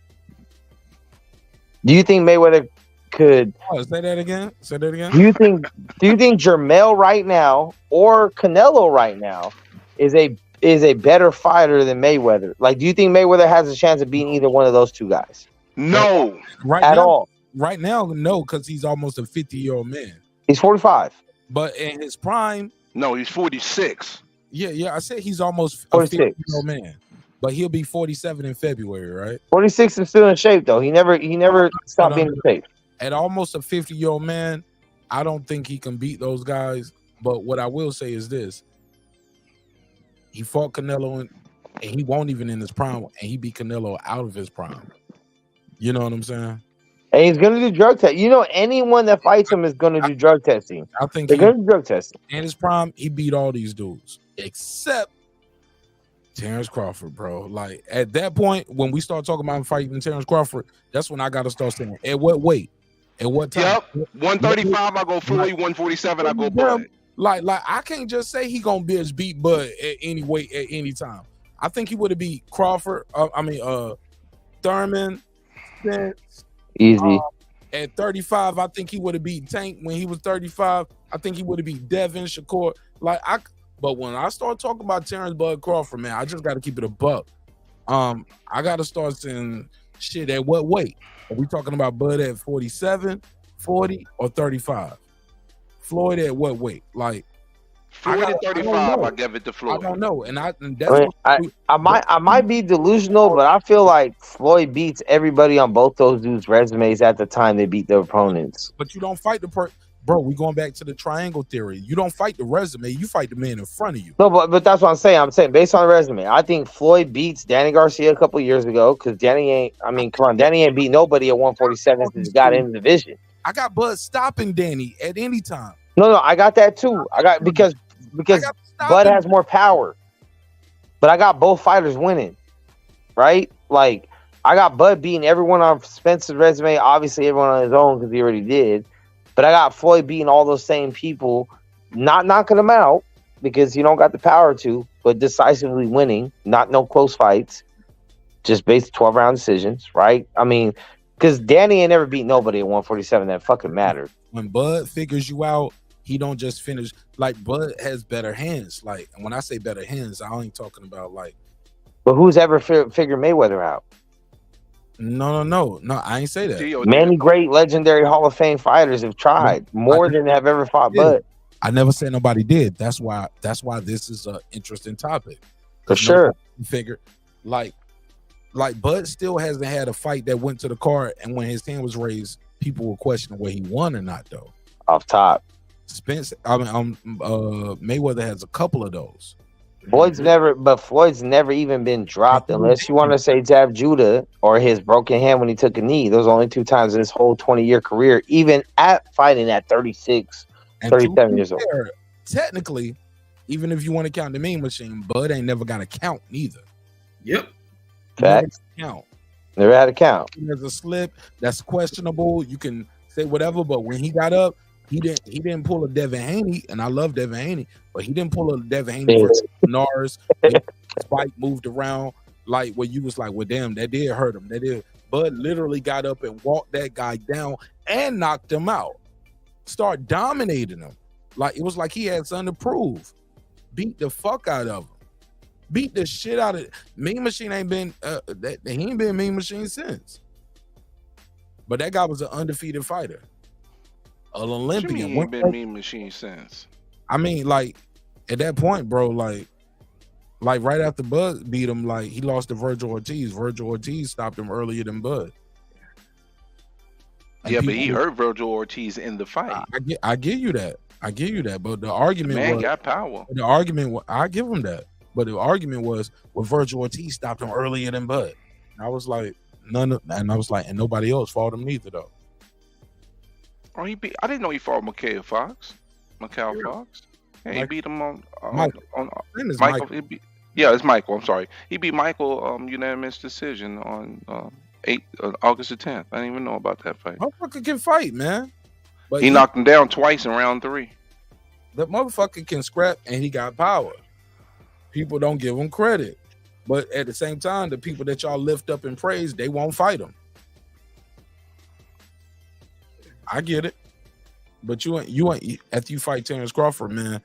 Do you think Mayweather could? Oh, say that again. Say that again. Do you think Jermell right now or Canelo right now is a better fighter than Mayweather? Like, do you think Mayweather has a chance of beating either one of those two guys? No, right at now, all. Right now, no, because he's almost a 50-year-old man. He's 45. But in his prime, no, he's 46. Yeah, I said he's almost a 46. 50-year-old man. But he'll be 47 in February, right? 46 is still in shape though. He never stopped being in shape. At almost a 50-year-old man, I don't think he can beat those guys. But what I will say is this: he fought Canelo, and he won't even in his prime, and he beat Canelo out of his prime. You know what I'm saying? And he's gonna do drug testing. You know, anyone that fights him is gonna do drug testing. I think they're gonna do drug testing. In his prime, he beat all these dudes except Terrence Crawford, bro. Like at that point, when we start talking about fighting Terrence Crawford, that's when I gotta start saying, at what weight? At what time? Yep. 135, I go Floyd. 147, I go Bud. Like I can't just say he gonna beat Bud at any weight at any time. I think he would have beat Crawford. Thurman, Spence. Easy. At 35, I think he would have beat Tank when he was 35. I think he would have beat Devin, Shakur. But when I start talking about Terrence Bud Crawford, man, I just got to keep it a buck. I got to start saying shit at what weight? Are we talking about Bud at 47, 40, or 35? Floyd at what weight? Like Floyd at 35, I give it to Floyd. I don't know, and that's I might be delusional, but I feel like Floyd beats everybody on both those dudes' resumes at the time they beat their opponents. But you don't fight bro. We going back to the triangle theory. You don't fight the resume. You fight the man in front of you. No, but that's what I'm saying. I'm saying based on the resume, I think Floyd beats Danny Garcia a couple years ago because Danny ain't. I mean, come on, Danny ain't beat nobody at 147 since he got in the division. I got Bud stopping Danny at any time. No, I got that too. I got because Bud has more power. But I got both fighters winning, right? Like I got Bud beating everyone on Spence's resume, obviously everyone on his own because he already did. But I got Floyd beating all those same people, not knocking them out because you don't got the power to, but decisively winning, not no close fights, just based 12-round decisions, right? I mean, because Danny ain't never beat nobody at 147 that fucking mattered. When Bud figures you out, he don't just finish. Like Bud has better hands. Like, and when I say better hands, I ain't talking about like. But who's ever figured Mayweather out? No. I ain't say that. Many great legendary Hall of Fame fighters have tried more than have ever fought Bud. I never said nobody did. That's why this is an interesting topic. For sure. Figure like Bud still hasn't had a fight that went to the card, and when his hand was raised, people were questioning whether he won or not. Though off top, Mayweather has a couple of those. Floyd's never even been dropped unless you want to say Jab Judah or his broken hand when he took a knee. Those are only two times in his whole 20-year career, even at fighting at 36, and 37 years old. Technically, even if you want to count the Mean Machine, Bud ain't never got a count neither. Yep. Facts. Never had a count. There's a slip that's questionable. You can say whatever, but when he got up, he didn't pull a Devin Haney, and I love Devin Haney, but he didn't pull a Devin Haney versus Nars. Spike moved around like where you was like, well, damn, that did hurt him. That did. Bud literally got up and walked that guy down and knocked him out. Start dominating him. Like it was like he had something to prove. Beat the fuck out of him. Beat the shit out of it. Mean Machine ain't been he ain't been Mean Machine since. But that guy was an undefeated fighter. An Olympian. Ain't been Mean Machine since. I mean, like at that point, bro, like right after Bud beat him, like he lost to Virgil Ortiz. Virgil Ortiz stopped him earlier than Bud. And yeah, but he hurt Virgil Ortiz in the fight. I give you that. But the argument was, got power. The argument was, I give him that. But the argument was, well, Virgil Ortiz stopped him earlier than Bud. And I was like, and nobody else fought him neither though. Oh, I didn't know he fought Mikhail Fox. Yeah, he beat him on Michael. Yeah, it's Michael. I'm sorry. He beat Michael unanimous decision on August the 10th. I didn't even know about that fight. Motherfucker can fight, man. But He knocked him down twice in round 3. The motherfucker can scrap, and he got power. People don't give him credit, but at the same time, the people that y'all lift up and praise, they won't fight him. I get it, but you ain't after you fight Terrence Crawford, man.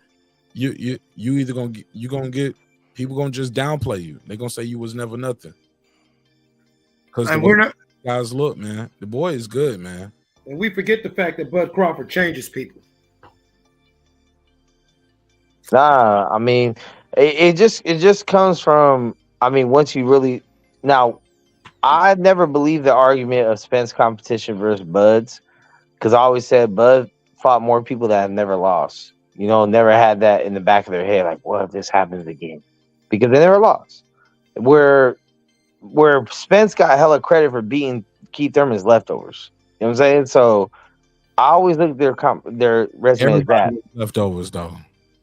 You either gonna get people gonna just downplay you. They gonna say you was never nothing. Because we're not guys. Look, man, the boy is good, man. And we forget the fact that Bud Crawford changes people. Nah, I mean, it just comes from. I mean, once you really now, I never believed the argument of Spence competition versus Bud's, because I always said Bud fought more people that have never lost. You know, never had that in the back of their head, like, what if this happens again? Because they never lost. Where Spence got hella credit for beating Keith Thurman's leftovers. You know what I'm saying? So I always look at their resume as that. Leftovers, though.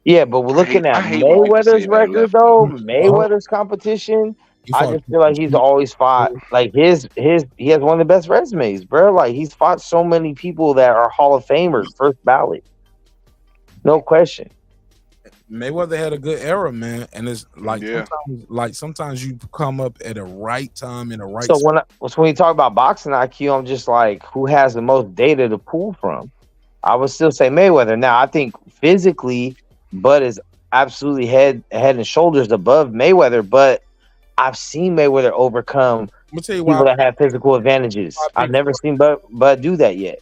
Yeah, but we're looking at Mayweather's record, though. Mayweather's competition. I just feel like he's always fought. Like he has one of the best resumes, bro. Like he's fought so many people that are Hall of Famers, first ballot. No question. Mayweather had a good era, man, and it's like sometimes you come up at the right time in the right. So when you talk about boxing IQ, I'm just like, who has the most data to pull from? I would still say Mayweather. Now, I think physically, Bud is absolutely head and shoulders above Mayweather, but I've seen Mayweather overcome people that have physical advantages. I've never seen Bud do that yet.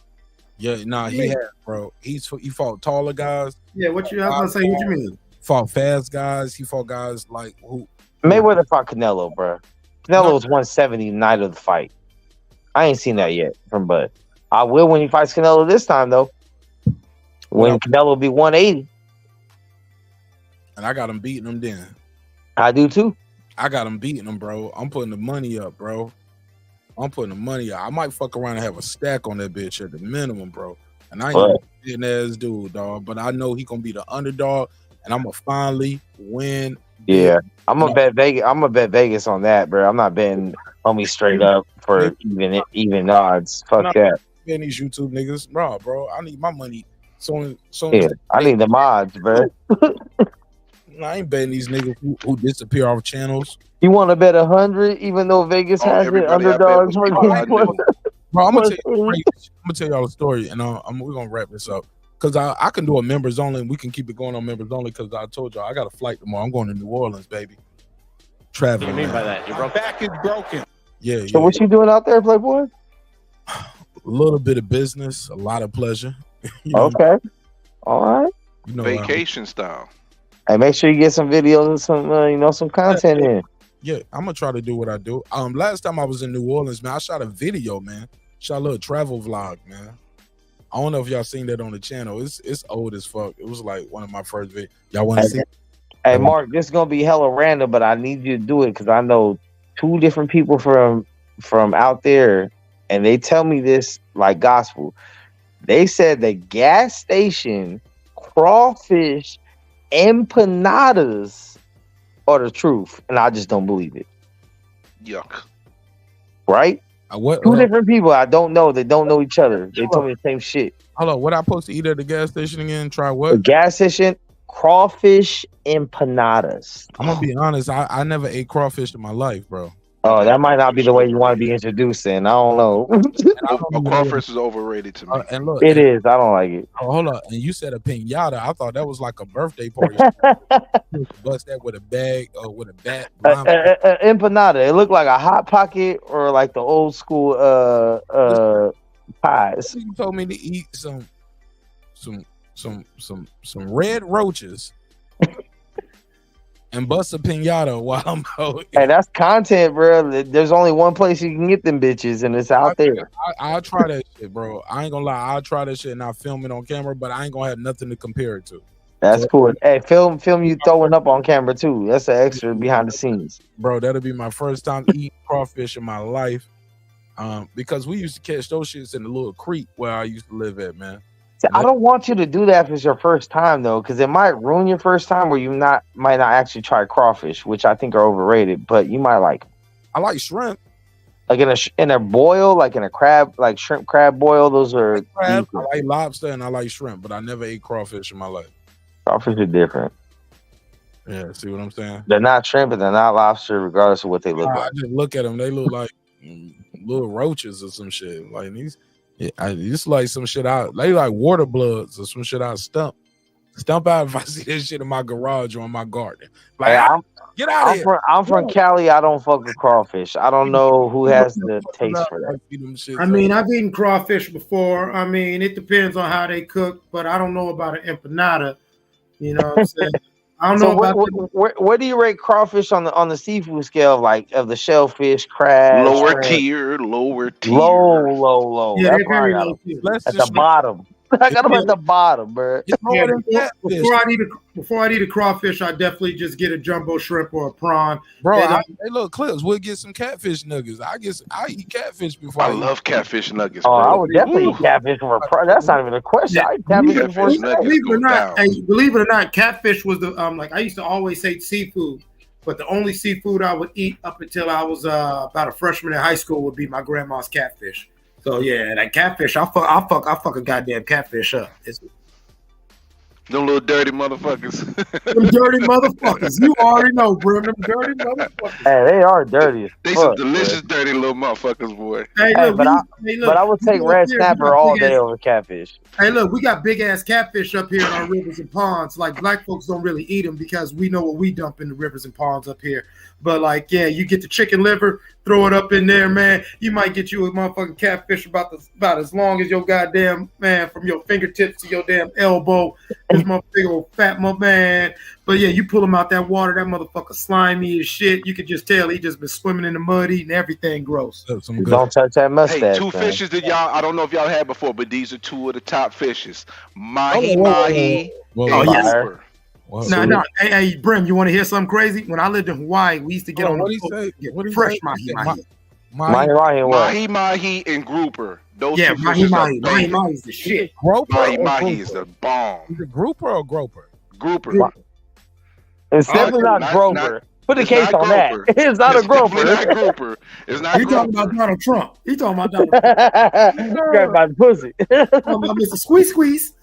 Yeah, nah, he had, bro. He fought taller guys. Yeah, what you? I was gonna say, what you mean? Fought fast guys. He fought guys like who? Mayweather fought Canelo, bro. Canelo was 170 the night of the fight. I ain't seen that yet from Bud. I will when he fights Canelo this time, though. When Canelo will be 180. And I got him beating him then. I do too. I got him beating him, bro. I'm putting the money up, bro. I'm putting the money up. I might fuck around and have a stack on that bitch at the minimum, bro. And I ain't a getting ass dude, dog. But I know he gonna be the underdog, and I'm gonna finally win. Yeah, I'm gonna bet Vegas. I'm gonna bet Vegas on that, bro. I'm not betting homie straight up for even odds. Fuck that. Betting these YouTube niggas, bro. I need my money. So I need the mods, bro. I ain't betting these niggas who disappear off channels. You want to bet 100, even though Vegas has it underdogs? Bro, I'm gonna tell y'all a story, and we're gonna wrap this up because I can do a members only, and we can keep it going on members only because I told y'all I got a flight tomorrow. I'm going to New Orleans, baby. Traveling. What do you mean by that? Your back is broken. Yeah. So what you doing out there, Playboy? A little bit of business, a lot of pleasure. Okay. All right. Vacation style. Hey, make sure you get some videos and some content in. Yeah, I'm gonna try to do what I do. Last time I was in New Orleans, man, I shot a video, man. Shot a little travel vlog, man. I don't know if y'all seen that on the channel. It's old as fuck. It was like one of my first videos. Y'all want to see? Hey, Mark, this is gonna be hella random, but I need you to do it because I know 2 different people from out there, and they tell me this like gospel. They said the gas station crawfish empanadas are the truth, and I just don't believe it. Yuck. Right? 2 different people I don't know that don't know each other. They told me the same shit. Hold on, what I supposed to eat at the gas station again? Try what? The gas station crawfish empanadas. I'm gonna be honest. I never ate crawfish in my life, bro. Oh, that might not be the way you want to be introduced in. I don't know. Crawfish is overrated to me. And look, it is. I don't like it. Oh, hold on. And you said a piñata. I thought that was like a birthday party. Bust that with a bag or with a bat. Empanada. It looked like a hot pocket or like the old school pies. You told me to eat some red roaches. And bust a piñata while I'm out. Hey, that's content, bro. There's only one place you can get them bitches, and it's out there. I'll try that shit, bro. I ain't gonna lie. I'll try that shit and I'll film it on camera, but I ain't gonna have nothing to compare it to. That's cool. Hey, film you throwing up on camera too. That's an extra behind the scenes. Bro, that'll be my first time eating crawfish in my life. Because we used to catch those shits in the little creek where I used to live at, man. See, I don't want you to do that if it's your first time though, because it might ruin your first time, where you might not actually try crawfish, which I think are overrated. But you might like. I like shrimp. Like in a boil, like in a crab, like shrimp crab boil. Those are. I like lobster and I like shrimp, but I never ate crawfish in my life. Crawfish are different. Yeah, see what I'm saying? They're not shrimp and they're not lobster, regardless of what they look like. I just look at them; they look like little roaches or some shit. Like these, it's like some shit out. They like water bloods or some shit out stump out if I see this shit in my garage or in my garden. Like, Hey, get out of here. I'm from Cali. I don't fuck with crawfish. I don't know who has the taste for that. I mean, I've eaten crawfish before. I mean, it depends on how they cook, but I don't know about an empanada. You know what I'm saying? I don't know about where do you rate crawfish on the seafood scale, like of the shellfish, crab, Lower shrimp? tier. Low. Yeah, That's they're very low tier. at the bottom. I got them at the bottom, bro. Yeah, before I eat a crawfish, I definitely just get a jumbo shrimp or a prawn. Bro, hey, look, Clips, we'll get some catfish nuggets. I eat catfish before. I love catfish nuggets. Oh, bro. I would definitely eat catfish for a prawn. That's not even a question. I eat catfish before. Believe it or not, catfish was the like I used to always say seafood, but the only seafood I would eat up until I was about a freshman in high school would be my grandma's catfish. So yeah, that catfish, I fuck a goddamn catfish up. Them little dirty motherfuckers. Them dirty motherfuckers. You already know, bro. Them dirty motherfuckers. Hey, they are dirty as They fuck, some delicious, bro. dirty little motherfuckers, boy. Hey, look, But I would take red snapper all day over catfish. Hey, look, we got big ass catfish up here in our rivers and ponds. Like black folks don't really eat them because we know what we dump in the rivers and ponds up here. But like, yeah, you get the chicken liver, throw it up in there, man. You might get you a motherfucking catfish about as long as your goddamn man, from your fingertips to your damn elbow. This motherfucker old fat man. But yeah, you pull him out that water, that motherfucker slimy as shit. You could just tell he just been swimming in the mud, eating everything gross. Don't touch that mustache. Hey, two man. fishes that y'all, I don't know if y'all had before, but these are two of the top fishes. Mahi and grouper. No. Hey, Brim, you want to hear something crazy? When I lived in Hawaii, we used to get on the fresh mahi and grouper. Those yeah, two fishes are banging. mahi is the shit. Mahi is the bomb. Is it grouper or groper? Grouper. It's definitely not groper. Put a case on that. It's not a groper. It's not grouper. It's not He talking about Donald Trump. He talking about Donald Trump. Grab by the pussy. Mr. Squeeze.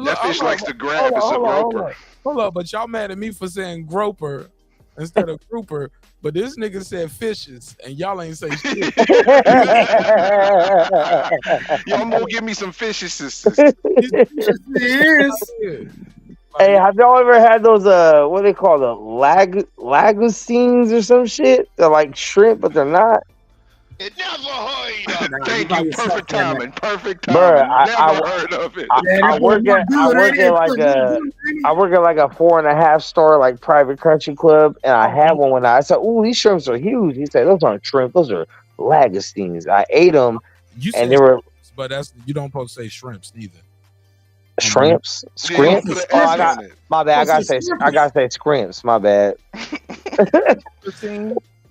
That fish likes to grab. It's a groper. Hold up, but y'all mad at me for saying groper instead of grouper. But this nigga said fishes, and y'all ain't say shit. Y'all gonna give me some fishes. Hey, have y'all ever had those what they call the lagostines or some shit? They're like shrimp, but they're not. It never heard of it. Thank you. Perfect timing. Perfect Bruh, timing. Never heard of it. I work at like a 4.5 star like private country club, and I had one when I said, "Ooh, these shrimps are huge." He said, "Those aren't shrimp, those are lagostines." I ate them, and they were. But you don't supposed to say shrimps either. Shrimps, scrimps. Oh, my bad. I gotta say scrimps. My bad.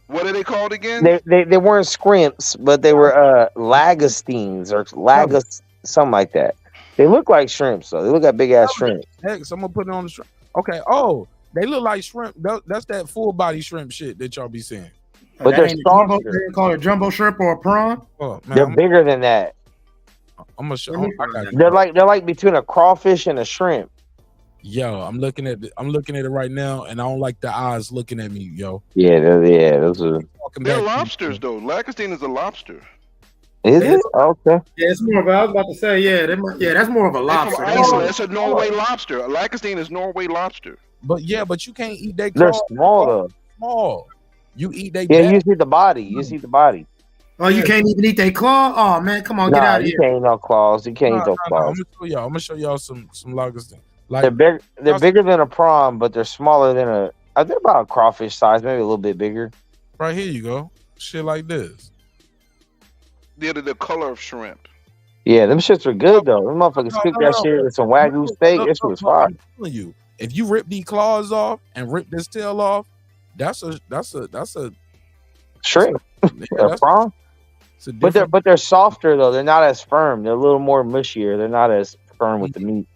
What are they called again? They weren't scrimps, but they were lagostines or something like that. They look like shrimps, though. They look like big ass shrimp. Heck, someone put it on the shrimp. Okay. Oh, they look like shrimp. That's that full body shrimp shit that y'all be seeing. But they're softer. They call it jumbo shrimp or a prawn. Oh, man, they're bigger than that. I'm gonna show. They're like between a crawfish and a shrimp. Yo, I'm looking at it right now, and I don't like the eyes looking at me, yo. Yeah, those are. They're lobsters, though. Lagostine is a lobster. Is it? Okay. Yeah, it's more of. I was about to say, that's more of a lobster. It's a Norway lobster. A lagostine is Norway lobster. But you can't eat that. They're small though. Small. You eat that. Yeah, you see the body. You see the body. Oh, you can't even eat that claw? Oh man, come on, get out of here. You can't eat no claws. You can't eat those claws. I'm gonna show y'all some lagostine. Like, they're bigger than a prawn, but they're smaller than they're about a crawfish size, maybe a little bit bigger. Right here you go. Shit like this. They're the color of shrimp. Yeah, them shits are good though. Them motherfuckers cook that shit with some Wagyu steak. That shit was fire. I'm telling you, if you rip these claws off and rip this tail off, that's a shrimp. Yeah, a prawn. But they're softer though. They're not as firm. They're a little more mushier. They're not as firm with the meat.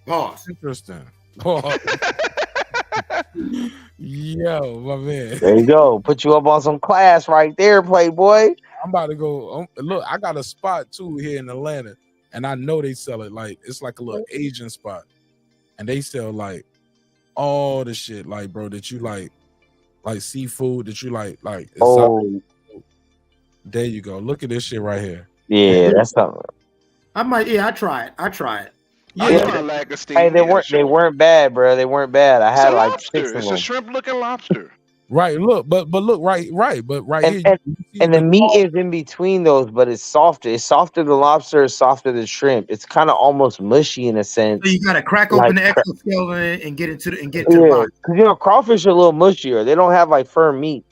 Pause. Interesting. Pause. Yo, my man. There you go. Put you up on some class right there, Playboy. I'm about to go. Look, I got a spot too here in Atlanta, and I know they sell it like it's like a little Asian spot, and they sell like all the shit, like bro, that you like seafood that you like. Oh, there you go. Look at this shit right here. Yeah, that's something. I might. Yeah, I try it. Hey, they weren't bad, bro. They weren't bad. I had like 6 of It's them. a shrimp-looking lobster. Right. Look, but look, right. But right here, And the meat is in between those, but it's softer. It's softer than lobster. It's softer than shrimp. It's kind of almost mushy in a sense. So you gotta crack open the exoskeleton and get into the Yeah, body. because crawfish are a little mushier. They don't have like firm meat,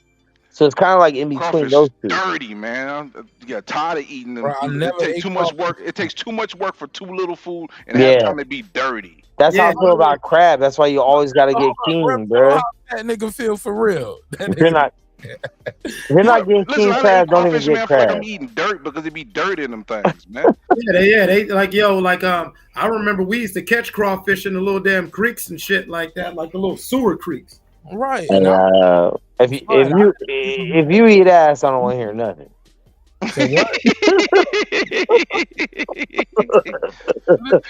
so it's kind of like in between Crawfish those two. dirty, man. You got tired of eating them. Bro, I never It takes ate too much crawfish. work. It takes too much work for too little food, and Yeah. half the time it be dirty. That's how I feel about crab. That's why you always got to get king, bro. That nigga feel for real. If you're not getting king crab, don't even Crawfish, get man, I feel like crab. I'm eating dirt because it be dirt in them things, man. They like I remember we used to catch crawfish in the little damn creeks and shit like that, like the little sewer creeks. Right. And, if you eat ass, I don't want to hear nothing.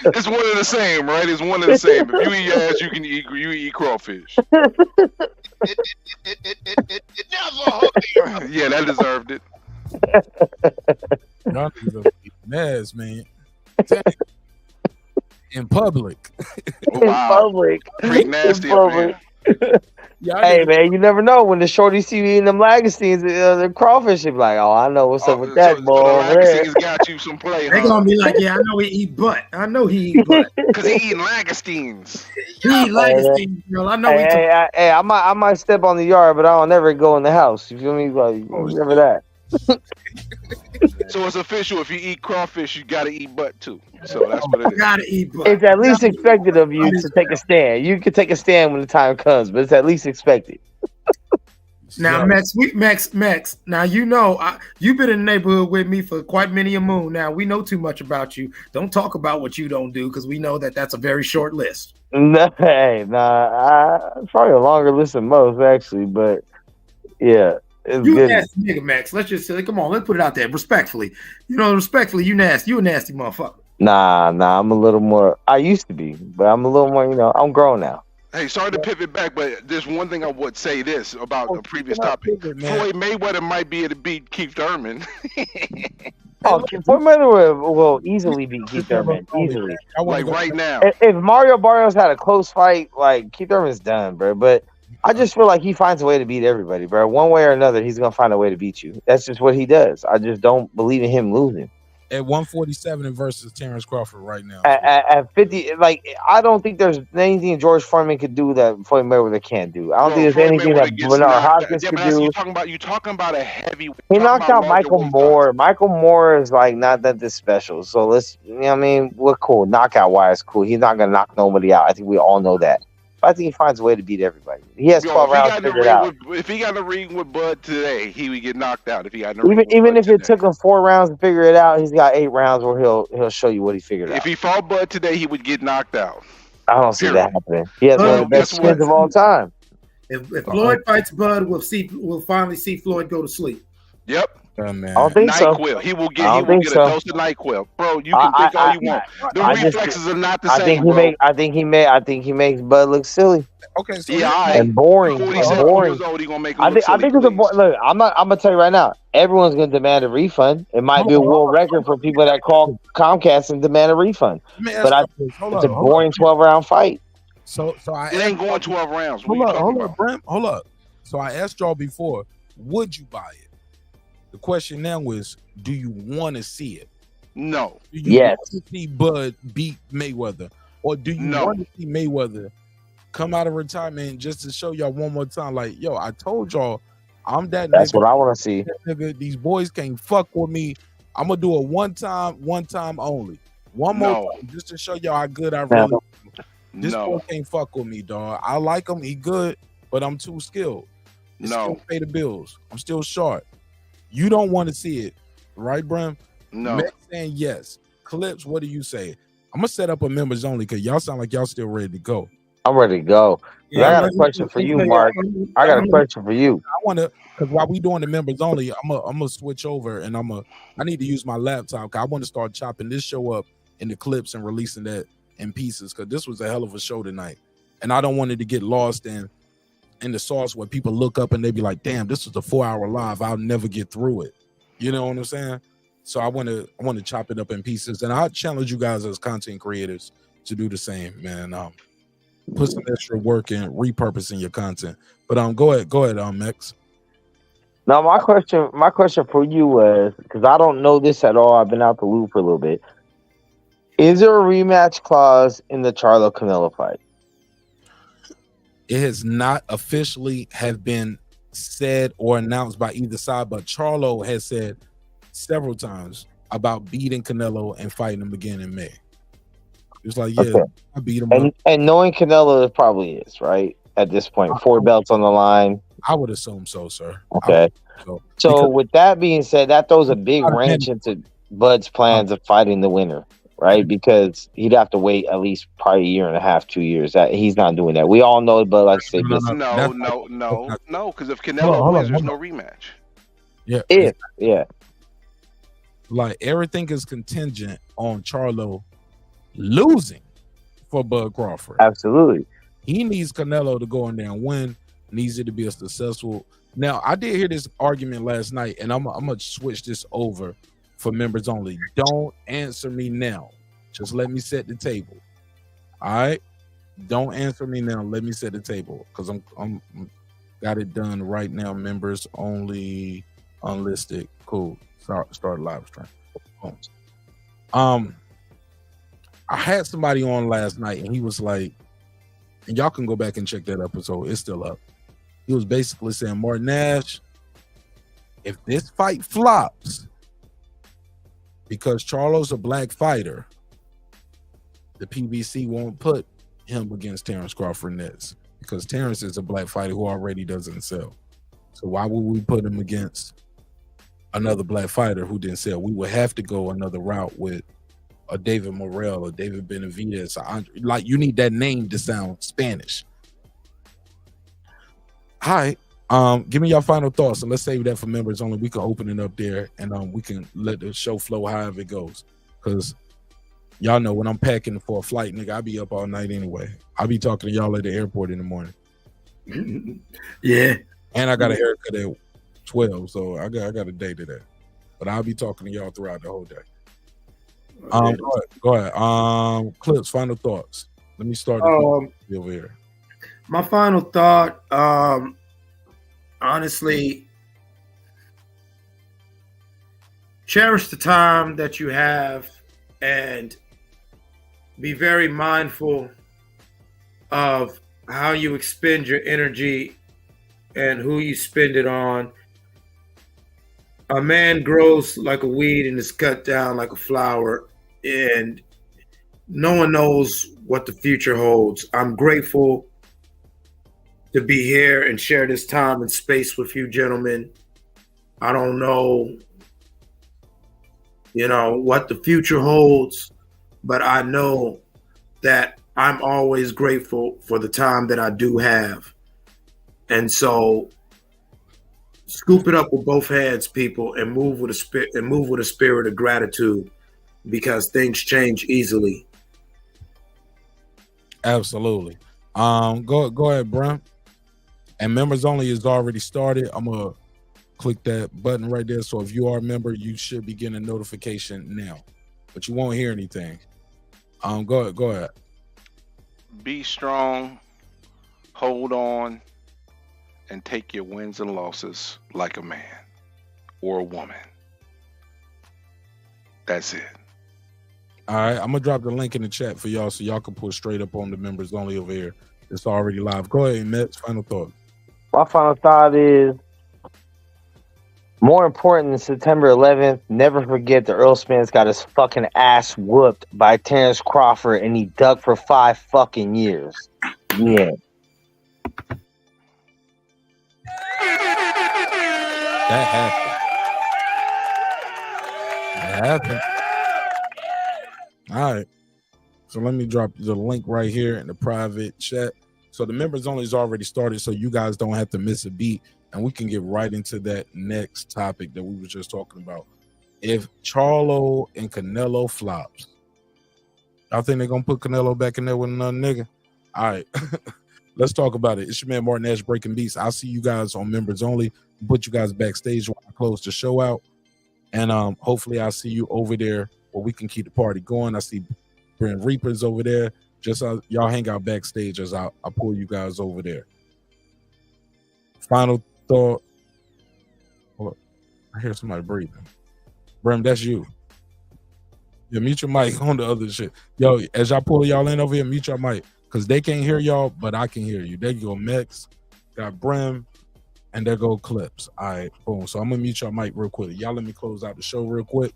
It's one of the same, right? It's one of the same. If you eat ass, you eat crawfish. Yeah, that deserved it. Y'all niggas are mess, man. In public. In public. Pretty nasty In public. Hey man, you never know when the shorty see you eating them lagostines, the crawfish, they be like, "Oh, I know what's up with that boy." The Lagostines got you some play. They gonna be like, "Yeah, I know he eat butt. I know he eat butt because he eating Lagostines. He eat Lagostines, girl. I know he." Hey, I might step on the yard, but I'll never go in the house. You feel me? Like, never that. So it's official. If you eat crawfish, you gotta eat butt too. So that's what it is. You gotta eat butt. It's at least expected of you to take a stand. You can take a stand when the time comes, but it's at least expected. Now, Max. Now you've been in the neighborhood with me for quite many a moon. Now we know too much about you. Don't talk about what you don't do because we know that that's a very short list. It's probably a longer list than most, actually, but yeah. It's You good. nasty nigga, Max. Let's just say, come on, let's put it out there respectfully. Respectfully, you nasty. You a nasty motherfucker. Nah, I'm a little more. I used to be, but I'm a little more. I'm grown now. Hey, sorry to pivot back, but there's one thing I would say this about the previous topic. Floyd Mayweather might be able to beat Keith Thurman. Floyd Mayweather will easily beat Keith Thurman. Easily. Like right now. If Mario Barrios had a close fight, like Keith Thurman's done, bro. But I just feel like he finds a way to beat everybody, bro. One way or another, he's gonna find a way to beat you. That's just what he does. I just don't believe in him losing. At 147 versus Terrence Crawford right now. At 50, like I don't think there's anything George Foreman could do that Floyd Mayweather can't do. I don't think there's anything that Bernard Hopkins could do. You talking about a heavy. He knocked out Michael Moore. Michael Moore is like not that this special. So let's, I mean, we're cool. Knockout wise, cool. He's not gonna knock nobody out. I think we all know that. But I think he finds a way to beat everybody. He has 12 rounds figured out. If he got in the ring with Bud today, he would get knocked out. If he got in the Even ring with even Bud if it took him 4 rounds to figure it out, he's got 8 rounds where he'll show you what he figured out. If he fought Bud today, he would get knocked out. I don't see that happening. He has one of the best skins of all time. If Floyd fights Bud, we'll finally see Floyd go to sleep. Yep. Man. I don't think so. NyQuil. He will get. I He don't will think get so. a dose of NyQuil, bro. You can think all you want. The reflexes are not the same, bro. I think he makes Bud look silly. Okay, so and boring. And 47 boring. years old, he gonna make him I look think silly, it's a look. I'm gonna tell you right now. Everyone's gonna demand a refund. It might be a world record for people that call Comcast and demand a refund. But it's a boring 12-round fight. So it ain't going 12 rounds. Hold up, Brent. Hold up. So I asked y'all before, would you buy it? The question now is, do you want to see it? No. Do you want to see Bud beat Mayweather? Or do you want to see Mayweather come out of retirement just to show y'all one more time, like, yo, I told y'all I'm that That's nigga. what I want to see. Nigga, these boys can't fuck with me. I'm going to do it one time only. One more time, just to show y'all how good I really am. This boy can't fuck with me, dog. I like him. He good, but I'm too skilled. Still pay the bills. I'm still short. You don't want to see it. right, Bram? No. Max saying yes. Clips, what do you say? I'm gonna set up a members only because y'all sound like y'all still ready to go. I'm ready to go. Yeah, I got a question for you, Mark. I got a question for you. I want to, because while we doing the members only, I'm gonna switch over and I need to use my laptop. Cause I want to start chopping this show up into clips and releasing that in pieces. Cause this was a hell of a show tonight, and I don't want it to get lost in the sauce where people look up and they be like, "Damn, this was a 4-hour live. I'll never get through it." You know what I'm saying? So I want to chop it up in pieces, and I challenge you guys as content creators to do the same, man. Put some extra work in repurposing your content. But go ahead, Max. Now my question for you was, because I don't know this at all, I've been out the loop for a little bit. Is there a rematch clause in the Charlo Canelo fight? It has not officially have been said or announced by either side, but Charlo has said several times about beating Canelo and fighting him again in May. It's like, yeah, okay. I beat him. And knowing Canelo, it probably is, right? At this point, 4 belts on the line. I would assume so, sir. Okay. So with that being said, that throws a big wrench into Bud's plans of fighting the winner, right? Because he'd have to wait at least probably 1.5 years, 2 years. That he's not doing that. We all know, but like I say, no. Because if Canelo wins, there's no rematch. Yeah. Like everything is contingent on Charlo losing for Bud Crawford. Absolutely. He needs Canelo to go in there and win. Needs it to be a successful. Now, I did hear this argument last night, and I'm gonna switch this over for members only. Don't answer me now. Just let me set the table. All right. Don't answer me now. Let me set the table because I'm got it done right now. Members only, unlisted. Cool. Start live stream. I had somebody on last night, and he was like, and y'all can go back and check that episode. It's still up. He was basically saying, marqnash, if this fight flops because Charlo's a black fighter, the PBC won't put him against Terrence Crawford next because Terrence is a black fighter who already doesn't sell. So why would we put him against another black fighter who didn't sell? We would have to go another route with a David Morrell or David Benavidez. Like, you need that name to sound Spanish. All right. Give me your final thoughts, and let's save that for members only. We can open it up there, and we can let the show flow however it goes. Because y'all know when I'm packing for a flight, nigga, I be up all night anyway. I'll be talking to y'all at the airport in the morning. Yeah. And I got a haircut at 12, so I got a day today. But I'll be talking to y'all throughout the whole day. Go ahead. Clips, final thoughts. Let me start over here. My final thought, honestly, cherish the time that you have and be very mindful of how you expend your energy and who you spend it on. A man grows like a weed and is cut down like a flower, and no one knows what the future holds. I'm grateful to be here and share this time and space with you gentlemen. I don't know, what the future holds, but I know that I'm always grateful for the time that I do have. And so scoop it up with both hands, people, and move with a spirit of gratitude, because things change easily. Absolutely. Go ahead, Bram. And members only is already started. I'm gonna click that button right there. So if you are a member, you should be getting a notification now, but you won't hear anything. Go ahead. Be strong, hold on, and take your wins and losses like a man or a woman. That's it. All right, I'm gonna drop the link in the chat for y'all so y'all can pull straight up on the members only over here. It's already live. Go ahead, Mets. Final thought. My final thought is, more important than September 11th, never forget that Earl Spence got his fucking ass whooped by Terrence Crawford, and he ducked for 5 fucking years. Yeah. That happened. happened. All right. So let me drop the link right here in the private chat. So the members only is already started, so you guys don't have to miss a beat, and we can get right into that next topic that we were just talking about. If Charlo and Canelo flops, I think they're gonna put Canelo back in there with another nigga. All right. Let's talk about it. It's your man marqnash breaking beats. I'll see you guys on members only. Put you guys backstage while I close the show out. And hopefully I'll see you over there where we can keep the party going. I see Brent Reapers over there. Just y'all hang out backstage as I'll pull you guys over there. Final thought. Oh, I hear somebody breathing. Brim, that's you. Yeah, mute your mic on the other shit. Yo, as y'all pull y'all in over here, mute your mic. Because they can't hear y'all, but I can hear you. There you go, Mex. Got Brim. And there go Clips. All right, boom. So I'm going to mute your mic real quick. Y'all let me close out the show real quick.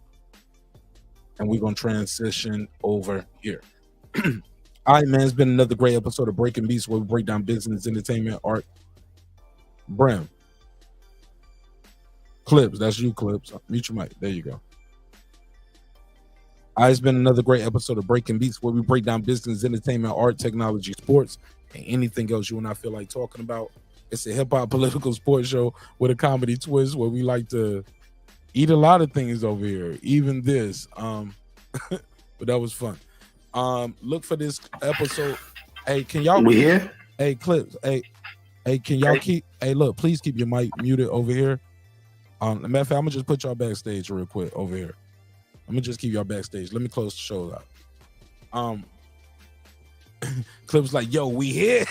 And we're going to transition over here. All right, man. It's been another great episode of Breaking Beats where we break down business, entertainment, art. Brim. Clips. That's you, Clips. Mute your mic. There you go. It's been another great episode of Breaking Beats where we break down business, entertainment, art, technology, sports, and anything else you and I feel like talking about. It's a hip-hop political sports show with a comedy twist where we like to eat a lot of things over here, even this. But that was fun. Look for this episode. Hey, can y'all... We here? Hey, Clips. Hey, can y'all keep... Hey, look, please keep your mic muted over here. Matter of fact, I'm going to just put y'all backstage real quick over here. I'm gonna just keep y'all backstage. Let me close the show out. Clips like, yo, we here.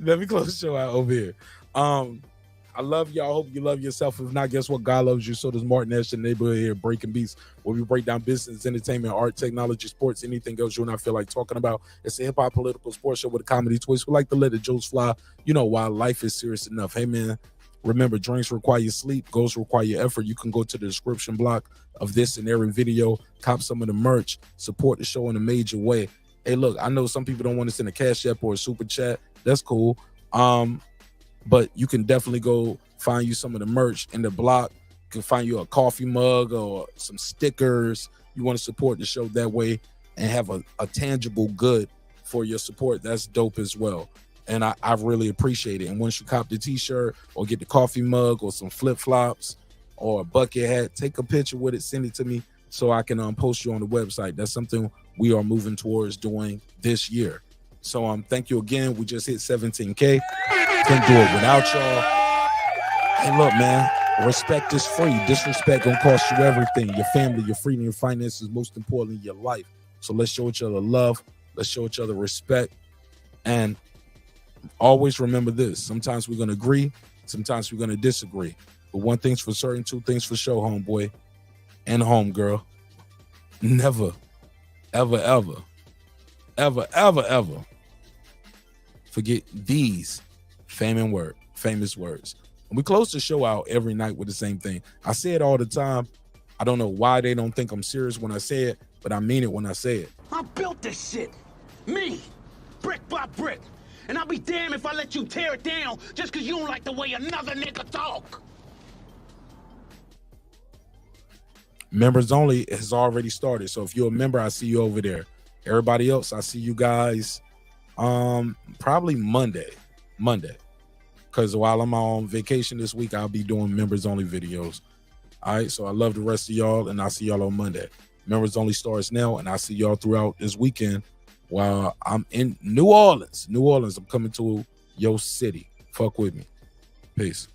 Let me close the show out over here. I love y'all. Hope you love yourself. If not, guess what? God loves you. So does marqnash, the neighborhood here, Breaking Beats, where we break down business, entertainment, art, technology, sports, anything else you and I feel like talking about. It's a hip-hop political sports show with a comedy twist. We like to let the jokes fly. You know why? Life is serious enough. Hey, man. Remember, drinks require sleep, goals require effort. You can go to the description block of this and every video, cop some of the merch, support the show in a major way. Hey, look, I know some people don't want to send a cash app or a super chat. That's cool. But you can definitely go find you some of the merch in the block. You can find you a coffee mug or some stickers. You want to support the show that way and have a tangible good for your support. That's dope as well. And I really appreciate it. And once you cop the t-shirt or get the coffee mug or some flip-flops or a bucket hat, take a picture with it, send it to me so I can post you on the website. That's something we are moving towards doing this year. So thank you again. We just hit 17K. Couldn't do it without y'all. Hey, look, man, respect is free. Disrespect gonna cost you everything. Your family, your freedom, your finances, most importantly, your life. So let's show each other love. Let's show each other respect. And always remember this. Sometimes we're going to agree. Sometimes we're going to disagree. But one thing's for certain, two things for sure, homeboy and homegirl. Never, ever, ever, ever, ever, ever forget these famous words. And we close the show out every night with the same thing. I say it all the time. I don't know why they don't think I'm serious when I say it, but I mean it when I say it. I built this shit. Me. Brick by brick. And I'll be damned if I let you tear it down just because you don't like the way another nigga talk. Members only has already started. So if you're a member, I see you over there. Everybody else, I see you guys probably Monday. Because while I'm on vacation this week, I'll be doing members only videos. All right, so I love the rest of y'all, and I'll see y'all on Monday. Members only starts now, and I'll see y'all throughout this weekend. While I'm in New Orleans, I'm coming to your city. Fuck with me. Peace.